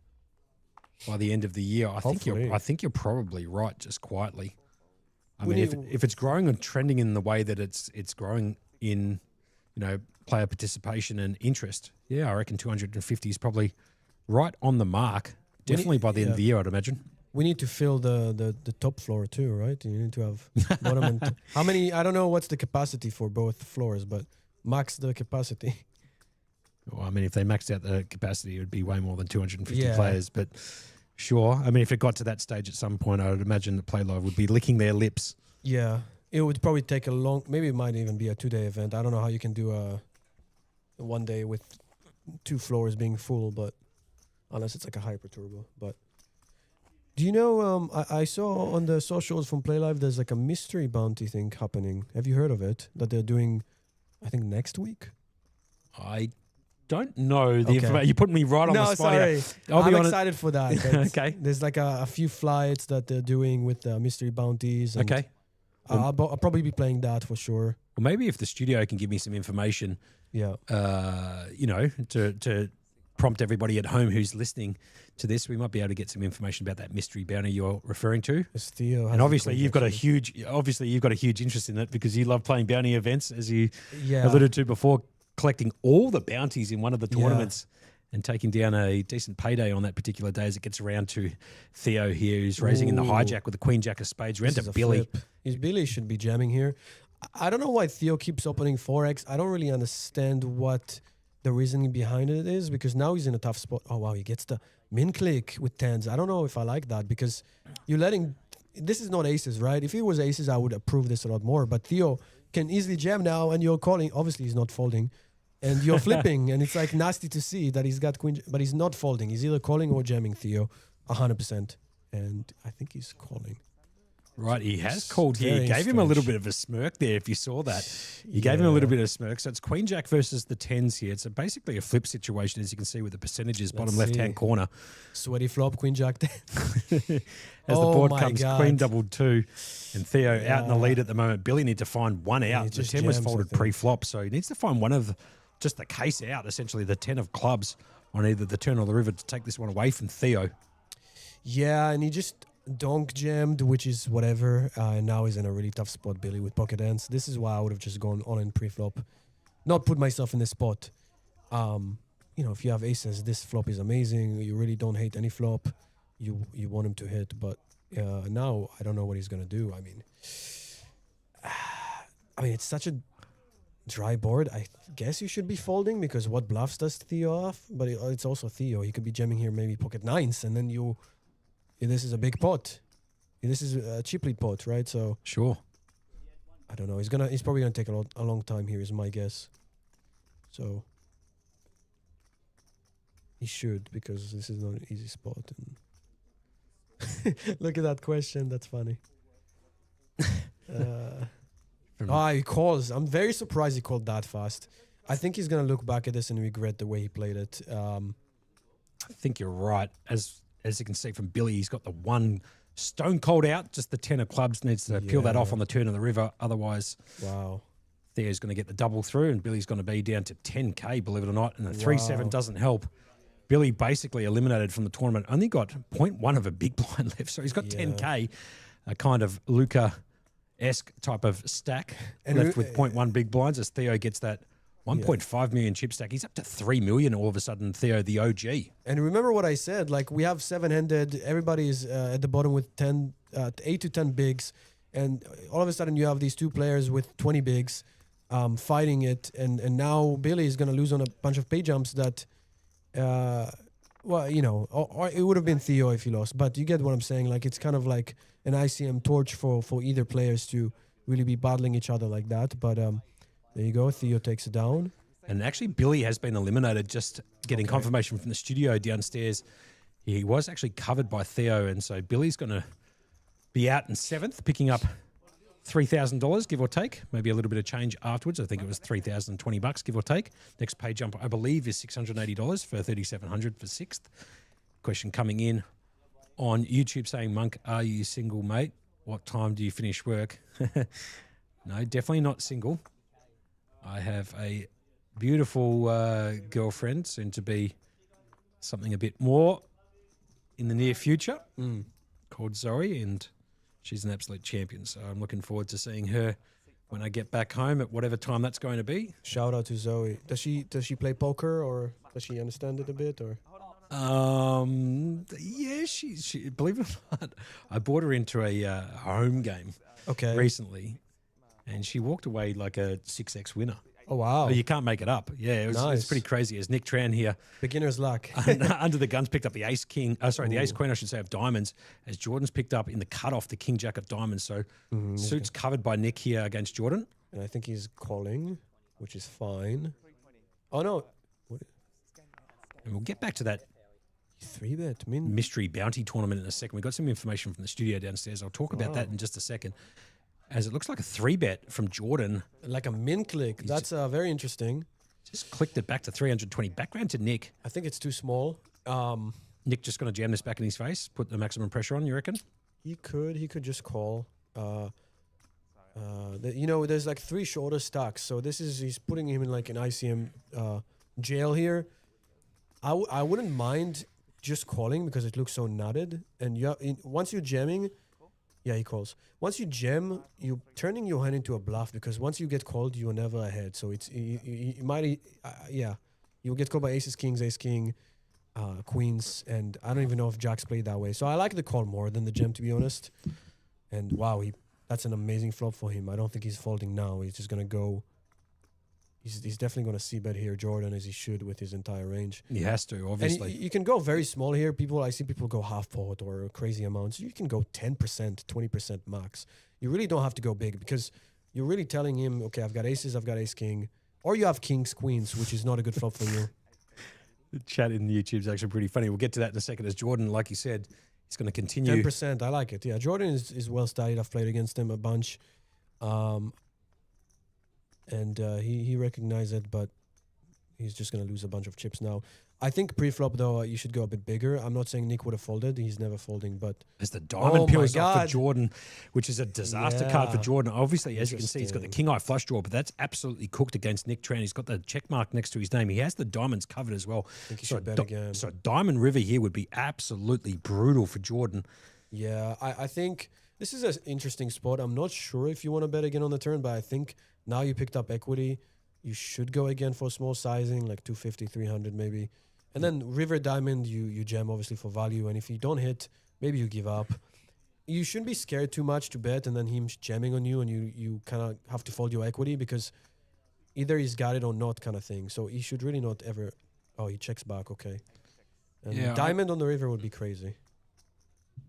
by the end of the year. I think you're probably right, just quietly. I mean, if it's growing and trending in the way that it's growing in, player participation and interest, I reckon 250 is probably right on the mark. Definitely by the end of the year, I'd imagine. We need to fill the top floor too, right? You need to have bottom and how many? I don't know what's the capacity for both floors, but max the capacity. Well, I mean, if they maxed out the capacity, it would be way more than 250 players. But sure, I mean, if it got to that stage at some point, I would imagine that Playlive would be licking their lips. Yeah, it would probably take a long. Maybe it might even be a 2-day event. I don't know how you can do a 1 day with 2 floors being full, but unless it's like a hyper turbo. But do you know? I saw on the socials from Playlive there's like a mystery bounty thing happening. Have you heard of it? That they're doing, I think next week. I don't know the information. You put me right on the spot. Sorry. I'm excited for that. Okay. There's like a few flights that they're doing with mystery bounties. And okay. I'll probably be playing that for sure. Well, maybe if the studio can give me some information, to prompt everybody at home who's listening to this, we might be able to get some information about that mystery bounty you're referring to. Theo and obviously you've got a huge interest in it because you love playing bounty events, as you alluded to before, collecting all the bounties in one of the tournaments and taking down a decent payday on that particular day as it gets around to Theo here, who's raising in the hijack with the Queen Jack of Spades. Round to Billy. Billy should be jamming here. I don't know why Theo keeps opening 4x. I don't really understand what the reasoning behind it is, because now he's in a tough spot. Oh, wow, he gets the min click with 10s. I don't know if I like that, because you're letting... This is not aces, right? If it was aces, I would approve this a lot more. But Theo can easily jam now, and you're calling. Obviously, he's not folding. And you're flipping, and it's like nasty to see that he's got queen, but he's not folding. He's either calling or jamming Theo, 100%. And I think he's calling. Right, he has called here. He gave him a little bit of a smirk there, if you saw that. He gave him a little bit of a smirk. So it's Queen Jack versus the 10s here. It's basically a flip situation, as you can see with the percentages, bottom left-hand corner. Sweaty flop, Queen Jack 10. As the board comes, Queen double 2, and Theo out in the lead at the moment. Billy needs to find one out. The 10 was folded pre-flop, so he needs to find one of just the case out, essentially the 10 of clubs on either the turn or the river to take this one away from Theo. Yeah, and he just donk jammed, which is whatever, and now he's in a really tough spot, Billy, with pocket ends. This is why I would have just gone on in pre-flop, not put myself in this spot. If you have aces, this flop is amazing. You really don't hate any flop. You want him to hit, but now I don't know what he's gonna do. I mean, it's such a dry board. I guess you should be folding, because what bluffs does Theo off? But it's also Theo. He could be jamming here, maybe pocket 9s, and then this is a big pot. This is a cheap lead pot, right? So sure. I don't know. He's probably gonna take a long time here, is my guess. So he should, because this is not an easy spot. And look at that question. That's funny. He calls. I'm very surprised he called that fast. I think he's gonna look back at this and regret the way he played it. I think you're right. As you can see from Billy, he's got the one stone cold out. Just the 10 of clubs needs to peel that off on the turn of the river. Otherwise, wow. Theo's going to get the double through, and Billy's going to be down to 10k, believe it or not. And the 3-7 doesn't help. Billy basically eliminated from the tournament. Only got 0.1 of a big blind left, so he's got 10k, a kind of Luca-esque type of stack left with 0.1 big blinds. As Theo gets that 1.5 million chip stack, he's up to 3 million all of a sudden. Theo, the OG. And remember what I said? Like, we have 7-handed. Everybody's at the bottom with 8 to 10 bigs, and all of a sudden you have these two players with 20 bigs. Fighting it, and now Billy is going to lose on a bunch of pay jumps that, or it would have been Theo if he lost, but you get what I'm saying. Like, it's kind of like an ICM torch for either players to really be battling each other like that. But there you go, Theo takes it down. And actually, Billy has been eliminated, just getting confirmation from the studio downstairs. He was actually covered by Theo, and so Billy's going to be out in 7th, picking up $3,000, give or take, maybe a little bit of change afterwards. I think it was $3,020, give or take. Next pay jump, I believe, is $680 for $3,700 for 6th. Question coming in on YouTube saying, Monk, are you single, mate? What time do you finish work? No, definitely not single. I have a beautiful girlfriend, soon to be something a bit more in the near future, called Zoe, and she's an absolute champion, so I'm looking forward to seeing her when I get back home at whatever time that's going to be. Shout out to Zoe. Does she play poker, or does she understand it a bit, or? Yeah, she believe it or not, I brought her into a home game recently, and she walked away like a 6x winner. Oh, wow. You can't make it up. Yeah, it was pretty crazy. As Nick Tran here, beginner's luck. under the guns, picked up the ace king. The ace queen, I should say, of diamonds. As Jordan's picked up in the cutoff the king jack of diamonds. So suits covered by Nick here against Jordan. And I think he's calling, which is fine. Oh no! And we'll get back to that 3-bet mystery bounty tournament in a second. We got some information from the studio downstairs. I'll talk about that in just a second. As it looks like a 3-bet from Jordan. Like a min click. That's very interesting. Just clicked it back to 320. Background to Nick. I think it's too small. Nick just going to jam this back in his face, put the maximum pressure on, you reckon? He could just call. There's like 3 shorter stacks. So he's putting him in like an ICM jail here. I wouldn't mind just calling because it looks so nutted. And once you're jamming... Yeah, he calls. Once you jam, you're turning your hand into a bluff, because once you get called, you are never ahead. So you'll get called by aces, kings, ace, king, queens, and I don't even know if jacks played that way. So I like the call more than the jam, to be honest. And wow, that's an amazing flop for him. I don't think he's folding now. He's just gonna go. He's definitely going to c-bet here, Jordan, as he should with his entire range. He has to, obviously. And you can go very small here. I see people go half pot or crazy amounts. You can go 10%, 20% max. You really don't have to go big, because you're really telling him, okay, I've got aces, I've got ace king, or you have kings, queens, which is not a good flop for you. The chat in YouTube is actually pretty funny. We'll get to that in a second. As Jordan, like you said, he's going to continue. 10%, I like it. Yeah, Jordan is well studied. I've played against him a bunch. And he recognized it, but he's just going to lose a bunch of chips now. I think pre-flop, though, you should go a bit bigger. I'm not saying Nick would have folded. He's never folding, but... As the diamond peels off for Jordan, which is a disaster card for Jordan. Obviously, as you can see, he's got the king-eye flush draw, but that's absolutely cooked against Nick Tran. He's got the check mark next to his name. He has the diamonds covered as well. I think he should bet again. So diamond river here would be absolutely brutal for Jordan. Yeah, I think this is an interesting spot. I'm not sure if you want to bet again on the turn, but I think now you picked up equity. You should go again for small sizing, like 250, 300 maybe. And then river diamond, you jam obviously for value. And if you don't hit, maybe you give up. You shouldn't be scared too much to bet and then him jamming on you and you kind of have to fold your equity, because either he's got it or not kind of thing. So he should really not ever... Oh, he checks back, okay. And diamond on the river would be crazy.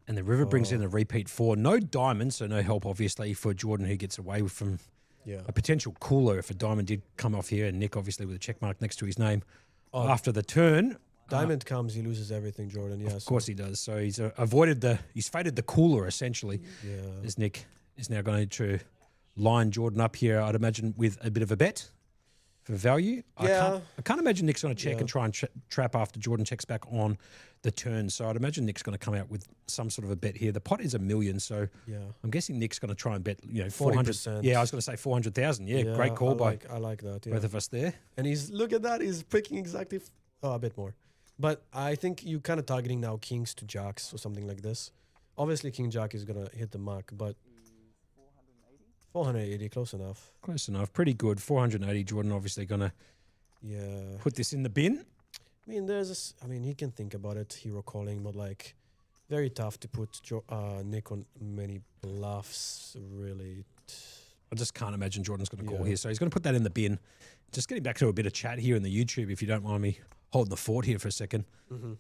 And the river brings in a repeat 4. No diamonds, so no help, obviously, for Jordan, who gets away from Yeah. a potential cooler if a diamond did come off here, and Nick obviously with a check mark next to his name Oh, after the turn. diamond comes, he loses everything, Jordan. Yeah. Of course he does. So he's he's faded the cooler essentially. Yeah. As Nick is now going to line Jordan up here, I'd imagine with a bit of a bet for value. Yeah. I can't imagine Nick's going to check Yeah. and try and trap after Jordan checks back on the turn. So I'd imagine Nick's going to come out with some sort of a bet here. The pot is $1 million, so Yeah. I'm guessing Nick's going to try and bet 400. 40%. Yeah, I was going to say 400,000. Yeah, great call by I like that. Yeah. both of us there. And look at that, he's picking exactly a bit more. But I think you kind of targeting now kings to jacks or something like this. Obviously, king jack is gonna hit the mark, but 480, close enough. Close enough. Pretty good. 480. Jordan obviously going to Yeah. put this in the bin. I mean, he can think about it, hero calling, but like, very tough to put Nick on many bluffs, really. I just can't imagine Jordan's going to call Yeah. here. So he's going to put that in the bin. Just getting back to a bit of chat here in the YouTube, if you don't mind me holding the fort here for a second. Mm-hmm.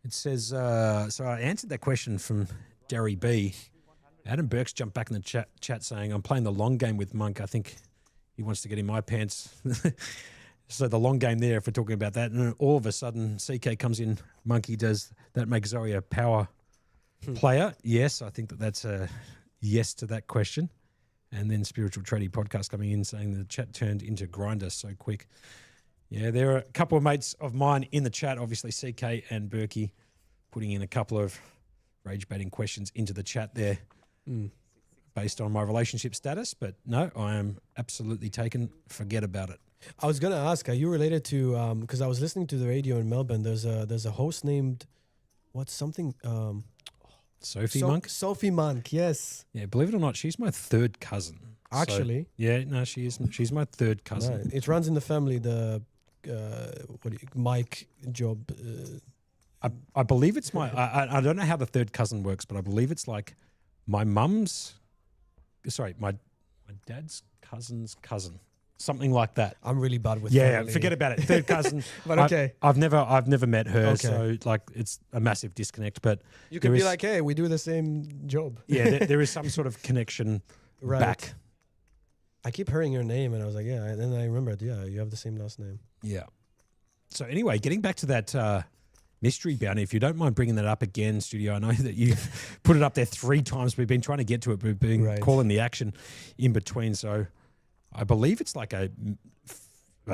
It says, so I answered that question from Derry B. Adam Burks jumped back in the chat saying, I'm playing the long game with Monk. I think he wants to get in my pants. So the long game there, if we're talking about that. And then all of a sudden, CK comes in, Monkey does that make Zoe a power player? Yes, I think that's a yes to that question. And then Spiritual Trading Podcast coming in saying the chat turned into grinder so quick. Yeah, there are a couple of mates of mine in the chat, obviously CK and Berkey, putting in a couple of rage baiting questions into the chat there based on my relationship status. But no, I am absolutely taken. Forget about it. I was gonna ask, are you related to? Because I was listening to the radio in Melbourne. There's a host named Sophie Monk? Sophie Monk, yes. Yeah, believe it or not, she's my third cousin. So, Actually, yeah, no, she is. She's my third cousin. right. It runs in the family. The Mike job. I believe it's my. I don't know how the third cousin works, but I believe it's like my mum's. Sorry, my dad's cousin's cousin, something like that. I'm really bad with. Yeah, family. forget about it. Third cousin. But okay. I've never met her, Okay. so like it's a massive disconnect. But You can there be is- like, hey, we do the same job. yeah, there is some sort of connection Right. back. I keep hearing your name, and I was like, yeah. And then I remembered, yeah, you have the same last name. Yeah. So anyway, getting back to that mystery bounty, if you don't mind bringing that up again, studio. I know that you've put it up there 3 times. We've been trying to get to it. We've been Right. calling the action in between. So I believe it's like a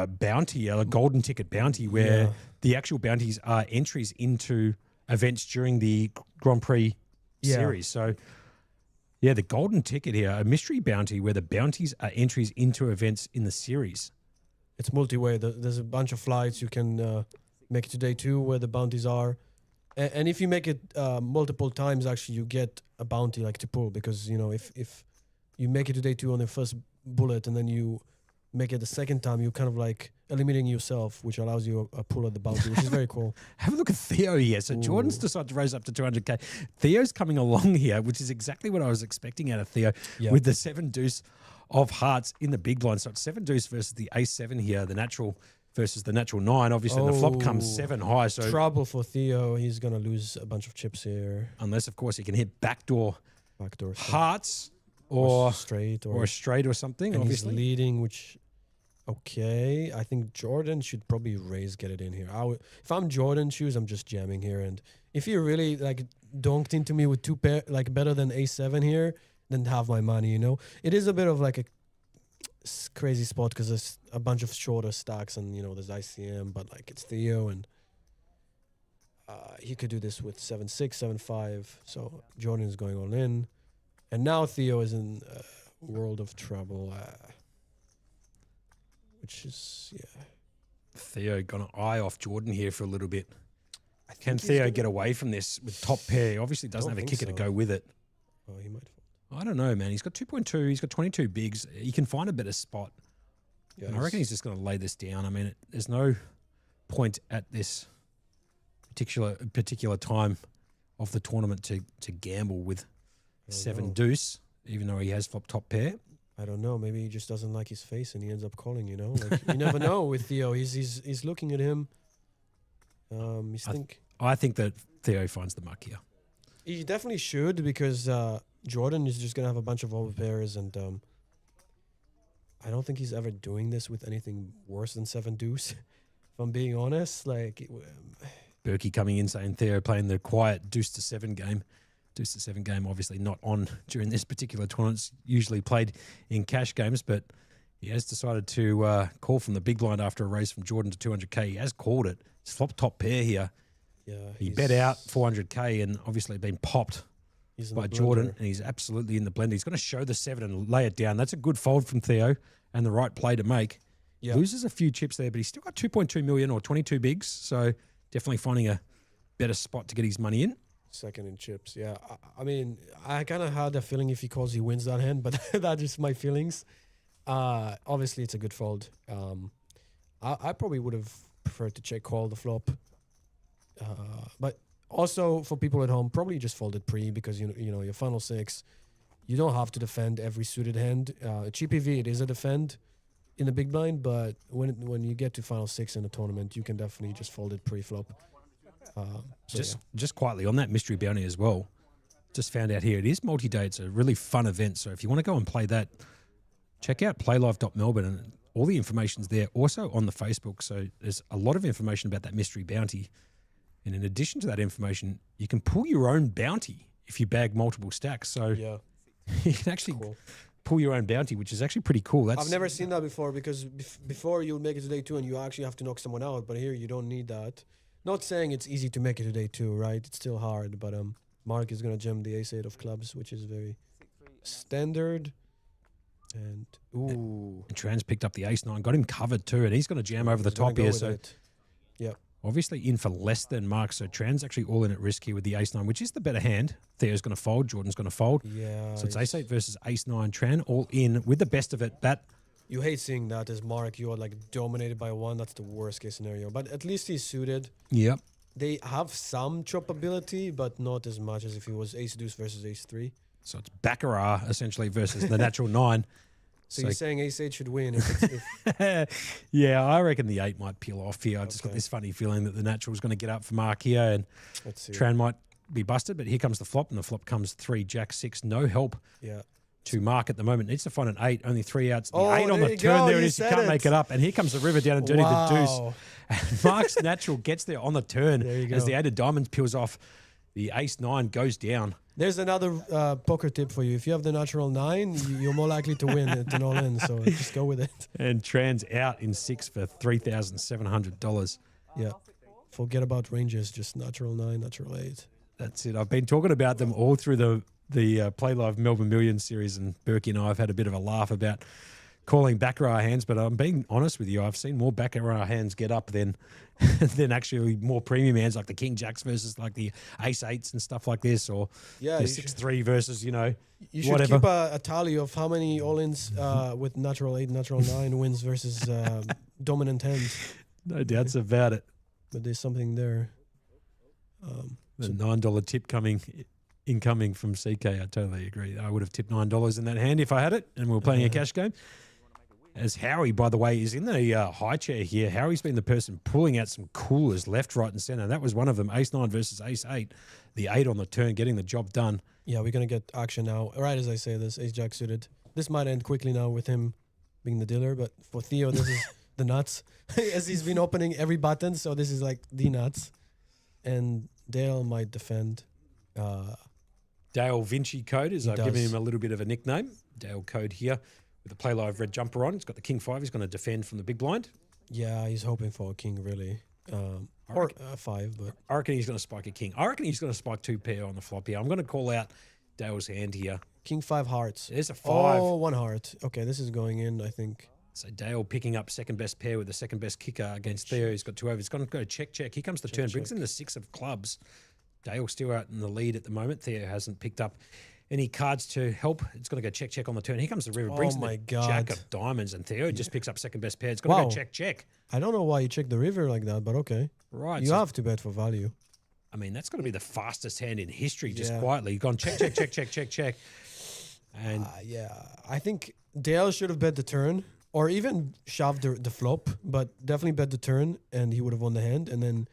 bounty, a golden ticket bounty, where Yeah. the actual bounties are entries into events during the Grand Prix Yeah. series. So yeah, the golden ticket here, a mystery bounty where the bounties are entries into events in the series. It's multi-way. There's a bunch of flights you can make it to day 2 where the bounties are. And if you make it multiple times, actually, you get a bounty like to pull, because, you know, if you make it to day 2 on the first bullet and then you make it the second time, you kind of like eliminating yourself, which allows you a pull at the bounty, which is very cool. Have a look at Theo here. So Jordan's decided to raise up to 200K. Theo's coming along here, which is exactly what I was expecting out of Theo, Yeah. with the 7 deuce of hearts in the big blind. So it's 7 deuce versus the ace 7 here, the natural versus the natural 9. Obviously, the flop comes Oh. 7 high. So Trouble for Theo. He's going to lose a bunch of chips here. unless, of course, he can hit backdoor Backdoor stuff. hearts or straight a straight or something, and obviously. he's leading, which okay. I think Jordan should probably raise, get it in here. If I'm Jordan shoes, I'm just jamming here. And if he really like donked into me with 2 pair, like better than A7 here, then have my money. You know, it is a bit of like a crazy spot because there's a bunch of shorter stacks, and you know there's ICM, but like it's Theo, and he could do this with 7-6, 7-5. So Jordan is going all in, and now Theo is in a world of trouble. Which is, yeah. Theo got an eye off Jordan here for a little bit. I Can think he's Theo gonna- get away from this with top pair? He obviously doesn't Don't have a think kicker to so. go with it. Oh, he might. I don't know, man. He's got 2.2. He's got 22 bigs. He can find a better spot. Yeah, And I reckon he's just going to lay this down. I mean, there's no point at this particular time of the tournament to gamble with I don't 7 know. deuce, even though he has flop top pair. I don't know. Maybe he just doesn't like his face, and he ends up calling. You know, like, you never know with Theo. He's looking at him. I think that Theo finds the muck here. He definitely should, because Jordan is just gonna have a bunch of overpairs, and I don't think he's ever doing this with anything worse than 7 deuce. If I'm being honest, like Berkey coming in saying Theo playing the quiet deuce to 7 game. Deuce to 7 game, obviously not on during this particular tournament. It's usually played in cash games, but he has decided to call from the big blind after a raise from Jordan to 200k. He has called it. It's flop top pair here. yeah, He bet out 400k and obviously been popped he's in by the Jordan, blender. and he's absolutely in the blender. He's going to show the 7 and lay it down. That's a good fold from Theo and the right play to make. Yeah. Loses a few chips there, but he's still got 2.2 million or 22 bigs, so definitely finding a better spot to get his money in. Second in chips, yeah. I mean, I kind of had a feeling if he calls, he wins that hand, but that's just my feelings. Obviously, it's a good fold. I probably would have preferred to check call the flop. But also for people at home, probably just fold it pre because you know your final 6. You don't have to defend every suited hand. Cheap EV, it is a defend in the big blind, but when you get to final 6 in a tournament, you can definitely just fold it pre-flop. Just quietly on that mystery bounty as well. Just found out here it is multi-day. It's a really fun event. So if you want to go and play that, check out Playlive.Melbourne and all the information's there. Also on the Facebook. So there's a lot of information about that mystery bounty. And in addition to that information, you can pull your own bounty if you bag multiple stacks. So Yeah, you can actually cool. pull your own bounty, which is actually pretty cool. That's I've never seen that before because before you would make it to day 2 and you actually have to knock someone out, but here you don't need that. Not saying it's easy to make it to day 2, right? It's still hard, but Mark is gonna gem the ace 8 of clubs, which is very standard. And ooh, And Trans picked up the ace 9, got him covered too, and he's going to jam over the he's gonna top go here. with So it. Yep. obviously in for less than Mark. So Trans actually all in at risk here with the ace 9, which is the better hand. Theo's going to fold, Jordan's going to fold. Yeah. So it's ace 8 versus ace 9. Tran all in with the best of it. Bat. You hate seeing that as Mark. You are like dominated by 1. That's the worst case scenario. But at least he's suited. Yep. They have some chop ability, but not as much as if he was ace deuce versus ace 3. So it's Baccarat essentially versus the natural 9. So you're saying ace 8 should win if it's, if Yeah, I reckon the 8 might peel off here. I just got Okay. this funny feeling that the natural is going to get up for Mark here, and let's see. Tran might be busted, but here comes the flop, and the flop comes 3, Jack 6. No help Yeah. to Mark at the moment. Needs to find an 8, only 3 outs. The Oh, 8 on there the you turn, go, there it you is. You said can't make it. it up. And here comes the river down and dirty the deuce. Wow. And Mark's natural gets there on the turn There you as go. the 8 of diamonds peels off. The ace 9 goes down. There's another poker tip for you. If you have the natural 9, you're more likely to win than all in. So just go with it. And Tran's out in 6 for $3,700. Yeah. Forget about ranges. Just natural 9, natural 8. That's it. I've been talking about them all through the Playlive Melbourne Million series, and Berkey and I have had a bit of a laugh about calling Baccarat hands, but I'm being honest with you. I've seen more Baccarat hands get up than than actually more premium hands like the King Jacks versus like the Ace 8s and stuff like this, or Yeah, the you 6-3 versus, you know, You should whatever. keep a tally of how many all-ins with natural 8, natural 9 wins versus dominant hands. No doubts about it. But there's something there. The $9 tip incoming from CK. I totally agree. I would have tipped $9 in that hand if I had it, and we were playing a cash game. As Howie, by the way, is in the high chair here. Howie's been the person pulling out some coolers left, right, and centre. That was one of them. Ace 9 versus Ace 8. The 8 on the turn, getting the job done. Yeah, we're going to get action now. Right as I say this, Ace Jack suited. This might end quickly now with him being the dealer, but for Theo, this is the nuts. As he's been opening every button, so this is like the nuts. And Dale might defend. Dale Vinci code is He I've given does. him a little bit of a nickname. Dale code here with the Play Live red jumper on. He's got the King 5. He's going to defend from the big blind. Yeah, he's hoping for a king, really. Or a 5, but I reckon he's going to spike a king. I reckon he's going to spike 2 pair on the flop here. I'm going to call out Dale's hand here. king 5 hearts. There's a 5. Oh, 1 heart. Okay, this is going in, I think. So Dale picking up second best pair with the second best kicker against Theo. He's got 2 overs. He's going to go check. Here comes the turn. Brings in the 6 of clubs. Dale still out in the lead at the moment. Theo hasn't picked up any cards to help. It's going to go check on the turn. Here comes the river. Brings in my the God. Jack of diamonds, and Theo just picks up second best pair. It's going to Wow. go check. I don't know why you check the river like that, but okay. Right. You so, have to bet for value. I mean, that's got to be the fastest hand in history, just Yeah. quietly. You've gone check. And Yeah, I think Dale should have bet the turn or even shoved the flop, but definitely bet the turn and he would have won the hand. And then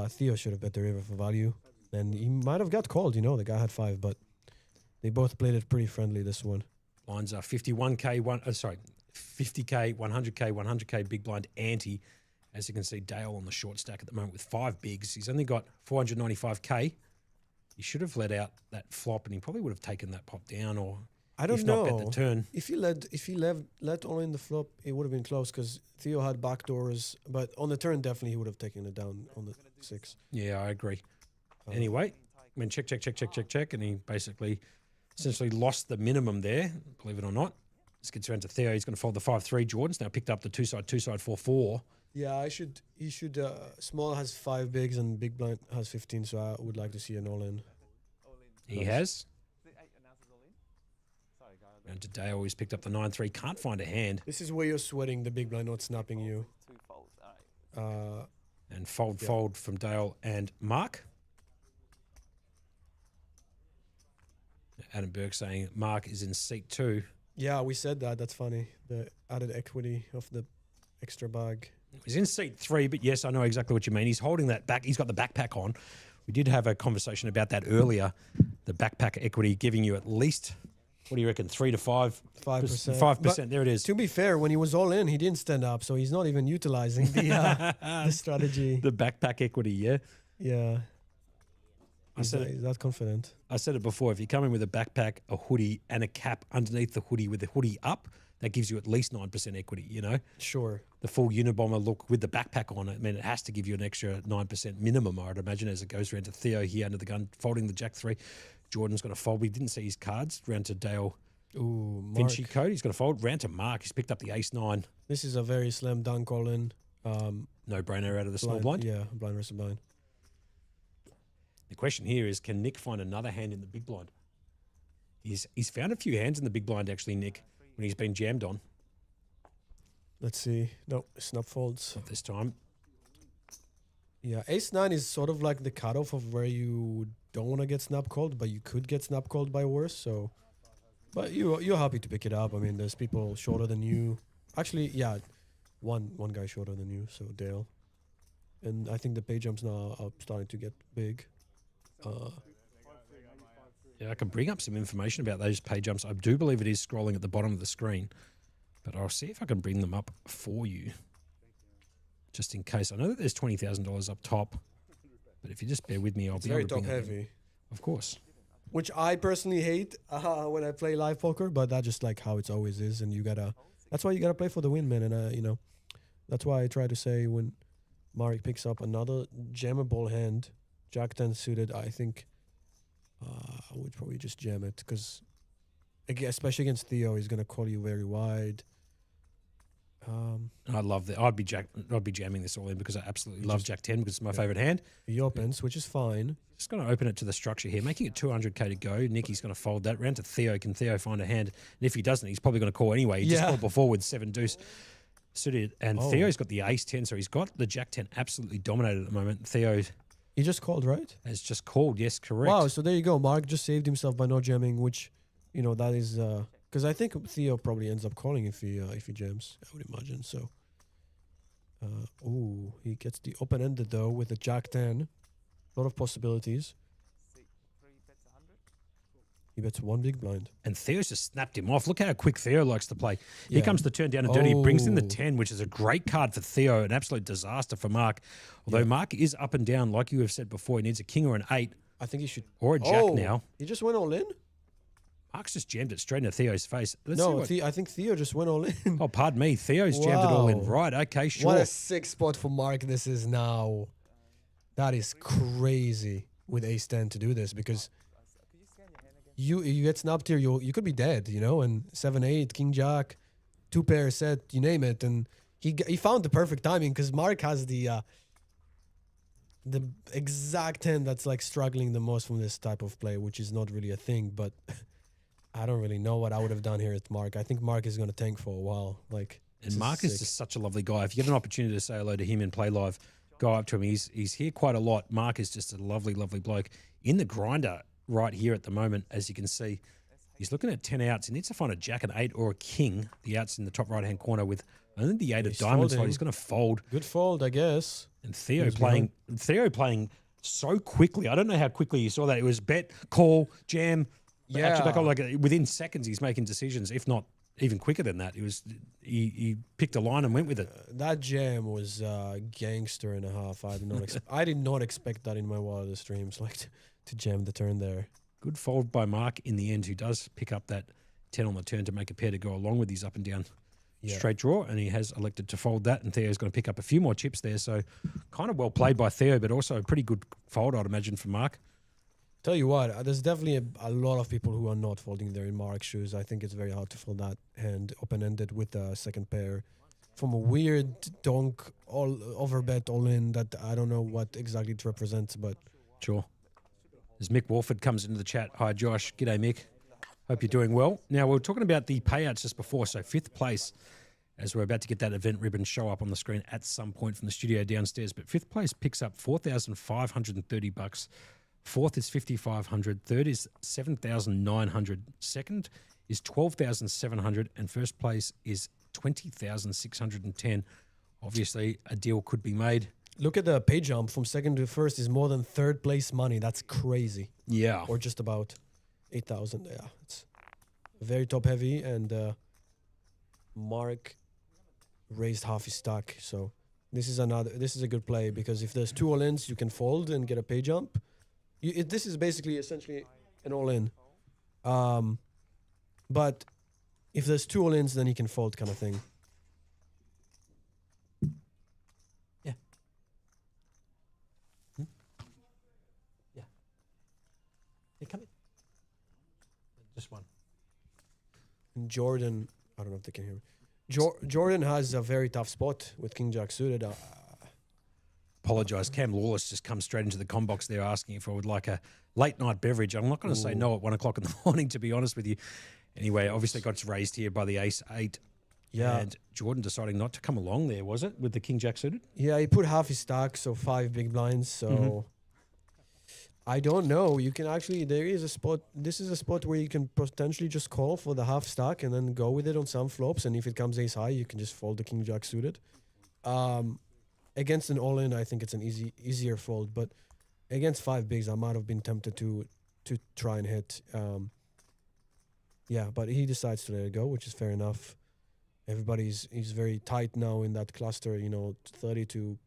Theo should have bet the river for value. And he might have got called, the guy had 5, but they both played it pretty friendly, this one. lines are 51K, 50k, 100k, 100k big blind ante. As you can see, Dale on the short stack at the moment with 5 bigs. He's only got 495k. He should have let out that flop, and he probably would have taken that pop down, or I don't if know. not bet the turn. If he let all in the flop, it would have been close because Theo had backdoors. But on the turn, definitely he would have taken it down on the 6. Yeah, I agree. Anyway, I mean, check, and he basically essentially lost the minimum there, believe it or not. This gets around to Theo. He's going to fold the 5-3. Jordan's now picked up the 2-side, 4-4. Yeah, he should. Small has 5 bigs and big blind has 15, so I would like to see an all-in. He has. And today always picked up the 9-3. Can't find a hand. This is where you're sweating the big blind, not snapping you. And fold from Dale and Mark. Adam Burke saying Mark is in seat 2. Yeah, we said that. That's funny. The added equity of the extra bag. He's in seat 3, but yes, I know exactly what you mean. He's holding that back. He's got the backpack on. We did have a conversation about that earlier. The backpack equity giving you at least, what do you reckon, 3 to 5? 5%. 5%. There it is. To be fair, when he was all in, he didn't stand up, so he's not even utilizing the strategy. The backpack equity, yeah. Yeah. He's that confident. I said it before. If you come in with a backpack, a hoodie, and a cap underneath the hoodie with the hoodie up, that gives you at least 9% equity, you know? Sure. The full Unabomber look with the backpack on it, I mean, it has to give you an extra 9% minimum, I'd imagine, as it goes around to Theo here under the gun, folding the Jack 3. Jordan's going to fold. We didn't see his cards. Round to Dale. Ooh, Mark. Vinci code. He's going to fold. Round to Mark. He's picked up the ace-9. This is a very slam dunk all-in. No-brainer out of the small blind. Yeah, blind versus blind. The question here is, can Nick find another hand in the big blind? He's found a few hands in the big blind, actually, Nick, when he's been jammed on. Let's see. No, snap folds. Not this time. Yeah, ace-9 is sort of like the cutoff of where you don't want to get snap called, but you could get snap called by worse. So, but you're happy to pick it up. I mean, there's people shorter than you. Actually, yeah, one guy shorter than you. So Dale, and I think the pay jumps now are starting to get big. Yeah, I can bring up some information about those pay jumps. I do believe it is scrolling at the bottom of the screen, but I'll see if I can bring them up for you, just in case. I know that there's $20,000 up top, but if you just bear with me, I'll It's be very able to top bring it in. heavy, Of course. which I personally hate when I play live poker. But that's just like how it always is, and that's why you gotta play for the win, man. And that's why I try to say when Marek picks up another jammable hand, Jack 10 suited, I think I would probably just jam it because, especially against Theo, he's gonna call you very wide. I love that. I'd be jamming this all in because I absolutely love Jack 10 because it's my favorite hand. He opens, which is fine. Just going to open it to the structure here, making it 200k to go. Nicky's going to fold that round to Theo. Can Theo find a hand? And if he doesn't, he's probably going to call anyway. He just called before with 7 deuce suited, and Theo's got the ace 10, so he's got the Jack 10 absolutely dominated at the moment. Theo He just called, right? has just called. Yes, correct. Wow, so there you go. Mark just saved himself by not jamming, which, that is because I think Theo probably ends up calling if he jams. I would imagine so. He gets the open-ended though with the Jack 10. A lot of possibilities. He bets 1 big blind. And Theo's just snapped him off. Look how quick Theo likes to play. Here comes the turn down and dirty. He brings in the 10, which is a great card for Theo, an absolute disaster for Mark. Although Mark is up and down, like you have said before, he needs a king or an 8. I think he should. Or a jack now. He just went all in? Mark's just jammed it straight into Theo's face. I think Theo just went all in. Oh, pardon me. Theo's jammed it all in. Right, okay, sure. What a sick spot for Mark this is now. That is crazy with ace 10 to do this because you get snapped here, you could be dead, and 7-8, king jack, 2 pair set, you name it, and he found the perfect timing because Mark has the exact hand that's like struggling the most from this type of play, which is not really a thing, but I don't really know what I would have done here at Mark. I think Mark is going to tank for a while. And Mark is just such a lovely guy. If you get an opportunity to say hello to him and play live, go up to him. He's here quite a lot. Mark is just a lovely, lovely bloke. In the grinder right here at the moment, as you can see, he's looking at 10 outs. He needs to find a jack, an 8, or a king. The outs in the top right-hand corner with only the 8 of diamonds. So he's going to fold. Good fold, I guess. And Theo playing so quickly. I don't know how quickly you saw that. It was bet, call, jam. Actually, like within seconds, he's making decisions. If not even quicker than that. He picked a line and went with it. That jam was gangster and a half. I did not expect that in my wildest dreams, like to jam the turn there. Good fold by Mark in the end, who does pick up that 10 on the turn to make a pair to go along with his up and down straight draw, and he has elected to fold that, and Theo's going to pick up a few more chips there. So kind of well played by Theo, but also a pretty good fold, I'd imagine, for Mark. Tell you what, there's definitely a lot of people who are not folding there in Mark's shoes. I think it's very hard to fold that hand open-ended with a second pair from a weird donk all over bet all in that I don't know what exactly it represents, but Sure. As Mick Walford comes into the chat. Hi, Josh. G'day, Mick. Hope you're doing well. Now, we were talking about the payouts just before. So 5th place, as we're about to get that event ribbon show up on the screen at some point from the studio downstairs. But 5th place picks up $4,530. 4th is $5,500. 3rd is $7,900. 2nd is $12,700. And 1st place is $20,610. Obviously, a deal could be made. look at the pay jump from 2nd to 1st is more than 3rd place money. That's crazy. Yeah. Or just about 8,000. Yeah, it's very top heavy, and Mark raised half his stack. So this is a good play, because if there's 2 all-ins, you can fold and get a pay jump. This is basically essentially an all-in. But if there's 2 all-ins, then you can fold, kind of thing. Yeah. Yeah. Hey, come in. Just one. And Jordan, I don't know if they can hear me. Jordan has a very tough spot with King Jack suited. Apologise. Cam Lawless just comes straight into the com box there asking if I would like a late night beverage. I'm not going to say no at 1 o'clock in the morning, to be honest with you. Anyway, obviously got raised here by the ace-8. Yeah. And Jordan deciding not to come along there, was it, with the King Jack suited? Yeah, he put half his stack, so 5 big blinds. So I don't know. You can actually, there is a spot. This is a spot where you can potentially just call for the half stack and then go with it on some flops. And if it comes ace high, you can just fold the King Jack suited. Against an all-in, I think it's an easier fold. But against 5 bigs, I might have been tempted to try and hit. Yeah, but he decides to let it go, which is fair enough. He's very tight now in that cluster, 30 to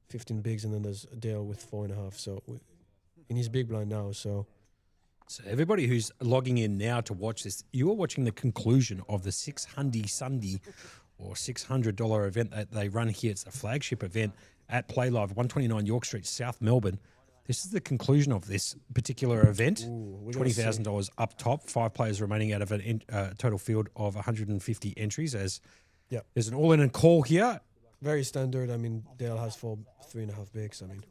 15 bigs, and then there's Dale with 4.5. So in his big blind now. So everybody who's logging in now to watch this, you are watching the conclusion of the 6 Hundy Sunday or $600 event that they run here. It's a flagship event at Playlive, 129 York Street, South Melbourne. This is the conclusion of this particular event. $20,000 up top. 5 players remaining out of a total field of 150 entries. As there's an all-in and call here. Very standard. I mean, Dale has 3.5 bigs. I mean,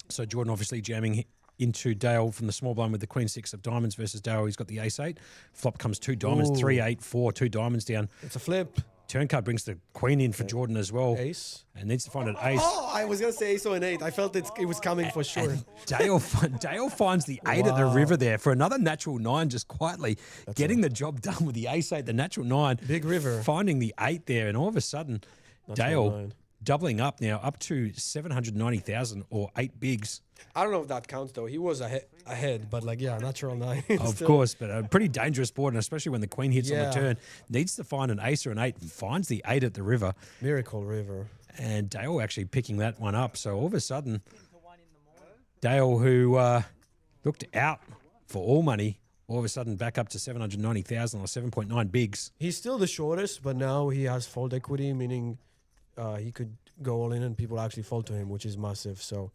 so Jordan obviously jamming into Dale from the small blind with the Queen 6 of diamonds versus Dale. He's got the ace-8. Flop comes 2 diamonds, 3, 8, 4, 2 diamonds down. It's a flip. Turn card brings the Queen in for Jordan as well. Ace. And needs to find an ace. Oh, I was going to say ace or an 8. I felt it was coming for sure. Dale finds the 8 at the river there for another natural 9, just quietly getting the job done with the ace-8, the natural 9. Big river. Finding the 8 there, and all of a sudden, Dale doubling up now, up to 790,000 or 8 bigs. I don't know if that counts, though. He was ahead, but natural 9. Of course, but a pretty dangerous board, and especially when the Queen hits on the turn. Needs to find an ace or an 8, and finds the 8 at the river. Miracle river. And Dale actually picking that one up. So all of a sudden, Dale, who looked out for all money, all of a sudden back up to 790,000 or 7.9 bigs. He's still the shortest, but now he has fold equity, meaning he could go all in and people actually fold to him, which is massive. So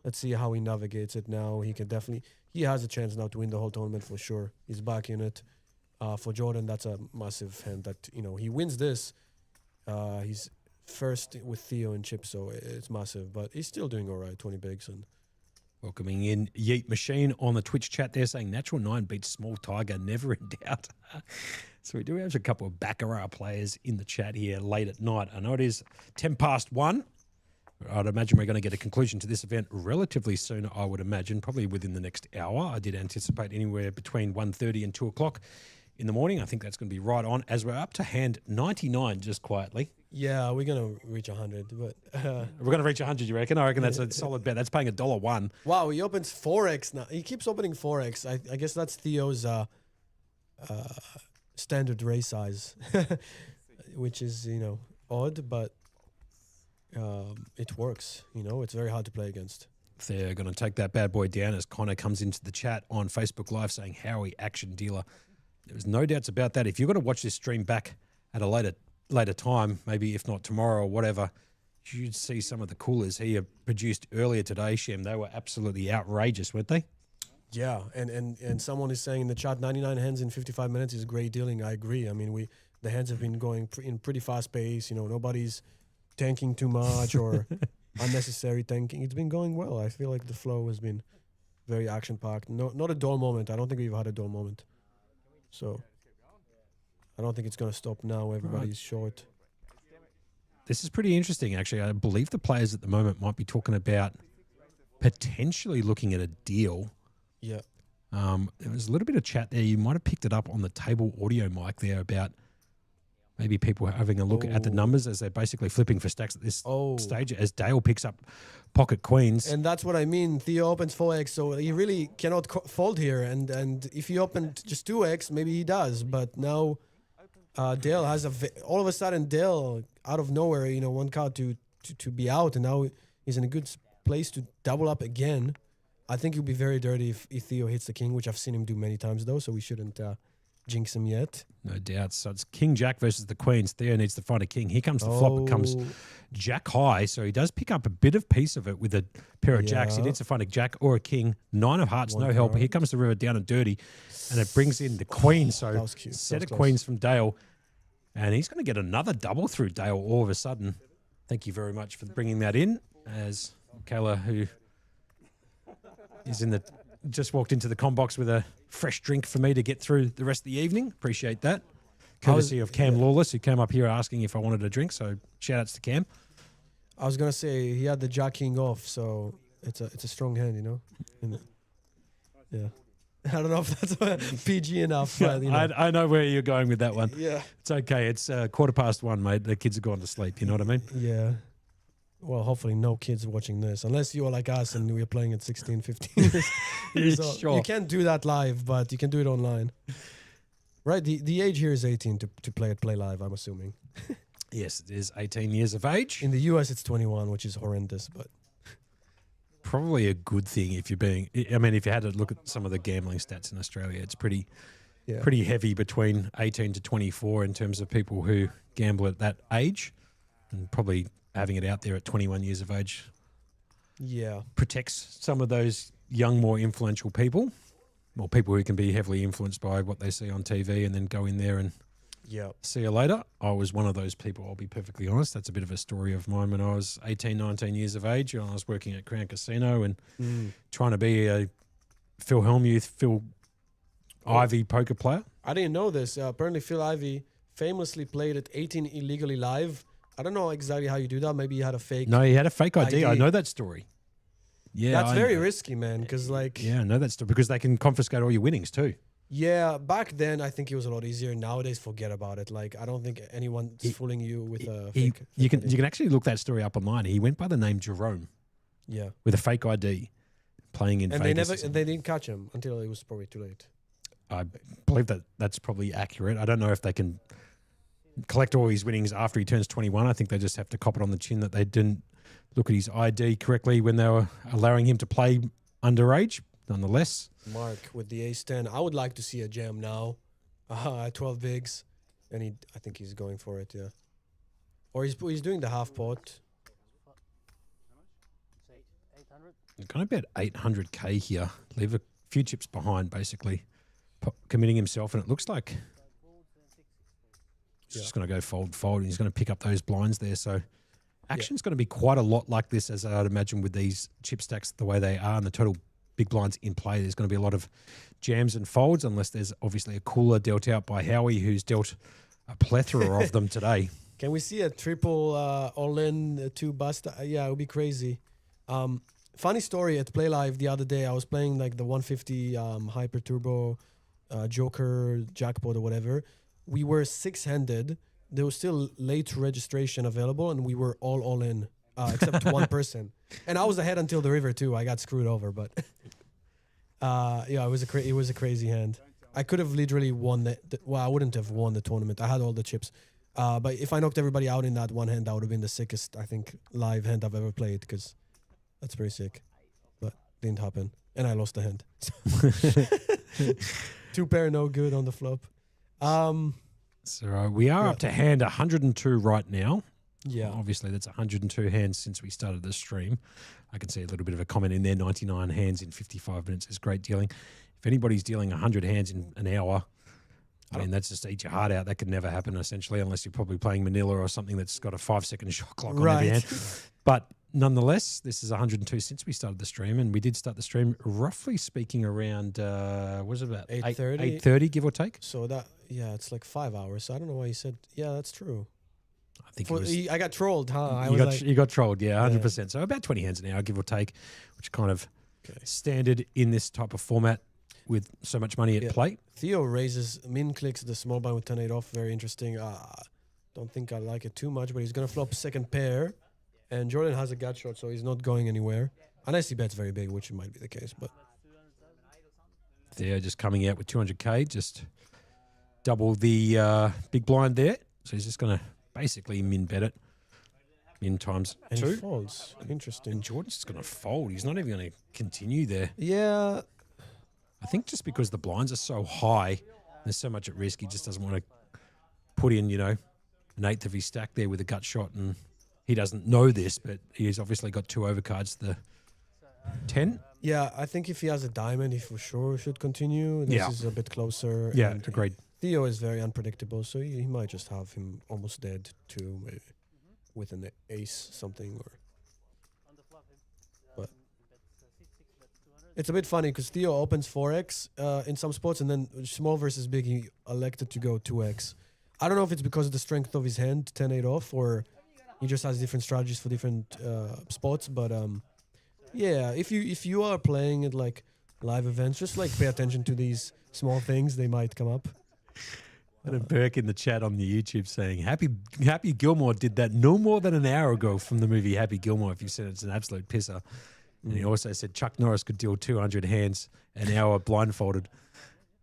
let's see how he navigates it now. He has a chance now to win the whole tournament for sure. He's back in it. For Jordan, that's a massive hand that, he wins this. He's first with Theo and Chip, so it's massive. But he's still doing all right, 20 bigs. And welcoming in Yeet Machine on the Twitch chat there saying natural 9 beats small tiger, never in doubt. So we do have a couple of Baccarat players in the chat here late at night. I know it is 10 past 1. I'd imagine we're going to get a conclusion to this event relatively soon, I would imagine, probably within the next hour. I did anticipate anywhere between 1:30 and 2 o'clock in the morning. I think that's going to be right on, as we're up to hand 99 just quietly. Yeah, we're going to reach 100. But we're going to reach 100, you reckon? I reckon that's a solid bet. That's paying $1.01. Wow, he opens 4x now. He keeps opening 4x. I guess that's Theo's standard raise size, which is odd, but it works. It's very hard to play against. They're going to take that bad boy down as Connor comes into the chat on Facebook Live saying, Howie, action dealer. There's no doubts about that. If you're going to watch this stream back at a later time, maybe if not tomorrow or whatever, you'd see some of the coolers he produced earlier today, Shem. They were absolutely outrageous, weren't they? Yeah, and someone is saying in the chat, 99 hands in 55 minutes is great dealing. I agree. I mean, the hands have been going in pretty fast pace. Nobody's tanking too much or unnecessary tanking. It's been going well. I feel like the flow has been very action-packed. Not a dull moment. I don't think we've had a dull moment. So I don't think it's going to stop now. Everybody's short. This is pretty interesting, actually. I believe the players at the moment might be talking about potentially looking at a deal. Yeah. There was a little bit of chat there. You might have picked it up on the table audio mic there about maybe people having a look at the numbers as they're basically flipping for stacks at this stage as Dale picks up pocket queens. And that's what I mean. Theo opens 4x, so he really cannot fold here. And if he opened just 2x, maybe he does. But now Dale has all of a sudden Dale out of nowhere, one card to be out, and now he's in a good place to double up again. I think it would be very dirty if Theo hits the king, which I've seen him do many times though, so we shouldn't jinx him yet. No doubt. So it's King Jack versus the Queens. Theo needs to find a king. Here comes the flop. It comes Jack high, so he does pick up a bit of piece of it with a pair of jacks. He needs to find a jack or a king. 9 of hearts, no help. Here comes the river down and dirty, and it brings in the queen. So set of queens from Dale, and he's going to get another double through Dale all of a sudden. Thank you very much for bringing that in. As Kayla, who is just walked into the com box with a fresh drink for me to get through the rest of the evening. Appreciate that. Courtesy of Cam Lawless, who came up here asking if I wanted a drink. So shout outs to Cam. I was gonna say he had the jack king off, so it's a strong hand, Yeah. I don't know if that's PG enough. But, I know where you're going with that one. Yeah. It's okay. It's 1:15, mate. The kids have gone to sleep. You know what I mean? Yeah. Well, hopefully no kids watching this, unless you're like us and we're playing at 16, 15 years old. Sure. You can't do that live, but you can do it online. Right, the age here is 18 to play at Playlive, I'm assuming. Yes, it is 18 years of age. In the US, it's 21, which is horrendous, but... Probably a good thing if if you had to look at some of the gambling stats in Australia, it's pretty heavy between 18 to 24 in terms of people who gamble at that age, and probably having it out there at 21 years of age protects some of those young, more influential people, or people who can be heavily influenced by what they see on TV and then go in there and see you later. I was one of those people, I'll be perfectly honest. That's a bit of a story of mine when I was 18, 19 years of age, and I was working at Crown Casino and trying to be a Phil Hellmuth, Phil Ivey poker player. I didn't know this. Apparently Phil Ivey famously played at 18 illegally live. I don't know exactly how you do that. Maybe he had a fake. No, he had a fake ID. I know that story. Yeah, that's very risky, man. Because I know that story because they can confiscate all your winnings too. Yeah, back then I think it was a lot easier. Nowadays, forget about it. Like I don't think anyone's fooling you with a fake. You can actually look that story up online. He went by the name Jerome. Yeah, with a fake ID, playing in. And Vegas they didn't catch him until it was probably too late. I believe that's probably accurate. I don't know if they can collect all his winnings after he turns 21. I think they just have to cop it on the chin that they didn't look at his ID correctly when they were allowing him to play underage. Nonetheless, Mark with the ace-10. I would like to see a jam now. 12 bigs, and I think he's going for it. Yeah, or he's doing the half pot. I'm going to bet 800k here. Leave a few chips behind, basically, committing himself, and it looks like he's just going to go fold, and he's going to pick up those blinds there. So action's going to be quite a lot like this, as I'd imagine, with these chip stacks the way they are and the total big blinds in play. There's going to be a lot of jams and folds, unless there's obviously a cooler dealt out by Howie, who's dealt a plethora of them today. Can we see a triple all-in 2 bust? Yeah, it would be crazy. Funny story at Playlive the other day. I was playing like the 150 Hyper Turbo Joker jackpot or whatever. We were 6-handed. There was still late registration available, and we were all in, except one person. And I was ahead until the river too. I got screwed over, but it was a crazy hand. I could have literally won well, I wouldn't have won the tournament. I had all the chips. But if I knocked everybody out in that one hand, that would have been the sickest, I think, live hand I've ever played, because that's pretty sick. But didn't happen. And I lost the hand. 2 pair, no good on the flop. So we are up to hand 102 right now. Yeah. Obviously, that's 102 hands since we started the stream. I can see a little bit of a comment in there. 99 hands in 55 minutes is great dealing. If anybody's dealing 100 hands in an hour, I mean, that's just eat your heart out. That could never happen, essentially, unless you're probably playing Manila or something that's got a 5-second shot clock on every hand. But nonetheless, this is 102 since we started the stream, and we did start the stream, roughly speaking, around, what was it, about 8:30? 8:30, give or take? So that, it's like 5 hours. So I don't know why you said, that's true. I think it was, I got trolled, huh? you got trolled, 100%. So about 20 hands an hour, give or take, which is kind of standard in this type of format with so much money at play. Theo raises, min clicks the small blind with 10-8 off. Very interesting. Don't think I like it too much, but he's going to flop second pair. And Jordan has a gut shot, so he's not going anywhere. Unless he bets very big, which might be the case. But Theo just coming out with 200K, just double the big blind there. So he's just going to basically min bet it. Min times and 2. he folds. Interesting. And Jordan's just going to fold. He's not even going to continue there. Yeah. I think just because the blinds are so high, there's so much at risk, he just doesn't want to put in, an eighth of his stack there with a gut shot. And he doesn't know this, but he's obviously got 2 overcards to the 10. Yeah, I think if he has a diamond, he for sure should continue. This is a bit closer. Yeah, and agreed. Theo is very unpredictable, so he might just have him almost dead too, maybe with an ace something. But it's a bit funny because Theo opens 4x in some spots, and then small versus big, he elected to go 2x. I don't know if it's because of the strength of his hand, 10-8 off, or he just has different strategies for different spots. But if you are playing at like live events, just like pay attention to these small things. They might come up. And a Burke in the chat on the YouTube saying, Happy Gilmore did that no more than an hour ago from the movie Happy Gilmore. If you said it's an absolute pisser. And he also said Chuck Norris could deal 200 hands an hour blindfolded.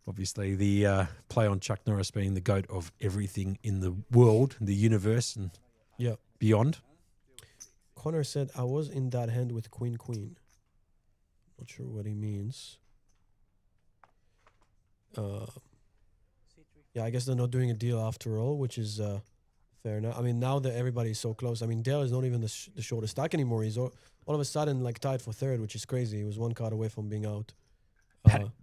Obviously, the play on Chuck Norris being the GOAT of everything in the world, the universe, and beyond. Connor said, I was in that hand with Queen. Not sure what he means. I guess they're not doing a deal after all, which is fair enough. I mean, now that everybody's so close, I mean, Dale is not even the shortest stack anymore. He's all of a sudden like tied for third, which is crazy. He was 1 card away from being out.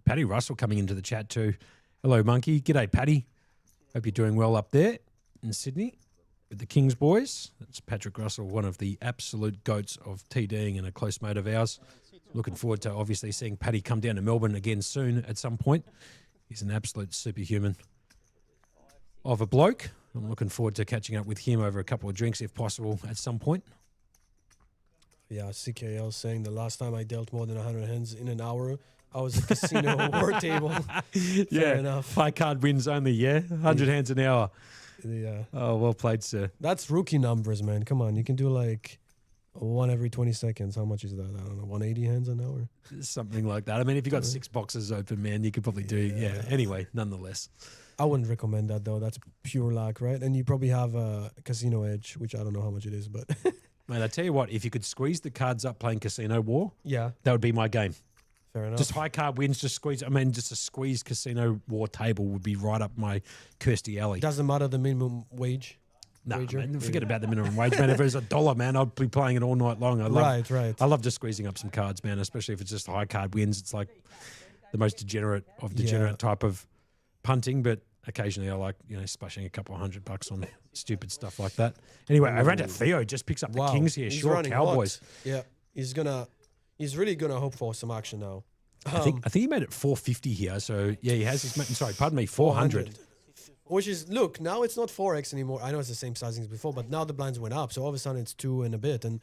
Paddy Russell coming into the chat too. Hello, Monkey. G'day, Paddy. Hope you're doing well up there in Sydney with the Kings boys. That's Patrick Russell, one of the absolute goats of TDing and a close mate of ours. Looking forward to obviously seeing Paddy come down to Melbourne again soon at some point. He's an absolute superhuman of a bloke. I'm looking forward to catching up with him over a couple of drinks if possible at some point. Yeah, CKL saying the last time I dealt more than 100 hands in an hour, I was at casino war table. Fair enough. 5 card wins only, 100 hands an hour. Yeah. Oh, well played, sir. That's rookie numbers, man. Come on. You can do like 1 every 20 seconds. How much is that? I don't know. 180 hands an hour? Something like that. I mean, if you got 6 boxes open, man, you could probably do, Anyway, nonetheless. I wouldn't recommend that, though. That's pure luck, right? And you probably have a casino edge, which I don't know how much it is, but... Man, I tell you what, if you could squeeze the cards up playing Casino War, that would be my game. Fair enough. Just high card wins, just a squeezed Casino War table would be right up my Kirsty alley. Doesn't matter the minimum wage. No, man, forget about the minimum wage, man. If it was $1, man, I'd be playing it all night long. Right. I love just squeezing up some cards, man, especially if it's just high card wins. It's like the most degenerate type of punting, but occasionally I like, splashing a couple of $100 on stupid stuff like that. Anyway, I ran to Theo, just picks up the Kings here. He's Sure, Cowboys. Hot. Yeah, he's really gonna hope for some action now. I think he made it 450 here. So he has his. Sorry, pardon me, 400. Which is, look, now it's not 4x anymore. I know it's the same sizing as before, but now the blinds went up, so all of a sudden it's 2 and a bit. And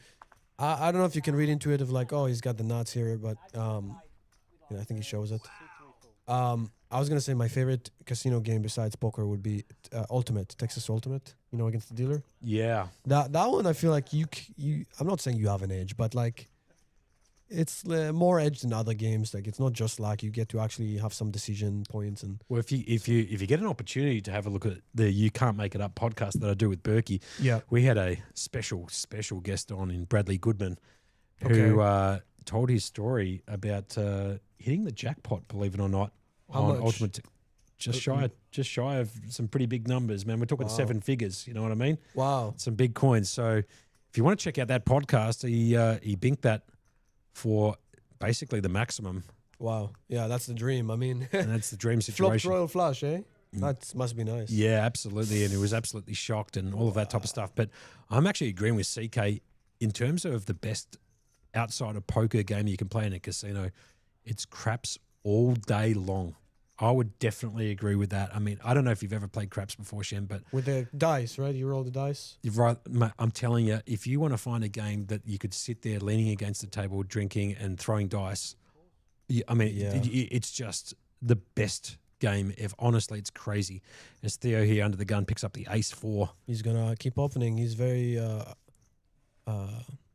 I don't know if you can read into it of like, oh, he's got the nuts here, but I think he shows it. I was gonna say my favorite casino game besides poker would be Texas Ultimate. Against the dealer. Yeah. That one I feel like you. I'm not saying you have an edge, but like it's more edge than other games. Like it's not just like you get to actually have some decision points and. Well, if you get an opportunity to have a look at the You Can't Make It Up podcast that I do with Berkey, Yeah. we had a special guest on in Bradley Goodman, who told his story about hitting the jackpot. Believe it or not, How on much? Ultimate. Just shy of some pretty big numbers, man. We're talking Wow. 7 figures. You know what I mean? Wow. Some big coins. So if you want to check out that podcast, he binked that for basically the maximum, Wow. Yeah, that's the dream. I mean, and that's the dream flopped situation. Royal Flush, eh? That must be nice. Yeah, absolutely. And he was absolutely shocked and all of that type of stuff. But I'm actually agreeing with CK in terms of the best outside of poker game you can play in a casino. It's craps all day long. I would definitely agree with that. I mean, I don't know if you've ever played craps before, Shem, but With the dice, right? You roll the dice. you've right. Mate, I'm telling you, if you want to find a game that you could sit there leaning against the table, drinking and throwing dice, I mean, Yeah. it's just the best game. If honestly, it's crazy. As Theo here under the gun picks up the ace 4. He's gonna keep opening. He's very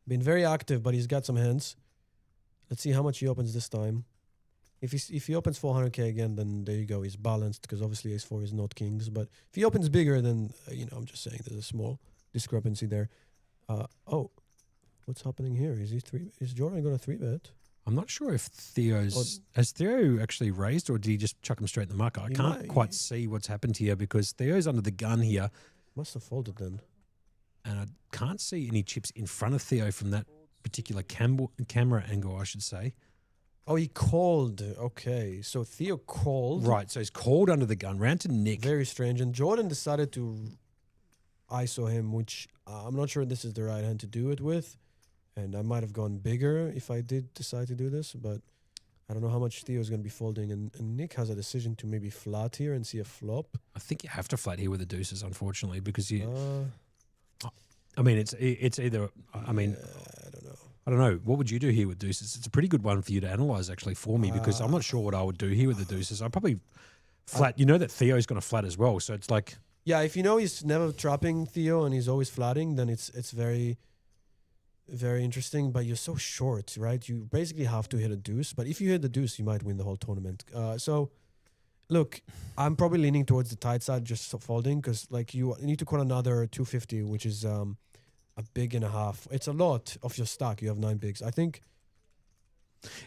been very active, but he's got some hands. Let's see how much he opens this time. If he opens 400k again, then there you go. He's balanced because obviously ace 4 is not kings. But if he opens bigger, then I'm just saying there's a small discrepancy there. Oh, what's happening here? Is Jordan gonna 3-bet? I'm not sure if has Theo actually raised or did he just chuck him straight in the muck? I He can't might- quite see what's happened here because Theo's under the gun here, Must have folded then. and I can't see any chips in front of Theo from that particular camera angle, I should say. Oh, he called. Okay, so Theo called. Right, so he's called under the gun, round to Nick. Very strange. And Jordan decided to ISO him, which I'm not sure this is the right hand to do it with. And I might have gone bigger if I did decide to do this, but I don't know how much Theo is going to be folding. And Nick has a decision to maybe flat here and see a flop. I think you have to flat here with the deuces, unfortunately, because Uh, I mean, it's either. I mean, I don't know. I don't know. What would you do here with deuces? It's a pretty good one for you to analyze, actually, for me, because I'm not sure what I would do here with the deuces. I'd probably flat. You know that Theo's going to flat as well, so it's like. Yeah, if you know he's never trapping Theo and he's always flatting, then it's very, very interesting. But you're so short, right? You basically have to hit a deuce. But if you hit the deuce, you might win the whole tournament. So, look, I'm probably leaning towards the tight side, just folding, because like you need to call another 250, which is a big and a half. It's a lot of your stack. You have 9 bigs. I think.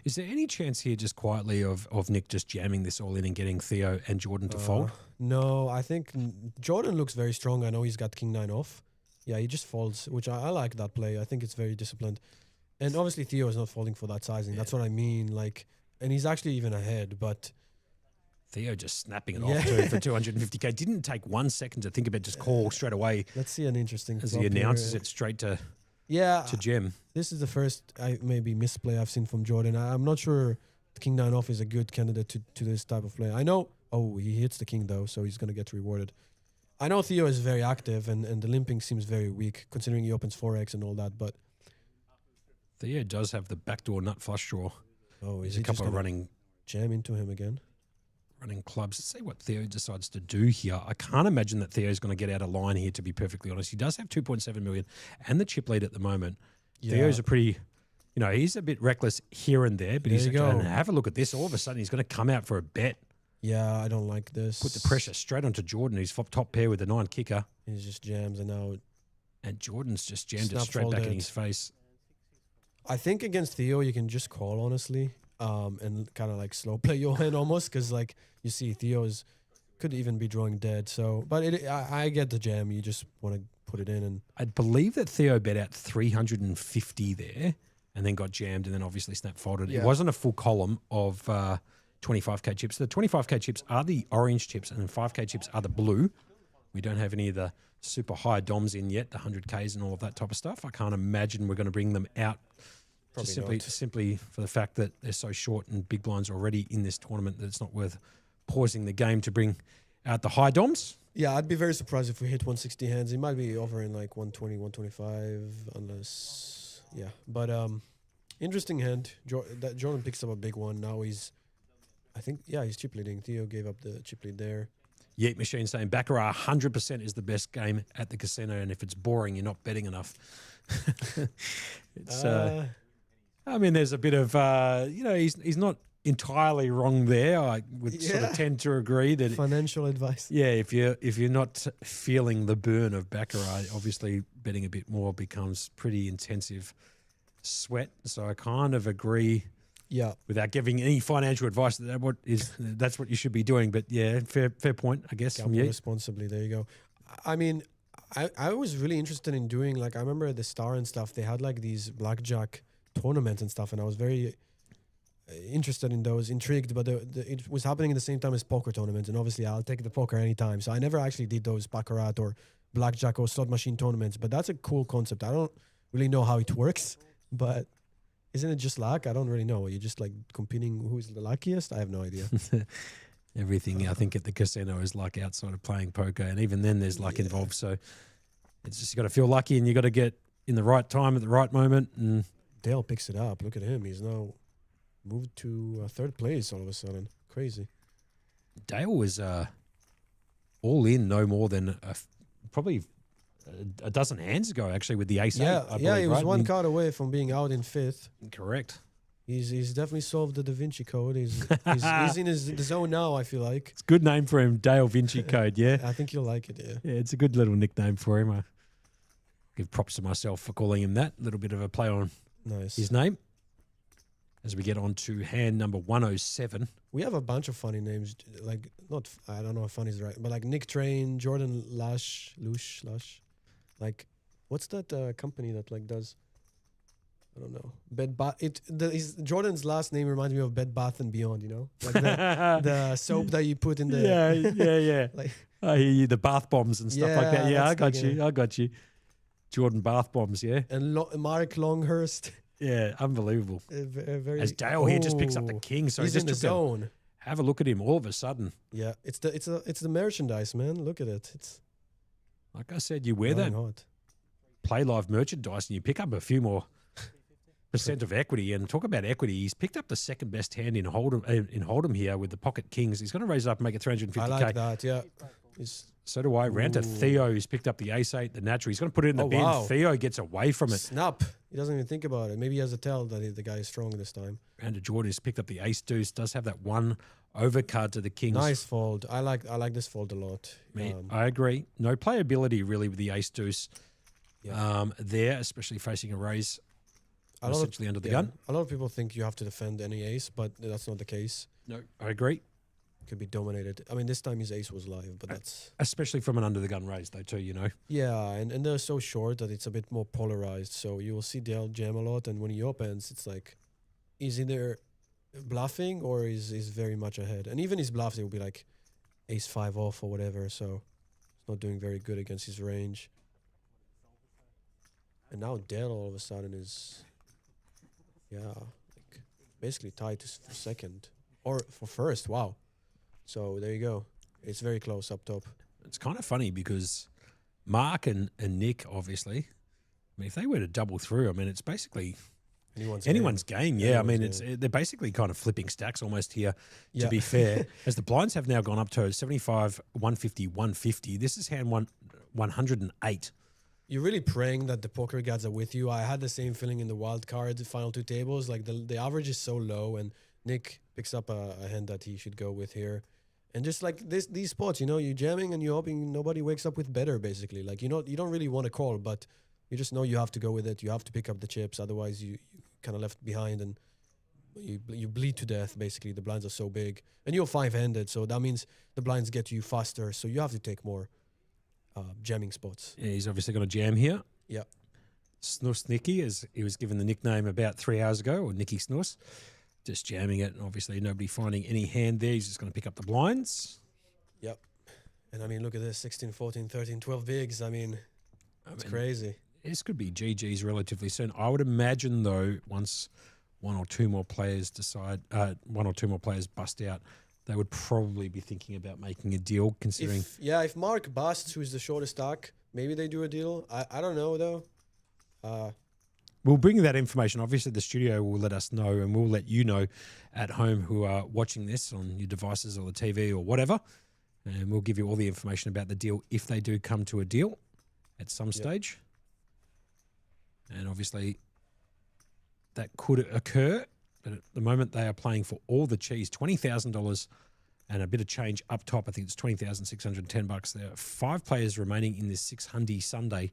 Is there any chance here, just quietly, of Nick just jamming this all in and getting Theo and Jordan to fold? No, I think Jordan looks very strong. I know he's got king 9 off. Yeah, he just folds, which I like that play. I think it's very disciplined. And obviously Theo is not folding for that sizing. That's what I mean. Like, and he's actually even ahead, but Theo just snapping it Yeah. off too for 250k. Didn't take 1 second to think about just call straight away let's see an interesting as flop he announces here. it straight to Yeah, Jem. this is the first maybe misplay I've seen from Jordan. I'm not sure king 9 off is a good candidate to this type of play. I know. Oh, he hits the king though, so he's gonna get rewarded. I know Theo is very active, and the limping seems very weak considering he opens 4x and all that. But Theo does have the backdoor nut flush draw. oh, There's is a he just couple of gonna running jam into him again? clubs. Let's see what Theo decides to do here. I can't imagine that Theo's going to get out of line here, to be perfectly honest. He does have 2.7 million and the chip lead at the moment. Yeah. Theo's a pretty, he's a bit reckless here and there, but There he's you and go. have a look at this. All of a sudden, he's going to come out for a bet, Yeah, I don't like this. put the pressure straight onto Jordan, who's top pair with the 9 kicker, He just jams, and now and Jordan's just jammed it Snap straight back in folded. his face. I think against Theo you can just call honestly, and kind of like slow play your hand almost, because like you see Theo's could even be drawing dead. So, but I get the jam. You just want to put it in, and I believe that Theo bet out 350 there and then got jammed and then obviously snap folded. It Yeah. wasn't a full column of 25k chips. The 25k chips are the orange chips and then 5k chips are the blue. We don't have any of the super high DOMs in yet, the 100ks and all of that type of stuff. I can't imagine we're going to bring them out Probably just simply for the fact that they're so short and big blinds already in this tournament that it's not worth pausing the game to bring out the high DOMs. yeah, I'd be very surprised if we hit 160 hands. It might be over in like 120, 125, unless But interesting hand. Jordan picks up a big one. Now he's chip leading. Theo gave up the chip lead there. Yeet Machine saying Baccarat 100% is the best game at the casino, and if it's boring, you're not betting enough. It's I mean, there's a bit of, he's not entirely wrong there. I would sort of Yeah. tend to agree that, Financial advice. yeah, if you're not feeling the burn of baccarat, obviously betting a bit more becomes pretty intensive sweat. So I kind of agree, Yeah. without giving any financial advice, that's what you should be doing. But yeah, fair point, I guess, from Gamble you. responsibly. There you go. I mean, I was really interested in doing, like, I remember at the Star and stuff, they had like these blackjack tournaments and stuff, and I was very interested in those, intrigued, but it was happening at the same time as poker tournaments, and obviously I'll take the poker anytime. So I never actually did those baccarat or blackjack or slot machine tournaments, but that's a cool concept. I don't really know how it works, but isn't it just luck? I don't really know. You're just like competing who's the luckiest? I have no idea. Everything I think at the casino is luck outside of playing poker, and even then there's luck involved. So it's just you got to feel lucky, and you got to get in the right time at the right moment. And Dale picks it up. Look at him. He's now moved to third place all of a sudden. Crazy. Dale was all in no more than probably a dozen hands ago, actually, with the ace. Yeah, eight, I yeah, believe, he was right? one card away from being out in fifth. Correct. He's definitely solved the Da Vinci Code. He's in the zone now, I feel like. It's a good name for him, Dale Vinci Code, yeah? I think you'll like it, yeah. Yeah, it's a good little nickname for him. I give props to myself for calling him that. A little bit of a play on Nice. his name. As we get on to hand number 107. We have a bunch of funny names, like, I don't know if funny is right, but like Nick Train, Jordan Lush. Like, what's that company that like does, I don't know, Jordan's last name reminds me of Bed Bath and Beyond, you know? Like the soap that you put in the... Yeah. Like, I hear you, the bath bombs and stuff like that. Yeah, that's I got you. Jordan bath bombs, yeah. and Mark Longhurst. Yeah, unbelievable. Very, As Dale here just picks up the Oh, king, so he's just in the took a- zone. have a look at him all of a sudden. Yeah, it's the merchandise, man. Look at it. It's Like I said, you wear that going hot. Playlive merchandise and you pick up a few more percent of equity. And talk about equity, he's picked up the second best hand in Hold'em here with the pocket kings. He's going to raise it up and make it 350k. I like that. Yeah, So do I. Round to Theo, who's picked up the ace-8, the natural. He's going to put it in the Oh, bin. wow. Theo gets away from it. snap. He doesn't even think about it. Maybe he has a tell that the guy is strong this time. Round to Jordan, who's picked up the ace-deuce. Does have that one overcard to the kings. Nice fold. I like this fold a lot. I agree. No playability really with the ace-deuce Yeah. there, especially facing a raise A lot of- essentially under the yeah, gun. A lot of people think you have to defend any ace, but that's not the case. No, I agree. Could be dominated. I mean, this time his ace was live, but that's Especially from an under the gun raise, though, too, you know. yeah, and they're so short that it's a bit more polarized. So you will see Dale jam a lot, and when he opens, it's like he's either bluffing or he's very much ahead. And even his bluffs, it will be like ace 5 off or whatever. So it's not doing very good against his range. And now Dale all of a sudden is like basically tied for second or for first. Wow. So there you go. It's very close up top. It's kind of funny because Mark and Nick, obviously, I mean, if they were to double through, I mean, it's basically anyone's game. Yeah, I mean, they're basically kind of flipping stacks almost here, to Yeah. be fair. As the blinds have now gone up to 75, 150, 150. This is hand 108. You're really praying that the poker gods are with you. I had the same feeling in the wild card, the final two tables. Like the average is so low, and Nick picks up a hand that he should go with here. And just like these spots, you know, you're jamming and you're hoping nobody wakes up with better, basically. Like, you don't really want to call, but you just know you have to go with it. You have to pick up the chips. Otherwise, you kind of left behind and you bleed to death, basically. The blinds are so big. And you're 5-handed, so that means the blinds get to you faster. So you have to take more jamming spots. Yeah, he's obviously going to jam here. Yeah. Snus Nicky, as he was given the nickname about 3 hours ago, or Nicky Snus. Just jamming it, and obviously nobody finding any hand there. He's just going to pick up the blinds. Yep. And I mean, look at this, 16, 14, 13, 12 bigs. I mean, it's crazy. This could be GG's relatively soon. I would imagine, though, once one or two more players bust out, they would probably be thinking about making a deal, considering... If Mark busts, who's the shortest stack, maybe they do a deal. I don't know, though. We'll bring that information. Obviously, the studio will let us know, and we'll let you know at home who are watching this on your devices or the TV or whatever. And we'll give you all the information about the deal if they do come to a deal at some stage. And obviously, that could occur. But at the moment, they are playing for all the cheese, $20,000 and a bit of change up top. I think it's $20,610. There are 5 players remaining in this 6 Hundy Sunday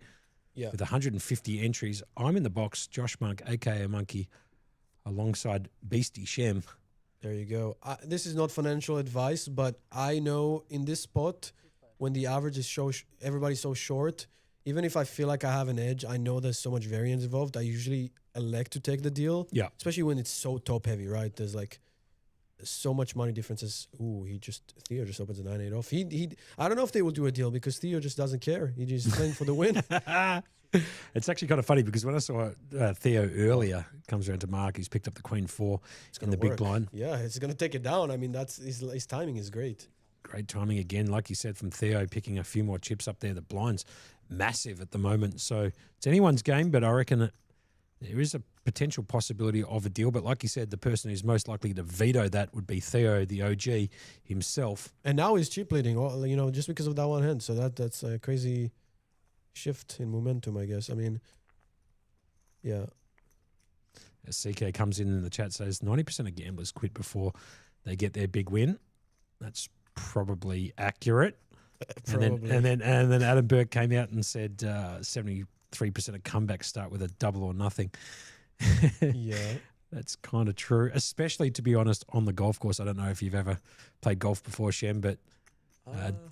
with 150 entries. I'm in the box, Josh Monk, a.k.a. Monkey, alongside Beastie Shem. There you go. This is not financial advice, but I know in this spot, when the average is everybody's so short, even if I feel like I have an edge, I know there's so much variance involved. I usually elect to take the deal. Yeah. Especially when it's so top heavy, right? There's like so much money differences. Ooh, Theo just opens a 9-8 off. I don't know if they will do a deal because Theo just doesn't care. He just playing for the win. It's actually kind of funny because when I saw Theo earlier, comes around to mark, he's picked up the Queen 4 in the big blind. Yeah, it's going to take it down. I mean, that's his timing is great. Great timing again, like you said, from Theo, picking a few more chips up there. The blind's massive at the moment. So it's anyone's game, but I reckon there is a potential possibility of a deal. But like you said, the person who's most likely to veto that would be Theo, the OG himself. And now he's chip leading, just because of that one hand. So that's a crazy shift in momentum, I guess. I mean, yeah. As CK comes in the chat, says 90% of gamblers quit before they get their big win. That's probably accurate. Probably. And then Adam Burke came out and said 73% of comebacks start with a double or nothing. Yeah. That's kind of true, especially, to be honest, on the golf course. I don't know if you've ever played golf before, Shem, but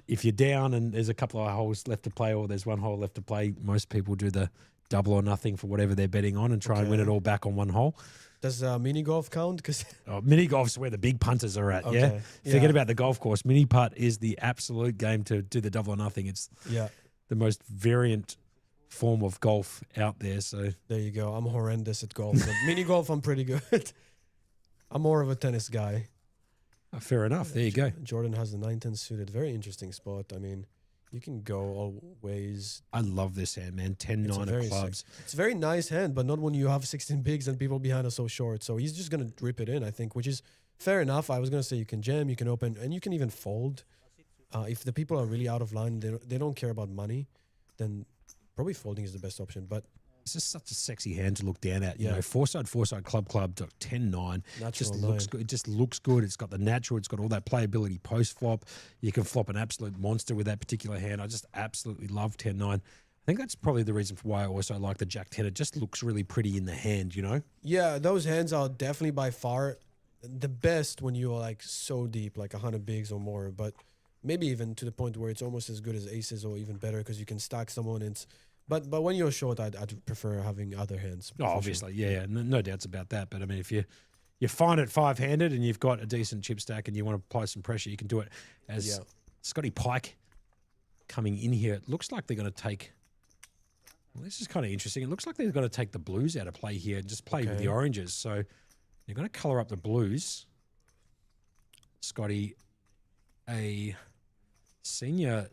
if you're down and there's a couple of holes left to play or there's one hole left to play, most people do the double or nothing for whatever they're betting on and try and win it all back on one hole. Does mini golf count? Mini golf's where the big punters are at, Okay. Forget about the golf course. Mini putt is the absolute game to do the double or nothing. It's the most variant form of golf out there. So there you go. I'm horrendous at golf. But mini golf, I'm pretty good. I'm more of a tennis guy. Fair enough. There you go. Jordan has the 9-10 suited. Very interesting spot. I mean, you can go all ways. I love this hand, man. 10-9 of clubs. It's a very nice hand, but not when you have 16 bigs and people behind are so short. So he's just going to rip it in, I think, which is fair enough. I was going to say you can jam, you can open, and you can even fold. If the people are really out of line, they don't care about money, then probably folding is the best option. But it's just such a sexy hand to look down at. You know, four side, club, 10-9. Natural looks good. It just looks good. It's got the natural. It's got all that playability post flop. You can flop an absolute monster with that particular hand. I just absolutely love 10-9. I think that's probably the reason for why I also like the Jack 10. It just looks really pretty in the hand, you know? Yeah, those hands are definitely by far the best when you are like so deep, like 100 bigs or more. But maybe even to the point where it's almost as good as aces or even better because you can stack someone. But when you're short, I'd prefer having other hands. Oh, obviously, yeah, no doubts about that. But I mean, if you're fine at 5-handed and you've got a decent chip stack and you want to apply some pressure, you can do it. As Scotty Pike coming in here, it looks like they're going to take. Well, this is kind of interesting. It looks like they're going to take the blues out of play here and just play with the oranges. So they're going to colour up the blues. Scotty, a senior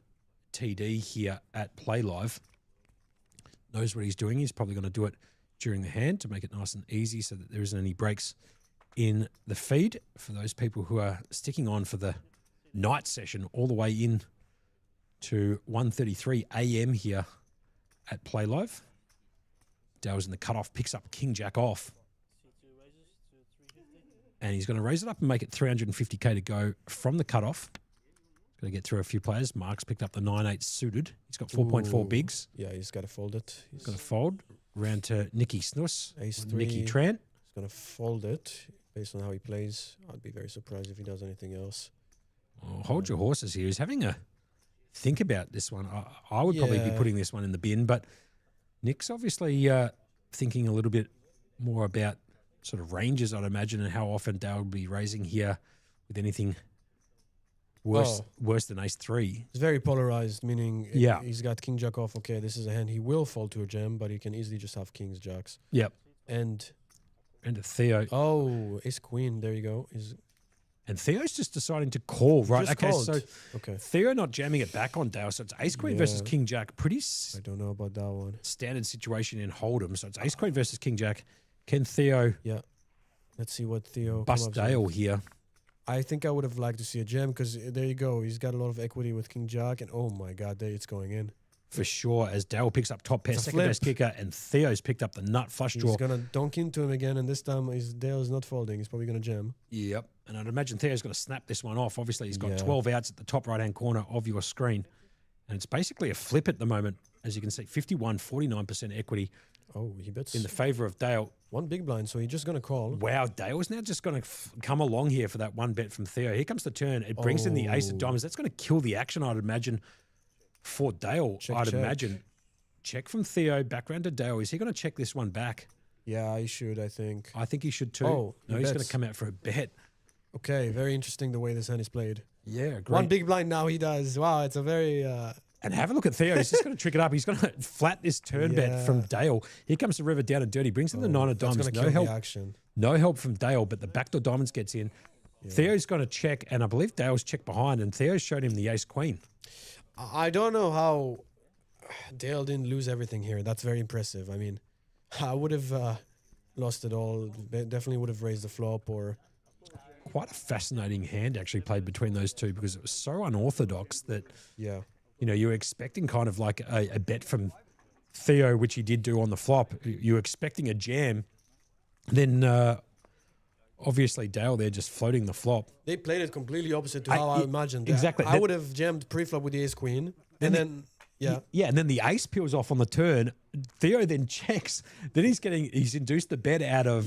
TD here at Playlive, knows what he's doing. He's probably going to do it during the hand to make it nice and easy so that there isn't any breaks in the feed. For those people who are sticking on for the night session all the way in to 1:33 a.m. here at Playlive. Dale's in the cutoff, picks up King Jack off. And he's going to raise it up and make it 350k to go from the cutoff. Got to get through a few players. Mark's picked up the 9-8 suited. He's got 4.4 bigs. Yeah, he's got to fold it. He's going to fold. Round to Nicky Snuss. Ace 3. Nicky Trant. He's going to fold it based on how he plays. I'd be very surprised if he does anything else. Oh, hold your horses here. He's having a think about this one. I would probably be putting this one in the bin, but Nick's obviously thinking a little bit more about sort of ranges, I'd imagine, and how often Dale would be raising here with anything worse than ace 3. It's very polarized, meaning he's got King Jack off. Okay, this is a hand he will fold to a jam, but he can easily just have Kings Jacks. Yep. And a Theo. Oh, ace Queen. There you go. And Theo's just deciding to call, right? Okay, so Theo not jamming it back on Dale. So it's ace Queen versus King Jack. I don't know about that one. Standard situation in Hold'em. So it's ace Queen versus King Jack. Can Theo? Yeah. Let's see what Theo bust Dale here. I think I would have liked to see a jam because there you go. He's got a lot of equity with King Jack, and oh my God, there it's going in. for sure, as Dale picks up top pair, It's a second best flip. kicker, and Theo's picked up the nut flush He's draw. going to dunk into him again, and this time Dale's not folding. He's probably going to jam. Yep. And I'd imagine Theo's going to snap this one off. Obviously, he's got Yeah. 12 outs at the top right-hand corner of your screen. And it's basically a flip at the moment, as you can see, 49% equity Oh, he bets in the favour of Dale. one big blind, so he's just going to call. Wow, Dale's now just going to come along here for that one bet from Theo. Here comes the turn. It brings in the ace of Oh. diamonds. That's going to kill the action, I'd imagine, for Dale. Check, I'd check. imagine. Check from Theo, back round to Dale. Is he going to check this one back? Yeah, he should, I think. I think he should too. Oh, no, he he's going bets. to come out for a bet. Okay, very interesting the way this hand is played. Yeah, great. One big blind now he does. Wow, it's a very... And have a look at Theo. He's just going to trick it up. He's going to flat this turn bet from Yeah. Dale. Here comes the river down and dirty. Brings in the nine of that's diamonds. going to No kill help. the action. No help from Dale, but the backdoor diamonds gets in. Theo's going to check, and I believe Dale's checked behind, and Theo showed him the ace queen. I don't know how Dale didn't lose everything here. That's very impressive. I mean, I would have lost it all. Definitely would have raised the flop or... Quite a fascinating hand actually played between those two because it was so unorthodox that, Yeah. you know, you were expecting kind of like a bet from Theo, which he did do on the flop. You were expecting a jam. Then obviously Dale there just floating the flop. They played it completely opposite to how I imagined. exactly. I That- would have jammed pre-flop with the ace queen. And then, yeah. Yeah, and then the ace peels off on the turn. Theo then checks. Then he's induced the bet out of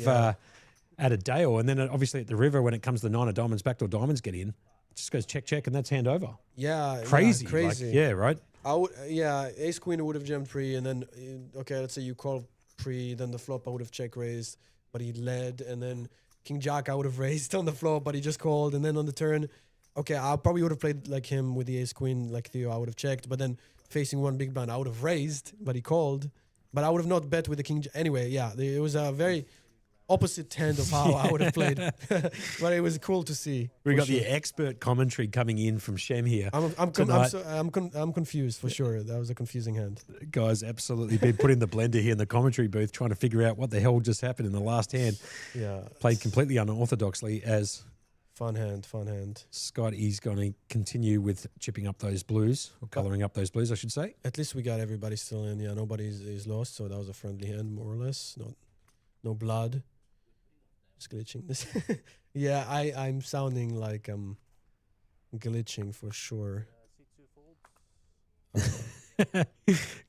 Dale, and then obviously at the river when it comes to the nine of diamonds, backdoor diamonds get in. It just goes check check, and that's hand over. Yeah. Crazy, Yeah, crazy. Like, yeah, right. I would, ace queen would have jammed pre, and then okay, let's say you call pre, then the flop I would have check raised, but he led, and then king jack I would have raised on the flop, but he just called, and then on the turn, okay, I probably would have played like him with the ace queen, like Theo, I would have checked, but then facing one big blind I would have raised, but he called, but I would have not bet with the king. Anyway, yeah, it was a very opposite hand of how I would have played, but it was cool to see. We for got sure. the expert commentary coming in from Shem here. I'm tonight. confused for sure. That was a confusing hand. Guys, absolutely been put in the blender here in the commentary booth trying to figure out what the hell just happened in the last hand. Yeah, Played completely unorthodoxly as fun hand. Scott is going to continue with chipping up those blues, or colouring up those blues, I should say. At least we got everybody still in. Yeah, nobody is lost, so that was a friendly hand more or less. No blood. Just glitching this. Yeah, I'm sounding like I'm glitching for sure.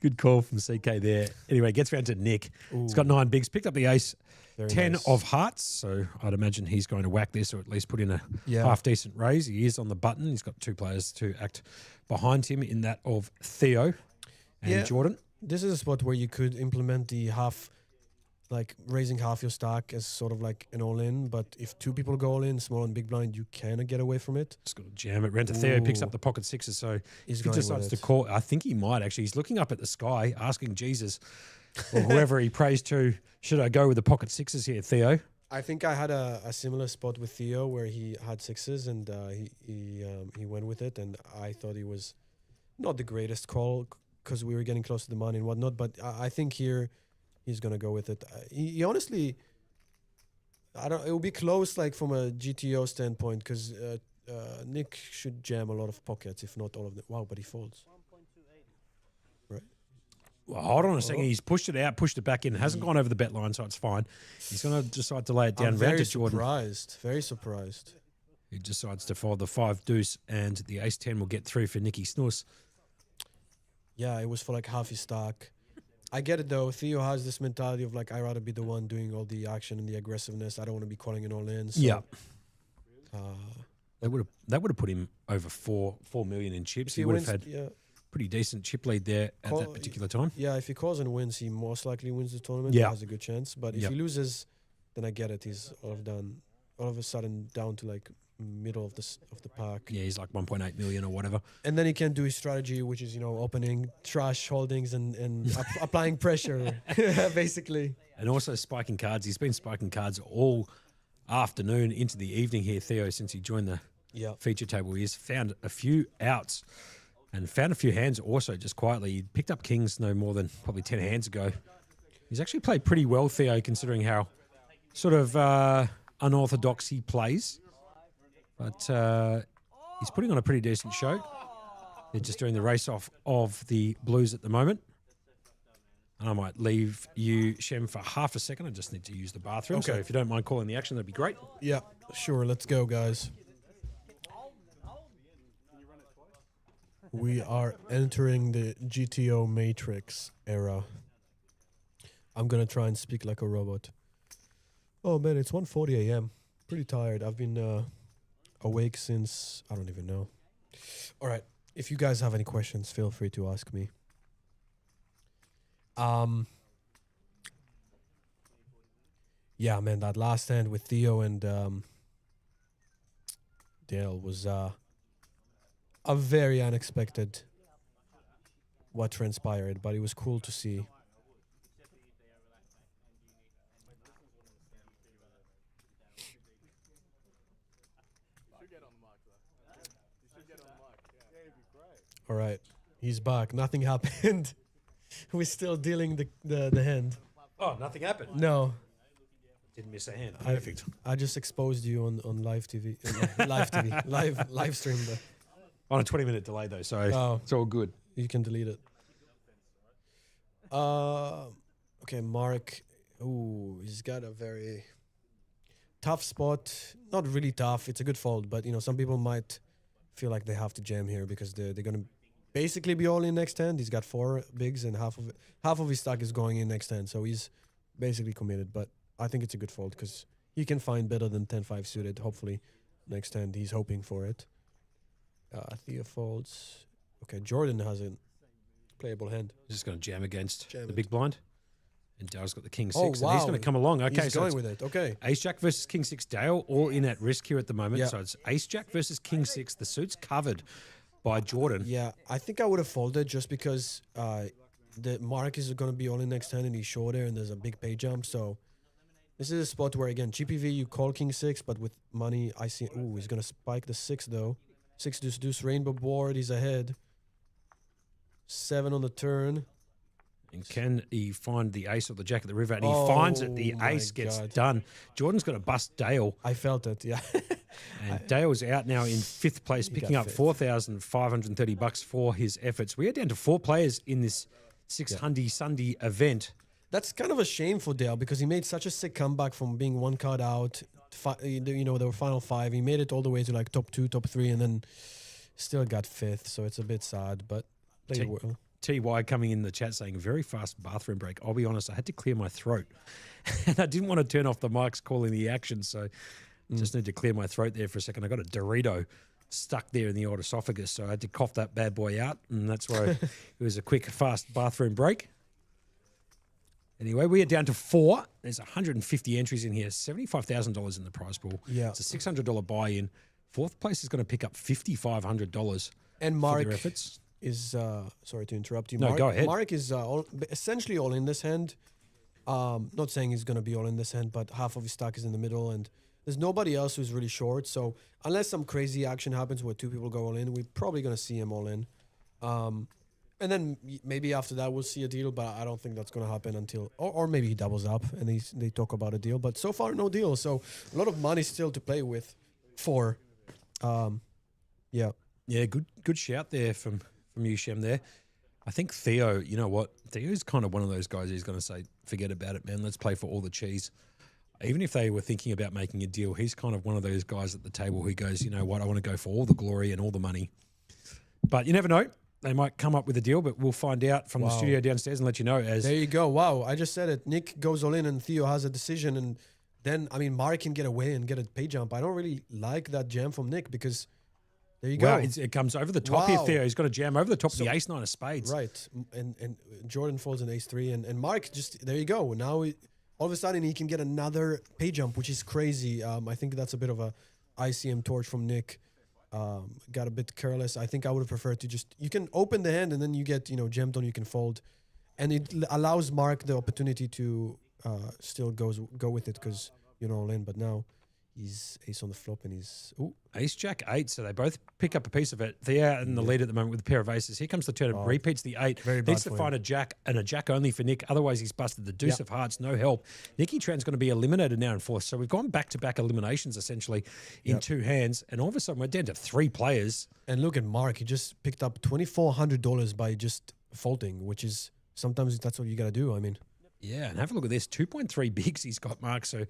Good call from CK there. Anyway, gets round to Nick. He's got 9 bigs, picked up the ace, Very 10 nice. of hearts. So I'd imagine he's going to whack this or at least put in a Yeah. half decent raise. He is on the button. He's got 2 players to act behind him in that of Theo and Yeah. Jordan. This is a spot where you could implement the half, like raising half your stack as sort of like an all-in. But if 2 people go all-in, small and big blind, you kind of get away from it. Just got to jam it. Round to Theo, picks Ooh. up the pocket sixes. So He's he going decides with to it. call. I think he might actually. He's looking up at the sky, asking Jesus or whoever he prays to, should I go with the pocket sixes here, Theo? I think I had a similar spot with Theo where he had sixes and he went with it, and I thought he was not the greatest call because we were getting close to the money and whatnot. But I think here he's gonna go with it. He honestly, I don't. It will be close, like from a GTO standpoint, because Nick should jam a lot of pockets, if not all of them. Wow, but he folds. Right. Well, hold on a second. He's pushed it out, pushed it back in. It hasn't gone over the bet line, so it's fine. He's going to decide to lay it down. I'm Round very to Jordan. surprised. Very surprised. He decides to fold the 5 deuce, and the ace 10 will get through for Nicky Snus. Yeah, it was for like half his stack. I get it though. Theo has this mentality of like, I'd rather be the one doing all the action and the aggressiveness. I don't want to be calling it all in. So, Yeah. Uh, That would have put him over 4 million in chips. if He he would wins, have had yeah, pretty decent chip lead there at Call- that particular time. yeah, if he calls and wins, he most likely wins the tournament. Yeah. He has a good chance. But if Yep. he loses, then I get it. He's all of a sudden down to like middle of the pack. Yeah, he's like 1.8 million or whatever. And then he can do his strategy, which is, opening trash holdings and applying pressure, basically. And also spiking cards. He's been spiking cards all afternoon into the evening here, Theo, since he joined the Yeah. feature table. He's found a few outs and found a few hands also just quietly. He picked up kings no more than probably 10 hands ago. He's actually played pretty well, Theo, considering how sort of unorthodox he plays. But he's putting on a pretty decent show. They're just doing the race off of the blues at the moment. And I might leave you, Shem, for half a second. I just need to use the bathroom. So Okay. if you don't mind calling the action, that'd be great. Yeah, sure. Let's go, guys. We are entering the GTO Matrix era. I'm gonna try and speak like a robot. Oh man, it's 1:40 a.m. Pretty tired. I've been awake since I don't even know. All right. If you guys have any questions, feel free to ask me. Yeah, man, that last hand with Theo and Dale was a very unexpected what transpired, but it was cool to see. All right, he's back. Nothing happened. We're still dealing the hand. Oh, nothing happened. No, Didn't miss a hand. Perfect. I just exposed you on live TV, live stream. Though. On a 20-minute delay, though, so Oh. it's all good. You can delete it. Okay, Mark. Ooh, he's got a very tough spot. Not really tough. It's a good fold, but some people might feel like they have to jam here because they're gonna basically be all in next hand. He's got 4 bigs and half of his stack is going in next hand, so he's basically committed. But I think it's a good fold because he can find better than 10-5 suited. Hopefully, next hand he's hoping for it. Theo folds. Okay, Jordan has a playable hand. Just going to jam against Jam the it. big blind. And Dale's got the king 6. Oh, And he's wow. going to come along. Okay, He's so going it's with it. Okay. Ace Jack versus King 6. Dale all in at risk here at the moment. Yeah. So it's Ace Jack versus King 6. The suit's covered by Jordan. Yeah, I think I would have folded just because the Mark is going to be all in next hand and he's shorter and there's a big pay jump. So this is a spot where, again, GPV, you call King 6, but with money, I see. Ooh, he's going to spike the 6, though. 6 deuce deuce rainbow board. He's ahead. 7 on the turn. And can he find the ace or the jack at the river? And he Oh, finds it. The my ace gets God. done. Jordan's got to bust Dale. I felt it, yeah. And Dale's out now in 5th place, He picking got up fifth. $4,530 for his efforts. We are down to 4 players in this 6 Hundy Sunday event. That's kind of a shame for Dale because he made such a sick comeback from being 1 card out. The final 5. He made it all the way to like top 2, top 3, and then still got 5th. So it's a bit sad, but played well. TY coming in the chat saying, very fast bathroom break. I'll be honest, I had to clear my throat. And I didn't want to turn off the mics calling the action, so just need to clear my throat there for a second. I got a Dorito stuck there in the old esophagus, so I had to cough that bad boy out, and that's why it was a quick, fast bathroom break. Anyway, we are down to 4. There's 150 entries in here, $75,000 in the prize pool. Yeah. It's a $600 buy-in. 4th place is going to pick up $5,500 And for Mark their efforts. is sorry to interrupt you. No, Mark, go ahead. Mark is essentially all in this hand. Not saying he's going to be all in this hand, but half of his stack is in the middle, and there's nobody else who's really short. So unless some crazy action happens where 2 people go all in, we're probably going to see him all in. And then maybe after that we'll see a deal, but I don't think that's going to happen until, or maybe he doubles up and they talk about a deal. But so far, no deal. So a lot of money still to play with. Yeah. Yeah, good shout there from you, Shem, there. I think Theo, you know what? Theo's kind of one of those guys who's going to say, forget about it, man. Let's play for all the cheese. Even if they were thinking about making a deal, he's kind of one of those guys at the table who goes, you know what? I want to go for all the glory and all the money. But you never know. They might come up with a deal, but we'll find out from the studio downstairs and let you know. As There you go. Wow. I just said it. Nick goes all in and Theo has a decision. And then, Mark can get away and get a pay jump. I don't really like that jam from Nick because there you go. Wow, it comes over the top here, Wow. Theo. He's got to jam over the top of the ace 9 of spades. Right. And Jordan folds an ace 3. And Mark just, there you go. Now, all of a sudden, he can get another pay jump, which is crazy. I think that's a bit of a ICM torch from Nick. Got a bit careless. I think I would have preferred to just, you can open the hand and then you get, jammed on, you can fold. And it allows Mark the opportunity to still go with it because you're all in. But now He's ace on the flop and he's... Ooh. Ace Jack 8, so they both pick up a piece of it. They're in the lead at the moment with a pair of aces. Here comes the turn. It repeats the 8. Very Needs bad to for find him. a Jack and a Jack only for Nick. Otherwise, he's busted the deuce of hearts. No help. Nicky Tran's going to be eliminated now in fourth. So we've gone back-to-back eliminations essentially in 2 hands. And all of a sudden, we're down to 3 players. And look at Mark. He just picked up $2,400 by just faulting, which is sometimes that's what you got to do. I mean, Yeah, and have a look at this. 2.3 bigs he's got, Mark. So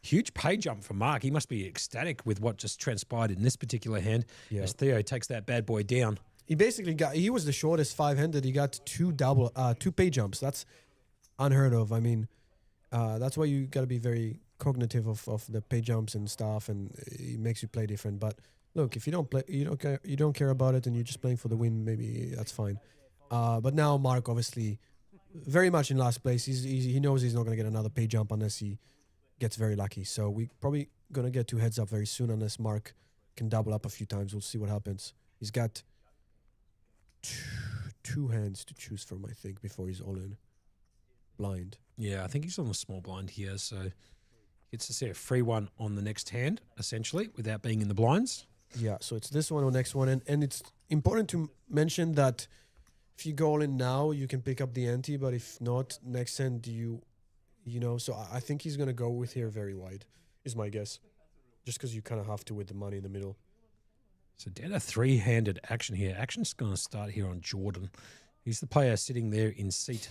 huge pay jump for Mark. He must be ecstatic with what just transpired in this particular hand as Theo takes that bad boy down. he basically he was the shortest 5-handed. He got 2 pay jumps. That's unheard of. I mean, that's why you got to be very cognitive of the pay jumps and stuff, and it makes you play different. But look, if you don't care about it and you're just playing for the win, maybe that's fine. But now Mark obviously very much in last place. He knows he's not going to get another pay jump unless he gets very lucky. So we probably going to get 2 heads up very soon unless Mark can double up a few times. We'll see what happens. He's got 2 hands to choose from, I think, before he's all in. Blind. Yeah, I think he's on the small blind here, so he gets to see a free one on the next hand, essentially, without being in the blinds. Yeah, so it's this one or next one. And it's important to mention that if you go all in now, you can pick up the ante, but if not, next hand you know, so I think he's going to go with here very wide, is my guess. Just because you kind of have to with the money in the middle. So down a 3-handed action here. Action's going to start here on Jordan. He's the player sitting there in seat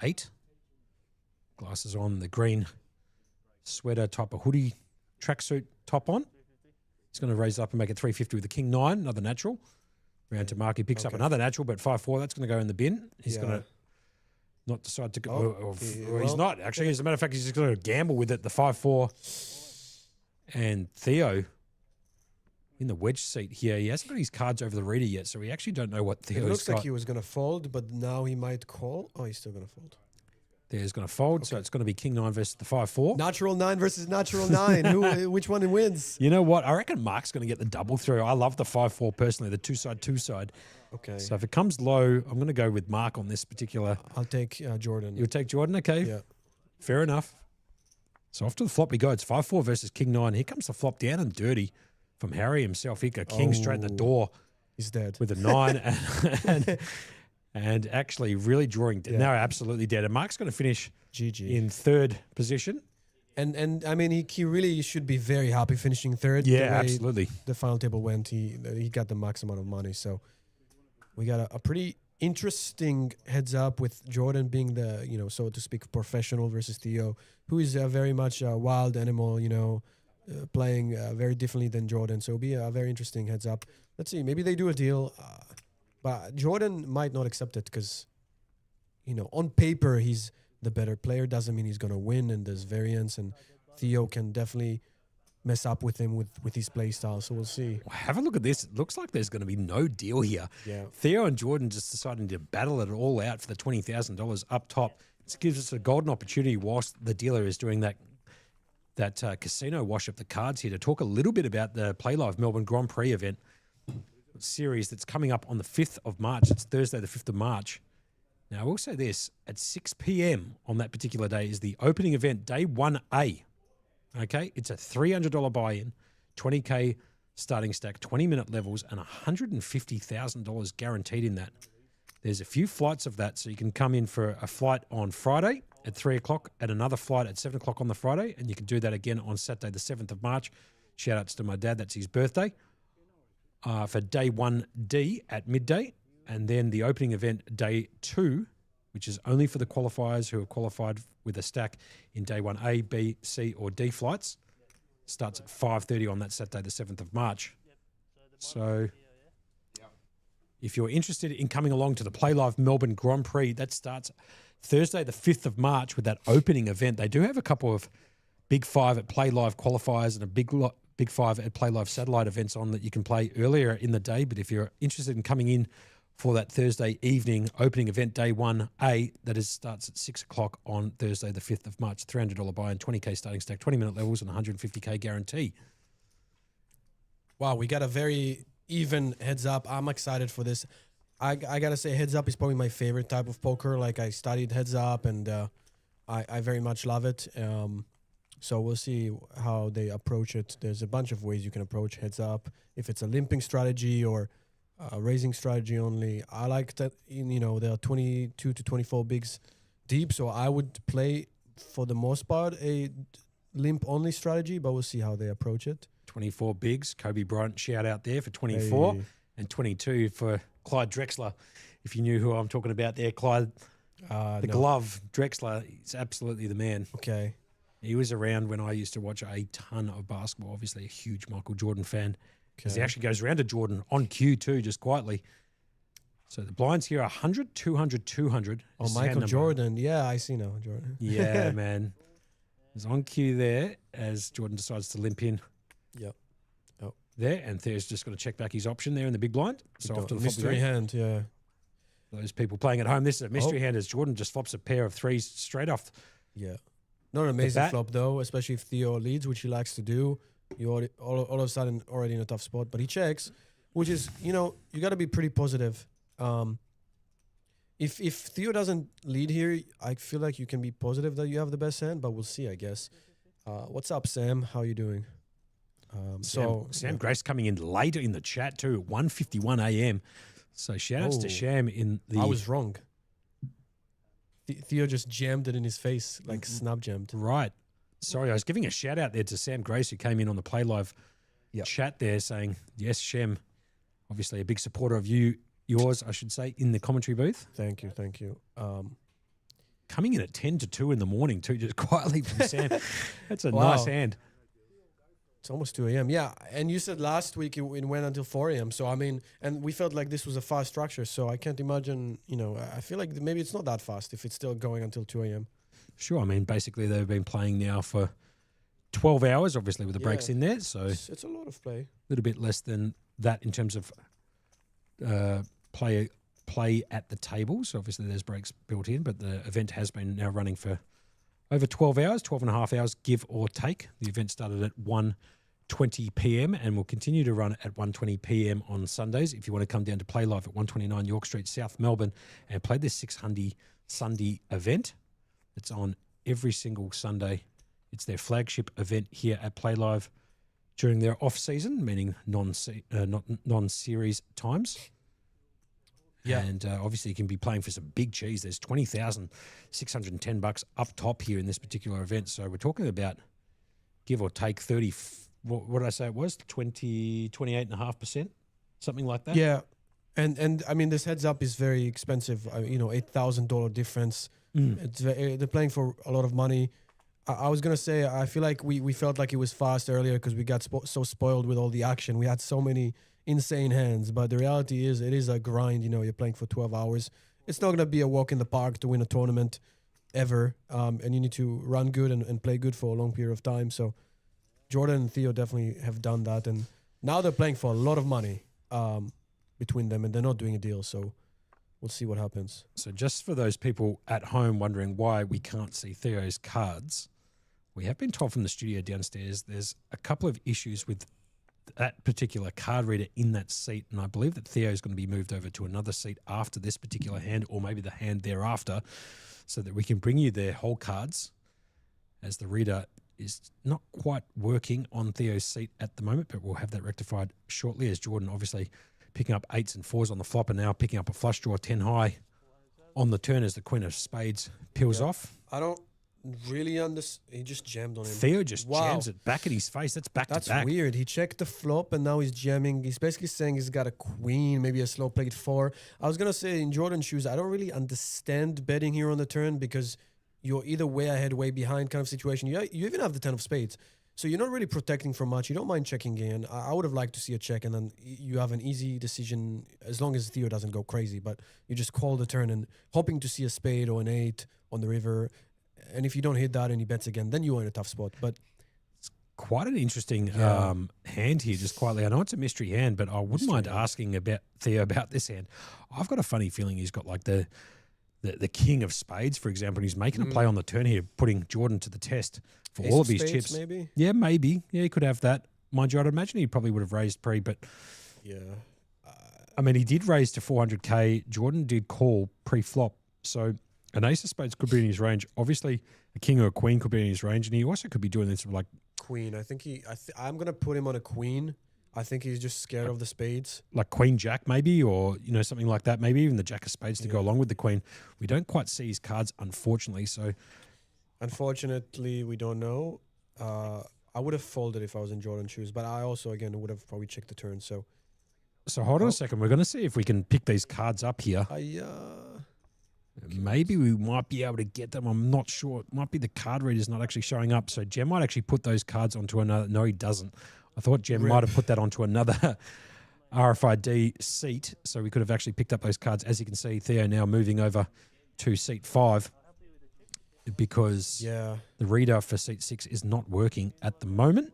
8. Glasses on, the green sweater type of hoodie, tracksuit top on. He's going to raise up and make it 350 with the king 9, another natural. Round to Mark. He picks up another natural, but 5-4. That's going to go in the bin. He's going to not decide to go. Or he's not, actually. As a matter of fact, he's just going to gamble with it, the 5-4. And Theo in the wedge seat here. He hasn't got his cards over the reader yet, so we actually don't know what Theo's It looks got. like he was going to fold, but now he might call. Oh, he's still going to fold. Theo's going to fold, so it's going to be king 9 versus the 5-4. Natural 9 versus natural 9. Which one wins? You know what? I reckon Mark's going to get the double through. I love the 5-4 personally, the 2-side. Okay. So if it comes low, I'm going to go with Mark on this particular. I'll take Jordan. You'll take Jordan? Okay. Yeah. Fair enough. So off to the flop we go. It's 5-4 versus king 9. Here comes the flop down and dirty from Harry himself. He got king straight in the door. He's dead. With a 9 and actually really drawing. No, absolutely dead. And Mark's going to finish GG in 3rd position. And I mean, he really should be very happy finishing 3rd. Yeah, the way absolutely. The final table went. He got the max amount of money. So we got a pretty interesting heads up with Jordan being the, so to speak, professional versus Theo, who is very much a wild animal, playing very differently than Jordan. So it'll be a very interesting heads up. Let's see. Maybe they do a deal. But Jordan might not accept it because, on paper, he's the better player. Doesn't mean he's going to win, and there's variance. And Theo can definitely mess up with him with his play style. So we'll see. Well, have a look at this. It looks like there's going to be no deal here. Yeah. Theo and Jordan just deciding to battle it all out for the $20,000 up top. This gives us a golden opportunity whilst the dealer is doing that casino wash up the cards here to talk a little bit about the Playlive Melbourne Grand Prix event series that's coming up on the 5th of March. It's Thursday, the 5th of March. Now, I will say this, at 6 p.m. on that particular day is the opening event, day 1A. Okay? It's a $300 buy-in, 20K starting stack, 20-minute levels, and $150,000 guaranteed in that. There's a few flights of that, so you can come in for a flight on Friday at 3 o'clock and another flight at 7 o'clock on the Friday, and you can do that again on Saturday, the 7th of March. Shout-outs to my dad. That's his birthday. For day 1D at midday, and then the opening event, day 2, which is only for the qualifiers who have qualified with a stack in day 1A, B, C, or D flights, starts at 5:30 on that Saturday, the 7th of March. So if you're interested in coming along to the Playlive Melbourne Grand Prix, that starts Thursday, the 5th of March with that opening event. They do have a couple of Big 5 at Playlive qualifiers and a Big 5 at Playlive satellite events on that you can play earlier in the day. But if you're interested in coming in for that Thursday evening opening event, day 1A, that starts at 6 o'clock on Thursday, the 5th of March, $300 buy-in, 20K starting stack, 20-minute levels, and $150K guarantee. Wow, we got a very even heads up. I'm excited for this. I got to say heads up is probably my favorite type of poker. Like I studied heads up and I very much love it. So we'll see how they approach it. There's a bunch of ways you can approach heads up. If it's a limping strategy or raising strategy only. I like that, there are 22 to 24 bigs deep. So I would play, for the most part, a limp only strategy, but we'll see how they approach it. 24 bigs. Kobe Bryant shout out there for 24. Hey. And 22 for Clyde Drexler. If you knew who I'm talking about there, Clyde, the No. glove, Drexler, he's absolutely the man. Okay. He was around when I used to watch a ton of basketball, obviously a huge Michael Jordan fan. Because he actually goes around to Jordan on cue too, just quietly. So the blinds here are 100, 200, 200. Oh, This is Michael hand number. Jordan. Yeah, I see now, Jordan. Yeah, man. He's on cue there as Jordan decides to limp in. Yep. There, and Theo's just got to check back his option there in the big blind. So off to the flop we Mystery go. hand, yeah. Those people playing at home, this is a mystery Oh. hand as Jordan just flops a pair of threes straight off. Yeah. Not an amazing bat. flop, though, especially if Theo leads, which he likes to do. You already, all of a sudden already in a tough spot, but he checks, which is, you got to be pretty positive. If Theo doesn't lead here, I feel like you can be positive that you have the best hand, but we'll see, I guess. What's up, Sam? How you doing? Sam Grace coming in later in the chat too, 1:51 a.m. So shout outs to Oh. Shem in the. I was wrong. Theo just jammed it in his face, like snap jammed. Right. Sorry, I was giving a shout out there to Sam Grace who came in on the Playlive chat there saying, yes, Shem, obviously a big supporter of yours, I should say, in the commentary booth. Thank you. Coming in at 10 to 2 in the morning too, just quietly from Sam. That's a Wow. nice hand. It's almost 2 a.m. Yeah, and you said last week it went until 4 a.m. So, and we felt like this was a fast structure. So I can't imagine, I feel like maybe it's not that fast if it's still going until 2 a.m. Sure. Basically they've been playing now for 12 hours, obviously with the breaks Yeah. in there. So It's a lot of play. a little bit less than that in terms of play at the table. So obviously there's breaks built in, but the event has been now running for over 12 hours, 12 and a half hours, give or take. The event started at 1:20 p.m. and will continue to run at 1:20 p.m. on Sundays. If you want to come down to Play Live at 129 York Street, South Melbourne, and play this 600 Sunday event, it's on every single Sunday. It's their flagship event here at Play Live during their off season, meaning non-series times. Yeah. And obviously you can be playing for some big cheese. There's $20,610 up top here in this particular event. So we're talking about give or take 30, what did I say it was? 28.5%, something like that. Yeah. And this heads up is very expensive. $8,000 difference. They're playing for a lot of money. I was going to say, I feel like we felt like it was fast earlier because we got so spoiled with all the action. We had so many insane hands, but the reality is it is a grind. You're playing for 12 hours. It's not going to be a walk in the park to win a tournament ever. And you need to run good and play good for a long period of time. So Jordan and Theo definitely have done that. And now they're playing for a lot of money between them, and they're not doing a deal. So we'll see what happens. So just for those people at home wondering why we can't see Theo's cards, we have been told from the studio downstairs there's a couple of issues with that particular card reader in that seat, and I believe that Theo is going to be moved over to another seat after this particular hand, or maybe the hand thereafter, so that we can bring you their whole cards, as the reader is not quite working on Theo's seat at the moment, but we'll have that rectified shortly, as Jordan obviously picking up 8s and 4s on the flop and now picking up a flush draw 10 high on the turn as the Queen of Spades peels off. I don't really understand. He just jammed on him. Theo just jams it back at his face. That's back That's to back. weird. He checked the flop and now he's jamming. He's basically saying he's got a queen, maybe a slow played 4. I was going to say in Jordan's shoes, I don't really understand betting here on the turn because you're either way ahead, way behind kind of situation. You even have the 10 of spades. So you're not really protecting from much. You don't mind checking in. I would have liked to see a check and then you have an easy decision as long as Theo doesn't go crazy. But you just call the turn and hoping to see a spade or an 8 on the river. And if you don't hit that and he bets again, then you're in a tough spot. But quite an interesting hand here, just quietly. I know it's a mystery hand, but I wouldn't mind asking about Theo about this hand. I've got a funny feeling he's got like the king of spades, for example, and he's making a play on the turn here, putting Jordan to the test for Ace all of of his spades, chips. maybe? Yeah, maybe. Yeah, he could have that. Mind you, I'd imagine he probably would have raised pre, but yeah. I mean, he did raise to 400K. Jordan did call pre-flop. So an ace of spades could be in his range. Obviously, a king or a queen could be in his range, and he also could be doing this like Queen. I think I'm gonna put him on a queen. I think he's just scared of the spades. queen jack maybe, or something like that. Maybe even the jack of spades to go Yeah. along with the queen. We don't quite see his cards, unfortunately. So Unfortunately, we don't know. I would have folded if I was in Jordan shoes, but I also again would have probably checked the turn. So hold on a second. We're going to see if we can pick these cards up here. Maybe we might be able to get them. I'm not sure. It might be the card reader's not actually showing up. So Jem might actually put those cards onto another. No, he doesn't. I thought Jem might have put that onto another RFID seat. So we could have actually picked up those cards. As you can see, Theo now moving over to seat 5 because the reader for seat 6 is not working at the moment.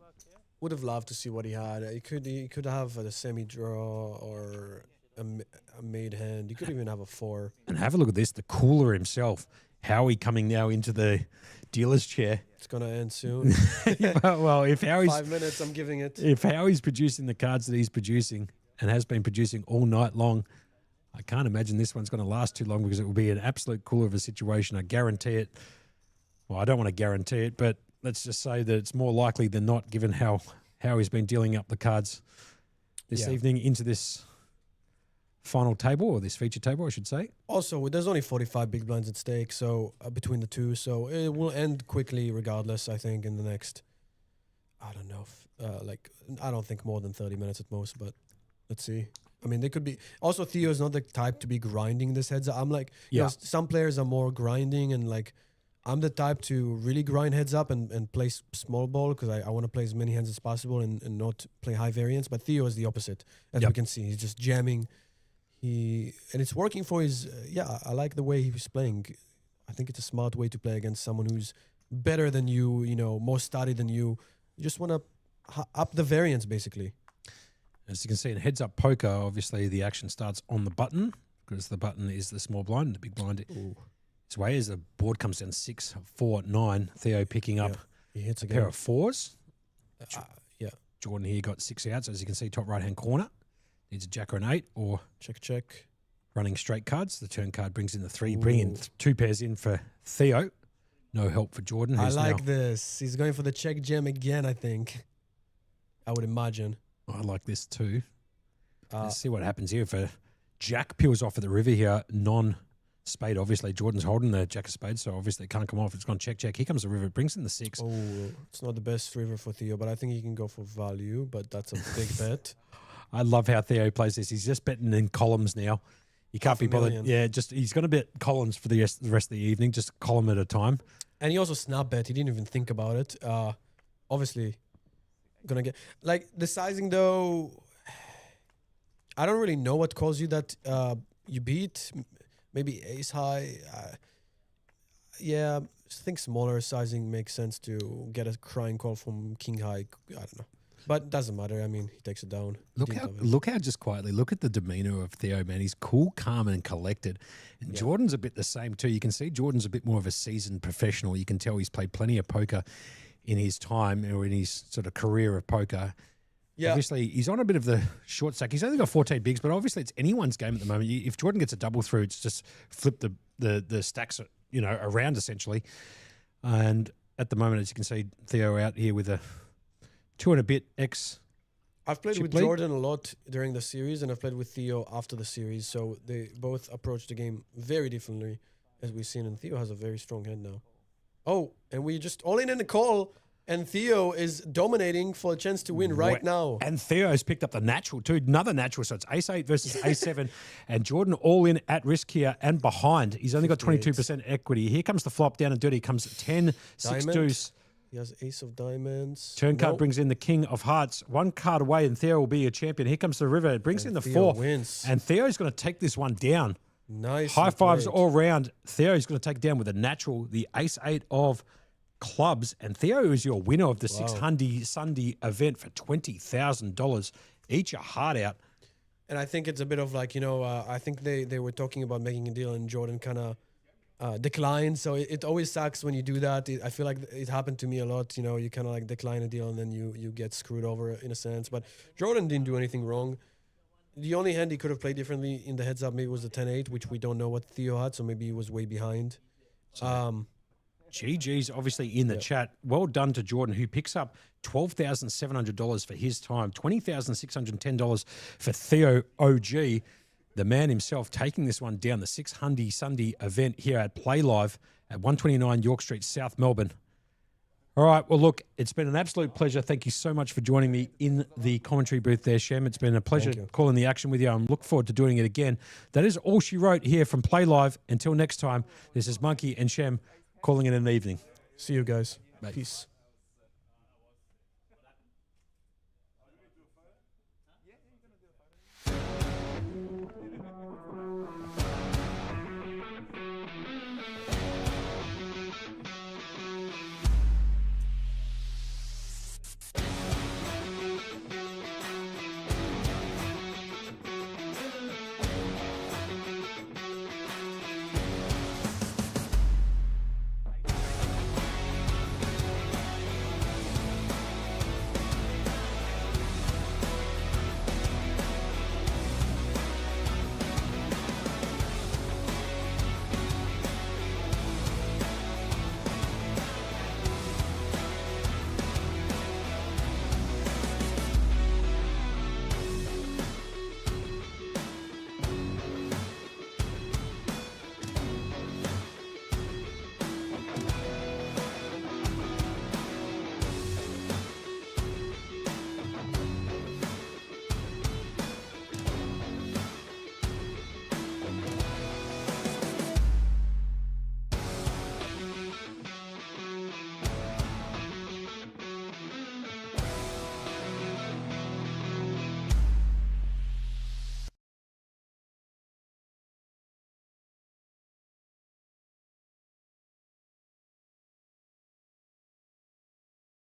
would have loved to see what he had. He could have a semi draw or a made hand. He could even have a 4. And have a look at this. The cooler himself, Howie, coming now into the dealer's chair. It's gonna end soon. Well, if Howie's 5 minutes, I'm giving it. If Howie's producing the cards that he's producing and has been producing all night long, I can't imagine this one's going to last too long because it will be an absolute cooler of a situation. I guarantee it. Well, I don't want to guarantee it, but let's just say that it's more likely than not, given how Howie's been dealing up the cards this evening into this final table, or this feature table, I should say. Also, there's only 45 big blinds at stake, so between the two, so it will end quickly regardless, I think, in the next, I don't know, I don't think more than 30 minutes at most, but let's see. I mean, they could be... Also, Theo is not the type to be grinding this heads up. I'm like, you know, some players are more grinding, and like, I'm the type to really grind heads up and play small ball because I want to play as many hands as possible and not play high variance, but Theo is the opposite, as we can see. He's just jamming. And it's working for his, I like the way he's playing. I think it's a smart way to play against someone who's better than you, more studied than you. You just want to up the variance, basically. As you can see in Heads Up Poker, obviously the action starts on the button because the button is the small blind. The big blind its way as the board comes down 6, 4, 9. Theo picking up he hits a again. pair of 4s. Jordan here got 6 outs, as you can see, top right-hand corner. Needs a jack or an 8 or check. Running straight cards. The turn card brings in the 3. Bringing 2 pairs in for Theo. No help for Jordan. I like this. He's going for the check jam again, I think. I would imagine. I like this too. Let's see what happens here. If a jack peels off at the river here, non-spade, obviously. Jordan's holding the jack of spades, so obviously it can't come off. It's gone check. Here comes the river. It brings in the 6. Oh, it's not the best river for Theo, but I think he can go for value, but that's a big bet. I love how Theo plays this. He's just betting in columns now. He can't be bothered. Yeah, he's going to bet columns for the rest of the evening, just a column at a time. And he also snap bet. He didn't even think about it. Obviously, gonna get like the sizing though. I don't really know what calls you that you beat. Maybe ace high. I think smaller sizing makes sense to get a crying call from king high. I don't know. But doesn't matter. I mean, he takes it down. Look how just quietly, look at the demeanor of Theo, man. He's cool, calm, and collected. And Jordan's a bit the same too. You can see Jordan's a bit more of a seasoned professional. You can tell he's played plenty of poker in his time or in his sort of career of poker. Yeah. Obviously, he's on a bit of the short stack. He's only got 14 bigs, but obviously it's anyone's game at the moment. If Jordan gets a double through, it's just flip the stacks, around essentially. And at the moment, as you can see, Theo out here with a 2 and a bit X. I've played with Jordan a lot during the series, and I've played with Theo after the series. So they both approach the game very differently, as we've seen. And Theo has a very strong hand now. Oh, and we just all in the call, and Theo is dominating for a chance to win right now. And Theo's picked up the natural too, another natural. So it's ace 8 versus ace 7, and Jordan all in at risk here and behind. He's only got 22% equity. Here comes the flop down and dirty. Comes 10, 6 deuce. He has ace of diamonds. Turn card brings in the king of hearts. 1 card away, and Theo will be a champion. Here comes the river. It brings in the Theo 4. wins. And Theo's going to take this one down. Nice. High fives all round. Theo's going to take it down with a natural, the ace 8 of clubs. And Theo is your winner of the 6 Hundy Sunday event for $20,000. Eat your heart out. And I think it's a bit of like, I think they were talking about making a deal, and Jordan kind of decline. So it always sucks when you do that. I feel like it happened to me a lot. You kind of like decline a deal and then you get screwed over in a sense. But Jordan didn't do anything wrong. The only hand he could have played differently in the heads up maybe was the 10-8, which we don't know what Theo had. So maybe he was way behind. GG's obviously in the chat. Well done to Jordan, who picks up $12,700 for his time, $20,610 for Theo OG, the man himself, taking this one down the 6 Hundy Sunday event here at Playlive at 129 York Street, South Melbourne. All right, well, look, it's been an absolute pleasure. Thank you so much for joining me in the commentary booth there, Shem. It's been a pleasure calling the action with you. I'm looking forward to doing it again. That is all she wrote here from Playlive. Until next time, this is Monkey and Shem calling it an evening. See you guys. Bye. Peace.